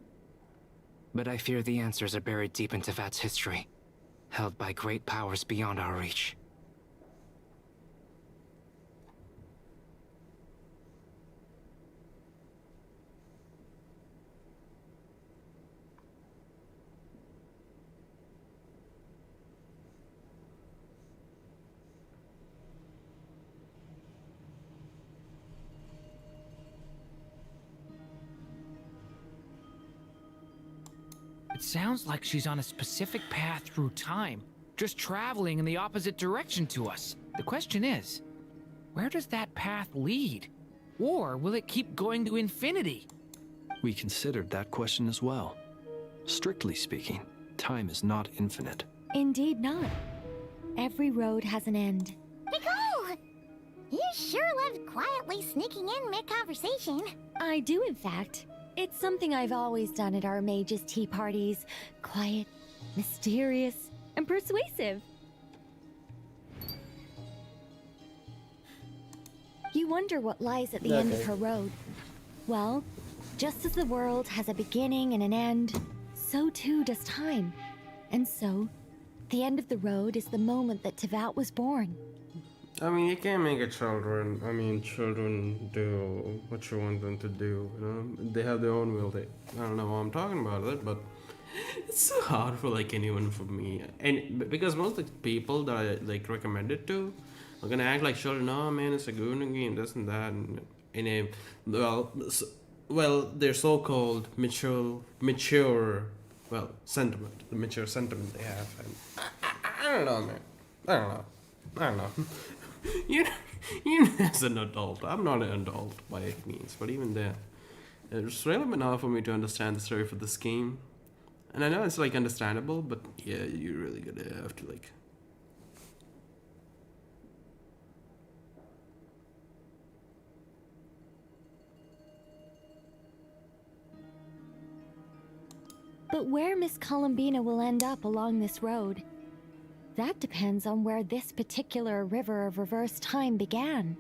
But I fear the answers are buried deep in Tevat's history, held by great powers beyond our reach. It sounds like she's on a specific path through time, just traveling in the opposite direction to us. The question is, where does that path lead? Or will it keep going to infinity? We considered that question as well. Strictly speaking, time is not infinite. Indeed not. Every road has an end. Nicole! You sure loved quietly sneaking in mid-conversation. I do, in fact. It's something I've always done at our mages' tea parties. Quiet, mysterious, and persuasive. You wonder what lies at the end of her road. Well, just as the world has a beginning and an end, so too does time. And so, the end of the road is the moment that Tevat was born. I mean, you can't make a children. I mean, children do what you want them to do, you know? They have their own will. I don't know why I'm talking about it, but it's so hard for, like, anyone for me. And because most of the people that I, like, recommend it to are gonna act like children. Oh, man, it's a good game, this and that. And well, their so-called mature, well, sentiment. The mature sentiment they have. And I don't know, man. I don't know. You as an adult, I'm not an adult by any means, but even there, it's really been hard for me to understand the story for this game. And I know it's like understandable, but yeah, you're really gonna have to like. But where Miss Columbina will end up along this road, that depends on where this particular river of reverse time began.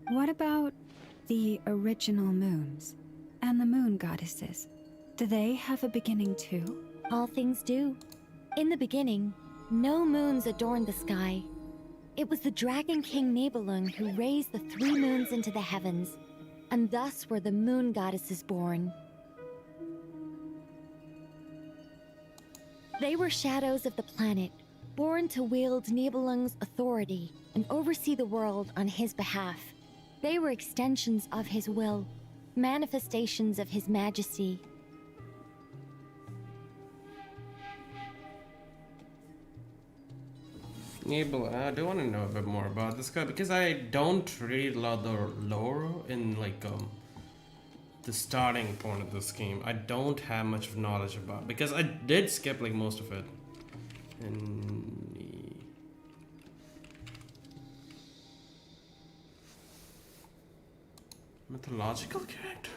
What about the original moons and the moon goddesses? Do they have a beginning too? All things do. In the beginning, no moons adorned the sky. It was the Dragon King Nibelung who raised the 3 moons into the heavens, and thus were the moon goddesses born. They were shadows of the planet, born to wield Nibelung's authority and oversee the world on his behalf. They were extensions of his will, manifestations of his majesty. Nibel, I do want to know a bit more about this guy because I don't read a lot of lore in like the starting point of this game. I don't have much of knowledge about because I did skip like most of it. And mythological character.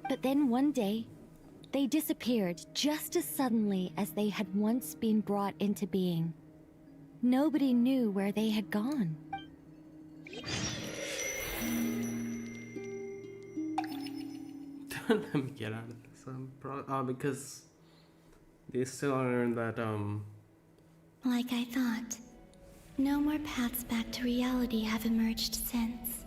But then one day, they disappeared just as suddenly as they had once been brought into being. Nobody knew where they had gone. Let me get out of this. Because they still are in that Like I thought, no more paths back to reality have emerged since.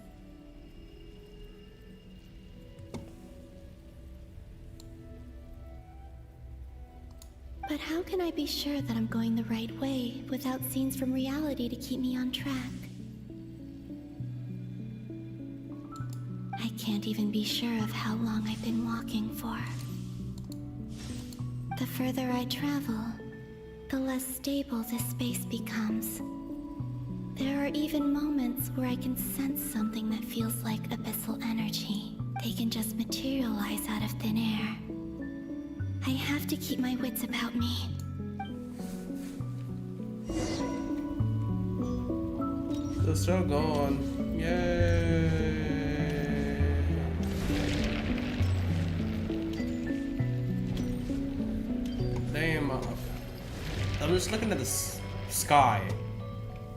But how can I be sure that I'm going the right way without scenes from reality to keep me on track? I can't even be sure of how long I've been walking for. The further I travel, the less stable this space becomes. There are even moments where I can sense something that feels like abyssal energy. They can just materialize out of thin air. I have to keep my wits about me. So still going. Yay. Damn off. I'm just looking at the sky.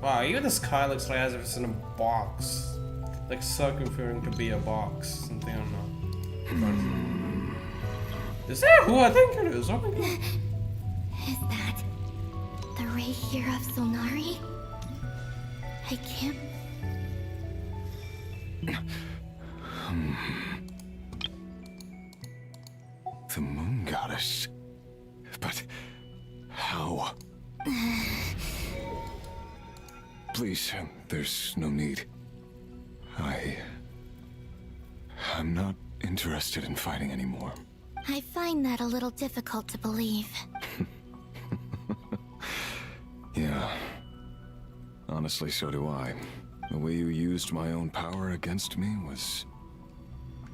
Wow, even the sky looks like as if it's in a box. Like circumferring to be a box. Something, I don't know. Is that who I think it is? Oh my god. Is that the ray here of Solnari? I can't. The moon goddess. But how? Please, there's no need. I'm not interested in fighting anymore. I find that a little difficult to believe. Yeah. Honestly, so do I. The way you used my own power against me was...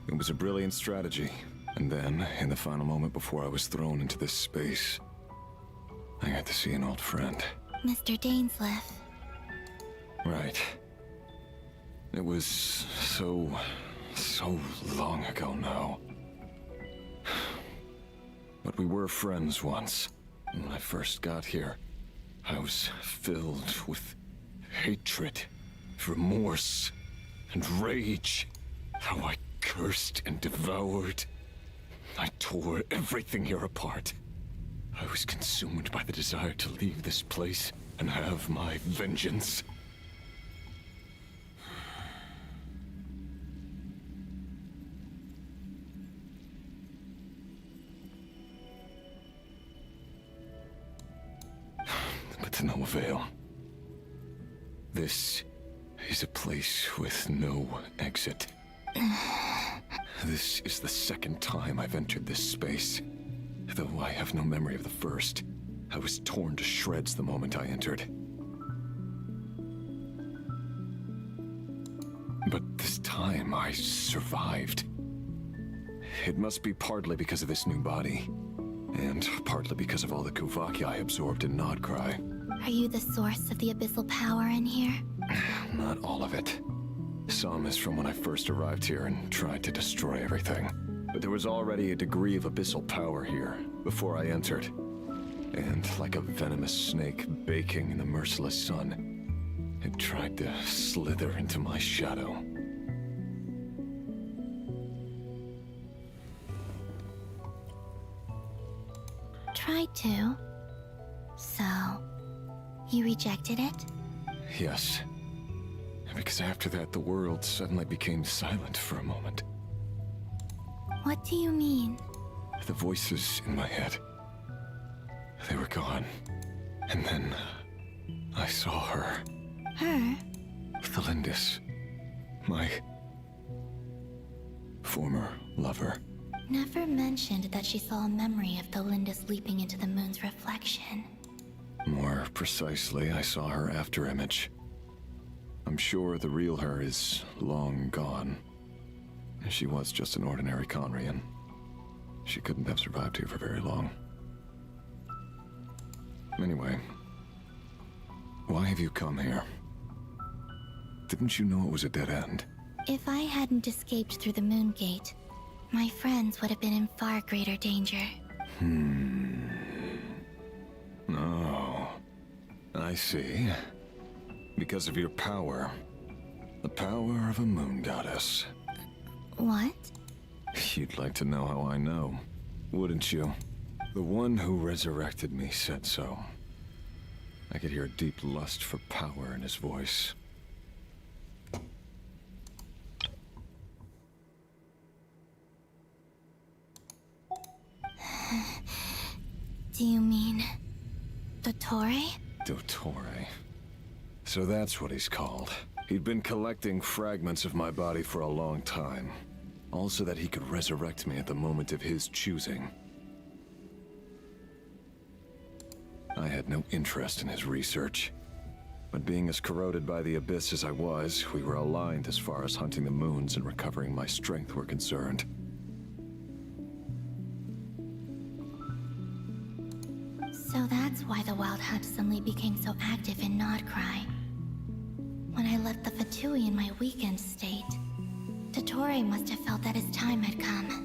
It was a brilliant strategy. And then, in the final moment before I was thrown into this space, I got to see an old friend. Mr. Dainsleif. Right. It was so long ago now. But we were friends once. When I first got here, I was filled with hatred, remorse, and rage. How I cursed and devoured. I tore everything here apart. I was consumed by the desire to leave this place and have my vengeance. But to no avail. This is a place with no exit. This is the second time I've entered this space. Though I have no memory of the first. I was torn to shreds the moment I entered. But this time I survived. It must be partly because of this new body. And partly because of all the Kuvaki I absorbed in Nodcry. Are you the source of the abyssal power in here? Not all of it. Some is from when I first arrived here and tried to destroy everything. But there was already a degree of abyssal power here before I entered. And like a venomous snake baking in the merciless sun, it tried to slither into my shadow. Tried to. So, you rejected it? Yes. Because after that, the world suddenly became silent for a moment. What do you mean? The voices in my head, they were gone. And then I saw her. Her? Thelindis. My former lover. Never mentioned that she saw a memory of Thelindis leaping into the moon's reflection. More precisely, I saw her after image. I'm sure the real her is long gone. She was just an ordinary Conrian. She couldn't have survived here for very long. Anyway, why have you come here? Didn't you know it was a dead end? If I hadn't escaped through the moon gate, my friends would have been in far greater danger. Oh, I see. Because of your power. The power of a moon goddess. What? You'd like to know how I know, wouldn't you? The one who resurrected me said so. I could hear a deep lust for power in his voice. Do you mean... Dottore? Dottore. So that's what he's called. He'd been collecting fragments of my body for a long time. All so that he could resurrect me at the moment of his choosing. I had no interest in his research. But being as corroded by the abyss as I was, we were aligned as far as hunting the moons and recovering my strength were concerned. So that's why the Wild Hunt suddenly became so active in Nodcry. When I left the Fatui in my weakened state, Dottore must have felt that his time had come.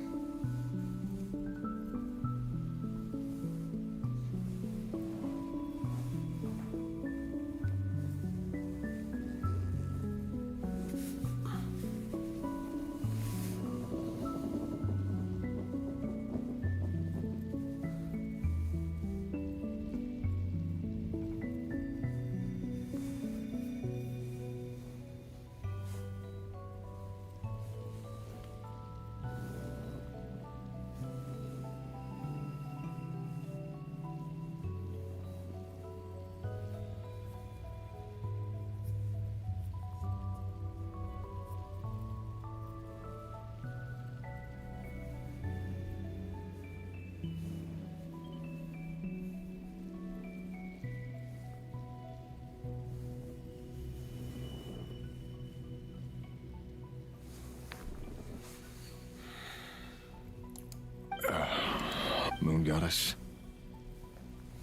Moon Goddess,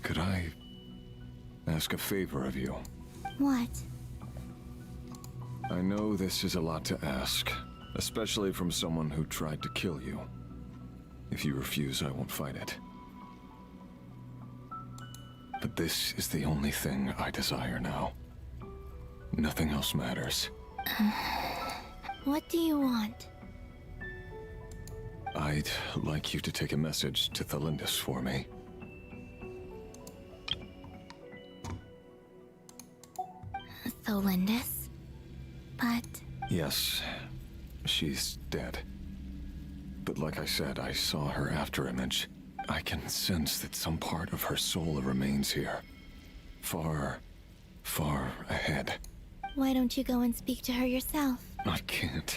could I ask a favor of you? What? I know this is a lot to ask, especially from someone who tried to kill you. If you refuse, I won't fight it. But this is the only thing I desire now. Nothing else matters. What do you want? I'd like you to take a message to Thalindis for me. Thalindis? But... Yes, she's dead. But like I said, I saw her afterimage. I can sense that some part of her soul remains here. Far, far ahead. Why don't you go and speak to her yourself? I can't.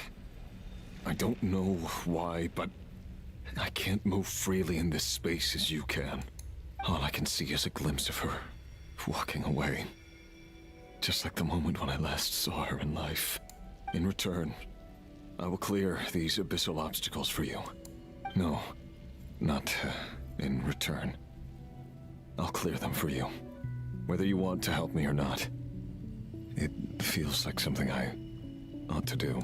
I don't know why, but I can't move freely in this space as you can. All I can see is a glimpse of her walking away. Just like the moment when I last saw her in life. In return, I will clear these abyssal obstacles for you. No, not in return. I'll clear them for you, whether you want to help me or not. It feels like something I ought to do.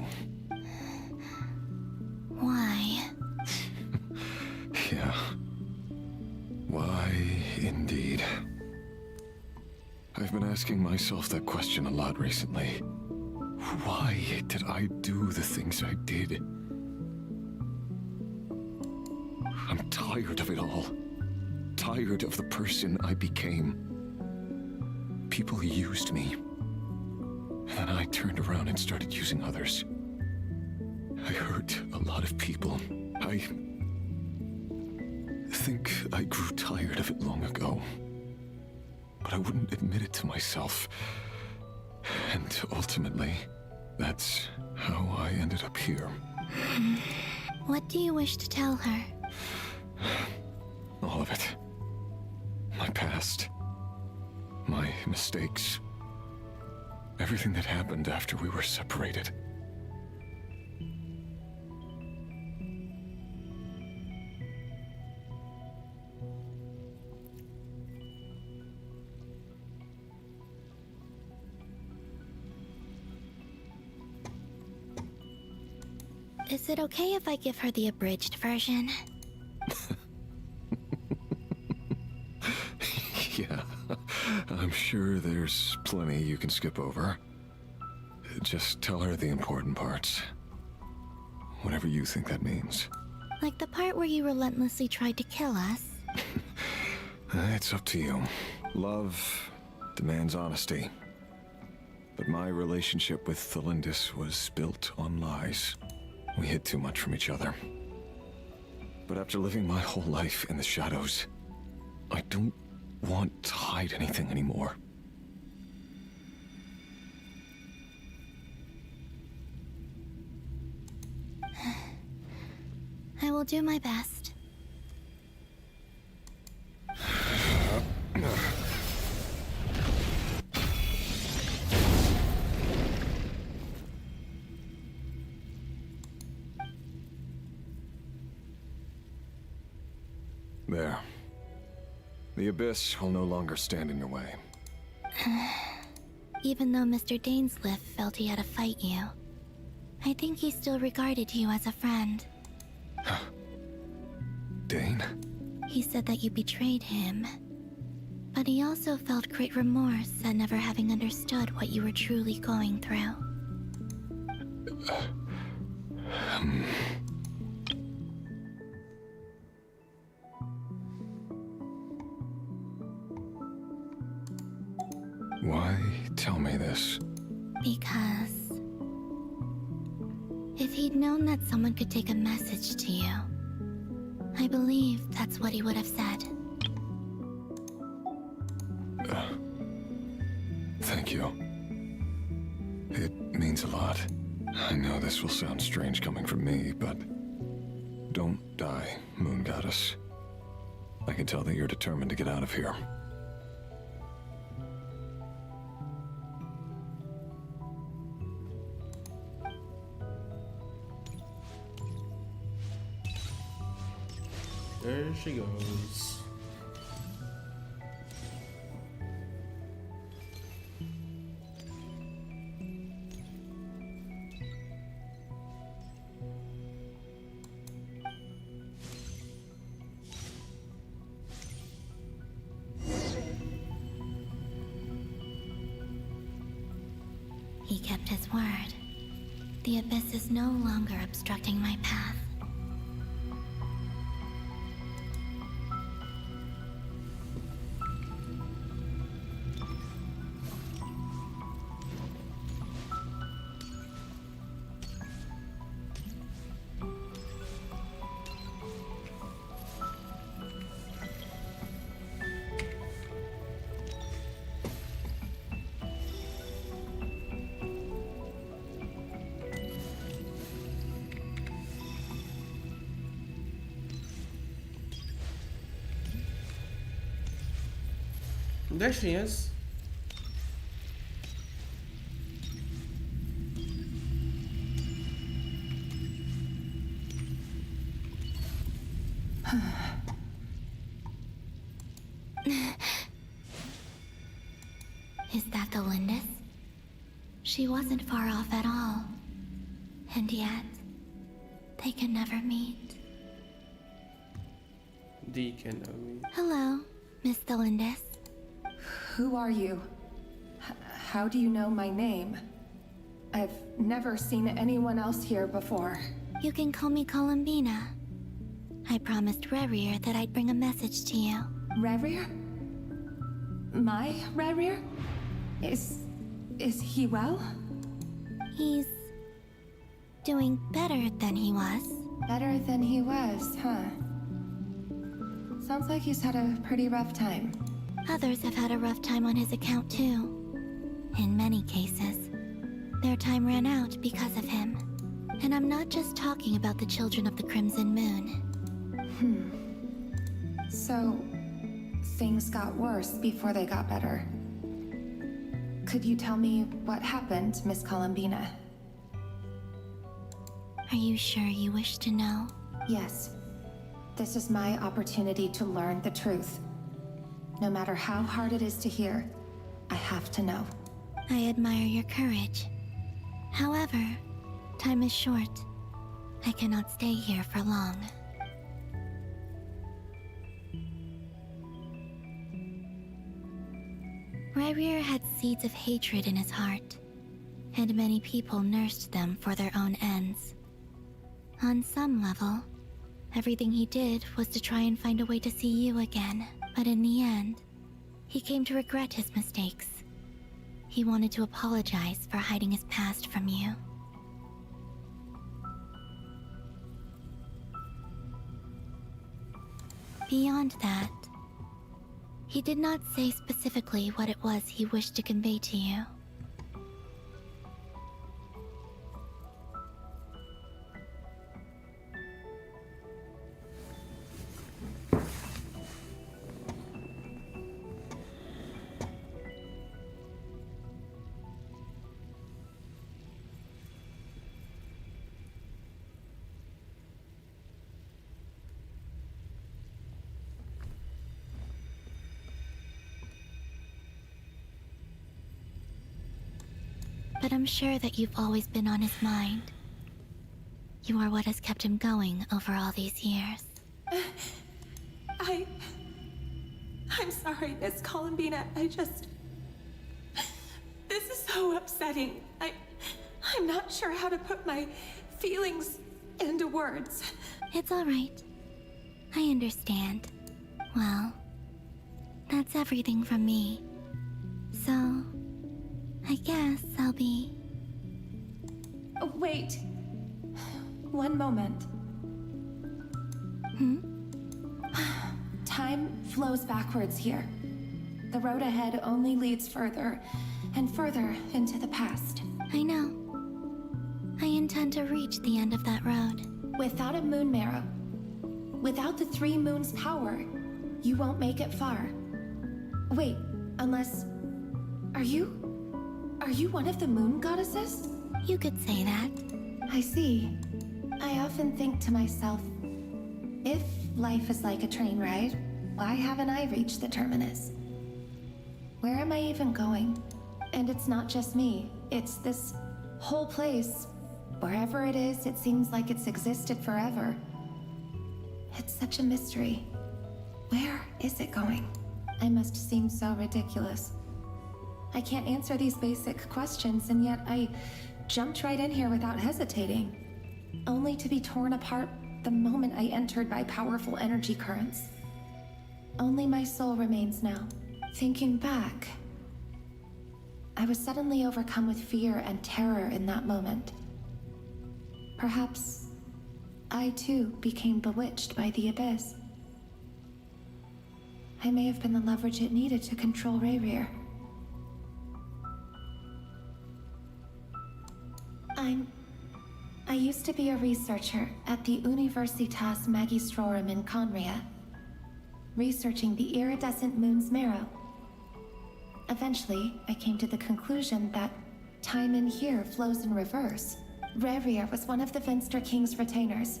Why? Yeah. Why, indeed. I've been asking myself that question a lot recently. Why did I do the things I did? I'm tired of it all. Tired of the person I became. People used me. And then I turned around and started using others. I hurt a lot of people. I think I grew tired of it long ago. But I wouldn't admit it to myself. And ultimately, that's how I ended up here. What do you wish to tell her? All of it. My past. My mistakes. Everything that happened after we were separated. Is it okay if I give her the abridged version? Yeah, I'm sure there's plenty you can skip over. Just tell her the important parts. Whatever you think that means. Like the part where you relentlessly tried to kill us? It's up to you. Love demands honesty. But my relationship with Thalindis was built on lies. We hid too much from each other. But after living my whole life in the shadows, I don't want to hide anything anymore. I will do my best. There. The abyss will no longer stand in your way. Even though Mr. Dainsliff felt he had to fight you, I think he still regarded you as a friend. Dane? He said that you betrayed him, but he also felt great remorse at never having understood what you were truly going through. Why tell me this? Because if he'd known that someone could take a message to you, I believe that's what he would have said. Thank you. It means a lot. I know this will sound strange coming from me, but don't die, Moon Goddess. I can tell that you're determined to get out of here. There she goes. He kept his word. The abyss is no longer obstructing my path. There she is. Is that the Lindis? She wasn't far off at all. And yet, they can never meet. Deacon, Hello, Miss Delindis. Who are you? How do you know my name? I've never seen anyone else here before. You can call me Columbina. I promised Rerir that I'd bring a message to you. Rerir? My Rerir? Is he well? He's doing better than he was. Better than he was, huh? Sounds like he's had a pretty rough time. Others have had a rough time on his account too. In many cases, their time ran out because of him. And I'm not just talking about the children of the Crimson Moon. So, things got worse before they got better. Could you tell me what happened, Miss Columbina? Are you sure you wish to know? Yes. This is my opportunity to learn the truth. No matter how hard it is to hear, I have to know. I admire your courage. However, time is short. I cannot stay here for long. Rerir had seeds of hatred in his heart, and many people nursed them for their own ends. On some level, everything he did was to try and find a way to see you again. But in the end, he came to regret his mistakes. He wanted to apologize for hiding his past from you. Beyond that, he did not say specifically what it was he wished to convey to you. but I'm sure that you've always been on his mind. You are what has kept him going over all these years. I'm sorry, Miss Columbina. This is so upsetting. I'm not sure how to put my feelings into words. It's all right. I understand. Well, that's everything from me. So, I guess I'll be... Wait. One moment. Time flows backwards here. The road ahead only leads further and further into the past. I know. I intend to reach the end of that road. Without a moon marrow, without the 3 moons' power, you won't make it far. Wait, unless... Are you one of the moon goddesses? You could say that. I see. I often think to myself, if life is like a train ride, why haven't I reached the terminus? Where am I even going? And it's not just me, it's this whole place. Wherever it is, it seems like it's existed forever. It's such a mystery. Where is it going? I must seem so ridiculous. I can't answer these basic questions, and yet I jumped right in here without hesitating, only to be torn apart the moment I entered by powerful energy currents. Only my soul remains now. Thinking back, I was suddenly overcome with fear and terror in that moment. Perhaps I too became bewitched by the abyss. I may have been the leverage it needed to control Rayrir. I used to be a researcher at the Universitas Magistrorum in Conria, researching the iridescent moon's marrow. Eventually, I came to the conclusion that time in here flows in reverse. Rayrir was one of the Finster King's retainers.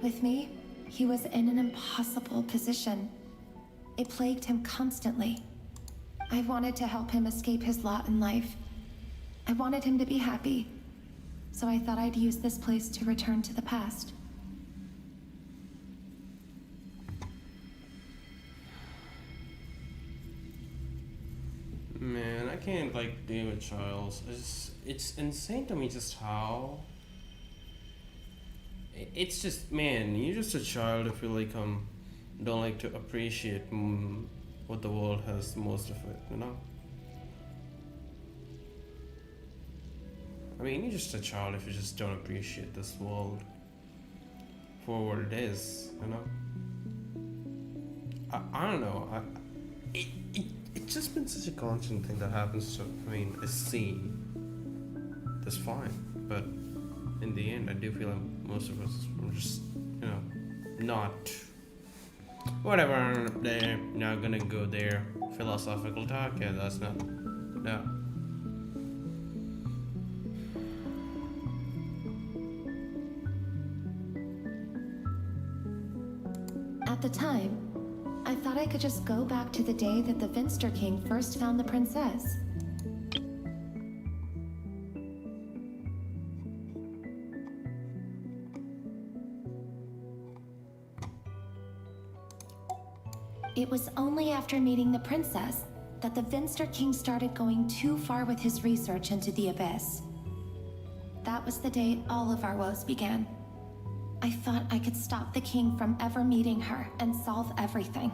With me, he was in an impossible position. It plagued him constantly. I wanted to help him escape his lot in life. I wanted him to be happy. So I thought I'd use this place to return to the past. Man, I can't like deal with Charles. It's insane to me just how. It's just, man, you're just a child if you like don't like to appreciate what the world has, most of it, you know. I mean, you're just a child if you just don't appreciate this world for what it is, you know? I don't know. It's just been such a constant thing that happens to, I mean, a scene that's fine, but in the end, I do feel like most of us are just, you know, not. Whatever, they're not gonna go there. Philosophical talk, yeah, that's not. No. At the time, I thought I could just go back to the day that the Finster King first found the princess. It was only after meeting the princess that the Finster King started going too far with his research into the abyss. That was the day all of our woes began. I thought I could stop the king from ever meeting her and solve everything.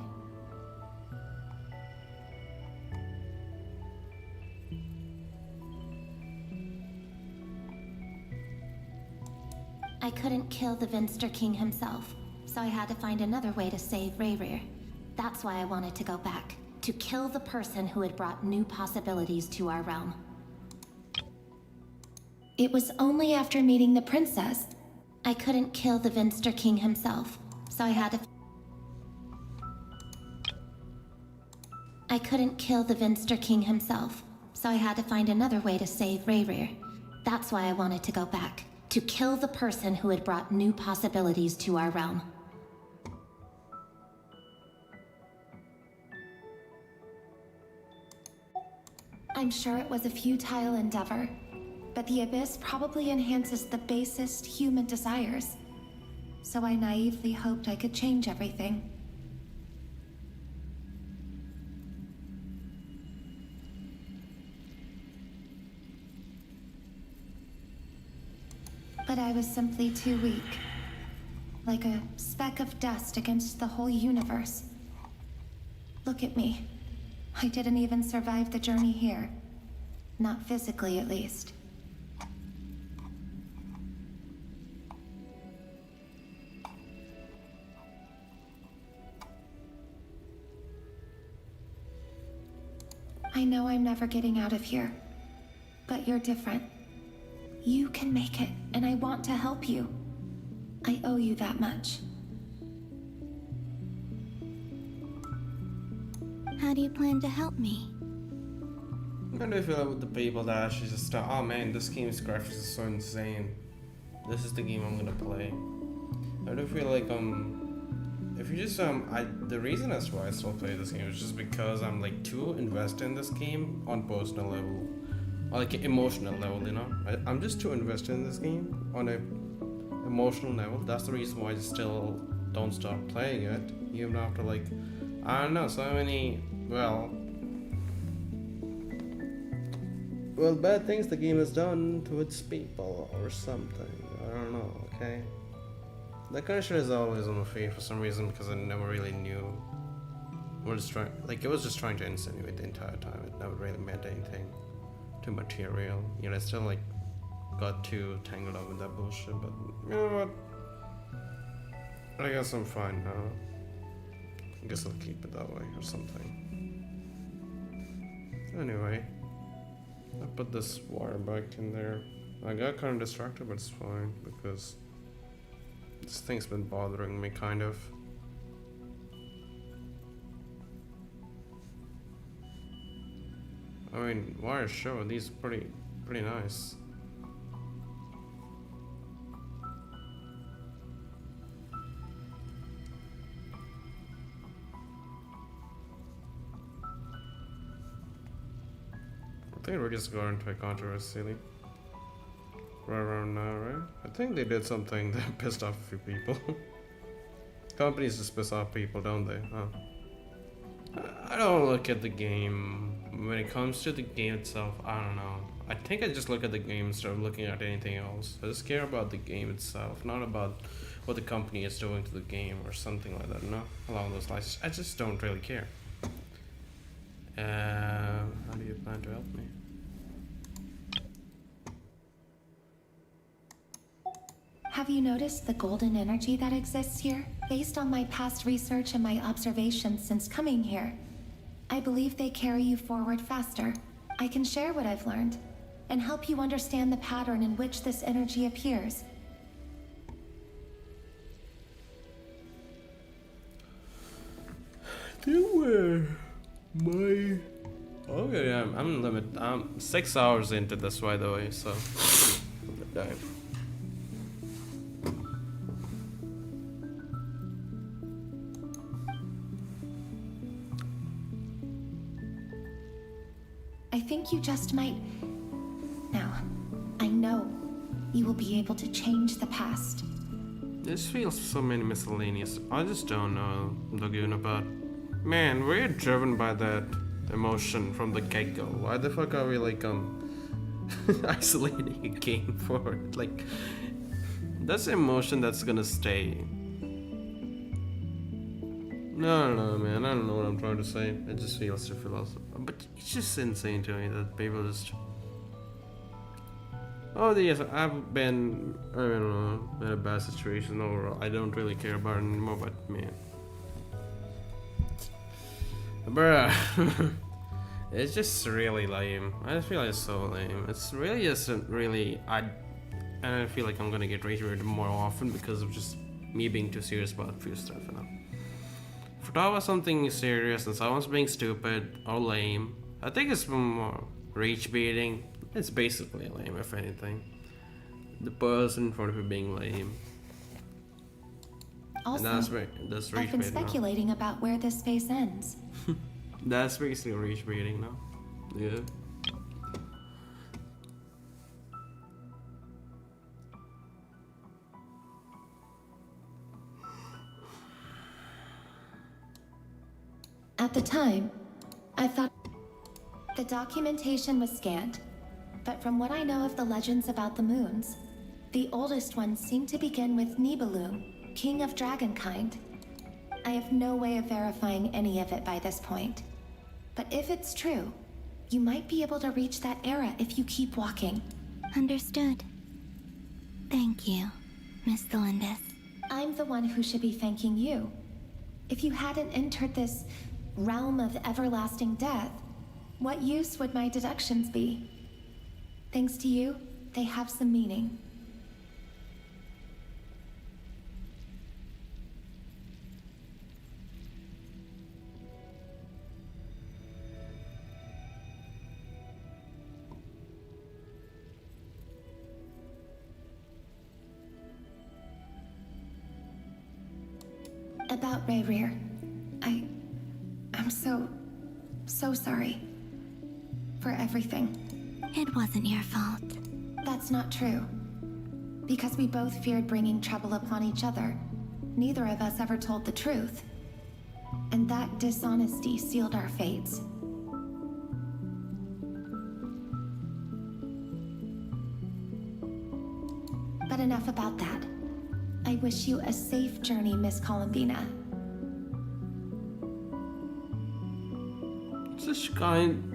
I couldn't kill the Finster King himself, so I had to find another way to save Rayrir. That's why I wanted to go back, to kill the person who had brought new possibilities to our realm. It was only after meeting the princess I couldn't kill the Finster King himself, so I had to... I couldn't kill the Finster King himself, so I had to find another way to save Rayrir. That's why I wanted to go back, to kill the person who had brought new possibilities to our realm. I'm sure it was a futile endeavor, but the Abyss probably enhances the basest human desires. So I naively hoped I could change everything. But I was simply too weak. Like a speck of dust against the whole universe. Look at me. I didn't even survive the journey here. Not physically, at least. I know I'm never getting out of here. But you're different. You can make it, and I want to help you. I owe you that much. How do you plan to help me? How do you feel with the people that actually just start, oh man, this game's graphics is so insane. This is the game I'm gonna play. How do you feel like, if you just, the reason as why I still play this game is just because I'm like too invested in this game on personal level. Or like emotional level, you know? I'm just too invested in this game on a emotional level. That's the reason why I still don't stop playing it. Even after like, I don't know, so many, well, bad things the game has done to its people or something. I don't know, okay? That kind of shit is always on my feed for some reason because I never really knew what it's trying, like it was just trying to insinuate the entire time. It never really meant anything too material. You know, I still like got too tangled up with that bullshit, but you know what? I guess I'm fine now. I guess I'll keep it that way or something. Anyway, I put this wire back in there. I got kind of distracted, but it's fine because this thing's been bothering me kind of. I mean, wires show these are pretty nice. I think we're just going to a controversy right around now, right? I think they did something that pissed off a few people. Companies just piss off people, don't they? Huh? I don't look at the game. When it comes to the game itself, I don't know. I think I just look at the game instead of looking at anything else. I just care about the game itself, not about what the company is doing to the game or something like that, no? Along those lines. I just don't really care. How do you plan to help me? Have you noticed the golden energy that exists here? Based on my past research and my observations since coming here, I believe they carry you forward faster. I can share what I've learned and help you understand the pattern in which this energy appears. Okay, I'm limited. I'm 6 hours into this, by the way, so. Damn. I think you just might. Now, I know you will be able to change the past. This feels so many miscellaneous. I just don't know, Laguna, but man, we're driven by that emotion from the get-go. Why the fuck are we like isolating a game for it? Like, that's emotion that's gonna stay. No, man, I don't know what I'm trying to say. It just feels too philosophical. But it's just insane to me that people just. Oh, yes, I've been, I don't know, in a bad situation overall. I don't really care about it anymore, but man. Bruh. It's just really lame. I just feel like it's so lame. It's really just really. I feel like I'm gonna get rage rated more often because of just me being too serious about a few stuff, you know. If we're talking about something serious and someone's being stupid or lame, I think it's more rage baiting. It's basically lame, if anything. The person in front of you being lame. Also, that's rage I've been baiting, speculating about where this space ends. That's basically rage baiting now. Yeah. the time, I thought the documentation was scanned, but from what I know of the legends about the moons, the oldest ones seem to begin with Nibelung, king of dragonkind. I have no way of verifying any of it by this point. But if it's true, you might be able to reach that era if you keep walking. Understood. Thank you, Miss Delindis. I'm the one who should be thanking you. If you hadn't entered this realm of everlasting death, what use would my deductions be? Thanks to you, they have some meaning. About Rayrear, I'm so sorry. For everything. It wasn't your fault. That's not true. Because we both feared bringing trouble upon each other, neither of us ever told the truth. And that dishonesty sealed our fates. But enough about that. I wish you a safe journey, Miss Columbina. Such kind.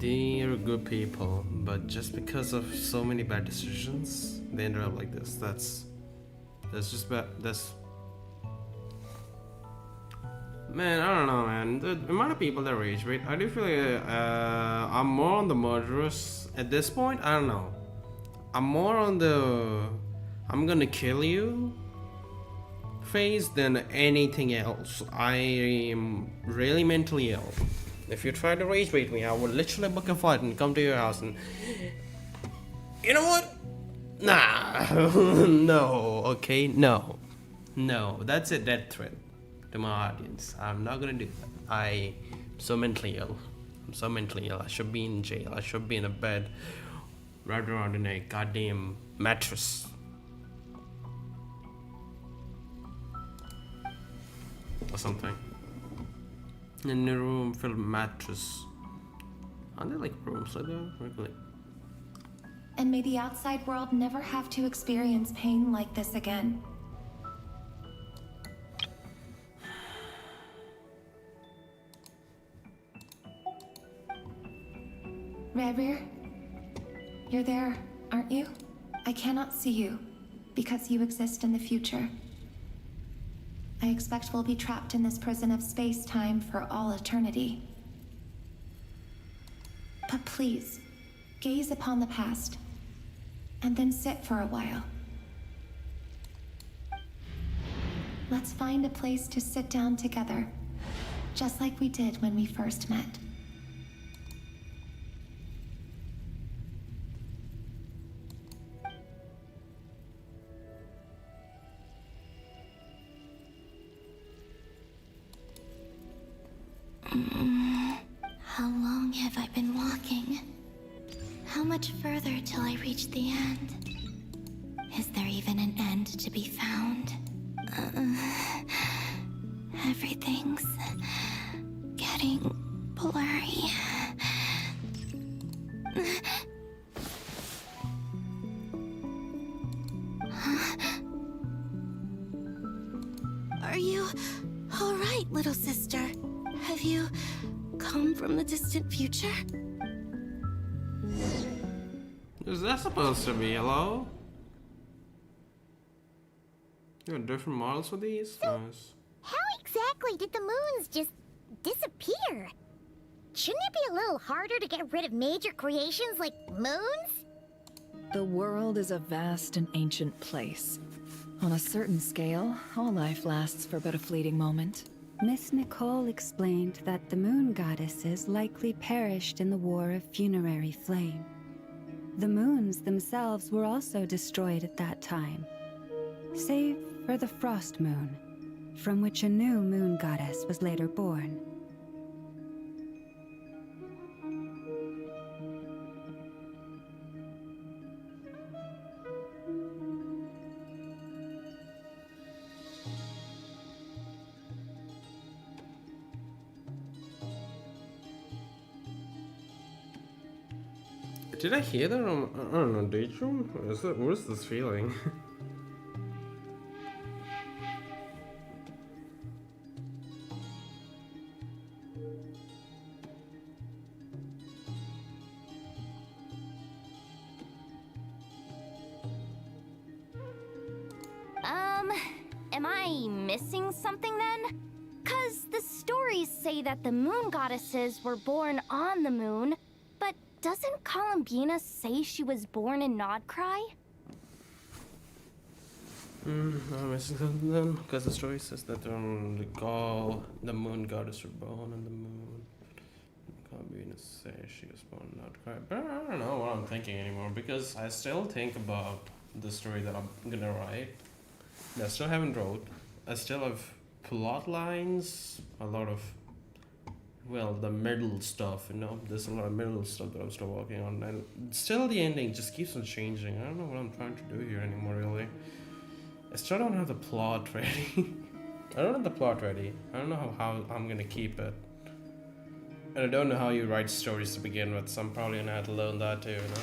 They're good people, but just because of so many bad decisions, they ended up like this. That's just bad. Man, I don't know, man. The amount of people that rage bait, I do feel like I'm more on the murderous at this point. I don't know. I'm more on the I'm gonna kill you phase than anything else. I am really mentally ill. If you try to rage bait me, I will literally book a flight and come to your house and... You know what? Nah. No, okay? No. No, that's a death threat to my audience. I'm not gonna do that. I'm so mentally ill. I'm so mentally ill. I should be in jail. I should be in a bed wrapped around in a goddamn mattress. Or something. In a room filled with mattress. Aren't there like rooms like that? Really? And may the outside world never have to experience pain like this again. Rayrear, you're there, aren't you? I cannot see you, because you exist in the future. I expect we'll be trapped in this prison of space-time for all eternity. But please, gaze upon the past, and then sit for a while. Let's find a place to sit down together, just like we did when we first met. How long have I been walking? How much further till I reach the end? Is there even an end to be found? Everything's getting blurry. Are you all right, little sister? Have you come from the distant future? Is that supposed to be? Hello? You have different models for these? Nice. How exactly did the moons just disappear? Shouldn't it be a little harder to get rid of major creations like moons? The world is a vast and ancient place. On a certain scale, all life lasts for but a fleeting moment. Miss Nicole explained that the moon goddesses likely perished in the War of Funerary Flame. The moons themselves were also destroyed at that time, save for the Frost Moon, from which a new moon goddess was later born. Did I hear that on, I don't know, daydream? What is this feeling? Am I missing something then? 'Cause the stories say that the moon goddesses were born on the moon, but doesn't Columbina say she was born in Nodcry? I'm missing something then, because the story says that the moon goddess were born on the moon. Columbina says she was born in Nodcry, but I don't know what I'm thinking anymore, because I still think about the story that I'm gonna write. I still haven't wrote. I still have plot lines, a lot of, well, the middle stuff, you know. There's a lot of middle stuff that I'm still working on, and still the ending just keeps on changing. I don't know what I'm trying to do here anymore, really. I still don't have the plot ready. I don't have the plot ready. I don't know how I'm gonna keep it. And I don't know how you write stories to begin with, so I'm probably gonna have to learn that too, you know.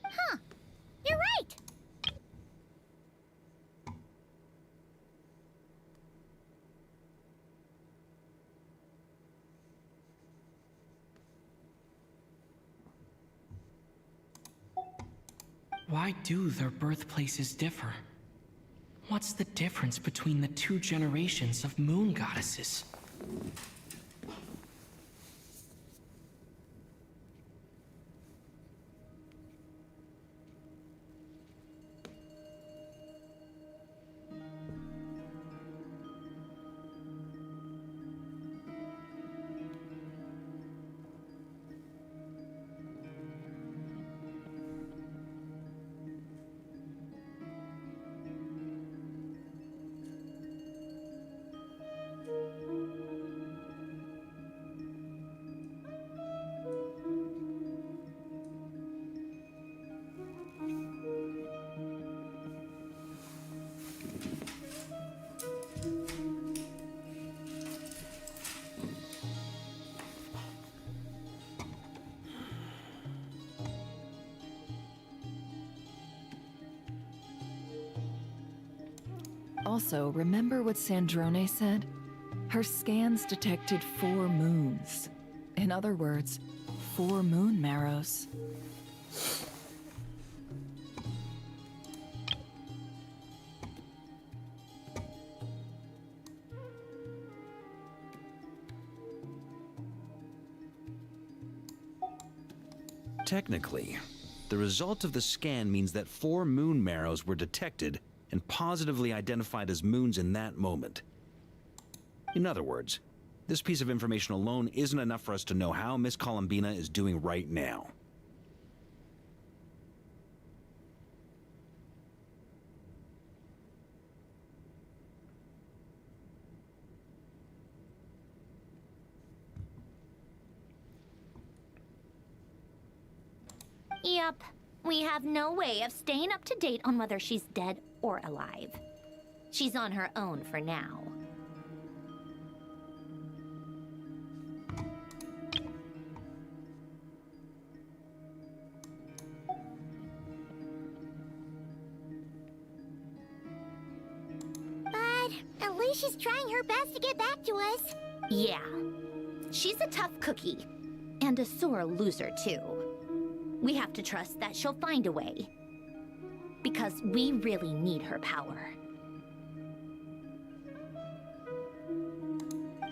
Huh. You're right. Why do their birthplaces differ? What's the difference between the two generations of moon goddesses? Also, remember what Sandrone said? Her scans detected 4 moons. In other words, 4 moon marrows. Technically, the result of the scan means that 4 moon marrows were detected and positively identified as moons in that moment. In other words, this piece of information alone isn't enough for us to know how Miss Columbina is doing right now. Yep. We have no way of staying up to date on whether she's dead or alive. She's on her own for now. But at least she's trying her best to get back to us. Yeah. She's a tough cookie. And a sore loser, too. We have to trust that she'll find a way. because we really need her power.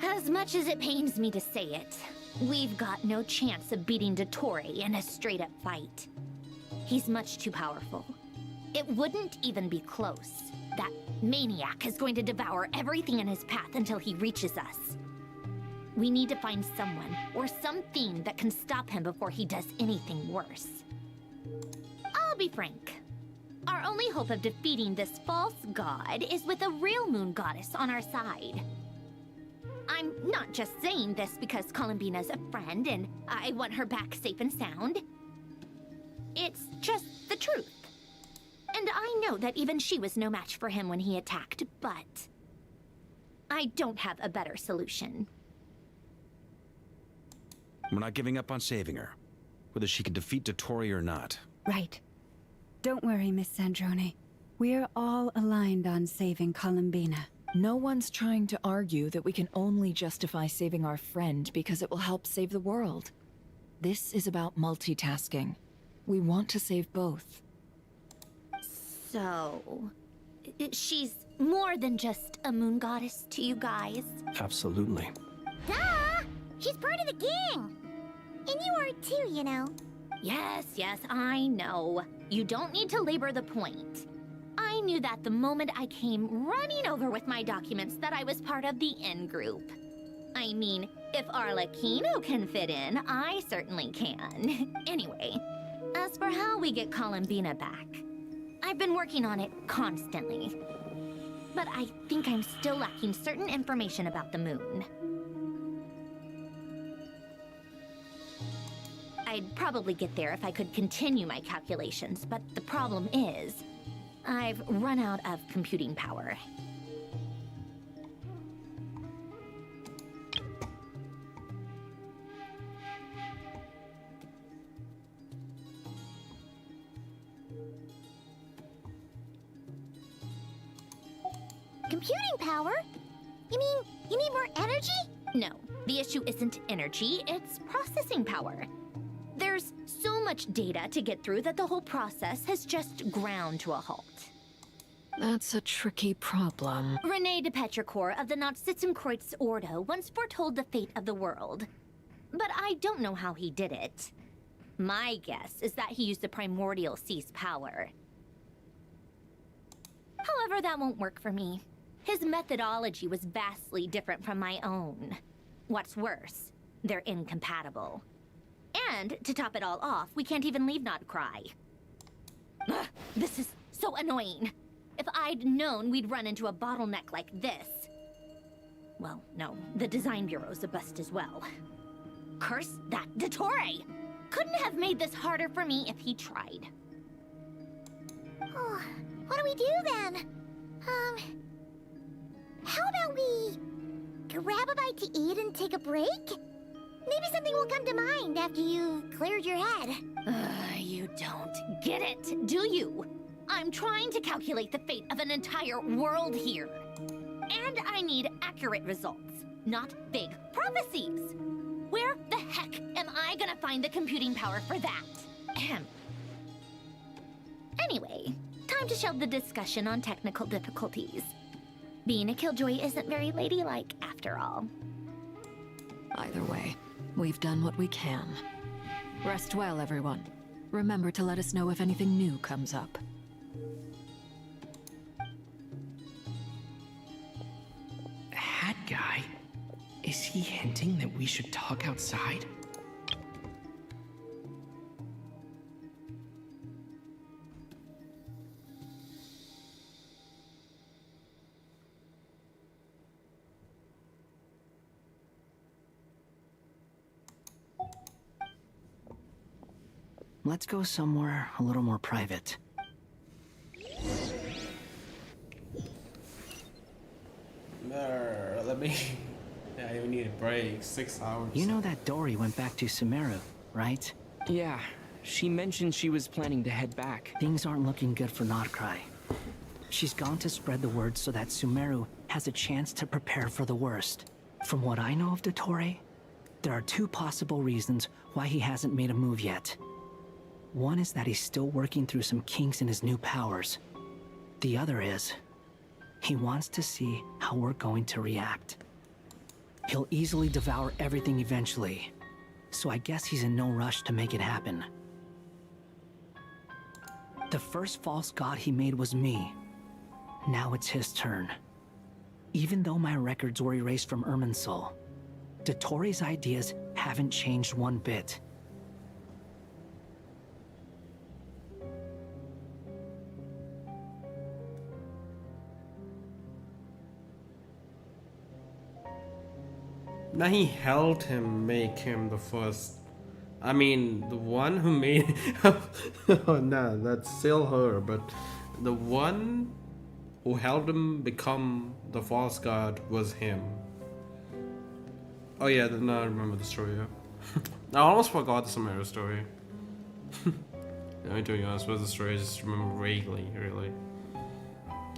As much as it pains me to say it, we've got no chance of beating Dottore in a straight-up fight. He's much too powerful. It wouldn't even be close. That maniac is going to devour everything in his path until he reaches us. We need to find someone or something that can stop him before he does anything worse. I'll be frank. Our only hope of defeating this false god is with a real moon goddess on our side. I'm not just saying this because Columbina's a friend and I want her back safe and sound. It's just the truth. And I know that even she was no match for him when he attacked, but I don't have a better solution. We're not giving up on saving her, whether she can defeat Dottore or not. Right. Don't worry, Miss Sandrone. We're all aligned on saving Columbina. No one's trying to argue that we can only justify saving our friend because it will help save the world. This is about multitasking. We want to save both. So, she's more than just a moon goddess to you guys? Absolutely. Duh! She's part of the gang! And you are too, you know. Yes, I know. You don't need to labor the point. I knew that the moment I came running over with my documents that I was part of the in-group. I mean, if Arlecchino can fit in, I certainly can. Anyway, as for how we get Columbina back, I've been working on it constantly. But I think I'm still lacking certain information about the moon. I'd probably get there if I could continue my calculations, but the problem is, I've run out of computing power. Computing power? You mean, you need more energy? No, the issue isn't energy, it's processing power. There's so much data to get through that the whole process has just ground to a halt. That's a tricky problem. René de Petrichor of the Nazissenkreuz Ordo once foretold the fate of the world. But I don't know how he did it. My guess is that he used the primordial sea's power. However, that won't work for me. His methodology was vastly different from my own. What's worse, they're incompatible. And, to top it all off, we can't even leave Nodcry. Ugh, this is so annoying. If I'd known we'd run into a bottleneck like this... Well, no, the design bureau's a bust as well. Curse that Dottore! Couldn't have made this harder for me if he tried. Oh, what do we do then? How about we grab a bite to eat and take a break? Maybe something will come to mind after you've cleared your head. You don't get it, do you? I'm trying to calculate the fate of an entire world here. And I need accurate results, not vague prophecies. Where the heck am I gonna find the computing power for that? Ahem. Anyway, time to shelve the discussion on technical difficulties. Being a killjoy isn't very ladylike, after all. Either way, we've done what we can. Rest well, everyone. Remember to let us know if anything new comes up. Hat guy? Is he hinting that we should talk outside? Let's go somewhere a little more private. Let me... Yeah, I need a break. 6 hours. You know that Dory went back to Sumeru, right? Yeah, she mentioned she was planning to head back. Things aren't looking good for Nodcry. She's gone to spread the word so that Sumeru has a chance to prepare for the worst. From what I know of Dottore, there are two possible reasons why he hasn't made a move yet. One is that he's still working through some kinks in his new powers. The other is, he wants to see how we're going to react. He'll easily devour everything eventually, so I guess he's in no rush to make it happen. The first false god he made was me. Now it's his turn. Even though my records were erased from Irminsul, Dotori's ideas haven't changed one bit. Now he helped him make him the first. I mean, the one who made. Oh no, that's still her. But the one who helped him become the false god was him. Oh yeah, now I remember the story. Yeah. I almost forgot the Samara story. To be honest with the story, I just remember vaguely. Really,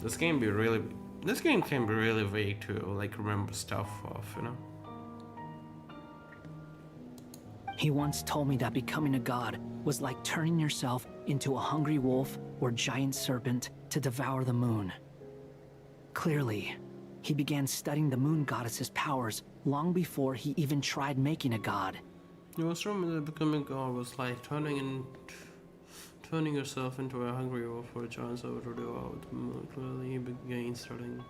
this game can be really vague to like remember stuff of, you know. He once told me that becoming a god was like turning yourself into a hungry wolf or giant serpent to devour the moon. Clearly, he began studying the moon goddess's powers long before he even tried making a god. You must remember that becoming a god was like turning yourself into a hungry wolf or a giant serpent to devour the moon. Clearly, he began studying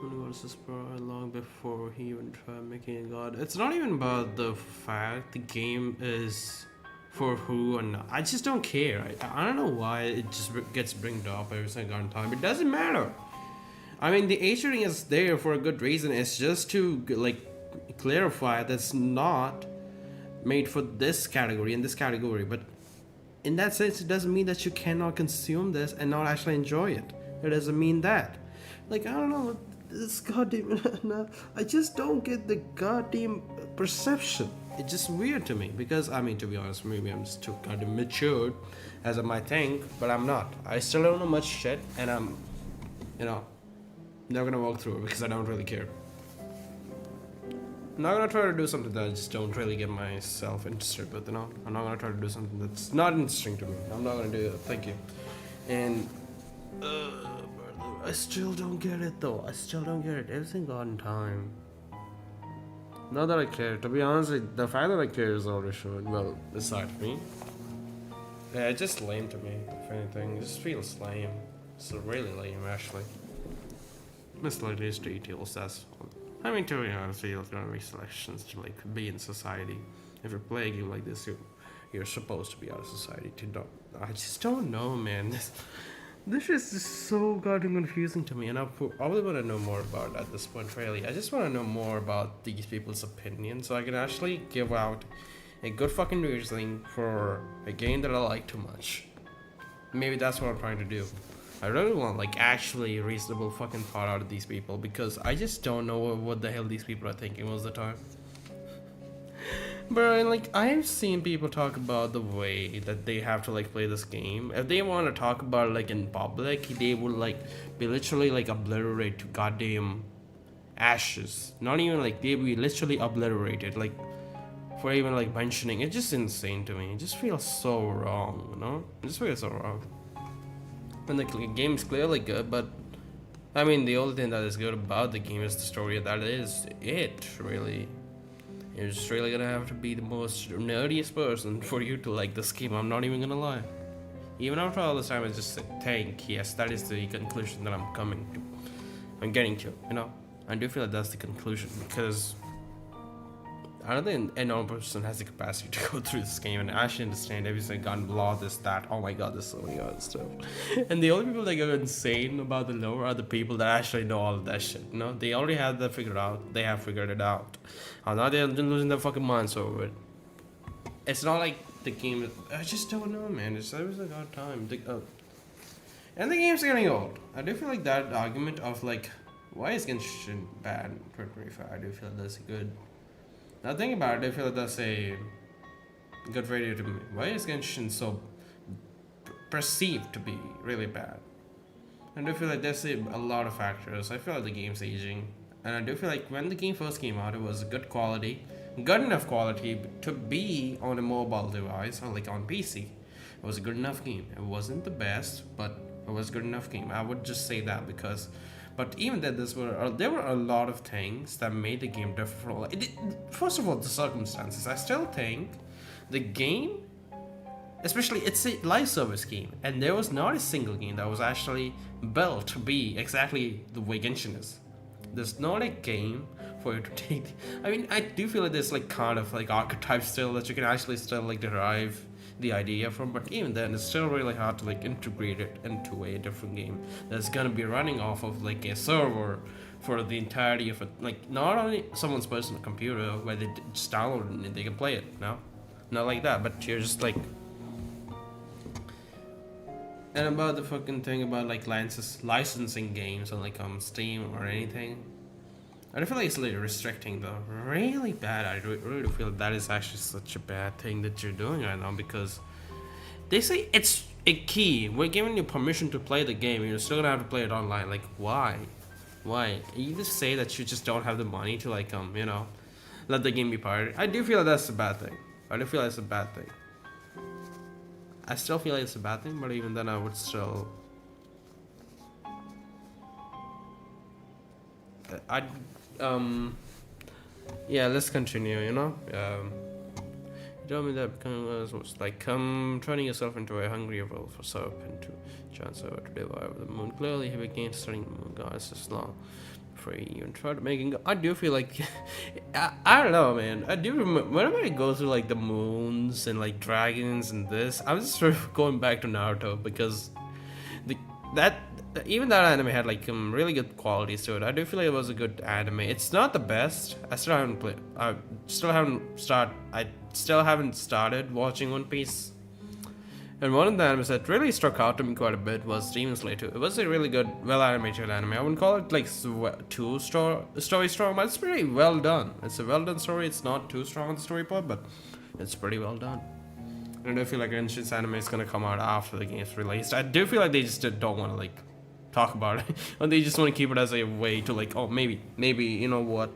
goddess's power long before he even tried making a god. It's not even about the fact the game is for who or not. I just don't care. I don't know why it just gets bringed up every single time. It doesn't matter. I mean, the age rating is there for a good reason. It's just to like clarify that's not made for this category and this category. But in that sense, it doesn't mean that you cannot consume this and not actually enjoy it. It doesn't mean that. Like, I don't know. This goddamn, no, I just don't get the goddamn perception. It's just weird to me because, I mean, to be honest, maybe I'm just too goddamn matured as I might think, but I'm not. I still don't know much shit, and I'm, you know, not gonna walk through it because I don't really care. I'm not gonna try to do something that I just don't really get myself interested with, you know. I'm not gonna try to do something that's not interesting to me. I'm not gonna do that. Thank you. And I still don't get it though. I still don't get it. Everything got in time. Not that I care. To be honest, the fact that I care is already showed. Well, aside me. Yeah, it's just lame to me, if anything. It just feels lame. It's really lame, actually. Miscellaneous details, that's all. I mean, to be honest, there's gonna be selections to like be in society. If you play a game like this, you're supposed to be out of society. I just don't know, man. This is just so goddamn confusing to me, and I probably want to know more about it at this point, really. I just want to know more about these people's opinions so I can actually give out a good fucking reasoning for a game that I like too much. Maybe that's what I'm trying to do. I really want, like, actually reasonable fucking thought out of these people because I just don't know what the hell these people are thinking most of the time. But like, I've seen people talk about the way that they have to like play this game. If they want to talk about it like in public, they would like be literally like obliterate to goddamn ashes. Not even like, they would be literally obliterated, like, for even like mentioning. It's just insane to me. It just feels so wrong, you know? It just feels so wrong. And the game is clearly good, but I mean, the only thing that is good about the game is the story. That is it, really. You're just really gonna have to be the most nerdiest person for you to like this game. I'm not even gonna lie. Even after all this time, I just think, yes, that is the conclusion that I'm getting to, you know? I do feel like that's the conclusion because I don't think a normal person has the capacity to go through this game and actually understand every single gun, law, this, that. Oh my god, there's so many other stuff. And the only people that go insane about the lore are the people that actually know all of that shit, you know? They already have that figured out. They have figured it out. Now they're losing their fucking minds over it. It's not like the game, I just don't know, man. It's always like our time. And the game's getting old. I do feel like that argument of like, why is Genshin bad in 2025? I do feel like that's a good. Now think about it, I feel like that's a good radio to me. Why is Genshin so perceived to be really bad? And I do feel like there's a lot of factors. I feel like the game's aging. And I do feel like when the game first came out, it was good quality. Good enough quality to be on a mobile device or like on PC. It was a good enough game. It wasn't the best, but it was a good enough game. I would just say that because, but even then, there were a lot of things that made the game different. First of all, the circumstances. I still think the game, especially it's a live service game, and there was not a single game that was actually built to be exactly the way Genshin is. There's not a game for you to take. I mean, I do feel like there's like kind of like archetypes still that you can actually still like derive the idea from, but even then it's still really hard to like integrate it into a different game that's gonna be running off of like a server for the entirety of it, like not only someone's personal computer where they just download it and they can play it. No, not like that, but you're just like. And about the fucking thing about like licensing games on like Steam or anything, I feel like it's like restricting though. Really bad. I really feel that is actually such a bad thing that you're doing right now, because they say it's a key. We're giving you permission to play the game and you're still gonna have to play it online. Like why? Why? You just say that you just don't have the money to like you know, let the game be pirated. I do feel like that's a bad thing. I do feel like it's a bad thing. I still feel like it's a bad thing, but even then I would still yeah, let's continue, you know. You told me that was like turning yourself into a hungry role for soap and to chance over to devour the moon. Clearly he began studying the moon goddess as long before he even tried making. I do feel like I don't know, man. I do remember whenever I go through like the moons and like dragons and this, I'm just sort of going back to Naruto, because even that anime had like really good qualities to it. I do feel like it was a good anime. It's not the best. I still haven't started watching One Piece. And one of the animes that really struck out to me quite a bit was Demon Slayer 2. It was a really good, well-animated anime. I wouldn't call it like too story strong, but it's pretty well done. It's a well-done story. It's not too strong on the story part, but it's pretty well done. And I feel like Genshin's anime is gonna come out after the game's released. I do feel like they just don't want to like talk about it, or they just want to keep it as a way to like, oh, maybe you know what,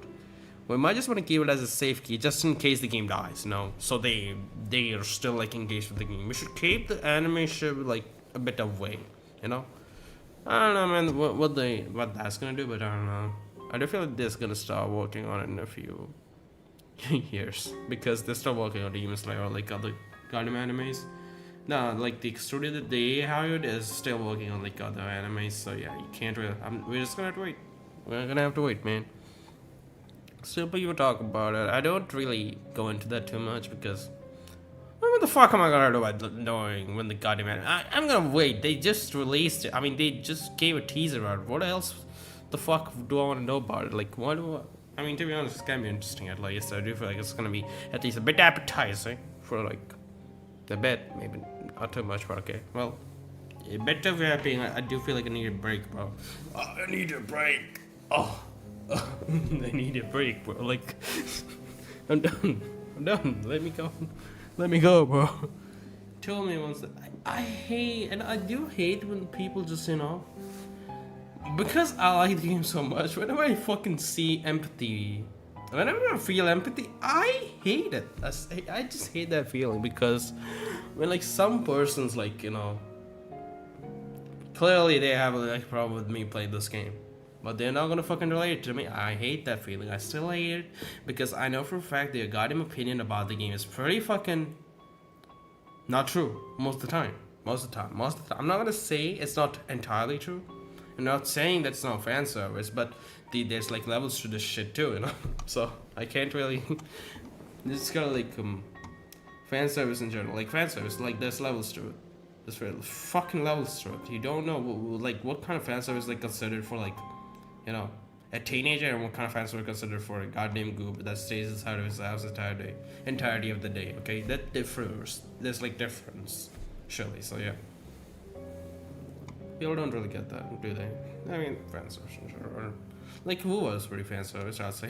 we might just want to keep it as a safe key just in case the game dies, you know, so they are still like engaged with the game. We should keep the animation like a bit away, you know. I don't know, man, what that's gonna do, but I don't know. I do feel like they're gonna start working on it in a few years, because they're still working on Demon Slayer or like other Gundam animes. No, like the studio that they hired is still working on like other animes, so yeah, you can't really. We're just gonna have to wait. We're gonna have to wait, man. Still, people talk about it. I don't really go into that too much because what the fuck am I gonna do about knowing when the goddamn anime? I'm gonna wait. They just released it. I mean, they just gave a teaser out. What else? The fuck do I want to know about it? Like, what do I mean, to be honest, it's gonna be interesting at least. I do feel like it's gonna be at least a bit appetizing for like the bit, maybe not too much, but okay. Well, a bit of rapping. I do feel like I need a break, bro. Oh, I need a break. Oh, I need a break, bro. Like, I'm done. Let me go, bro. Tell me once that I hate, and I do hate when people just, you know, because I like the game so much. Whenever I fucking see empathy, whenever I feel empathy, I hate it. I just hate that feeling, because when like some person's like, you know, clearly they have like a problem with me playing this game, but they're not gonna fucking relate to me. I hate that feeling. I still hate it, because I know for a fact their goddamn opinion about the game is pretty fucking not true most of the time. I'm not gonna say it's not entirely true. I'm not saying that's not fan service, but there's like levels to this shit too, you know. So I can't really. It's kind of like fan service in general, like fan service, like there's levels to it. There's really fucking levels to it. You don't know like what kind of fan service like considered for like, you know, a teenager, and what kind of fan service considered for a goddamn goob that stays inside of his house entirety of the day. Okay, that differs. There's like difference, surely. So yeah. People don't really get that, do they? I mean, fan service, or like who was pretty fan service, I'd say.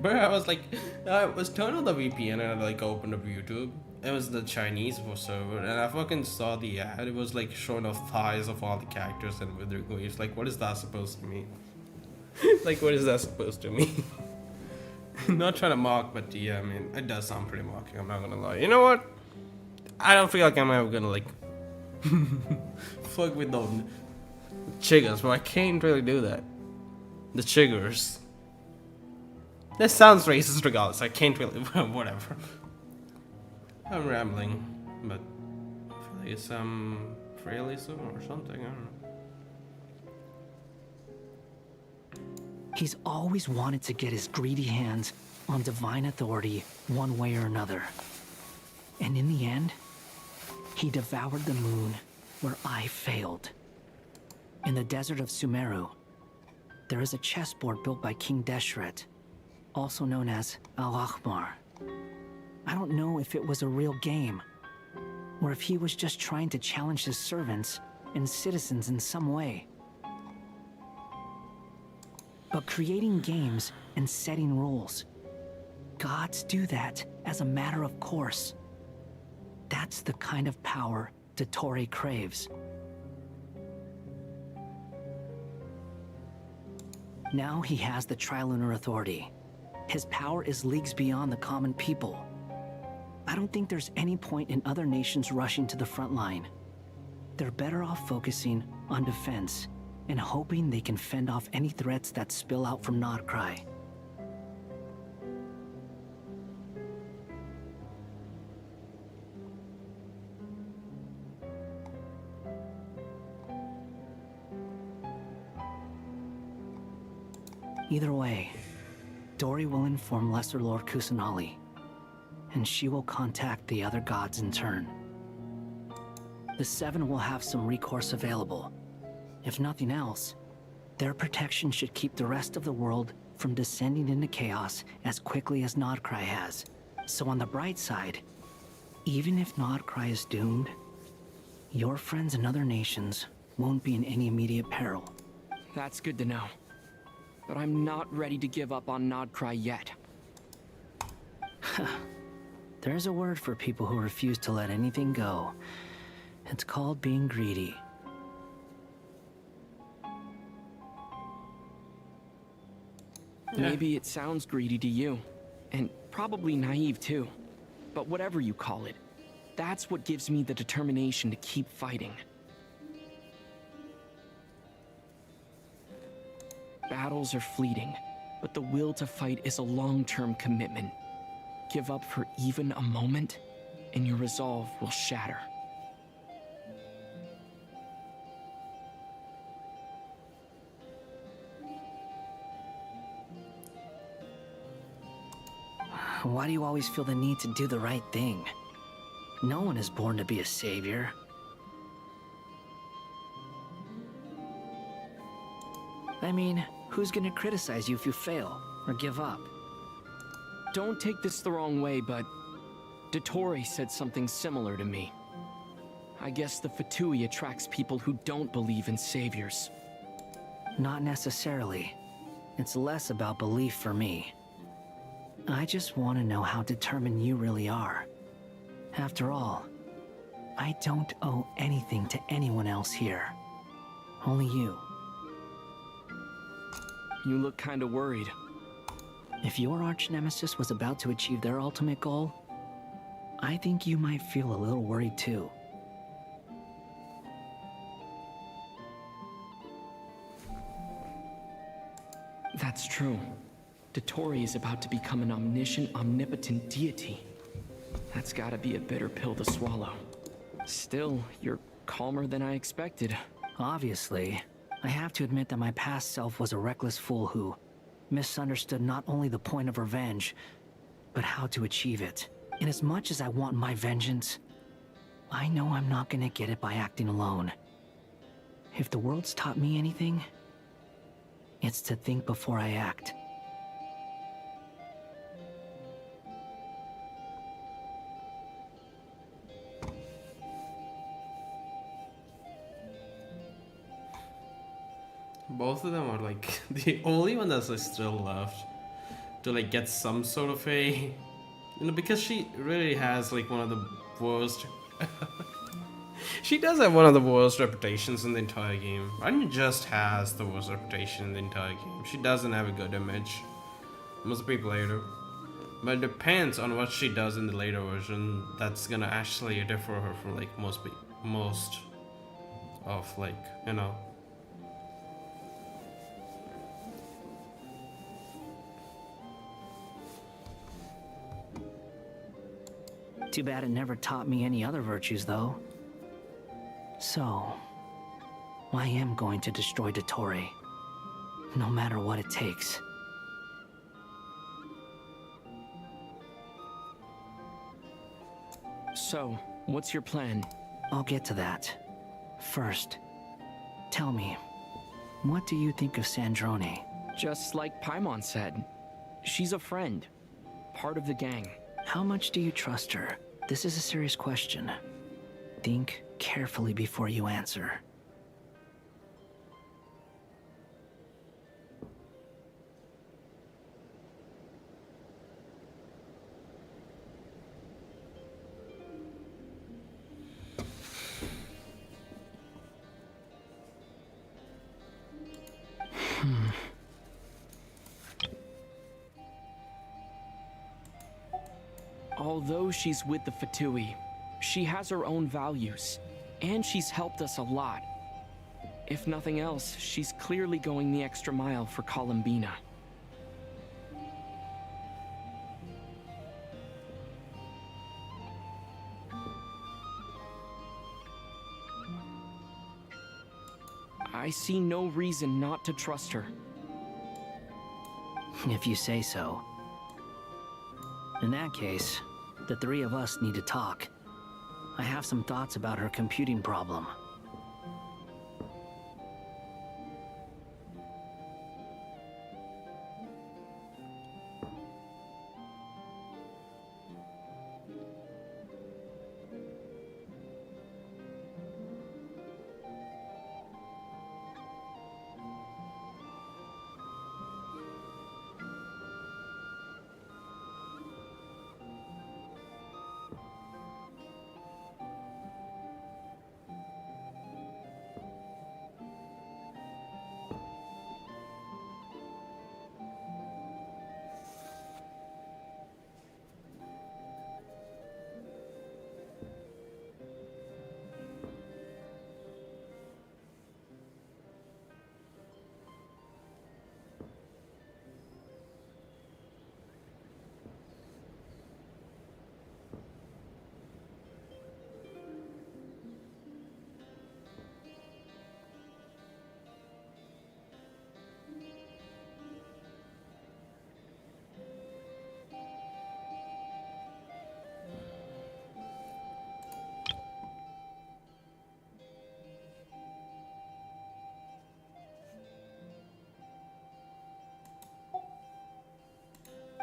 But I was turning on the VPN and I like opened up YouTube. It was the Chinese server, and I fucking saw the ad. It was like showing off thighs of all the characters and with their waves. Like, what is that supposed to mean? Like, what is that supposed to mean? Not trying to mock, but yeah, I mean, it does sound pretty mocking. I'm not gonna lie. You know what? I don't feel like I'm ever gonna like fuck with the chiggers, but I can't really do that. The chiggers. This sounds racist regardless. I can't really. Whatever. I'm rambling, but I feel like it's realism or something. I don't know. He's always wanted to get his greedy hands on divine authority one way or another. And in the end, he devoured the moon where I failed. In the desert of Sumeru, there is a chessboard built by King Deshret, also known as Al-Ahmar. I don't know if it was a real game, or if he was just trying to challenge his servants and citizens in some way. But creating games and setting rules, gods do that as a matter of course. That's the kind of power Dottore craves. Now he has the Trilunar Authority. His power is leagues beyond the common people. I don't think there's any point in other nations rushing to the front line. They're better off focusing on defense and hoping they can fend off any threats that spill out from Nodcry. Either way, Dori will inform Lesser Lord Kusanali, and she will contact the other gods in turn. The Seven will have some recourse available. If nothing else, their protection should keep the rest of the world from descending into chaos as quickly as Nodcry has. So on the bright side, even if Nodcry is doomed, your friends in other nations won't be in any immediate peril. That's good to know. But I'm not ready to give up on Nodcry yet. There's a word for people who refuse to let anything go. It's called being greedy. Maybe it sounds greedy to you, and probably naive too. But whatever you call it, that's what gives me the determination to keep fighting. Battles are fleeting, but the will to fight is a long-term commitment. Give up for even a moment, and your resolve will shatter. Why do you always feel the need to do the right thing? No one is born to be a savior. I mean, who's gonna criticize you if you fail or give up? Don't take this the wrong way, but Dottore said something similar to me. I guess the Fatui attracts people who don't believe in saviors. Not necessarily. It's less about belief for me. I just want to know how determined you really are. After all, I don't owe anything to anyone else here. Only you. You look kinda worried. If your arch-nemesis was about to achieve their ultimate goal, I think you might feel a little worried too. That's true. Dottore is about to become an omniscient, omnipotent deity. That's gotta be a bitter pill to swallow. Still, you're calmer than I expected. Obviously. I have to admit that my past self was a reckless fool who misunderstood not only the point of revenge, but how to achieve it. And as much as I want my vengeance, I know I'm not gonna get it by acting alone. If the world's taught me anything, it's to think before I act. Both of them are like the only one that's like still left to like get some sort of a, because she really has like one of the worst. She does have one of the worst reputations in the entire game. Anya just has the worst reputation in the entire game. She doesn't have a good image. Most people hate her. But it depends on what she does in the later version. That's gonna actually differ her from like most of like, you know. Too bad it never taught me any other virtues, though. So, I am going to destroy Dottore, no matter what it takes. So, what's your plan? I'll get to that. First, tell me, what do you think of Sandrone? Just like Paimon said, she's a friend, part of the gang. How much do you trust her? This is a serious question. Think carefully before you answer. Although she's with the Fatui, she has her own values, and she's helped us a lot. If nothing else, she's clearly going the extra mile for Columbina. I see no reason not to trust her. If you say so. In that case, the three of us need to talk. I have some thoughts about her computing problem.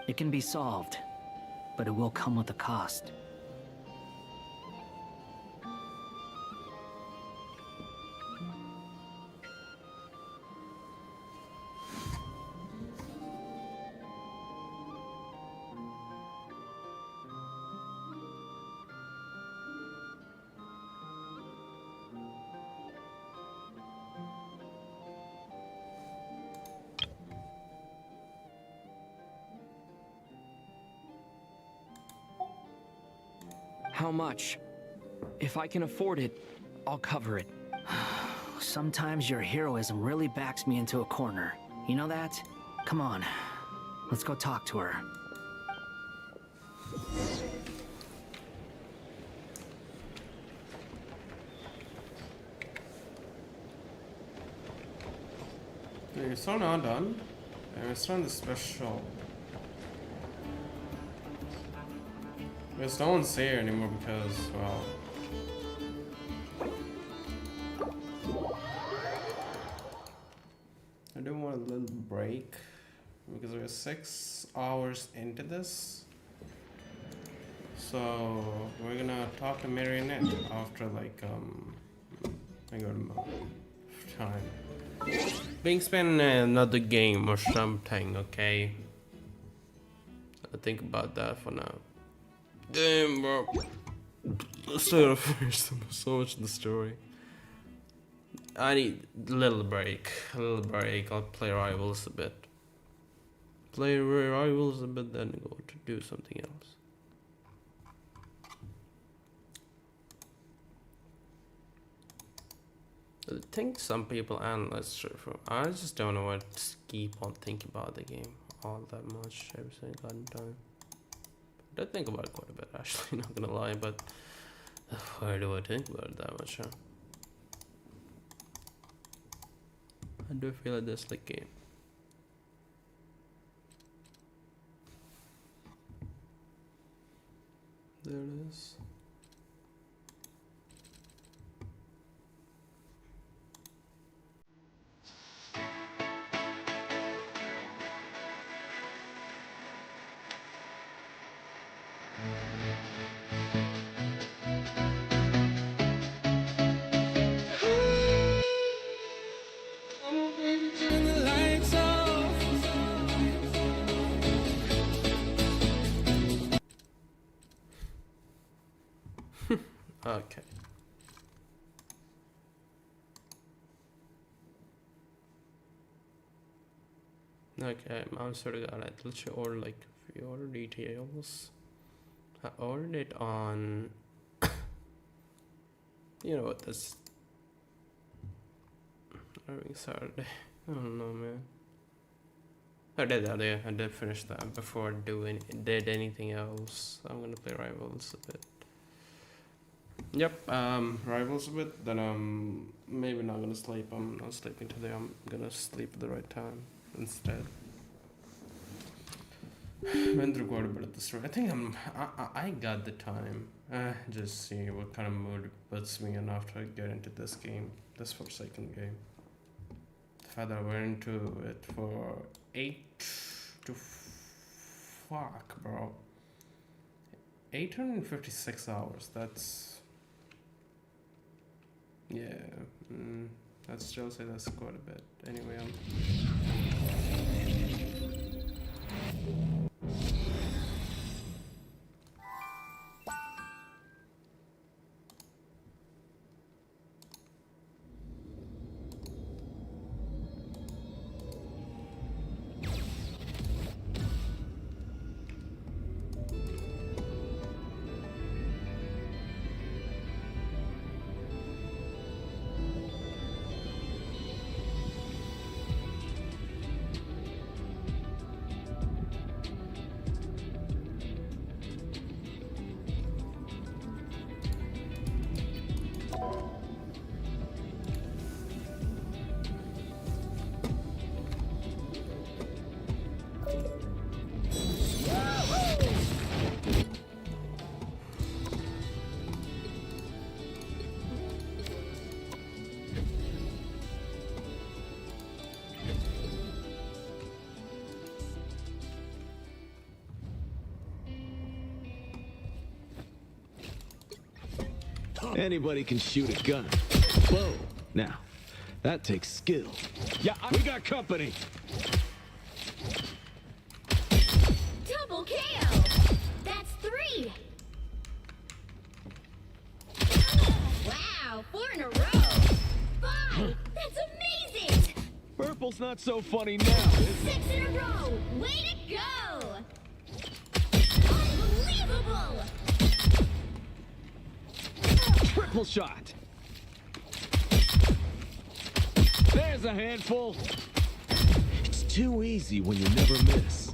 It can be solved, but it will come with a cost. How much? If I can afford it, I'll cover it. Sometimes your heroism really backs me into a corner. You know that? Come on, let's go talk to her. You're still not done. We're still on the special. There's no one's here anymore because, well... I do want a little break because we're 6 hours into this. So we're gonna talk to Marionette after like I got time. Being spent in another game or something, okay? I think about that for now. Damn, bro. Still first, so much in the story. I need a little break. I'll play Rivals a bit. Play rivals a bit, then go to do something else. I think some people analyze it from. I just don't know what to keep on thinking about the game all that much every single goddamn time. I think about it quite a bit, actually, not gonna lie, but why do I think about it that much, huh? I do feel like this like game. There it is. Okay. Okay, I'm sorry, God, I literally ordered like free order details. I ordered it on. You know what? This. Saturday. I don't know, man. I did that. Yeah, I did finish that before I did anything else. I'm gonna play Rivals a bit. Yep, Rivals a bit, then I'm maybe not gonna sleep. I'm not sleeping today. I'm gonna sleep at the right time instead. Went through quite a bit of the story. I think I got the time. Just see what kind of mood puts me in after I get into this game, this Forsaken game. The fact that I went into it for 856 hours. That's. Yeah, I'd still say that's quite a bit. Anyway, Anybody can shoot a gun. Whoa. Now, that takes skill. Yeah, we got company. Double KO! That's 3! Wow, 4 in a row! 5! That's amazing! Purple's not so funny now, is it? 6 in a row! Way to go! Unbelievable! Triple shot! There's a handful! It's too easy when you never miss.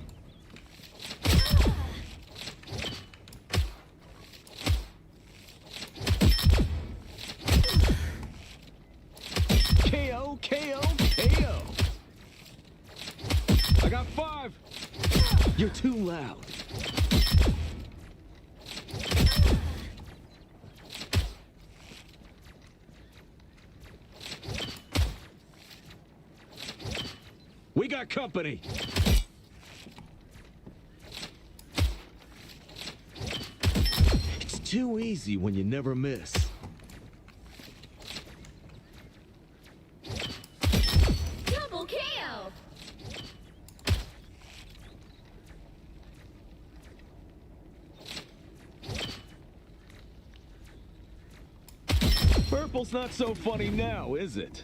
KO, KO, KO! I got 5! You're too loud. We got company. It's too easy when you never miss. Double KO! Purple's not so funny now, is it?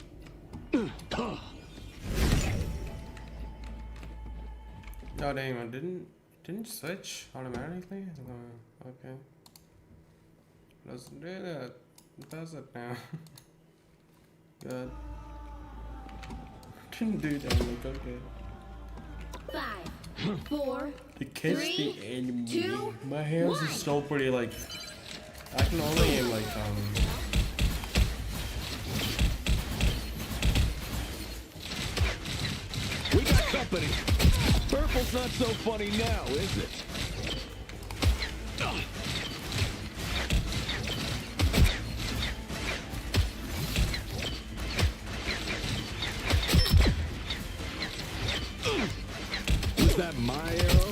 Oh damn! I didn't switch automatically. Okay. Doesn't do that. It does it now. Good. Didn't do that. Like, okay. 5, 4, To catch 3, the enemy. 2, My hands are still pretty like. I can only aim like We got company. Purple's not so funny now, is it? Was that my arrow?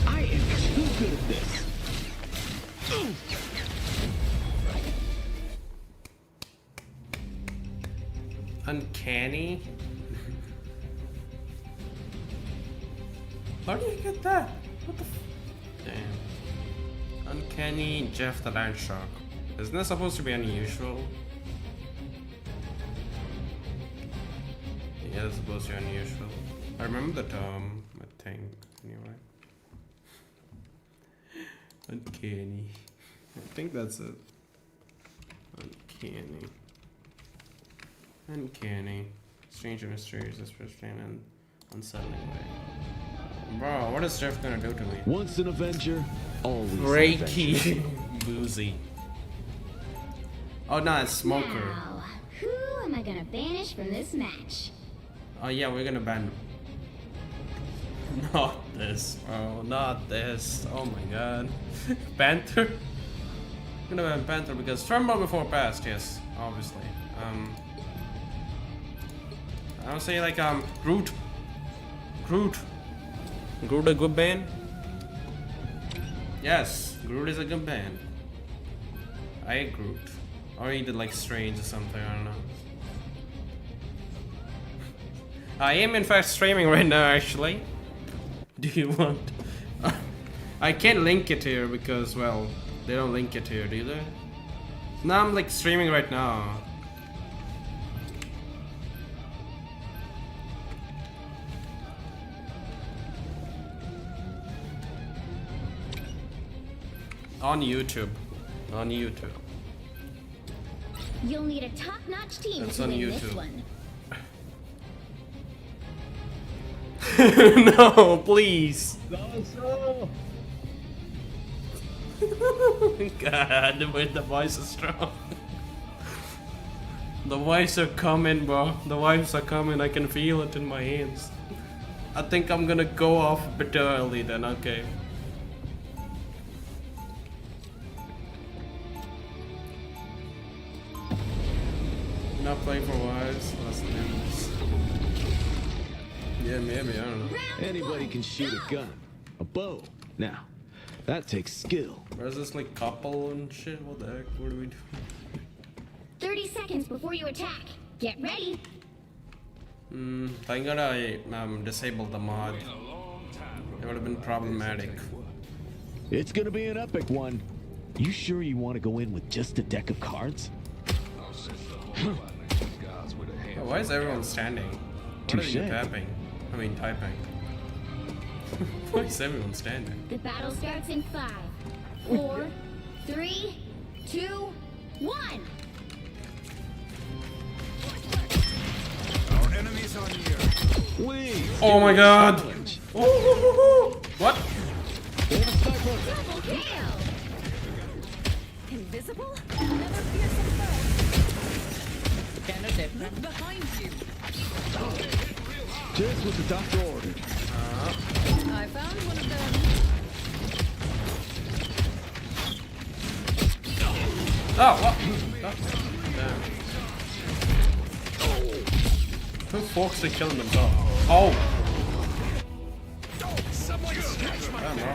I am too good at this. uncanny. How do you get that? What the damn. Uncanny Jeff the Land Shark. Isn't that supposed to be unusual? Yeah, it's supposed to be unusual. I remember the term, I think, anyway. Uncanny. I think that's it. Uncanny. Uncanny. Strange and mysterious, especially in an unsettling way. Bro, what is Jeff gonna do to me? Once an Avenger, always an Reiki. Avenger. Boozy. Oh, no, it's Smoker. Now, who am I gonna banish from this match? Oh, yeah, we're gonna ban. Not this, bro. Not this. Oh my god. Panther? I'm gonna ban Panther because Tremble before past, yes, obviously. I would say like Groot. Groot a good band? Yes, Groot is a good band. I hate Groot. Or he did like Strange or something, I don't know. I am in fact streaming right now actually. Do you want? I can't link it here because, well, they don't link it here, do they? No, I'm like streaming right now. On YouTube. On YouTube. You'll need a top-notch team That's to on win YouTube. this one. No, please. God, the voice is strong. The vibes are coming, bro. The vibes are coming. I can feel it in my hands. I think I'm gonna go off a bit early then, okay. Not playing for wives? Let's do this. Yeah, maybe, I don't know. Anybody can shoot a gun, a bow. Now, that takes skill. Where's this like couple and shit? What the heck? What do we do? 30 seconds before you attack. Get ready. Thank God I disabled the mod. It would have been problematic. It's gonna be an epic one. You sure you want to go in with just a deck of cards? Oh, why is everyone standing? What are you Touché. tapping? I mean typing. Why is everyone standing? The battle starts in 5, 4, 3, 2, 1. Our enemies are near. Wait. Oh my god! What? Double kill. Invisible? Another fearsome foe. Behind you. Just what the doctor ordered. I found one of them. Oh, what? Damn. Who forks are killing themselves? Oh! Damn, bro.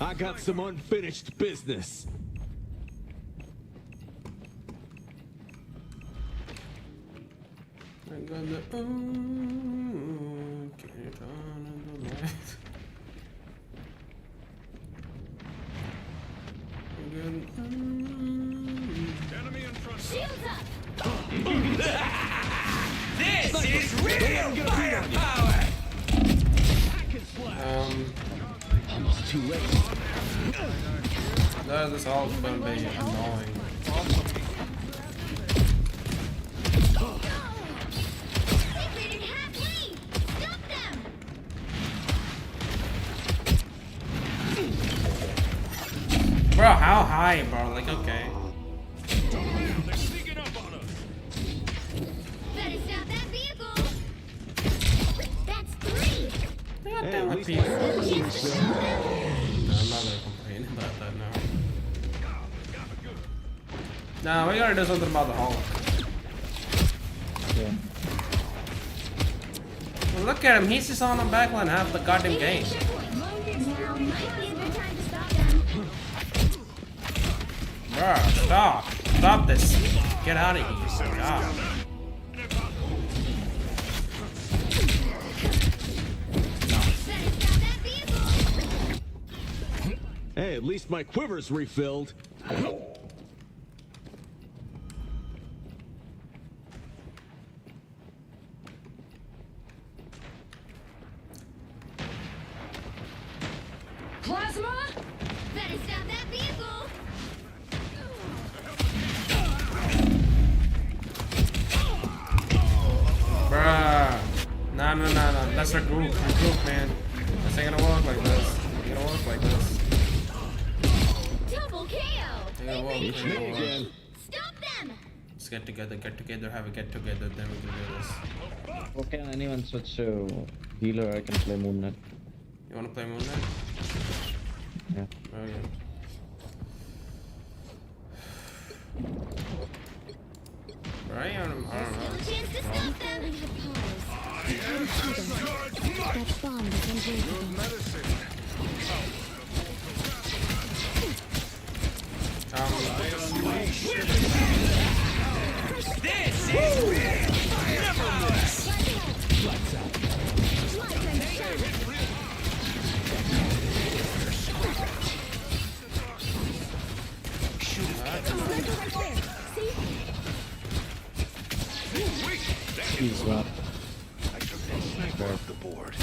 I got some unfinished business. got the can you turn on the light? Enemy in front. Shields up! This is real firepower! Almost too late. No, this all gonna be annoying. Bro, how high, bro? Like, okay. They're sneaking up on us. Better stop that vehicle! That's 3! God Hey, damn at it, least people. my quivers are still. I'm not gonna complain about that now. Nah, we gotta do something about the Hulk. Yeah. Well, look at him, he's just on the backline half the goddamn game. Bruh, stop. Stop this. Get out of here. God. Hey, at least my quiver's refilled. Plasma? Better stop that vehicle! Bruh. Nah. Let's regroup. Regroup, man. This ain't gonna work like this. Ain't gonna work like this. Double KO! Ain't gonna work. Ain't gonna work. Stop them! Let's get together, have a get together, then we can do this. Oh, can anyone switch to healer? I can play Moon Knight. You wanna play Moon Knight? Yeah. Okay. Right? I don't know. Chance to stop them! That bomb is unbreakable. This is real firepower! He's right. I took that sniper off the board.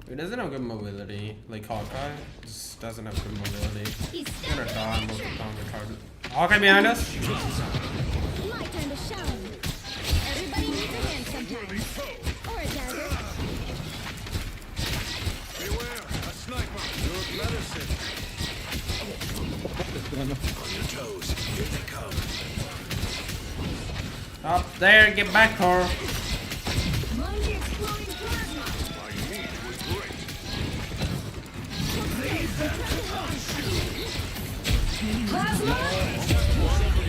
He doesn't have good mobility, like Hawkeye. Just doesn't have good mobility. He's gonna die most of the time. Retarded. Hawkeye behind us. My turn to shine. Everybody needs a hand sometimes. Or a dagger. Beware, a sniper. Your medicine. On your toes. Here they come. Up there, get back, Carl.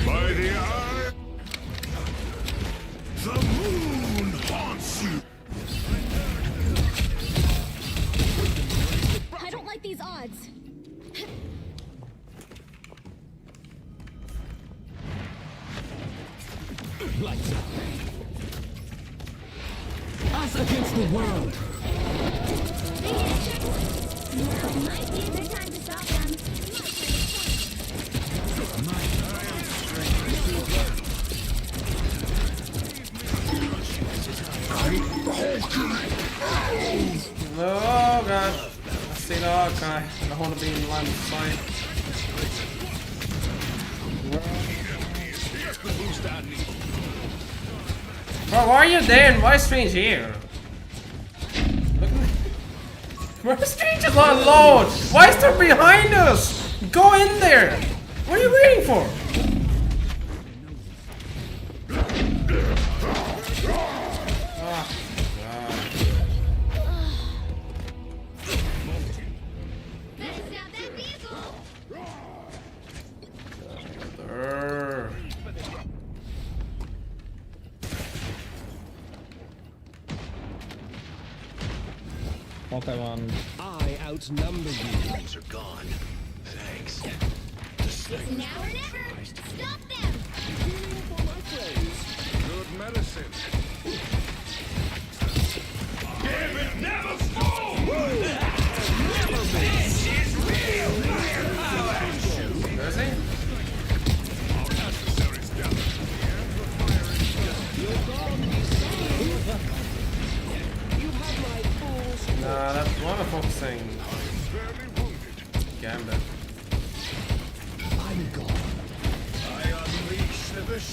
By the eye, the moon haunts you. I don't like these odds. Lights out. Us against the world. Might be a good time to stop them. Oh god. I see the Hawkeye. I don't want to be in line with fight. Bro, why are you there and why is Strange here? Look at me. Where's Strange is on load? Why is there behind us? Go in there! What are you waiting for? Ah, God. Okay, one. I outnumber you. Things are gone. Thanks. It's now or never. Stop them.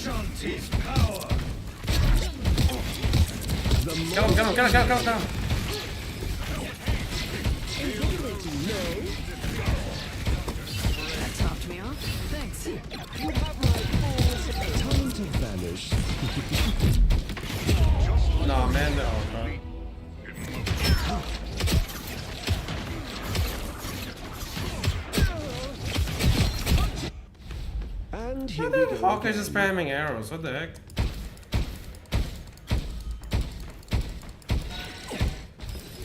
Shanti's power. Kill him, kill him, kill him, kill him, kill him, kill him. That topped me off. Thanks. You have my full time to vanish. No, man, no, bro. And here Why we the go. Hawkeye's just spamming arrows? What the heck?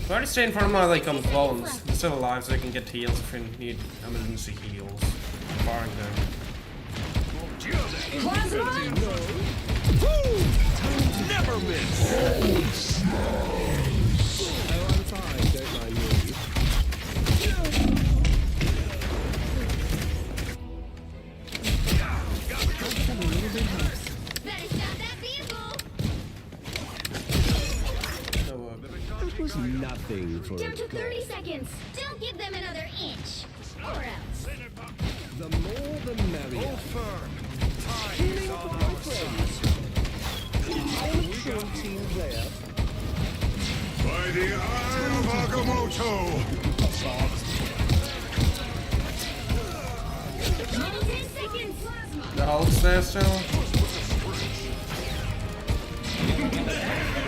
I'm already stay in front of my clones. They're still alive, so they can get heals if we need emergency heals. Barring them. Never miss. Oh, I'm fine. Don't mind me. That was nothing for Down a to god. 30 seconds. Don't give them another inch. Or else. The more the merrier. Hold firm. Time Healing is for on my our friends. side. I'm a true team player. By the eye of Agamotto. 10 seconds. The Hulk's there still.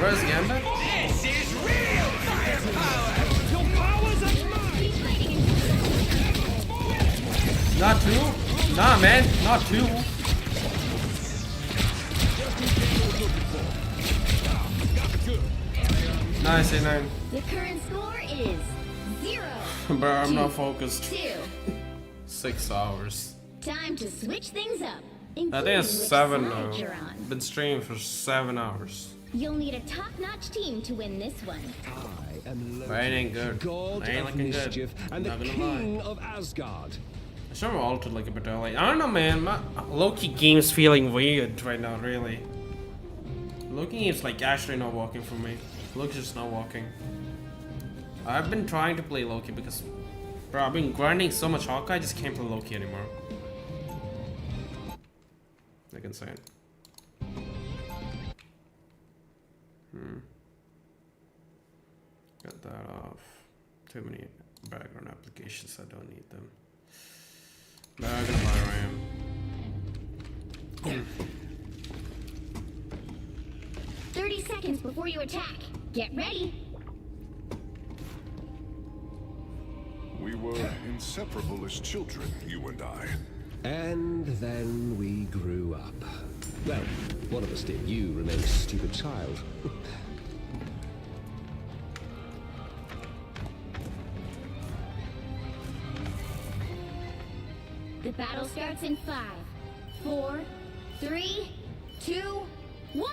Where's Gambit? This is real firepower. Your powers are mine. Not two? Nah, man, not two. Nice, A9. The current score is 0. Bro, I'm not focused. 2. 6 hours. Time to switch things up. I think including it's which 7 side now. you're on. Been streaming for 7 hours. You'll need a top-notch team to win this one. I am Loki, That ain't good. god That ain't of looking good. mischief and the Not gonna king of Asgard. I should have altered like a bit early. I don't know, man. My Loki game's feeling weird right now, really. Loki game's like actually not working for me. Loki's just not working. I've been trying to play Loki because, bro, I've been grinding so much Hawkeye, I just can't play Loki anymore. Like insane. Got that off. Too many background applications, I don't need them. But I'm gonna buy RAM. 30 seconds before you attack. Get ready. We were inseparable as children, you and I. And then we grew up. Well, one of us did. You remained a stupid child. The battle starts in 5, 4, 3, 2, 1.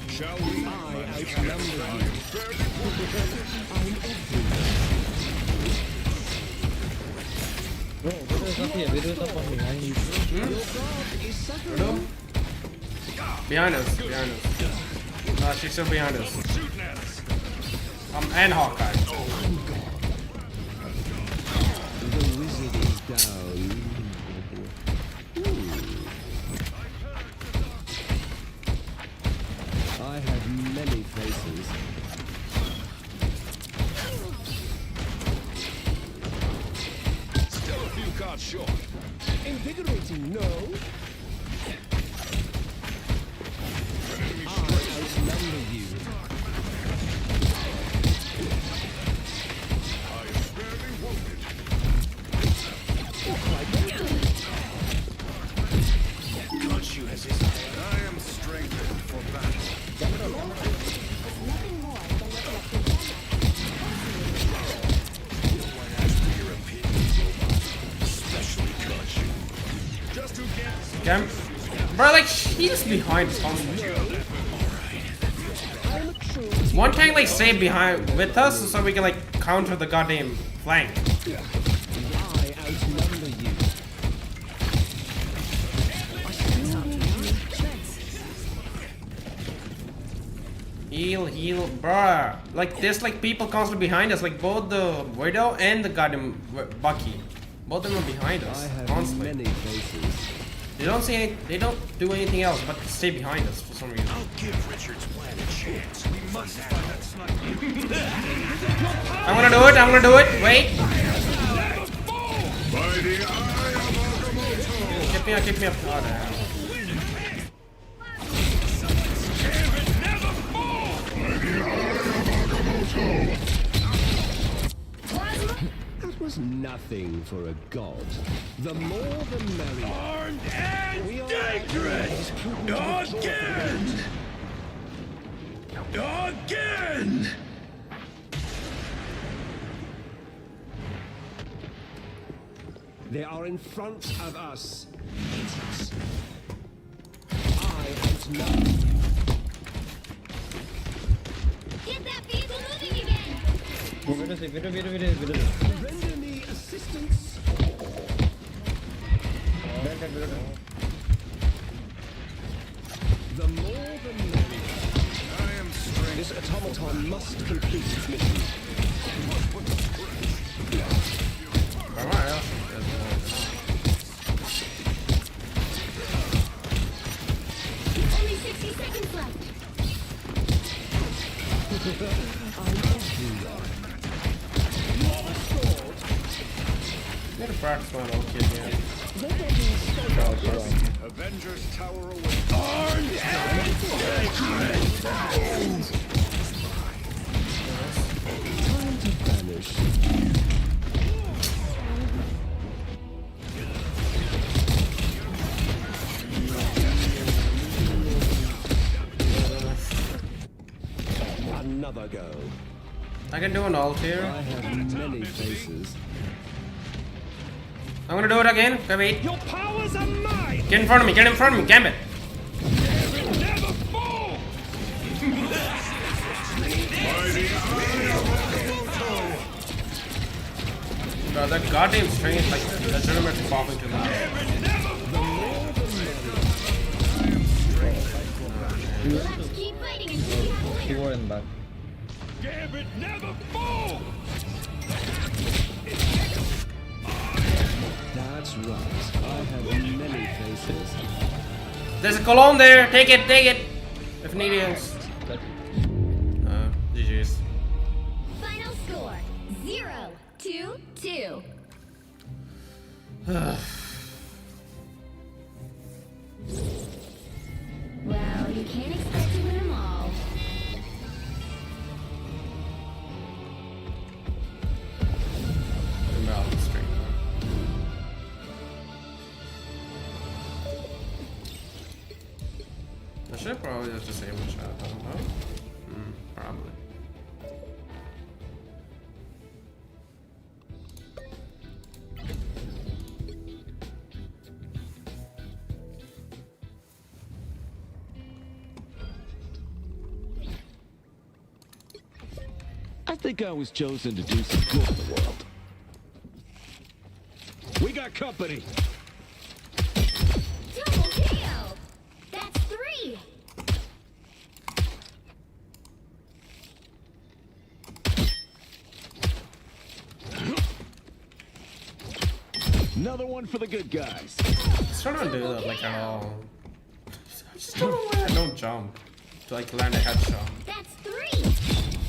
Shall we? I outnumber you. I'm Behind us, behind us. No, she's still behind us. And Hawkeye. The wizard is down. I have many faces. Still a few cards short. Invigorating, no? I outnumber you. I am barely wounded. Conchu has his eye. I am strengthened for battle. Especially Conchu. Just who gets Cam, bro, like he's behind us. One tank like stay behind with us so we can like counter the goddamn flank. I outnumber you. Heal, bruh. Like there's like people constantly behind us, like both the Widow and the goddamn Bucky. Both of them are behind us I have constantly. many faces. They don't say any, they don't do anything else but stay behind us for some reason. I'll give Richard's plan a chance. We must find that sniper. I'm gonna do it. I'm gonna do it. Wait. By the eye of Agamotto. Keep me up. Keep me up. Oh, damn. That was nothing for a god. The more the merrier. Armed and dangerous! Again! Again! They are in front of us. I am none. Get that vehicle moving again! Render me assistance. The more the merrier. I am strength. This automaton must complete its mission. Only 60 seconds left. Get a practice one, okay, man. Avengers Tower away. Armed and dangerous! Time to vanish. Another go. I can do an ult here. I have many faces. I'm gonna do it again. Okay, wait. Your powers are mine! Get in front of me. Get in front of me. Gambit. Never fall! By the eye of Agamotto. Bro, that goddamn string is like the tournament's popping to that. Let's keep fighting until we clear. Gambit never fall! That's right. I have many faces. There's a cologne there. Take it. Take it. If needed else. GG's. Final score 0-2-2. Well, you can't expect to win them all. I should probably just disable chat. I don't know. Probably. I think I was chosen to do some good in the world. We got company. Double KO! That's 3! Another one for the good guys. I just don't do that like at all. I just don't know why I don't jump to like land a headshot. That's 3!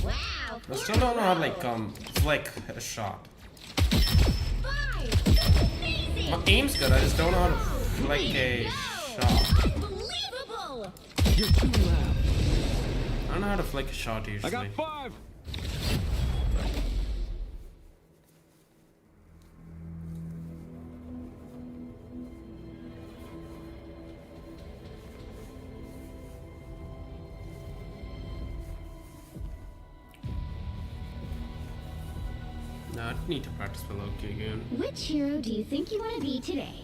Wow! I still don't know how to like flick a shot. 5! That's amazing! My aim's good, I just don't know how to flick a shot. Unbelievable! You're too loud. I don't know how to flick a shot usually. I got 5. No, I need to practice for Loki again. Which hero do you think you want to be today?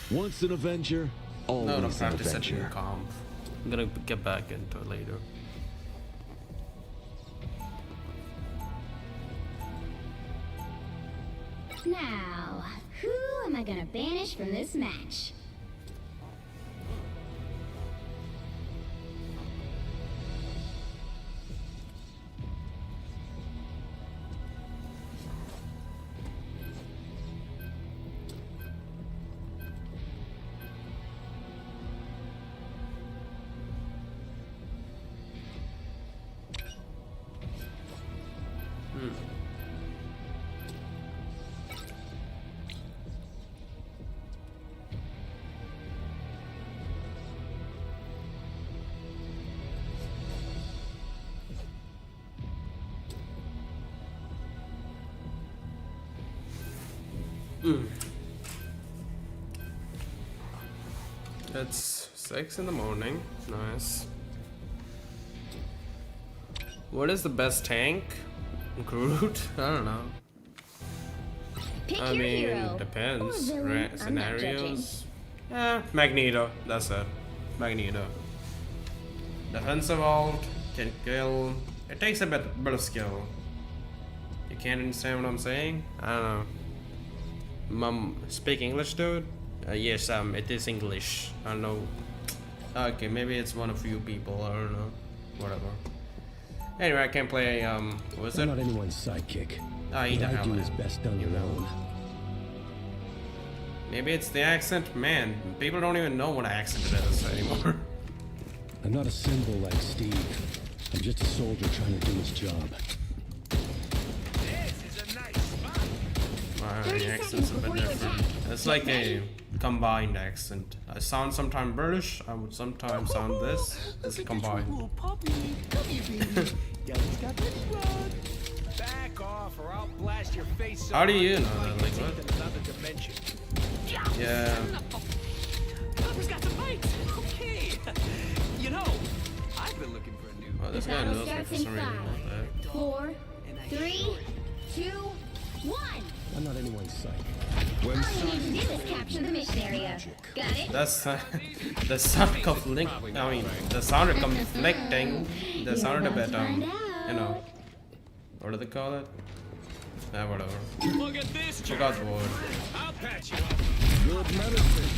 Once an Avenger, always No, an practice it in Avenger. comp. I'm gonna get back into it later. Now, who am I gonna banish from this match? It's 6 in the morning. Nice. What is the best tank? Groot? I don't know. Pick I your mean, hero. depends. Or villain. I'm not judging. Scenarios. Magneto. That's it. Magneto. Defensive ult can kill. It takes a bit of skill. You can't understand what I'm saying? I don't know. Mom, speak English, dude? Yes, it is English. I don't know. Okay, maybe it's one of you people. I don't know. Whatever. Anyway, I can play. What was it? I'm not anyone's sidekick. Oh, you what I don't do know. is best done your own. Maybe it's the accent. Man, people don't even know what accent it is anymore. I'm not a symbol like Steve. I'm just a soldier trying to do his job. The accent's a bit different. It's like a combined accent. I sound sometimes British. I would sometimes sound this. It's combined. Back off or I'll blast your face. How do you know that? Like what? Another dimension. Yeah. Pupper's got some bites. Okay. You know, I've been looking for a new. Oh, this guy knows me for some reason. What the heck? 4, 3, 2, 1. I'm not anyone's sidekick. All you need to do is capture the mission area. Got it? That's the sound conflict. I mean, the sound of conflicting. The sound a bit you know, what do they call it? Nah, whatever. Look at this. Forgot the word. I'll patch you up. Good medicine.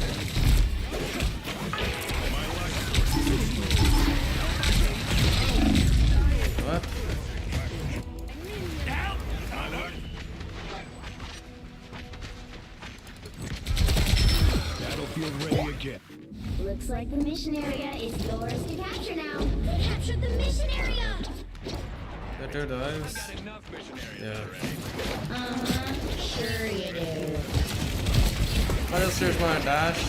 What? Battlefield ready again. Looks like the mission area is yours to capture now. Capture the mission area! Better dives. Yeah. Sure you do. I just search my dash.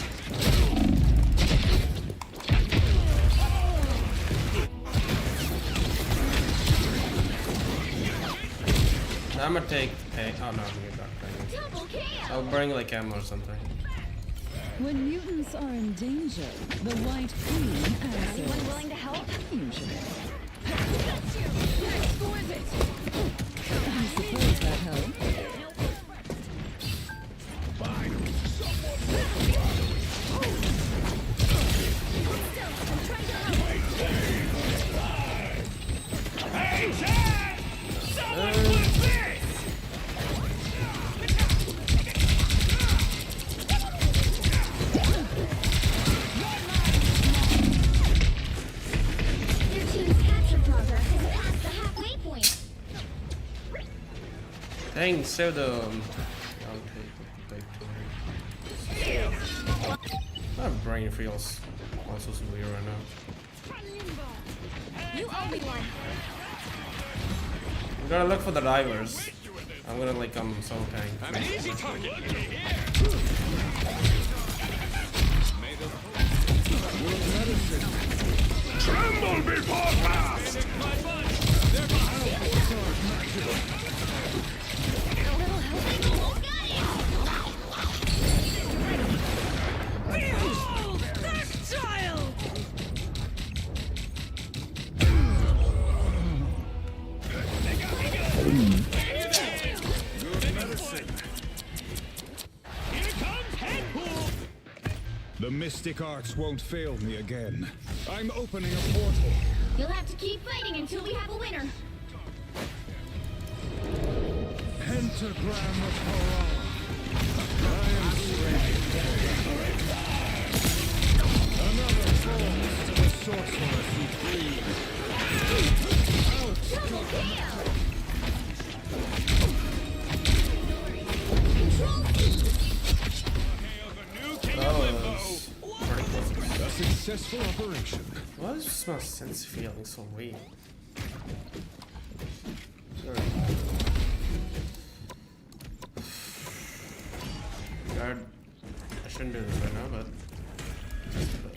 I'm gonna take pay. Oh no, I'm gonna get back. I'll bring like ammo or something. When mutants are in danger, the White Queen answers. Anyone willing to help? Usually. Exquisite! I suppose that helps. Your team's capture progress is past the halfway point. Dang, pseudo. My brain feels also so weird right now. You owe me one. I'm gonna look for the divers. I'm gonna like soul tank. I'm an easy target. Tremble before blast! The mystic arts won't fail me again. I'm opening a portal. You'll have to keep fighting until we have a winner. Pentagram of Haran. I am ready. Another falls to the sorceress who flees. Double kill! Control C! A successful operation. Why does my sense feeling so weird? Sorry. God, I shouldn't do this right now, but just a bit.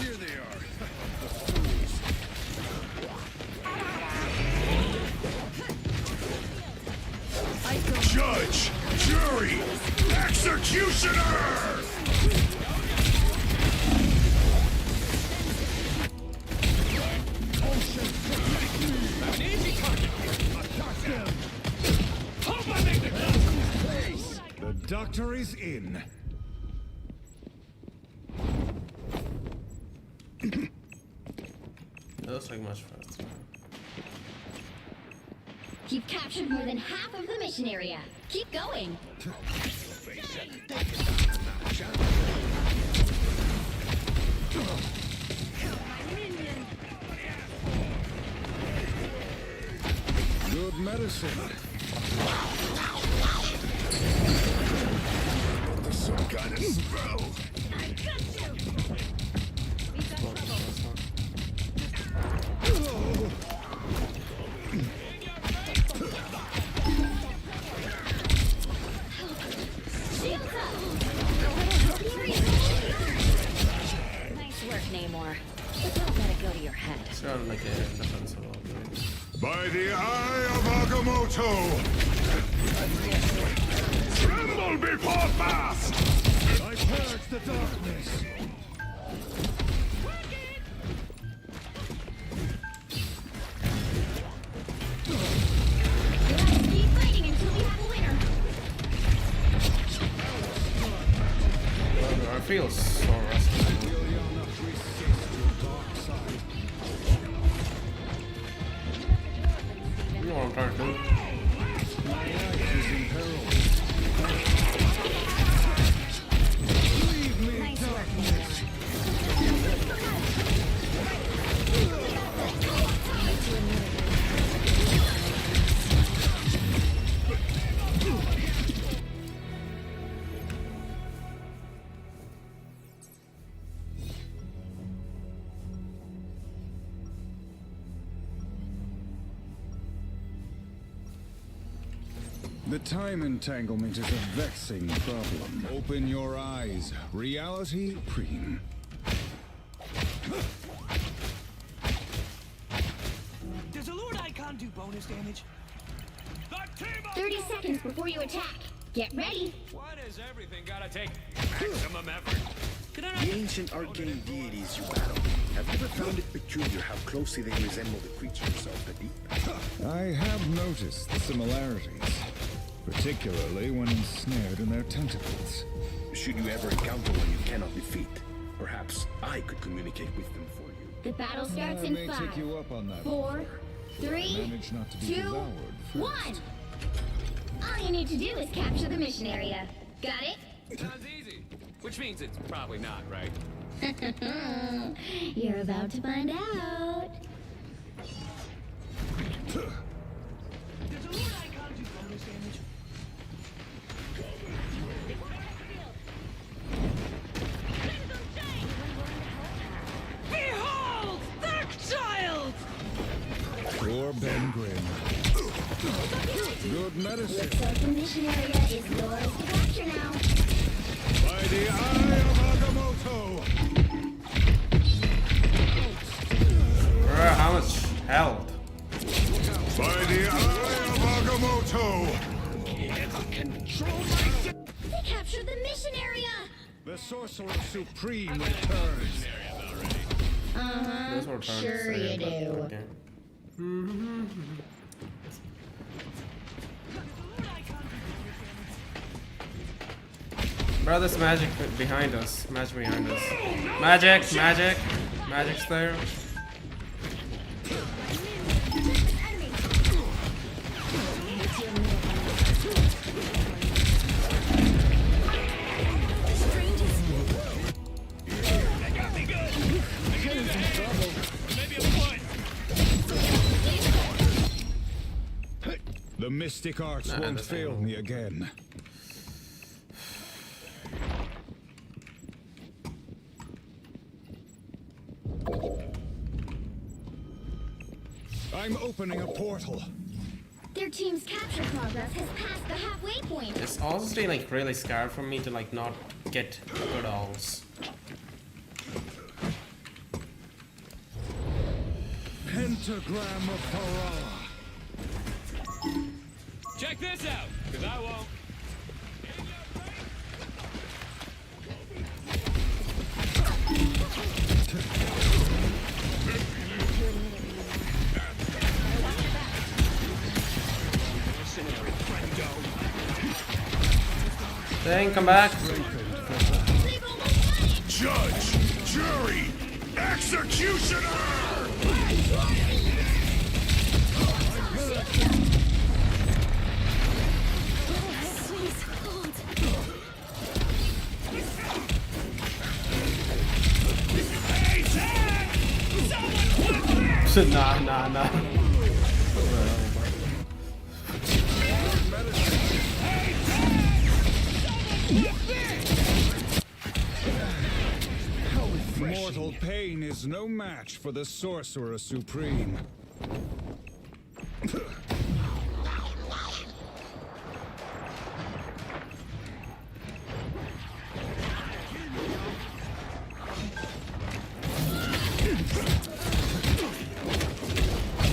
Here they are. The fools. Judge, jury, executioner! An easy target. Hope I make the The doctor is in. That looks like much faster. You've captured more than half of the mission area. Keep going. Good medicine. There's some kind of spell. Nice work, Namor. But don't let it go to your head. Sounded like a defensive upgrade. By the eye of Agamotto! Tremble before fast! I purge the darkness. Keep fighting until we have a winner. I feel so rusty. You know what I'm trying to do. Nice work, Namor. The time entanglement is a vexing problem. Open your eyes. Reality supreme. Does a Lord Icon do bonus damage? 30 seconds before you attack. Get ready. Why does everything gotta take maximum effort? The ancient arcane deities you battle. Have you ever found it peculiar how closely they resemble the creatures of the deep? I have noticed the similarities, particularly when ensnared in their tentacles. Should you ever encounter one you cannot defeat, perhaps I could communicate with them for you. The battle starts I in may 5, take you up on that. 4, 3, Manage not to be 2, devoured first. 1. All you need to do is capture the mission area. Got it? Sounds easy. Which means it's probably not, right? You're about to find out. Does a Lord Icon do bonus damage? Behold! That child! Poor Ben Grimm. Good medicine. Looks like the mission area is yours to capture now. By the eye of Agamotto! How much health? By the eye of Agamotto! They captured the mission area! The Sorcerer Supreme returns. Those were trying to Sure say, you but do. okay. Bro, there's magic behind us. Magic behind us. Magic! Magic! Magic's there. The mystic arts Nah, won't this fail ain't- me again. I'm opening a portal. Their team's capture progress has passed the halfway point. It's honestly like really scared for me to like not get good alls. Pentagram of Farah. Check this out, because I won't. Dang, come back. Judge, jury, executioner! Nah. Mortal pain is no match for the Sorcerer Supreme.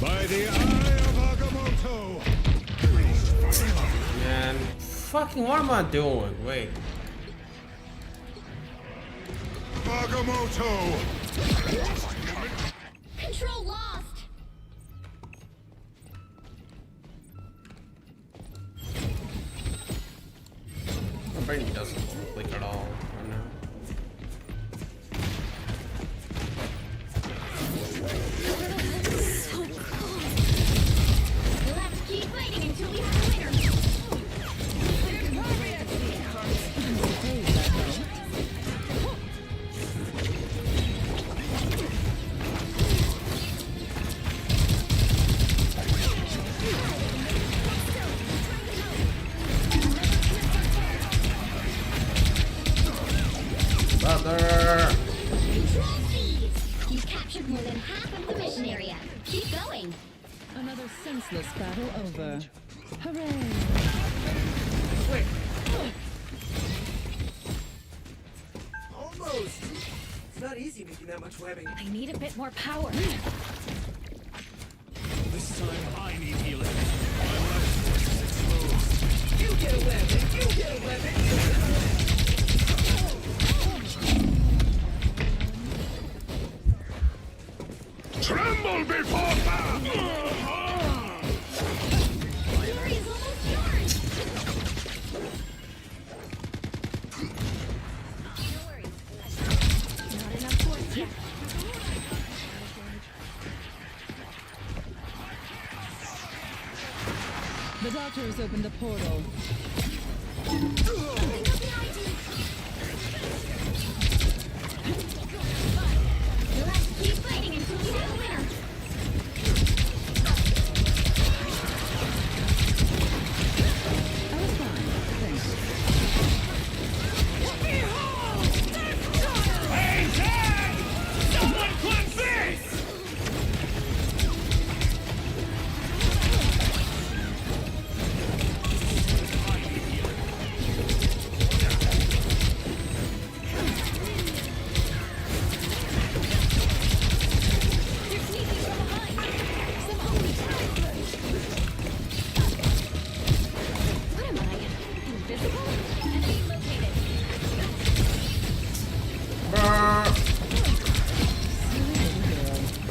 By the eye of Agamotto! Man, fucking what am I doing? Wait. Agamotto! Control lost. My brain doesn't click at all right now. So close. We'll have to keep fighting until we have a winner. Brother! Control C. You've captured more than half of the mission area. Keep going. Another senseless battle over. Hooray! Wait. Almost. It's not easy making that much webbing. I need a bit more power. This time I need healing. My life force is exposed. You get a webbing. You get a webbing. Tremble before man! Fury is almost yours. No worries. Not enough force yet. The doctor has opened a portal. We'll have to keep fighting until we have a winner. I was fine, thanks. Hey, Tag! Someone clip this! What am I? Invisible? Enemy located.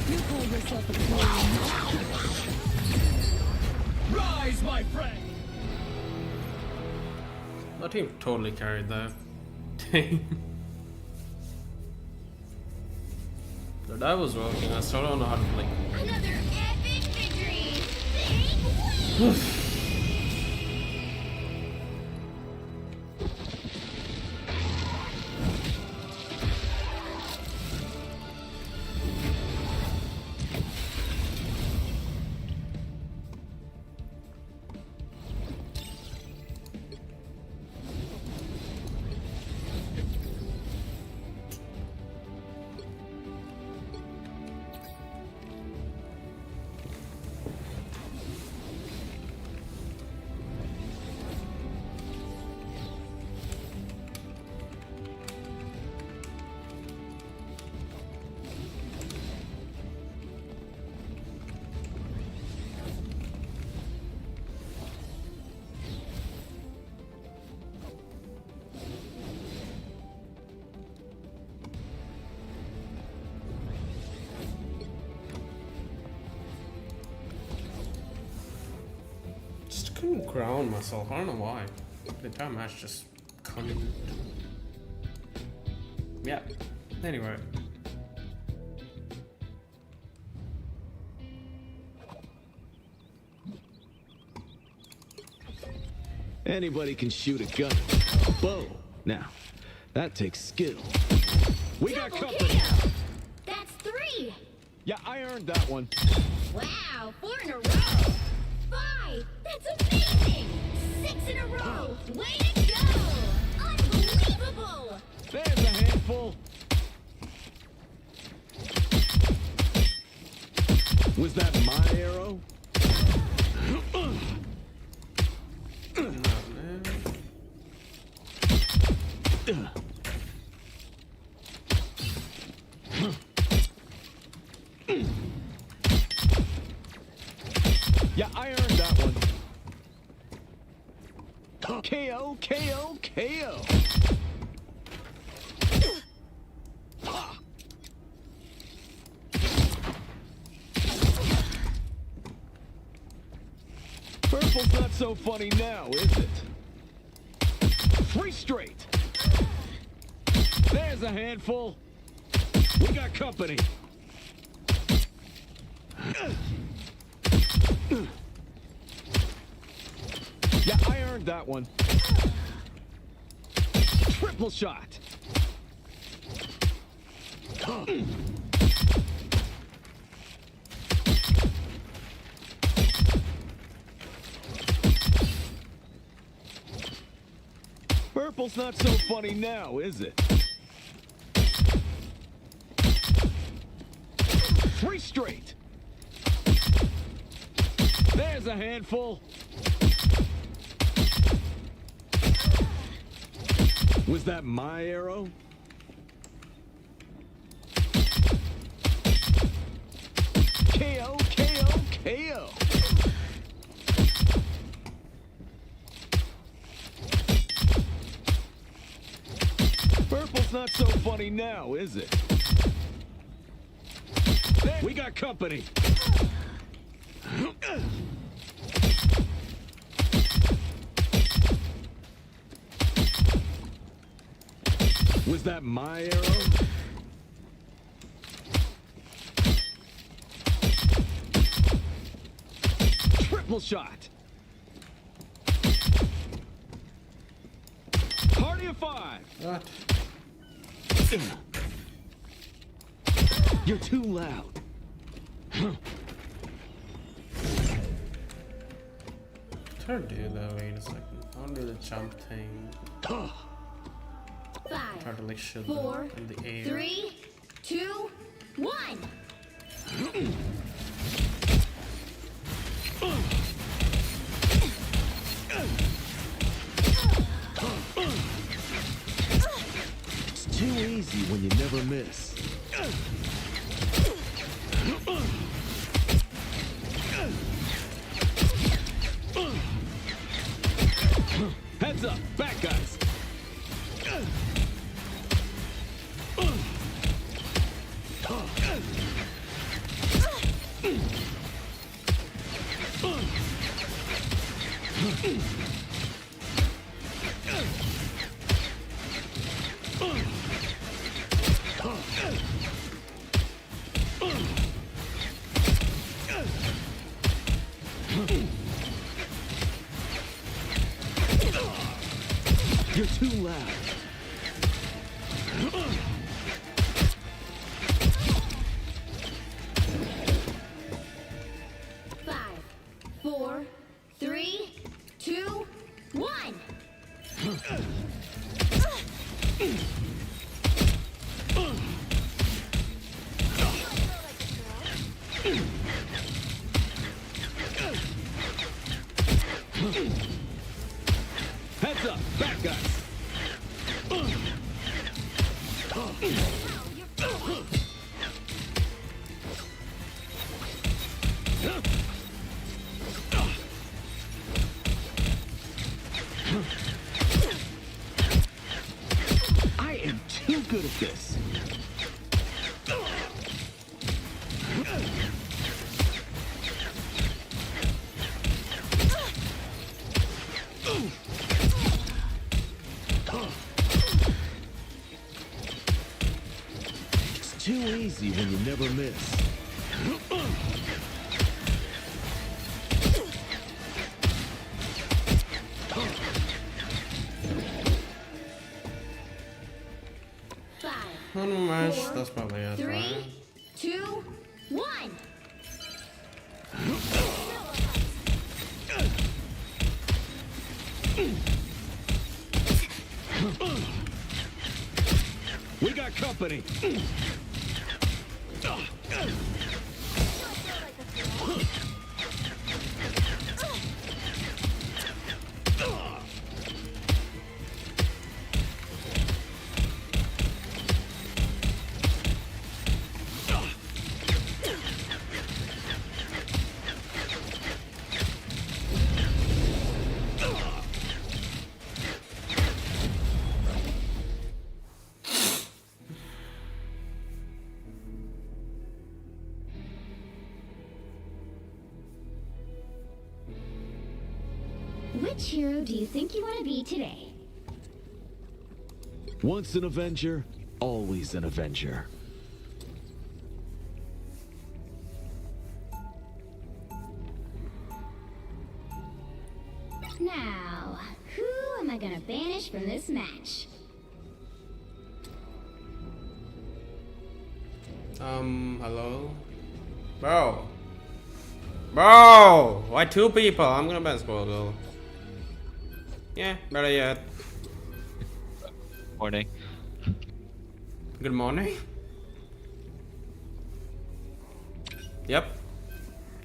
You call yourself a queen? Rise, my friend! My team totally carried that. So that was working. I still don't know how to play. Another epic victory. Big win. couldn't ground myself. I don't know why. The entire match just couldn't. Yeah. Anyway. Anybody can shoot a gun. Bow. Now, that takes skill. We got company. That's 3. Yeah, I earned that one. Wow, 4 in a row. 5. That's amazing. 6 in a row. Way to go. Unbelievable. There's a handful. Was that my arrow? Yeah, I earned that one. KO, KO, KO. Purple's not so funny now, is it? 3 straight. There's a handful. We got company. Yeah, I earned that one. Triple shot. Purple's not so funny now, is it? 3 straight. There's a handful. Was that my arrow? KO, KO, KO. Purple's not so funny now, is it? We got company. Was that my arrow? Triple shot. Party of 5. What? You're too loud. Try to do that. Wait a second. I want to do the jump thing. 5, Try to like shoot 4, them in the air. 3, 2, 1. It's too easy when you never miss. Heads up, back guys. You're too loud. 5, 4, 3, 2, 1. Heads up, back guys. I am too good at this. too easy when you never miss. One match, that's probably it, Three, right? 2, 1. We got company. Which hero do you think you want to be today? Once an Avenger, always an Avenger. Now, who am I gonna banish from this match? Hello? Bro! Bro! Why 2 people? I'm gonna ban Squirrel though. Yeah, better yet. Morning. Good morning. Yep.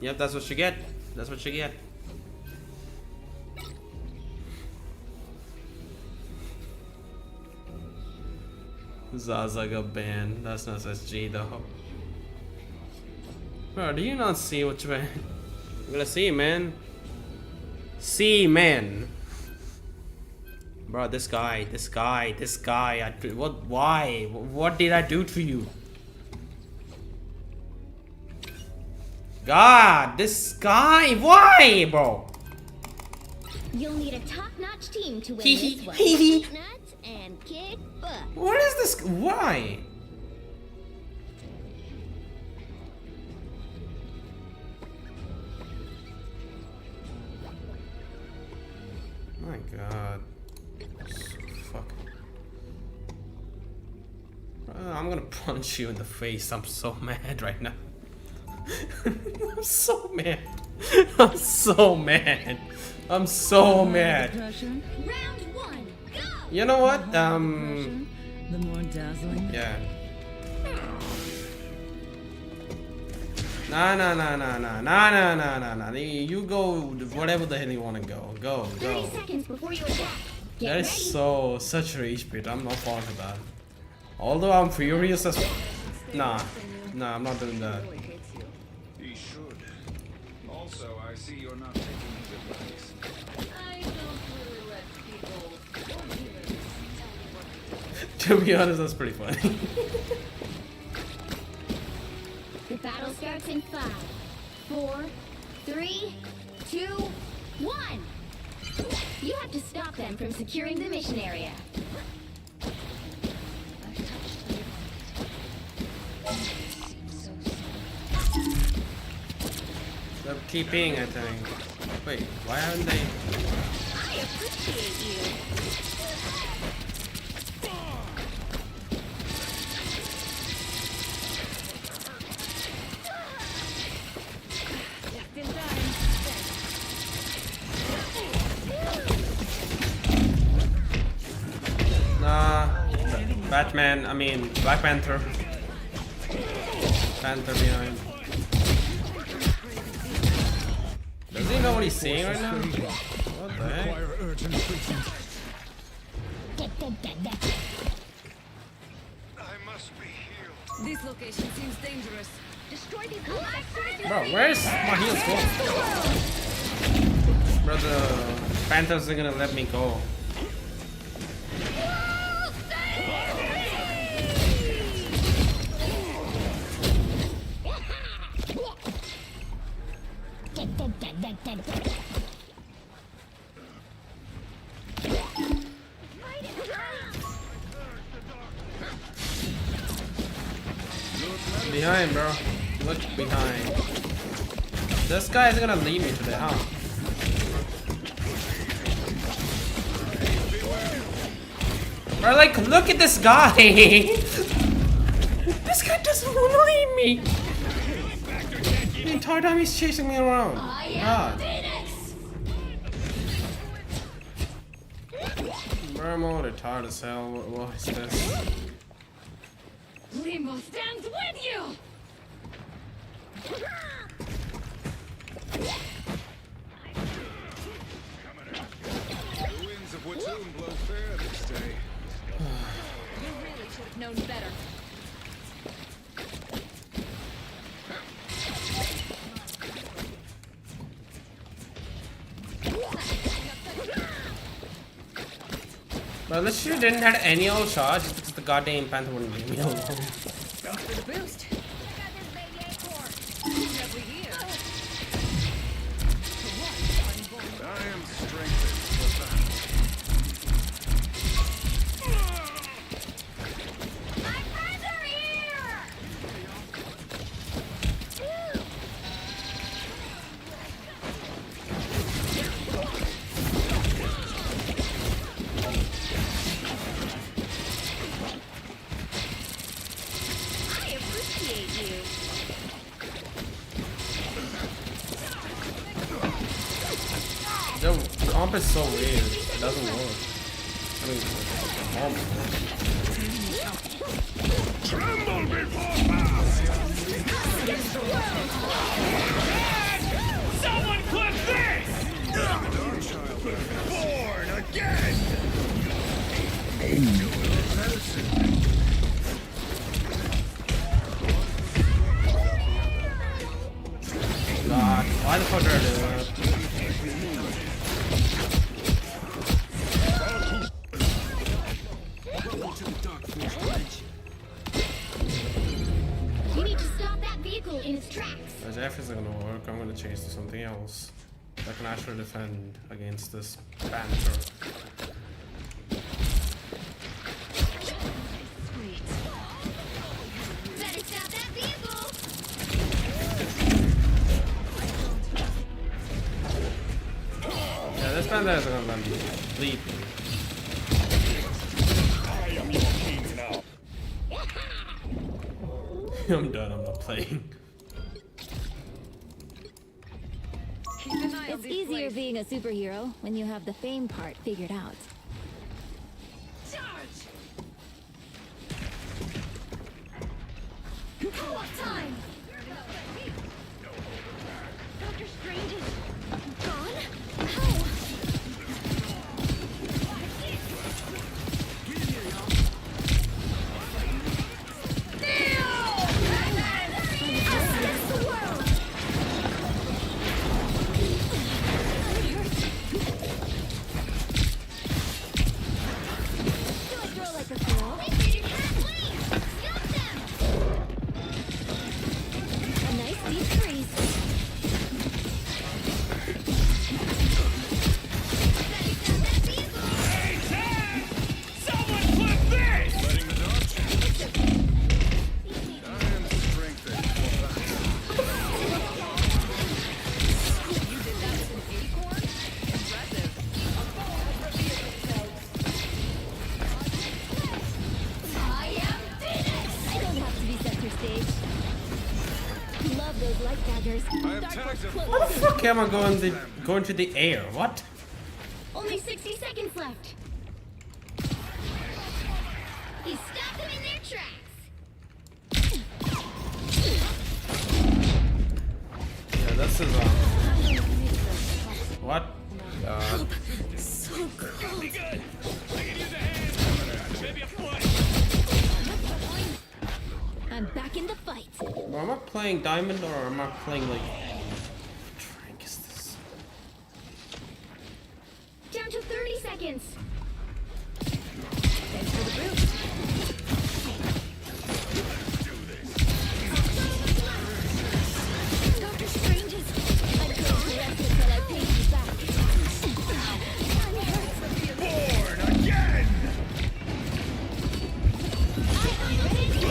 Yep, that's what you get. That's what you get. Zaza got banned. That's not SG though. Bro, do you not see what you mean? I'm gonna see, man. See, man. Bro, this guy. Why? What did I do to you? God, this guy. Why, bro? You'll need a top-notch team to win Hee this one. hee hee. Kick nuts and kick butt. What is this? Why? My God. Fuck. I'm gonna punch you in the face. I'm so mad right now. I'm so mad. I'm so mad. I'm so mad. Round 1, go! You know what? The more dazzling. Yeah. Nah. You go whatever the hell you wanna go. Go. 30 seconds before you attack. Get That is such rage bait. I'm not falling for that. Although I'm furious as Nah, I'm not doing that. He should. Also, I see you're not taking his advice. I don't really let people or humans To be honest, that's pretty funny. The battle starts in 5, 4, 3, 2, 1. You have to stop them from securing the mission area. They're keeping, I think. Wait, why haven't they? I appreciate you. Nah, Batman, I mean, Black Panther. Panther behind. Does he know what he's seeing right now? What the heck? This location seems dangerous. Destroy these monsters. Bro, where's my heals going? Bro, the Panthers are gonna let me go. behind, bro. Look behind. This guy is gonna lead me today, huh? Bro, like, look at this guy. This guy doesn't want to leave me. The entire time he's chasing me around. God. Bro, I'm already tired as hell. What is this? Limbo stands with you! The winds of Watoon blow fair this day. You really should have known better. Bro, this shit didn't have any old shot just because the goddamn panther wouldn't leave me alone. Boost. I am strengthened for battle. My friends are here! I appreciate you. The comp is so weird. It doesn't work. I mean, Tremble before power! Someone clip this! Born again! God, why the fuck did I do that? You need to stop that vehicle in its tracks. If F isn't gonna work, I'm gonna change to something else that can actually defend against this panther. Better stop that vehicle. Yeah, this panther isn't gonna let me lead me. I am your king now. I'm done, I'm not playing. It's easier being a superhero when you have the fame part figured out. Charge! Pull-up time! Dr. Strange is gone? How? Against the world! Do I throw like a girl? A nice deep freeze. Someone clip this! Letting the dog I am strengthened for battle. You did that with an acorn? Impressive. I am finished! I don't have to be center stage. Love those light daggers. I have Dark tagged Horse them. What the fuck am I going to the air? What? Only 60 seconds left. He stopped them in their tracks. Yeah, this is what? God. So cold. Be good. I can use a hand. Maybe a foot. I'm back in the fight. Well, am I playing Diamond or am I playing like what rank is this? Down to 30 seconds. Thanks for the boost. Dr. Strange's. I'm going to rest until I pay you back. Born again! I am ready to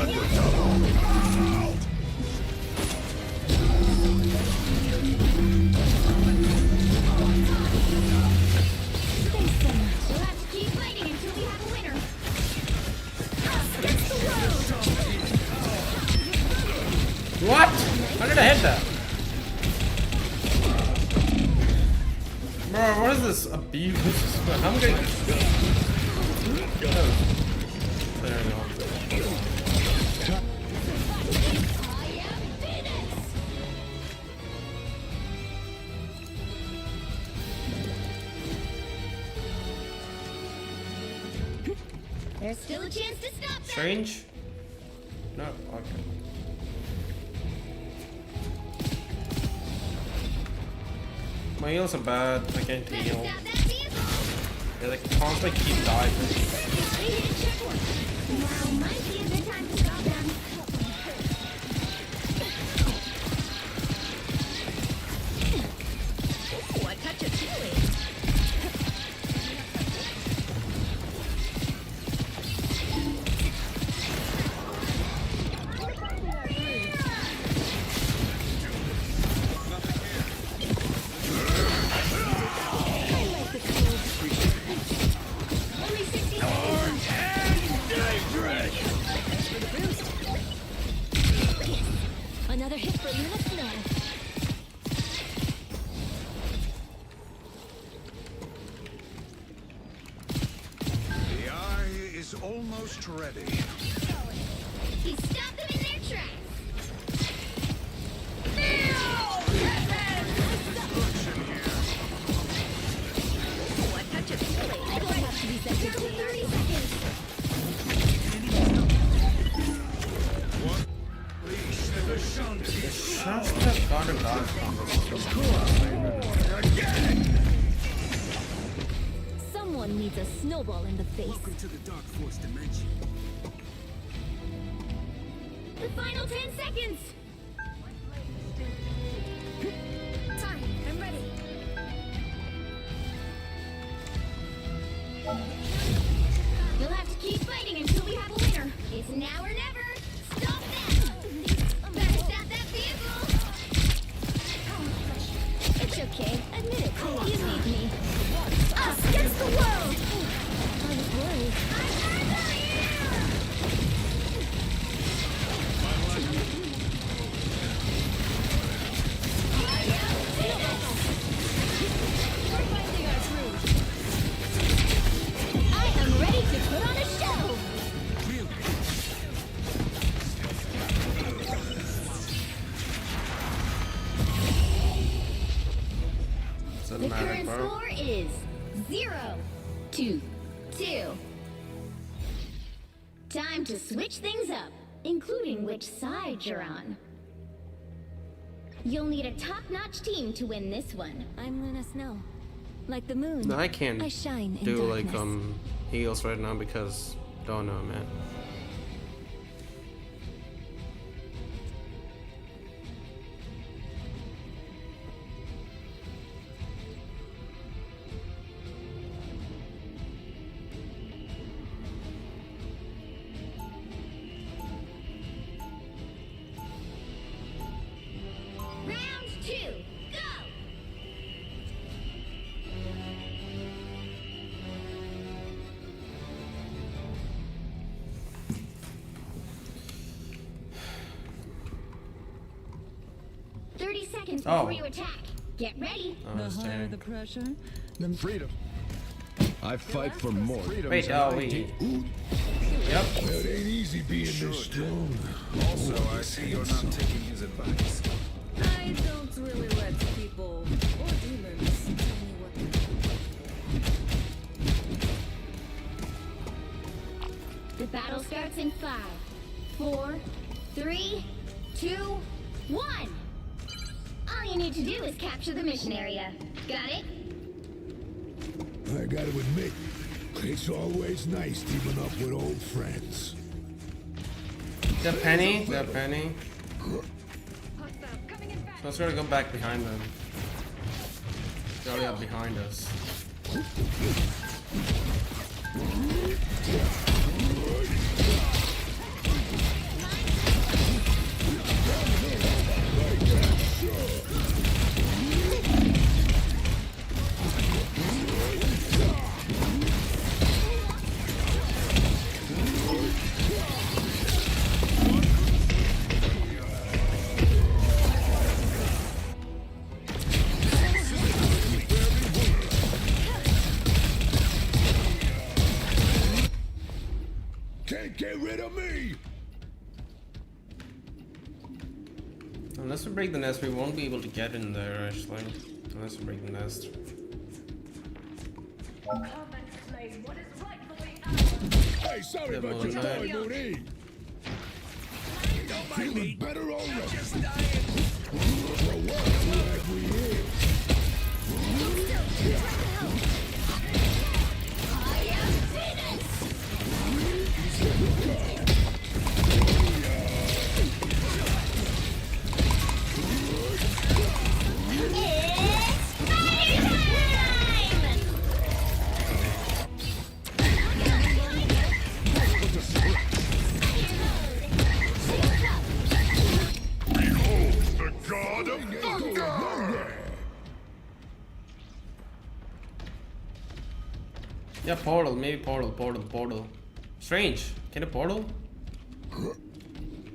that? Bro, what is this? A beef? I'm gonna... There we go. There's still a chance to stop them. Strange? No, okay. My heals are bad, I can't heal. Yeah, they constantly keep diving. Now might be a good time to stop them. Ooh, a touch of chili. Another hit for Luna Snow. The eye is almost ready. He stopped them in their tracks. Oh, a touch of chili. I don't have to be set for 30 seconds. Someone needs a snowball in the face. Welcome to the Dark Force dimension. The final 10 seconds. Time. I'm ready. You'll have to keep fighting until we have a winner. It's now or never. Stop them. Better stop that vehicle. It's okay. Admit it. You need me. Us against the world. I was worried. I am ready to put on a show. The current score is 0-2. Time to switch things up, including which side you're on. You'll need a top-notch team to win this one. I'm Luna Snow. Like the moon, No, I can't I shine in do darkness. like heals right now because don't know, man. Round 2, go! Seconds before you attack. Get ready. The higher the pressure, the freedom. I fight for more. Wait, wait. Yep. Well, it ain't easy being this strong. Also, I see you're not taking his advice. I don't really let people or demons tell me what to do. The battle starts in 5, 4, 3, 2, 1. All you need to do is capture the mission area. Got it? I gotta admit, it's always nice teaming up with old friends. The penny. Let's gotta go back behind them. They're already up behind us. Can't get rid of me! Unless we break the nest, we won't be able to get in there, actually. Unless we break the nest. Hey, sorry about your time, Mooney! Don't mind me! Better already! I'm just dying! Yeah, portal, maybe portal. Strange. Can a portal?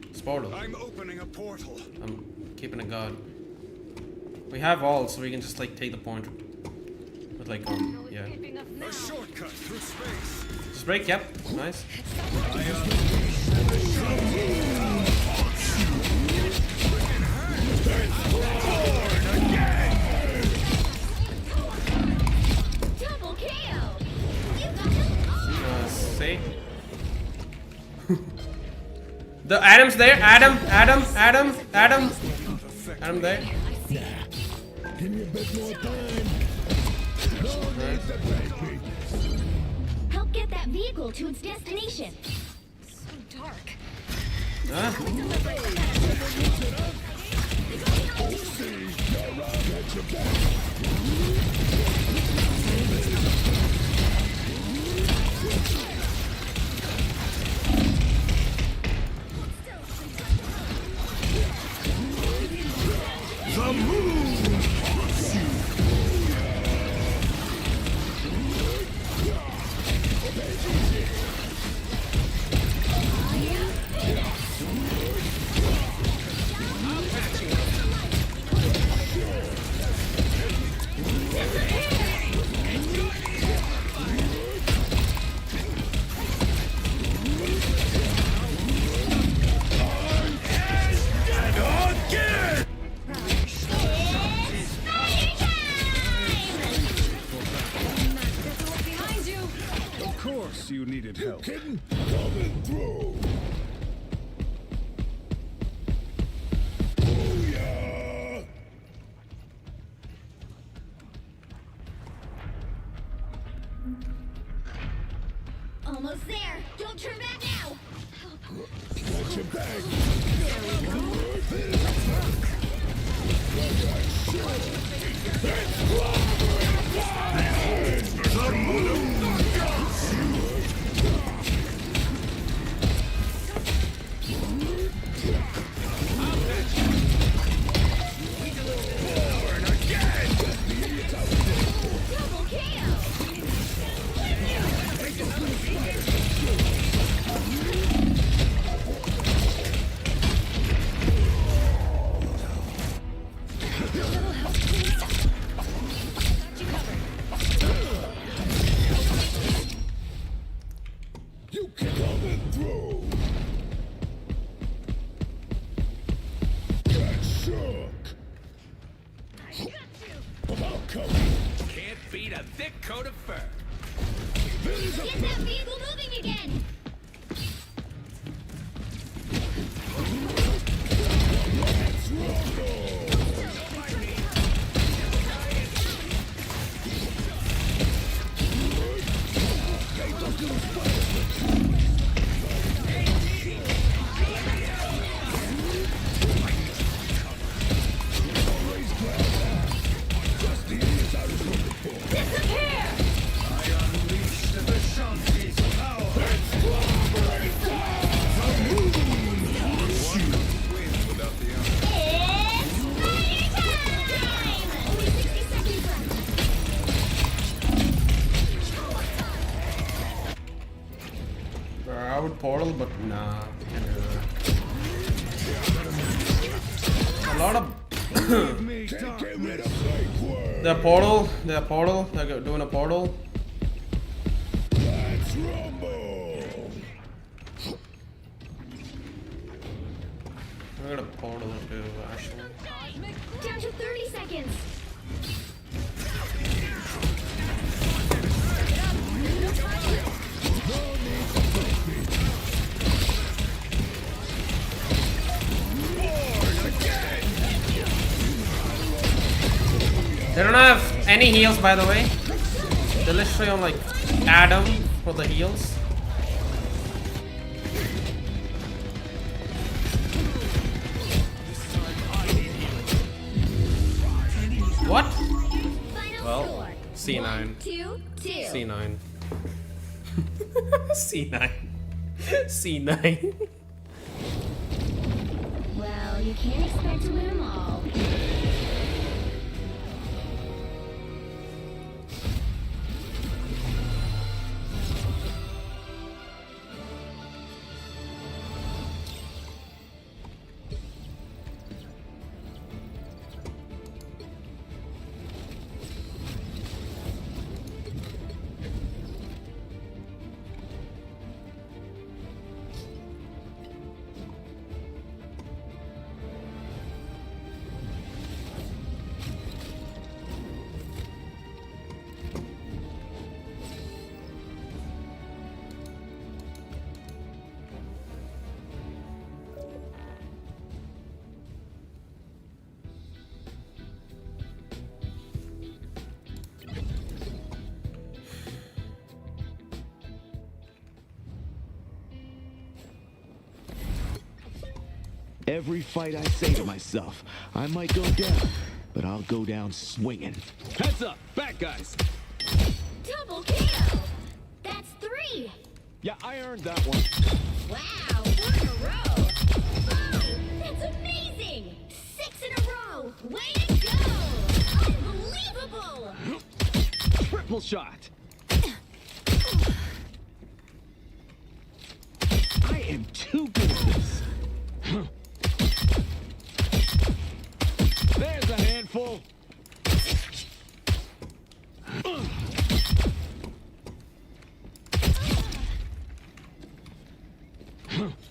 It's portal. I'm opening a portal. I'm keeping a guard. We have all, so we can just like take the point. With like yeah. A shortcut through space. Just break, yep. Nice. Double KO. See? The Adam's there. Adam there. Give me a bit more time. Help get that vehicle to its destination. So dark. Huh? The moon! You needed help. Coming through. Booyah! Almost there. Don't turn back now. Watch your back. Can't beat a thick coat of fur. Get that vehicle moving again. I would portal, but nah. Can't do that. A lot of the portal, they're doing a portal. Let's rumble. to actually. Down to 30 seconds. They don't have any heals, by the way. They're literally on like Adam for the heals. What? Well, C9. C9. C9. C9. Well, you can't expect to win them all. Every fight I say to myself, I might go down, but I'll go down swinging. Heads up, back guys. Double KO. That's 3. Yeah, I earned that one. Wow, 4 in a row. 5. That's amazing. 6 in a row. Way to go. Unbelievable. Triple shot. I am too good at this. There's a handful.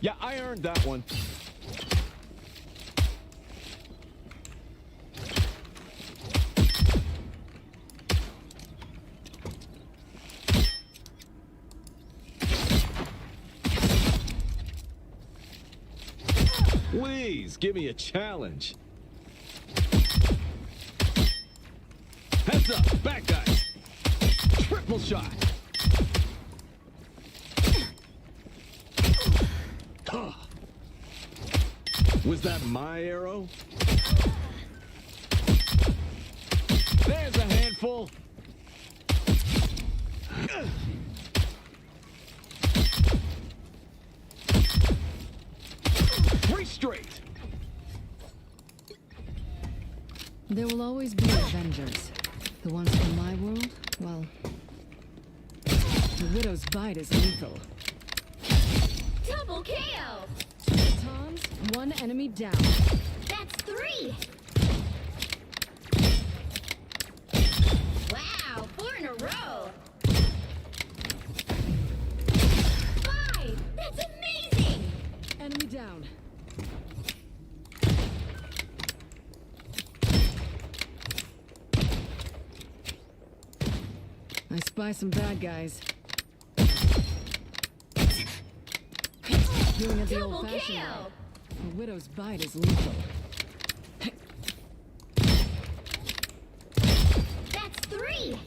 Yeah, I earned that one. Please, give me a challenge. Heads up, back guys. Triple shot. Was that my arrow? There's a handful. 3 straight. There will always be Avengers. The ones from my world, well, the Widow's Bite is lethal. Double KO. Tom's, 1 enemy down. That's 3. Wow, 4 in a row. 5. That's amazing. Enemy down. I spy some bad guys. Doing it the old-fashioned way. The Widow's Bite is lethal. That's 3.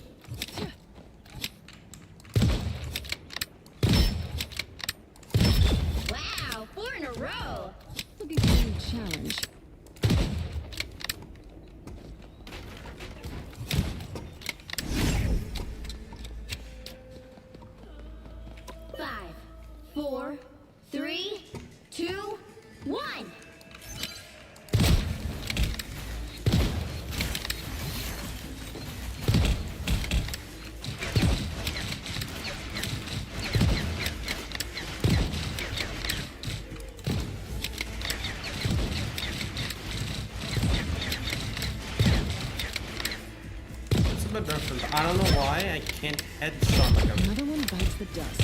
Wow, 4 in a row. Looking for a new challenge. Five, 4, 3, 2, 1. It's a bit different. I don't know why I can't headshot like a... Another one bites the dust.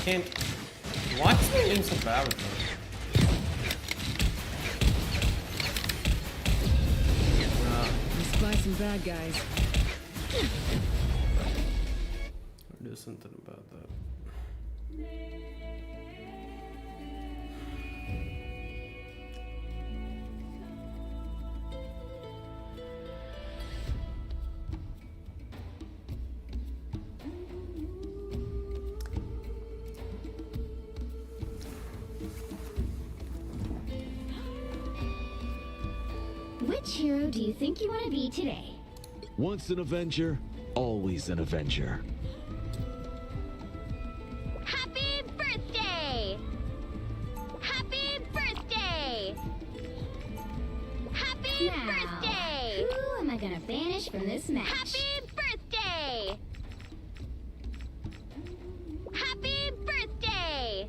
can't. Why is my game so bad with them? I spy some bad guys. I'll do something about that. Which hero do you think you want to be today? Once an Avenger, always an Avenger. Happy birthday! Happy birthday! Happy birthday! Who am I gonna banish from this match? Happy birthday! Happy birthday!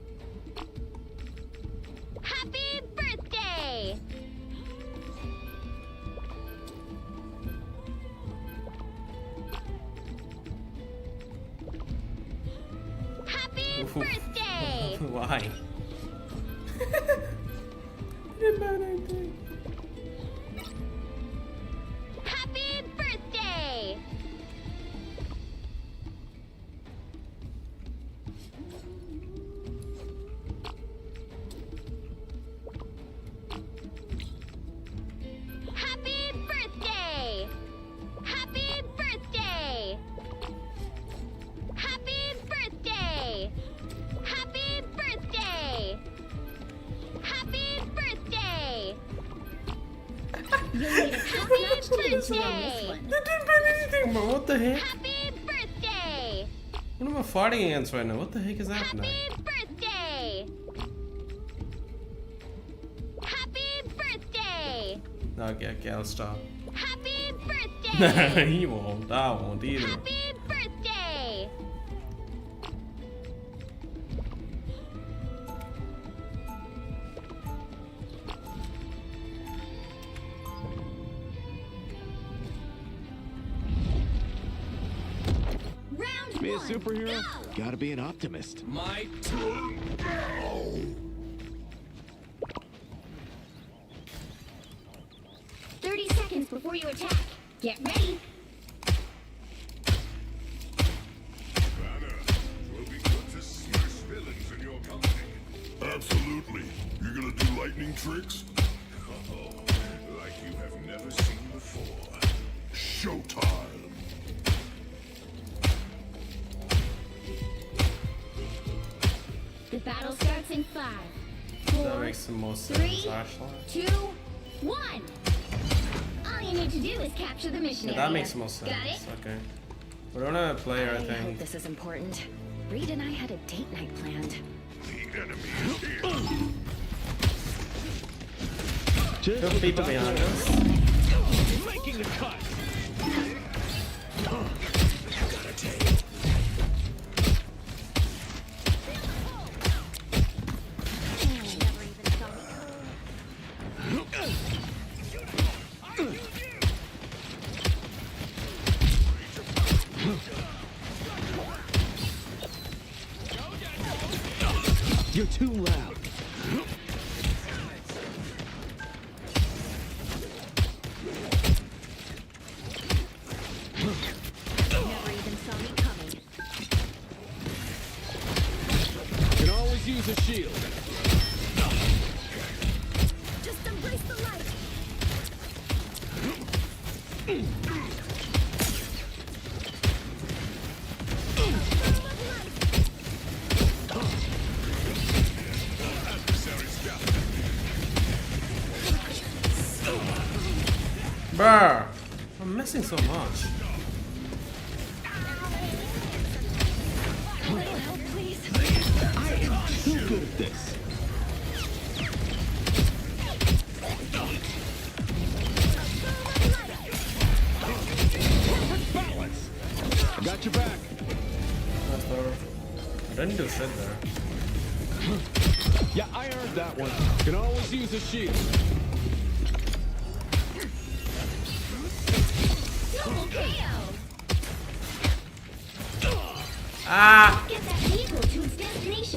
Happy birthday! Happy birthday! Why? Happy birthday! Happy birthday! Happy birthday! Happy birthday! Happy birthday! Happy birthday! You'll need a top-notch team to win this one. That didn't ban anything, bro. What the heck? Happy birthday! What am I fighting against right now? What the heck is happening? Happy birthday! Happy birthday! Okay, I'll stop. Happy birthday! He won't. I won't either. Happy birthday! Round Be a one, superhero? go! Gotta be an optimist. My turn. 30 seconds before you attack. Get ready. Will be good to smash villains in your company. Absolutely. You're gonna do lightning tricks? Oh, like you have never seen before. Showtime. The battle starts in 5, That 4, makes the most sense, 3, actually. 2, 1. All you need to do is capture the mission Yeah, area. that makes the most sense. Got it? Okay. We don't have a player, I I hope think. this is important. Reed and I had a date night planned. The enemy is here. Two people behind us. Making the cut. You're too loud. Never even saw me coming. Can always use a shield. Just embrace the light. Brr! I'm missing so much. A little help, please. I am too good at this. Balance. I got your back. That's better. I didn't do shit there. Yeah, I earned that one. Can always use a shield. Double KO. Ah! Get that vehicle to its destination.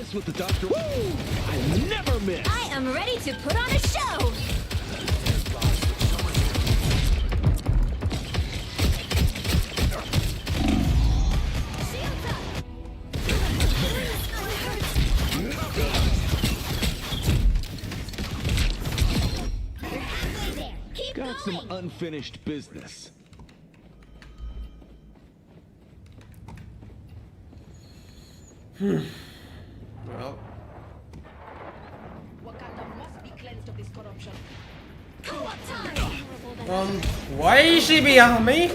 this with the doctor. Woo! I never miss. I am ready to put on a show! Got some unfinished business. Well. Why is she behind me?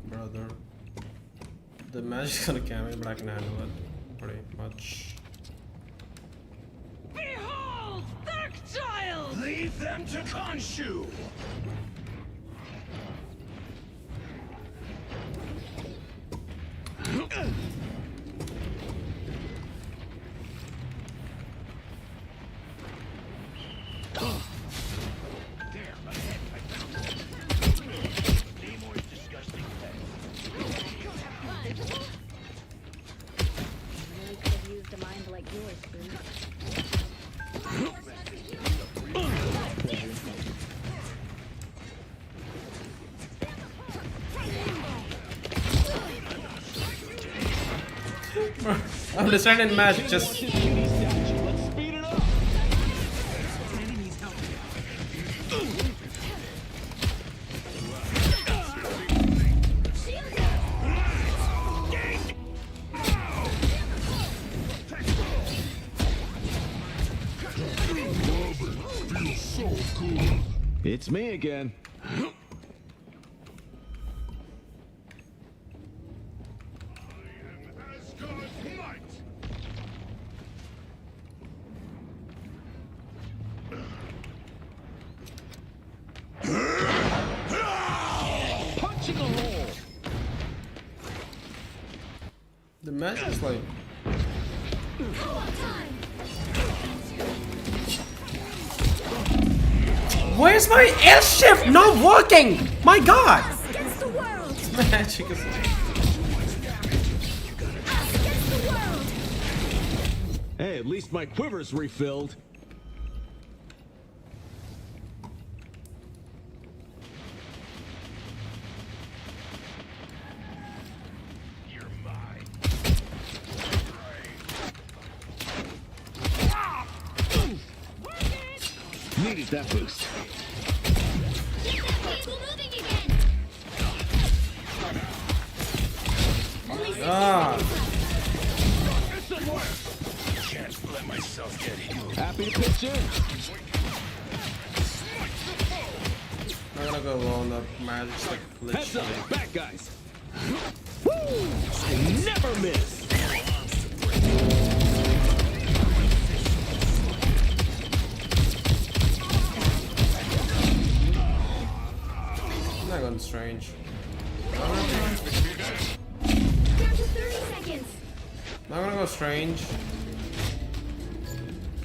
Brother. The magic's gonna kill me, but I can handle it pretty much. Behold, Dark Child! Leave them to Khonshu! I'm descending magic, just. It's me again. Punching a hole! The magic's like. Why is my L shift not working? My god! Magic is like. Hey, at least my quiver's refilled. Needed that boost. Ah. Can't let myself get healed. Happy to pitch in. I'm gonna go low on the magic's like Heads literally. up, back guys. Woo! I never miss. I'm not going strange. Down to 30 seconds. I'm gonna go strange.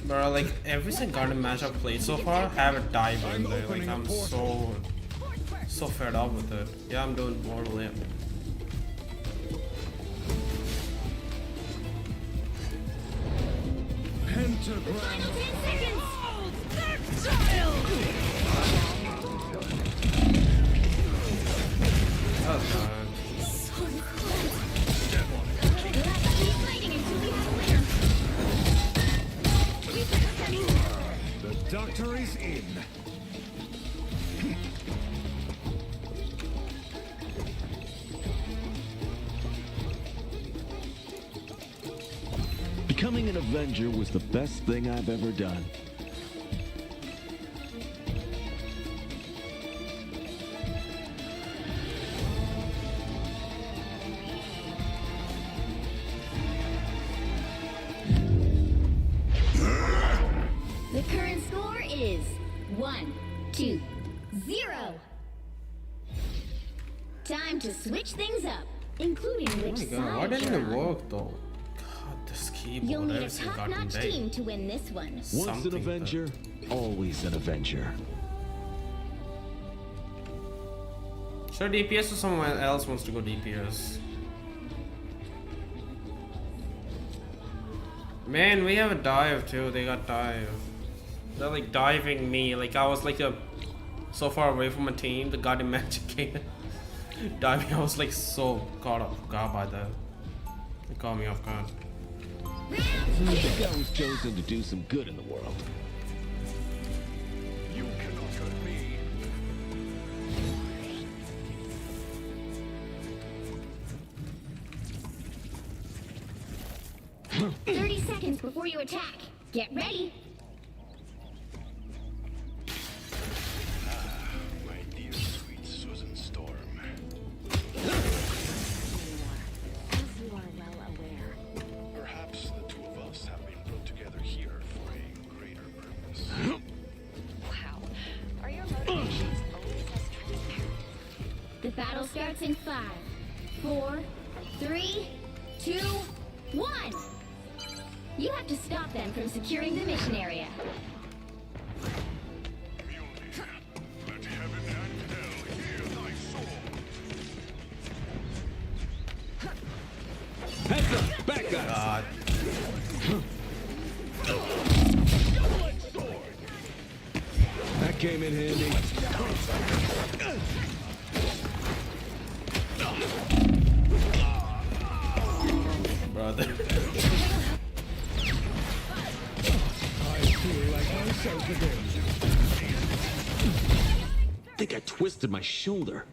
Bro, like every single garden match I've played so far, have a dive in there. Like I'm so fed up with it. Yeah, I'm doing more limp. Final 10 seconds! That was bad. The doctor is in. Becoming an Avenger was the best thing I've ever done. The current score is 1-2-0. Time to switch things up, including Oh which my god, why side didn't you're it on. work though? God, this key. You'll need a everything got top-notch in team to win this one. Once an Avenger, always an Avenger. Sure, DPS or someone else wants to go DPS. Man, we have a dive too. They got dive. They're like diving me. Like I was like so far away from a team. The goddamn magic came diving. I was like so caught off guard by that. It caught me off guard. I think I was chosen to do some good in the world. You cannot hurt me. 30 seconds before you attack. Get ready. My dear sweet Susan Storm. As you are well aware. Perhaps the two of us have been brought together here for a greater purpose. Wow. Are your motivations always as transparent? The battle starts in 5, 4, 3, 2, 1. You have to stop them from securing the mission area. Let heaven and hell hear thy sword. Heads up, back guys. God. That came in handy. Brother. I think I twisted my shoulder.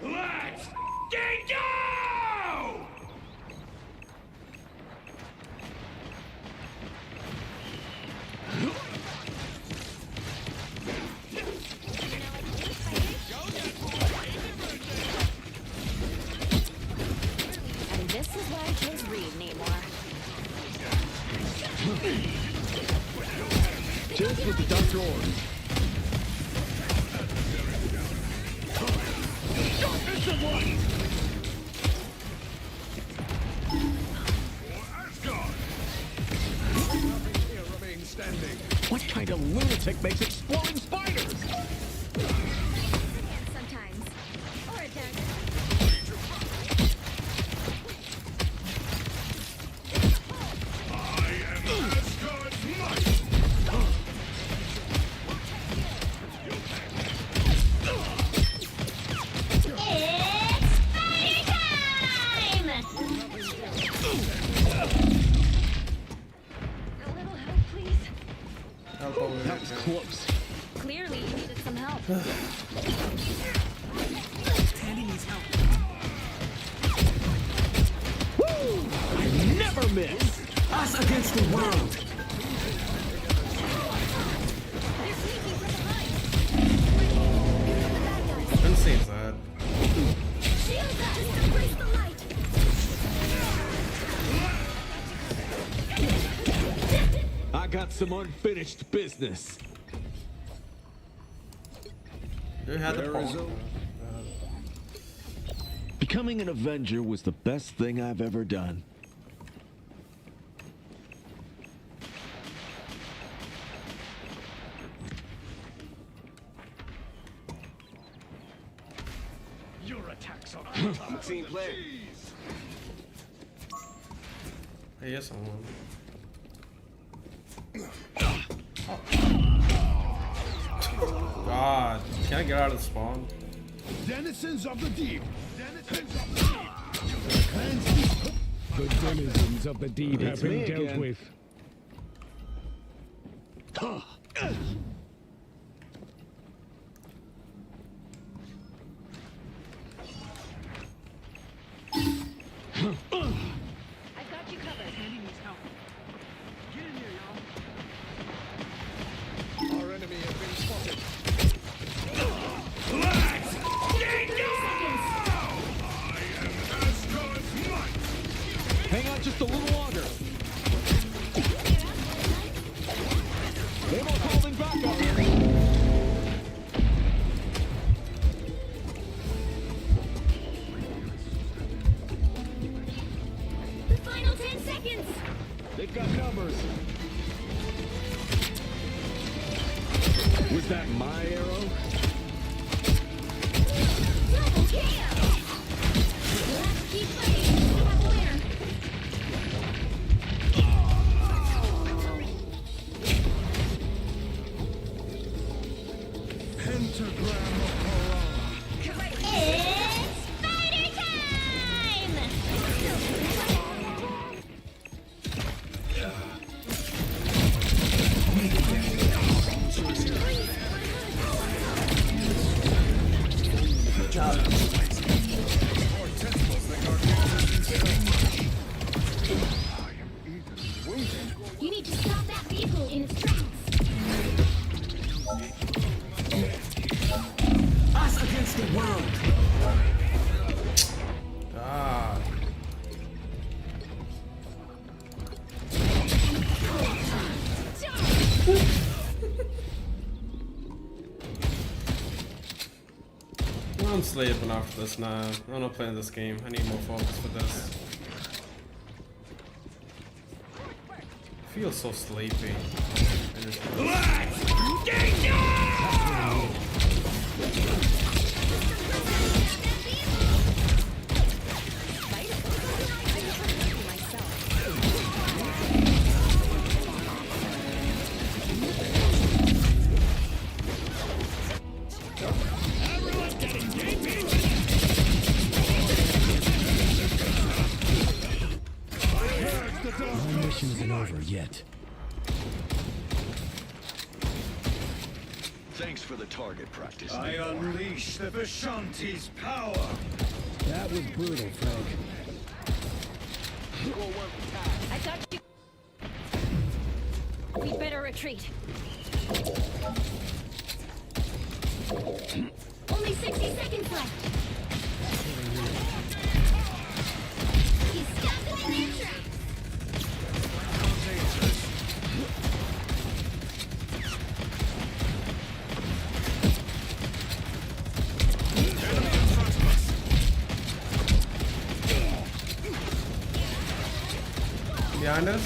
Let's get go! And this is why I chose Reed, Namor. Just with the Dr. Orange. What kind of lunatic makes exploding spiders? Sometimes. Or a dagger. I am Asgard's might! It's party time! A little help, please. That was close. Clearly, you needed some help. Tandy needs help. I never miss. Us against the world. Didn't see that. Shield us! Just embrace the light! I got some unfinished business. You had the There is ball. Becoming an Avenger was the best thing I've ever done. Your attacks are Team play. I hear someone. God, can I get out of the spawn? Denizens of the deep. Denizens of the deep. The denizens of the deep have It's been me dealt again. with. I've got you covered. Tandy needs help. Get in here, y'all. Our enemy has been spotted. Let's get go! I am Asgard's might! Hang on just a little longer. They were calling back up. The final 10 seconds! They've got numbers. Was that my arrow? Double KO! We'll have to keep fighting until we have a winner. Pentagram of Corona. It's fighter time! Good job. You need to stop that vehicle in its tracks. Us against the world. God. I'm sleeping after this now. I'm not playing this game. I need more focus for this. I feel so sleepy. My mission isn't over yet. Thanks for the target practice. I unleash the Vishanti's power. That was brutal, Frank. I got you. We better retreat. Only 60 seconds left. He's stopped them in their tracks. Behind us?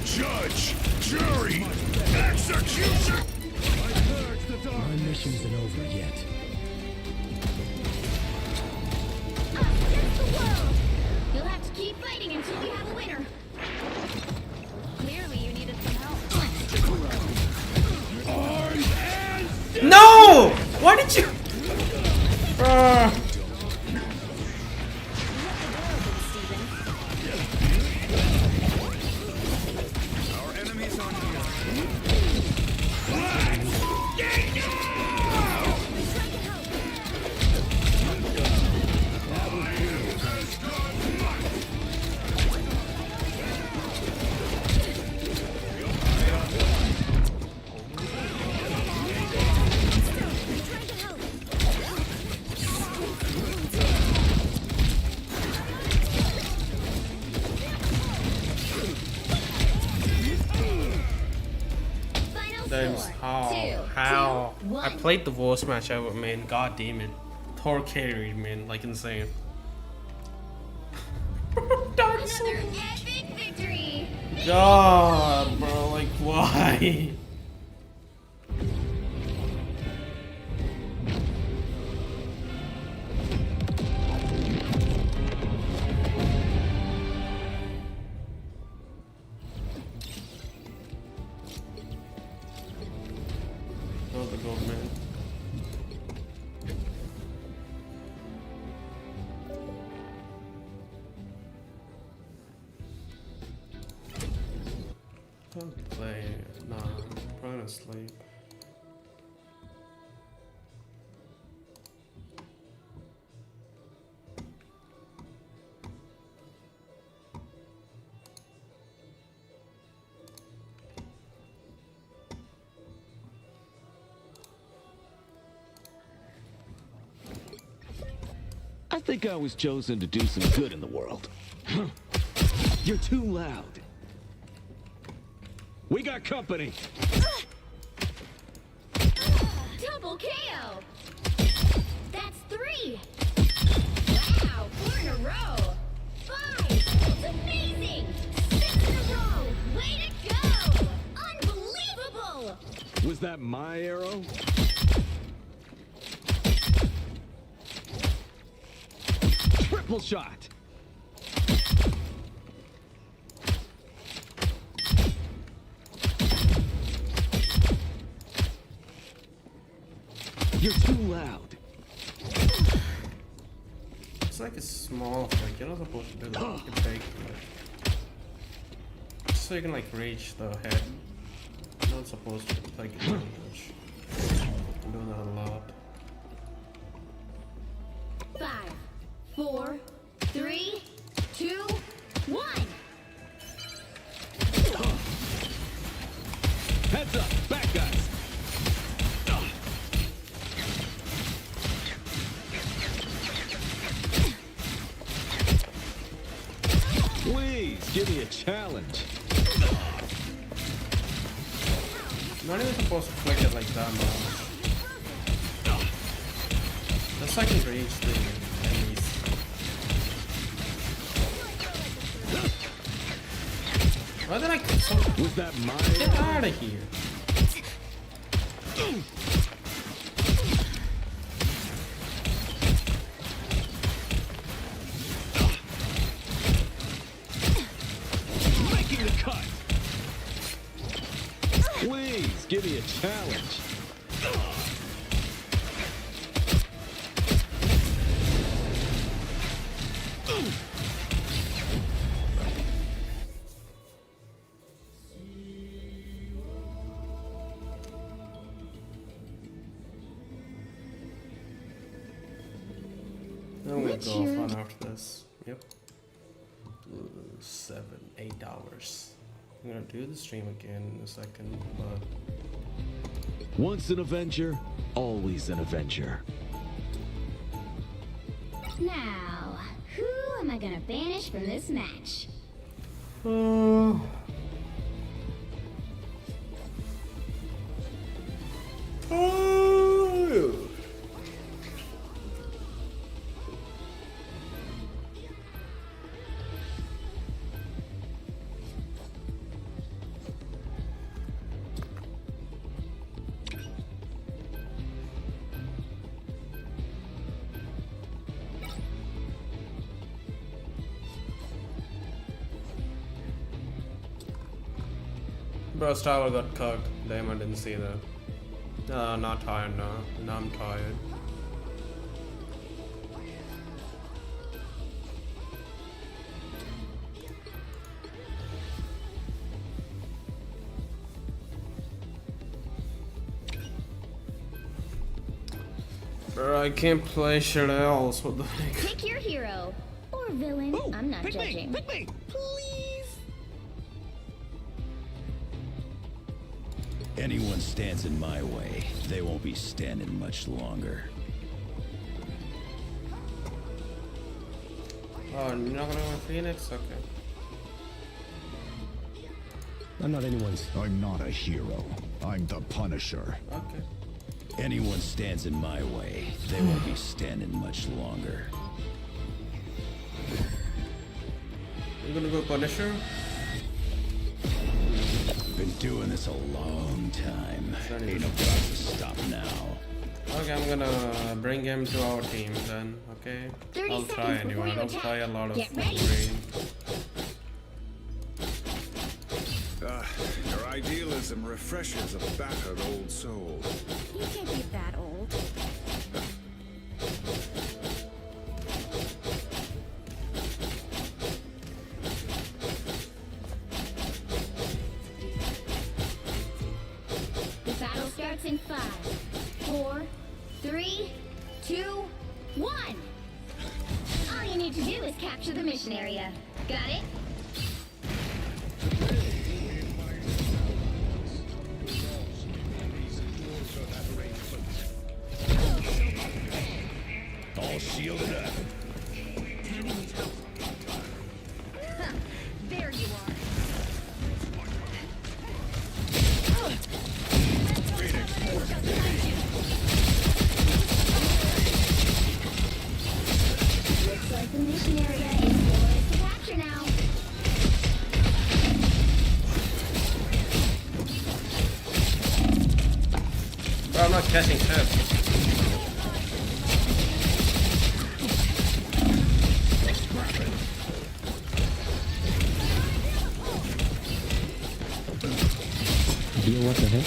Judge, jury, execution! My mission isn't over yet. Against the world! You'll have to keep fighting until we have a winner. Clearly, you needed some help. No! Why did you? Our enemies on here. James, how? I played the worst match ever, man. God damn it. Thor carried, man, like insane. Another epic victory! God, bro, like why? Not the gold, man. Don't play. Nah, I'm trying to sleep. think I was chosen to do some good in the world. You're too loud. We got company. Double KO! That's 3! Wow, 4 in a row! 5! That's amazing! 6 in a row! Way to go! Unbelievable! Was that my arrow? Triple shot! You're too loud. It's like a small thing. You're not supposed to do that. You can take so you can like reach the head. You're not supposed to like it too much. I'm doing that a lot. 5, 4, 3, 2, 1! Heads up, back guys. Please, give me a challenge. Not even supposed to flick it like that, man. That's so I can reach the enemies. Why did I so... Was that mine? Get out of here. Making the cut. Please, give me a challenge. I'm gonna go off on after this. Yep. 7, 8 hours. I'm gonna do the stream again in a second, but Once an Avenger, always an Avenger. Now, who am I gonna banish from this match? Bro, Star got cooked. Damn, I didn't see that. Not tired now. Now I'm tired. Bro, I can't play shit else. What the heck? Pick your hero. Or villain. I'm not judging. Pick me! Please. Anyone stands in my way, they won't be standing much longer. Oh, you're not gonna win Phoenix? Okay. I'm not anyone's. I'm not a hero. I'm the Punisher. Okay. Anyone stands in my way, they won't be standing much longer. You gonna go Punisher? Been doing this a long time. Ain't about to stop now. Okay, I'm gonna bring him to our team then, okay? 30 I'll try seconds anyway. before I you don't attack. play a lot of Get ready. Wolverine. Your idealism refreshes a battered old soul. You can't be that old. The battle starts in 5, 4, 3, 2, 1. All you need to do is capture the mission area. Got it? All shielded up. Bro, I'm not catching shit. Yo, what the heck?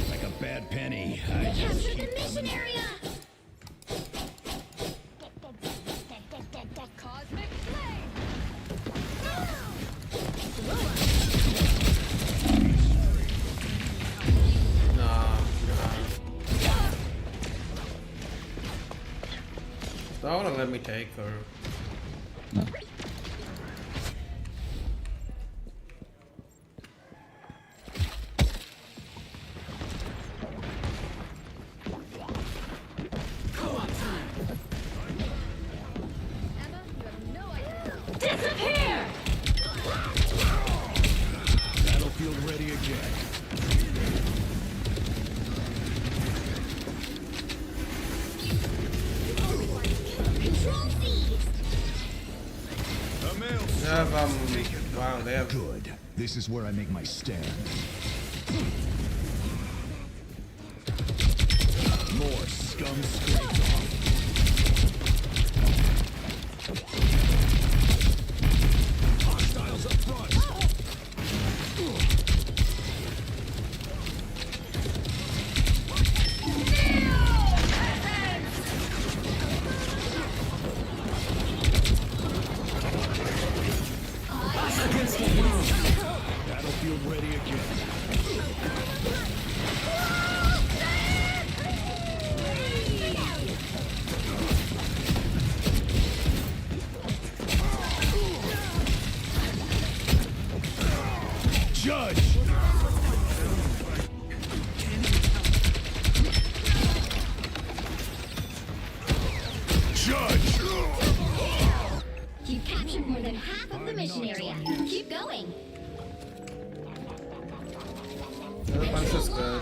Like a bad penny. I just Capture keep the mission area! Cosmic flame! Nah. Don't wanna let me take her. Disappear! Battlefield ready again. Control C! They have, wow, they have. Good. This is where I make my stand. More scum scraped off. Hostiles up front. Battlefield ready again. Judge! Judge! You've captured more than half of the mission area. Keep going. The punch is good.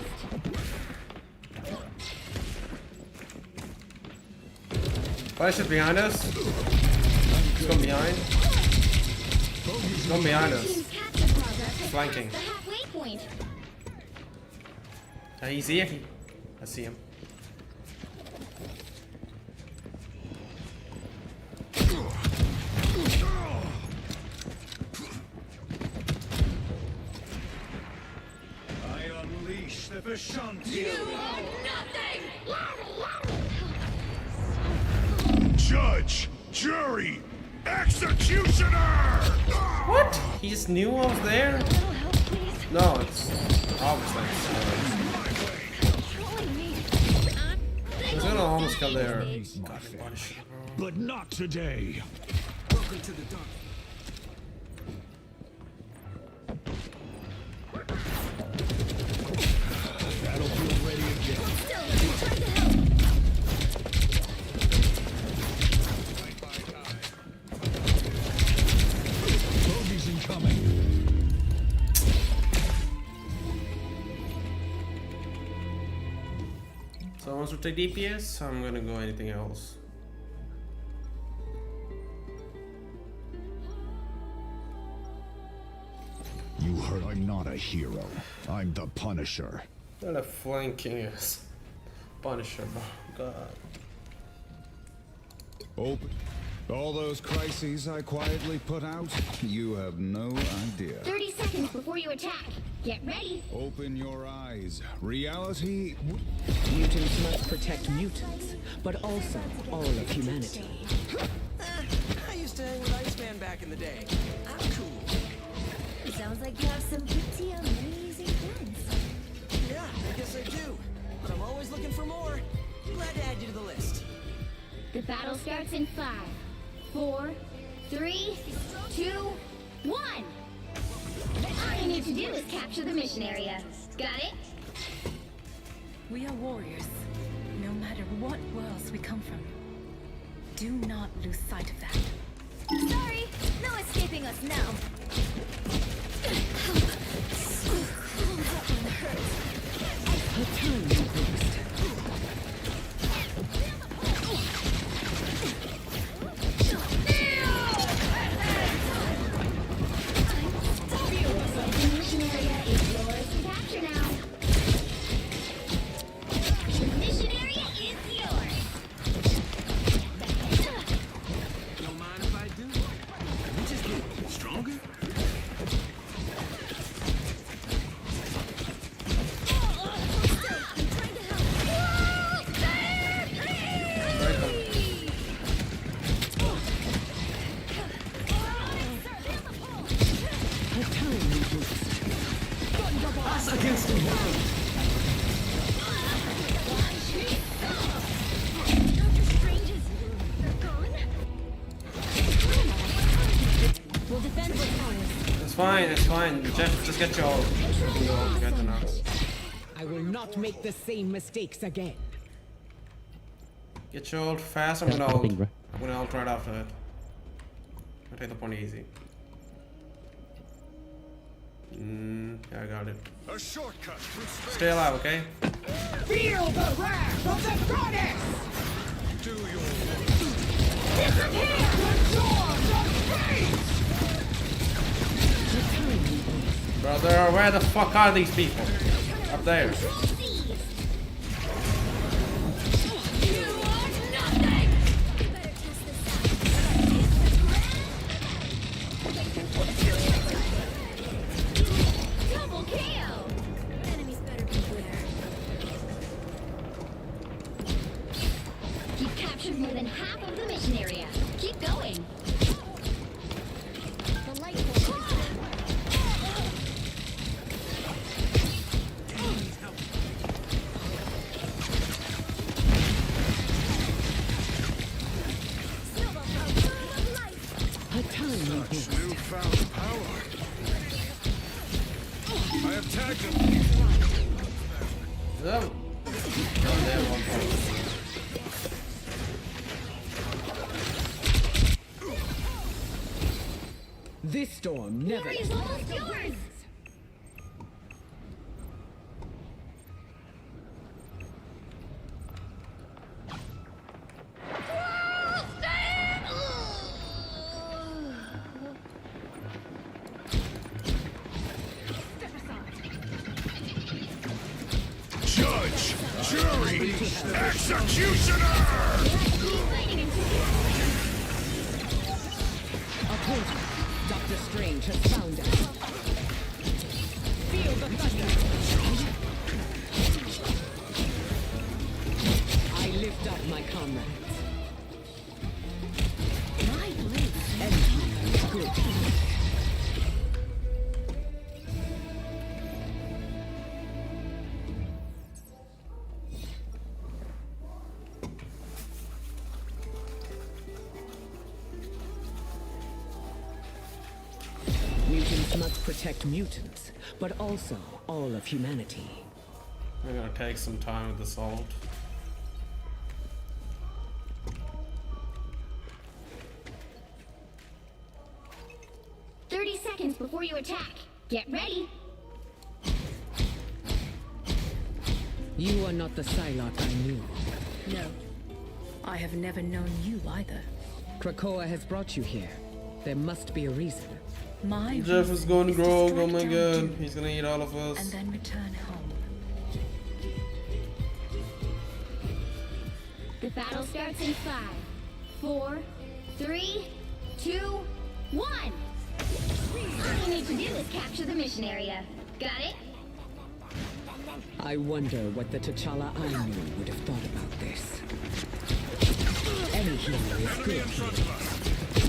Why should behind us? He's going behind. He's going behind us. Team's capture progress has Flanking. passed the halfway point. He's here. I see him. I unleash the Vishanti. You are nothing! Judge, jury, executioner! What? He just knew I was there? No, it's obviously. He's gonna almost come there. God, punish. But not today. Welcome to the dark. Battlefield ready again. Bogeys incoming. So once we take DPS, I'm gonna go anything else. You heard I'm not a hero. I'm the Punisher. They're flanking us. Punisher, oh god. Open. All those crises I quietly put out, you have no idea. 30 seconds before you attack. Get ready. Open your eyes. Reality. Mutants must protect mutants, but also all of humanity. I used to hang with Iceman back in the day. I'm cool. Sounds like you have some pretty amazing plans. Yeah, I guess I do. But I'm always looking for more. Glad to add you to the list. The battle starts in 5, 4, 3, 2, 1. All you need to do is capture the mission area. Got it? We are warriors, no matter what worlds we come from. Do not lose sight of that. Sorry, no escaping us now. Her turret Us against the world. We'll defend what's ours. It's fine, it's fine. Just get your ult. Get the nuts. I will not make the same mistakes again. Get your ult fast. I'm gonna ult. I'm gonna ult right after it. I'll take the point easy. Yeah, I got it. A shortcut through space. Stay alive, okay? Feel the wrath of the goddess! Do your Disappear! The doors of space! Brother, where the fuck are these people? Up there. Double kill! Enemies better beware. You've captured more than half of the mission area. Keep going. The light will Such newfound power. I have tagged him. Oh. This storm never is almost yours! Judge, jury, executioner! Opponent, Dr. Strange has found us. Feel the thunder. I lift up my comrades. My blade. Empire is good. Mutants must protect mutants, but also all of humanity. We're gonna take some time with this ult. Seconds before you attack. Get ready. You are not the Psylocke I knew. No. I have never known you either. Krakoa has brought you here. There must be a reason. My Jeff is going to grow. Oh my strike down god. Doom He's gonna eat all of us. and then return home. The battle starts in 5, 4, 3, 2, 1. All you need to do is capture the mission area. Got it? I wonder what the T'Challa I knew would have thought about this. Any hero is good here.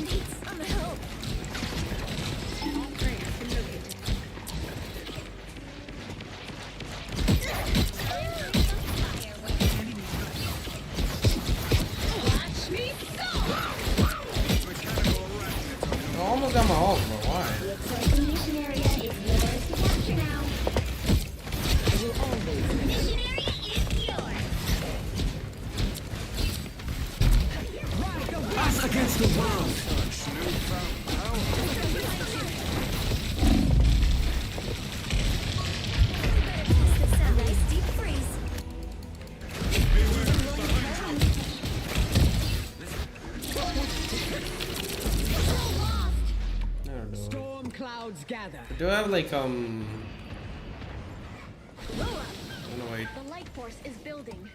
Need some help. Watch me I almost got my ult, but why? Looks like the mission area is yours to capture now. I will always Mission area is yours. Us against the world! Nice deep freeze. Storm clouds gather. Do I have like Roll up. Oh, no, wait. The light force is building.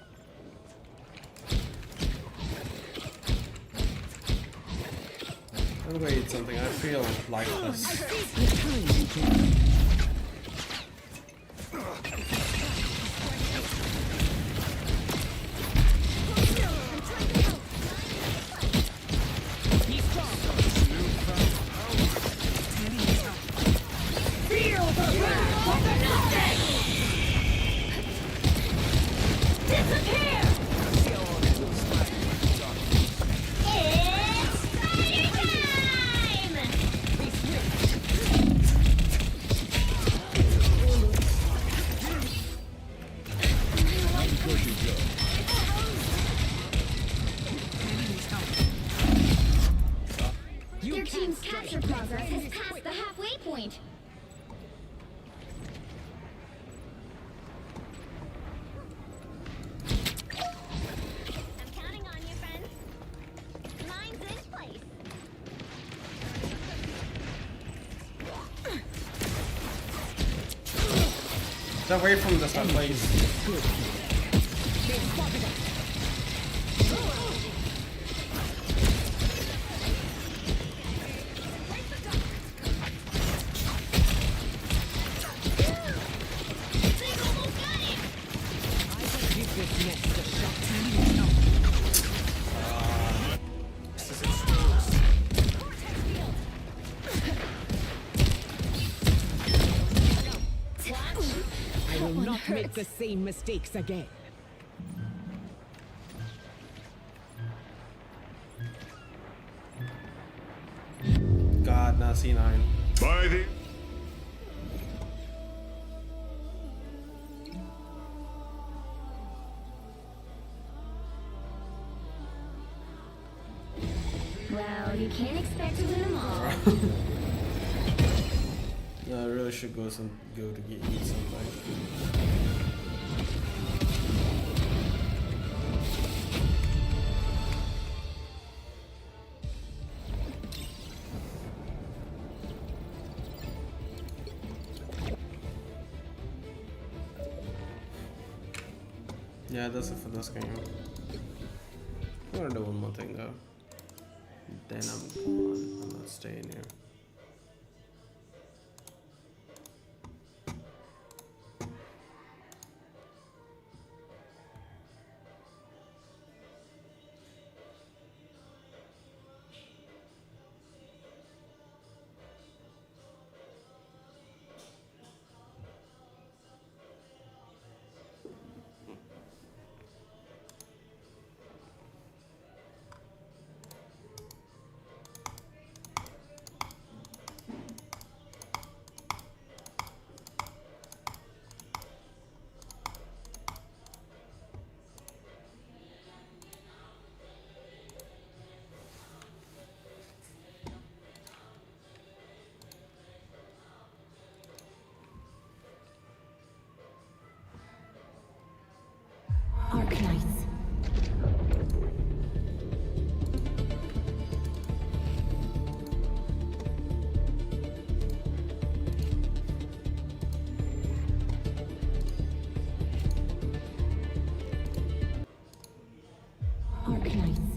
I'm gonna eat something. I feel lifeless. Feel the wrath of the goddess! Stay away from this one, please. I will not make the same mistakes again. God, not C9. By the Well, you can't expect to win them all. No, I really should go to eat something. Yeah, that's it for this game. I'm gonna do one more thing though. Then I'm gone. I'm not staying here. Arcanites. Arcanites.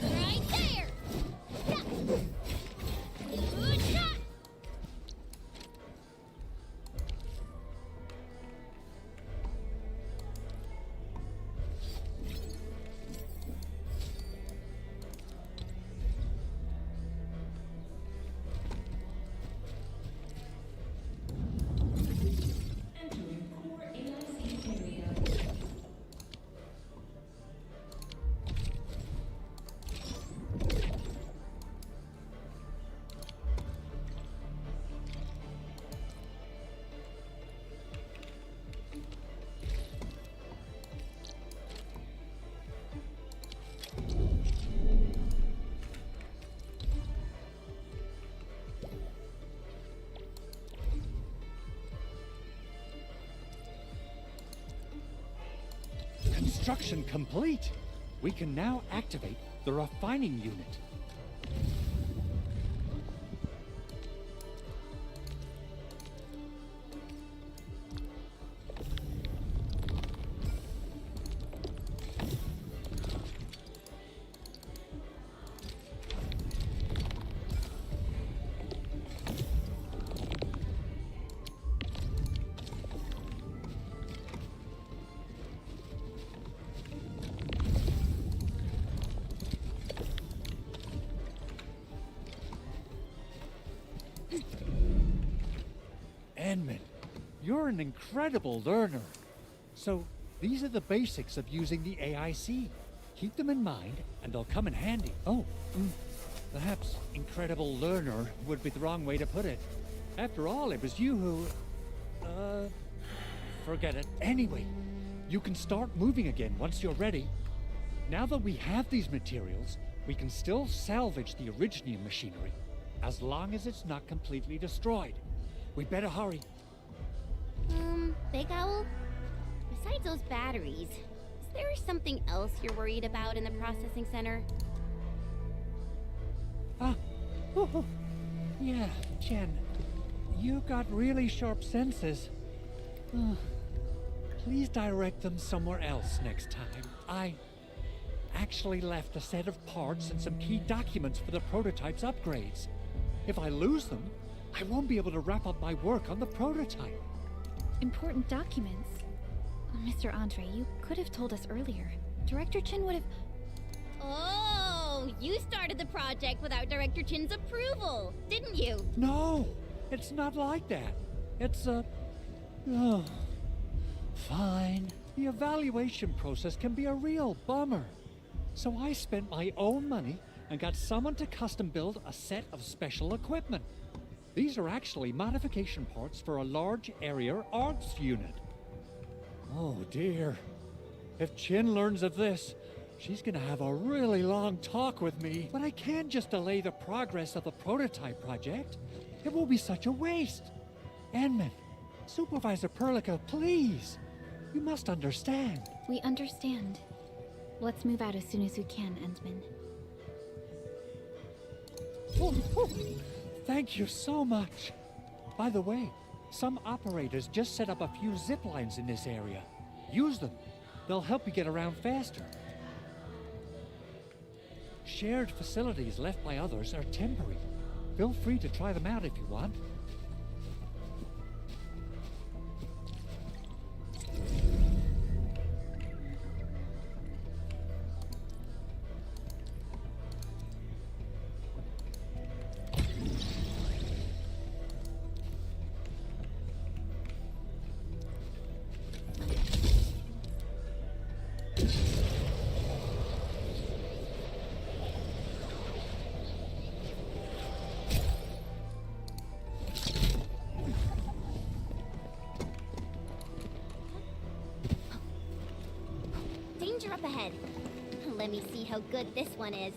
Right there! Good shot! Construction complete. We can now activate the refining unit. You're an incredible learner. So, these are the basics of using the AIC. Keep them in mind, and they'll come in handy. Oh, perhaps incredible learner would be the wrong way to put it. After all, it was you who... forget it. Anyway, you can start moving again once you're ready. Now that we have these materials, we can still salvage the Originium machinery, as long as it's not completely destroyed. We better hurry. Big Owl? Besides those batteries, is there something else you're worried about in the processing center? Yeah, Jen. You got really sharp senses. Please direct them somewhere else next time. I actually left a set of parts and some key documents for the prototype's upgrades. If I lose them, I won't be able to wrap up my work on the prototype. Important documents? Mr. Andre, you could have told us earlier. Director Chin would have... Oh, you started the project without Director Chin's approval, didn't you? No, it's not like that. It's fine. The evaluation process can be a real bummer. So I spent my own money and got someone to custom build a set of special equipment. These are actually modification parts for a large area arts unit. Oh dear. If Chin learns of this, she's gonna have a really long talk with me. But I can't just delay the progress of the prototype project. It will be such a waste. Enman, Supervisor Perlica, please. You must understand. We understand. Let's move out as soon as we can, Endman. Thank you so much. By the way, some operators just set up a few zip lines in this area. Use them. They'll help you get around faster. Shared facilities left by others are temporary. Feel free to try them out if you want. Danger up ahead. Let me see how good this one is.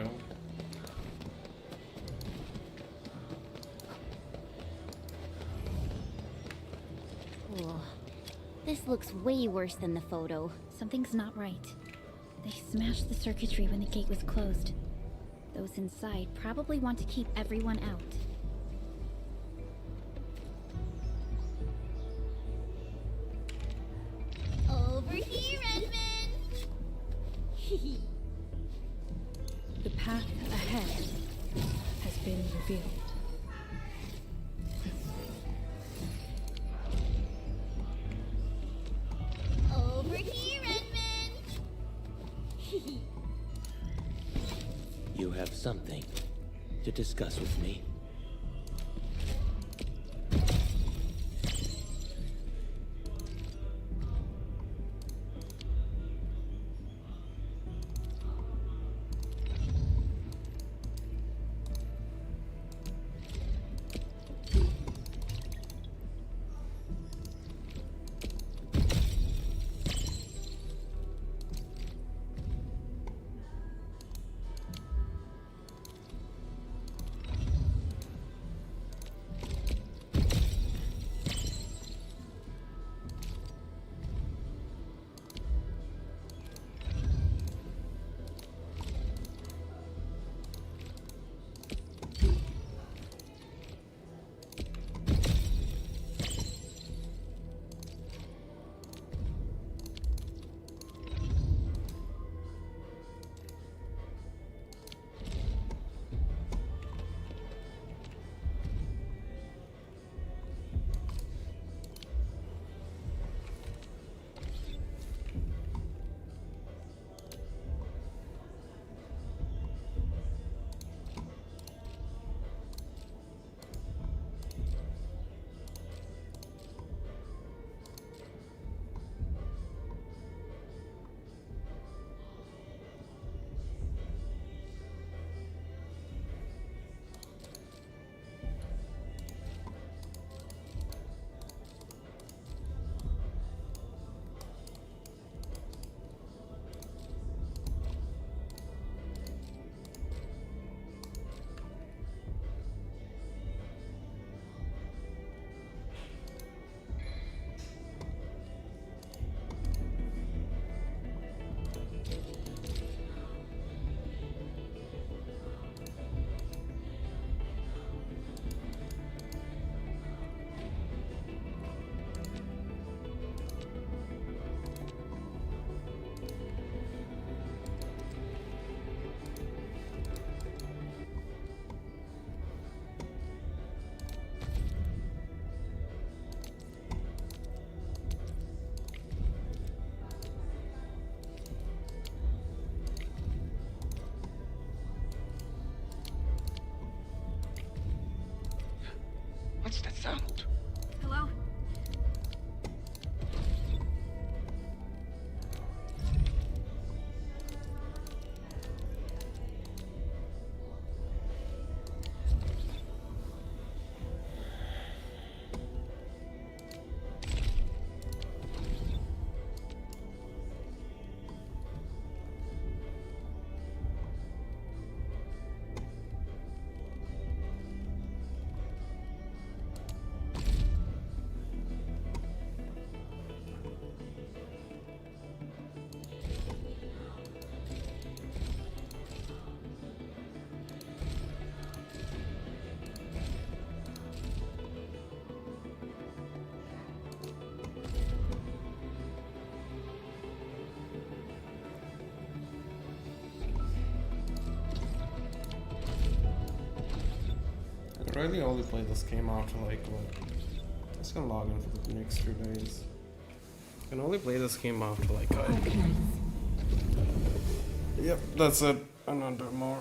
know. Cool. This looks way worse than the photo. Something's not right. They smashed the circuitry when the gate was closed. Those inside probably want to keep everyone out. Over here, Edmund! The path ahead has been revealed. Over here, Edmund! You have something to discuss with me. What's that sound? Hello? I really only play this game after like what? I'm just gonna log in for the next 2 days. I can only play this game after like Yep, that's it. I'm not doing more.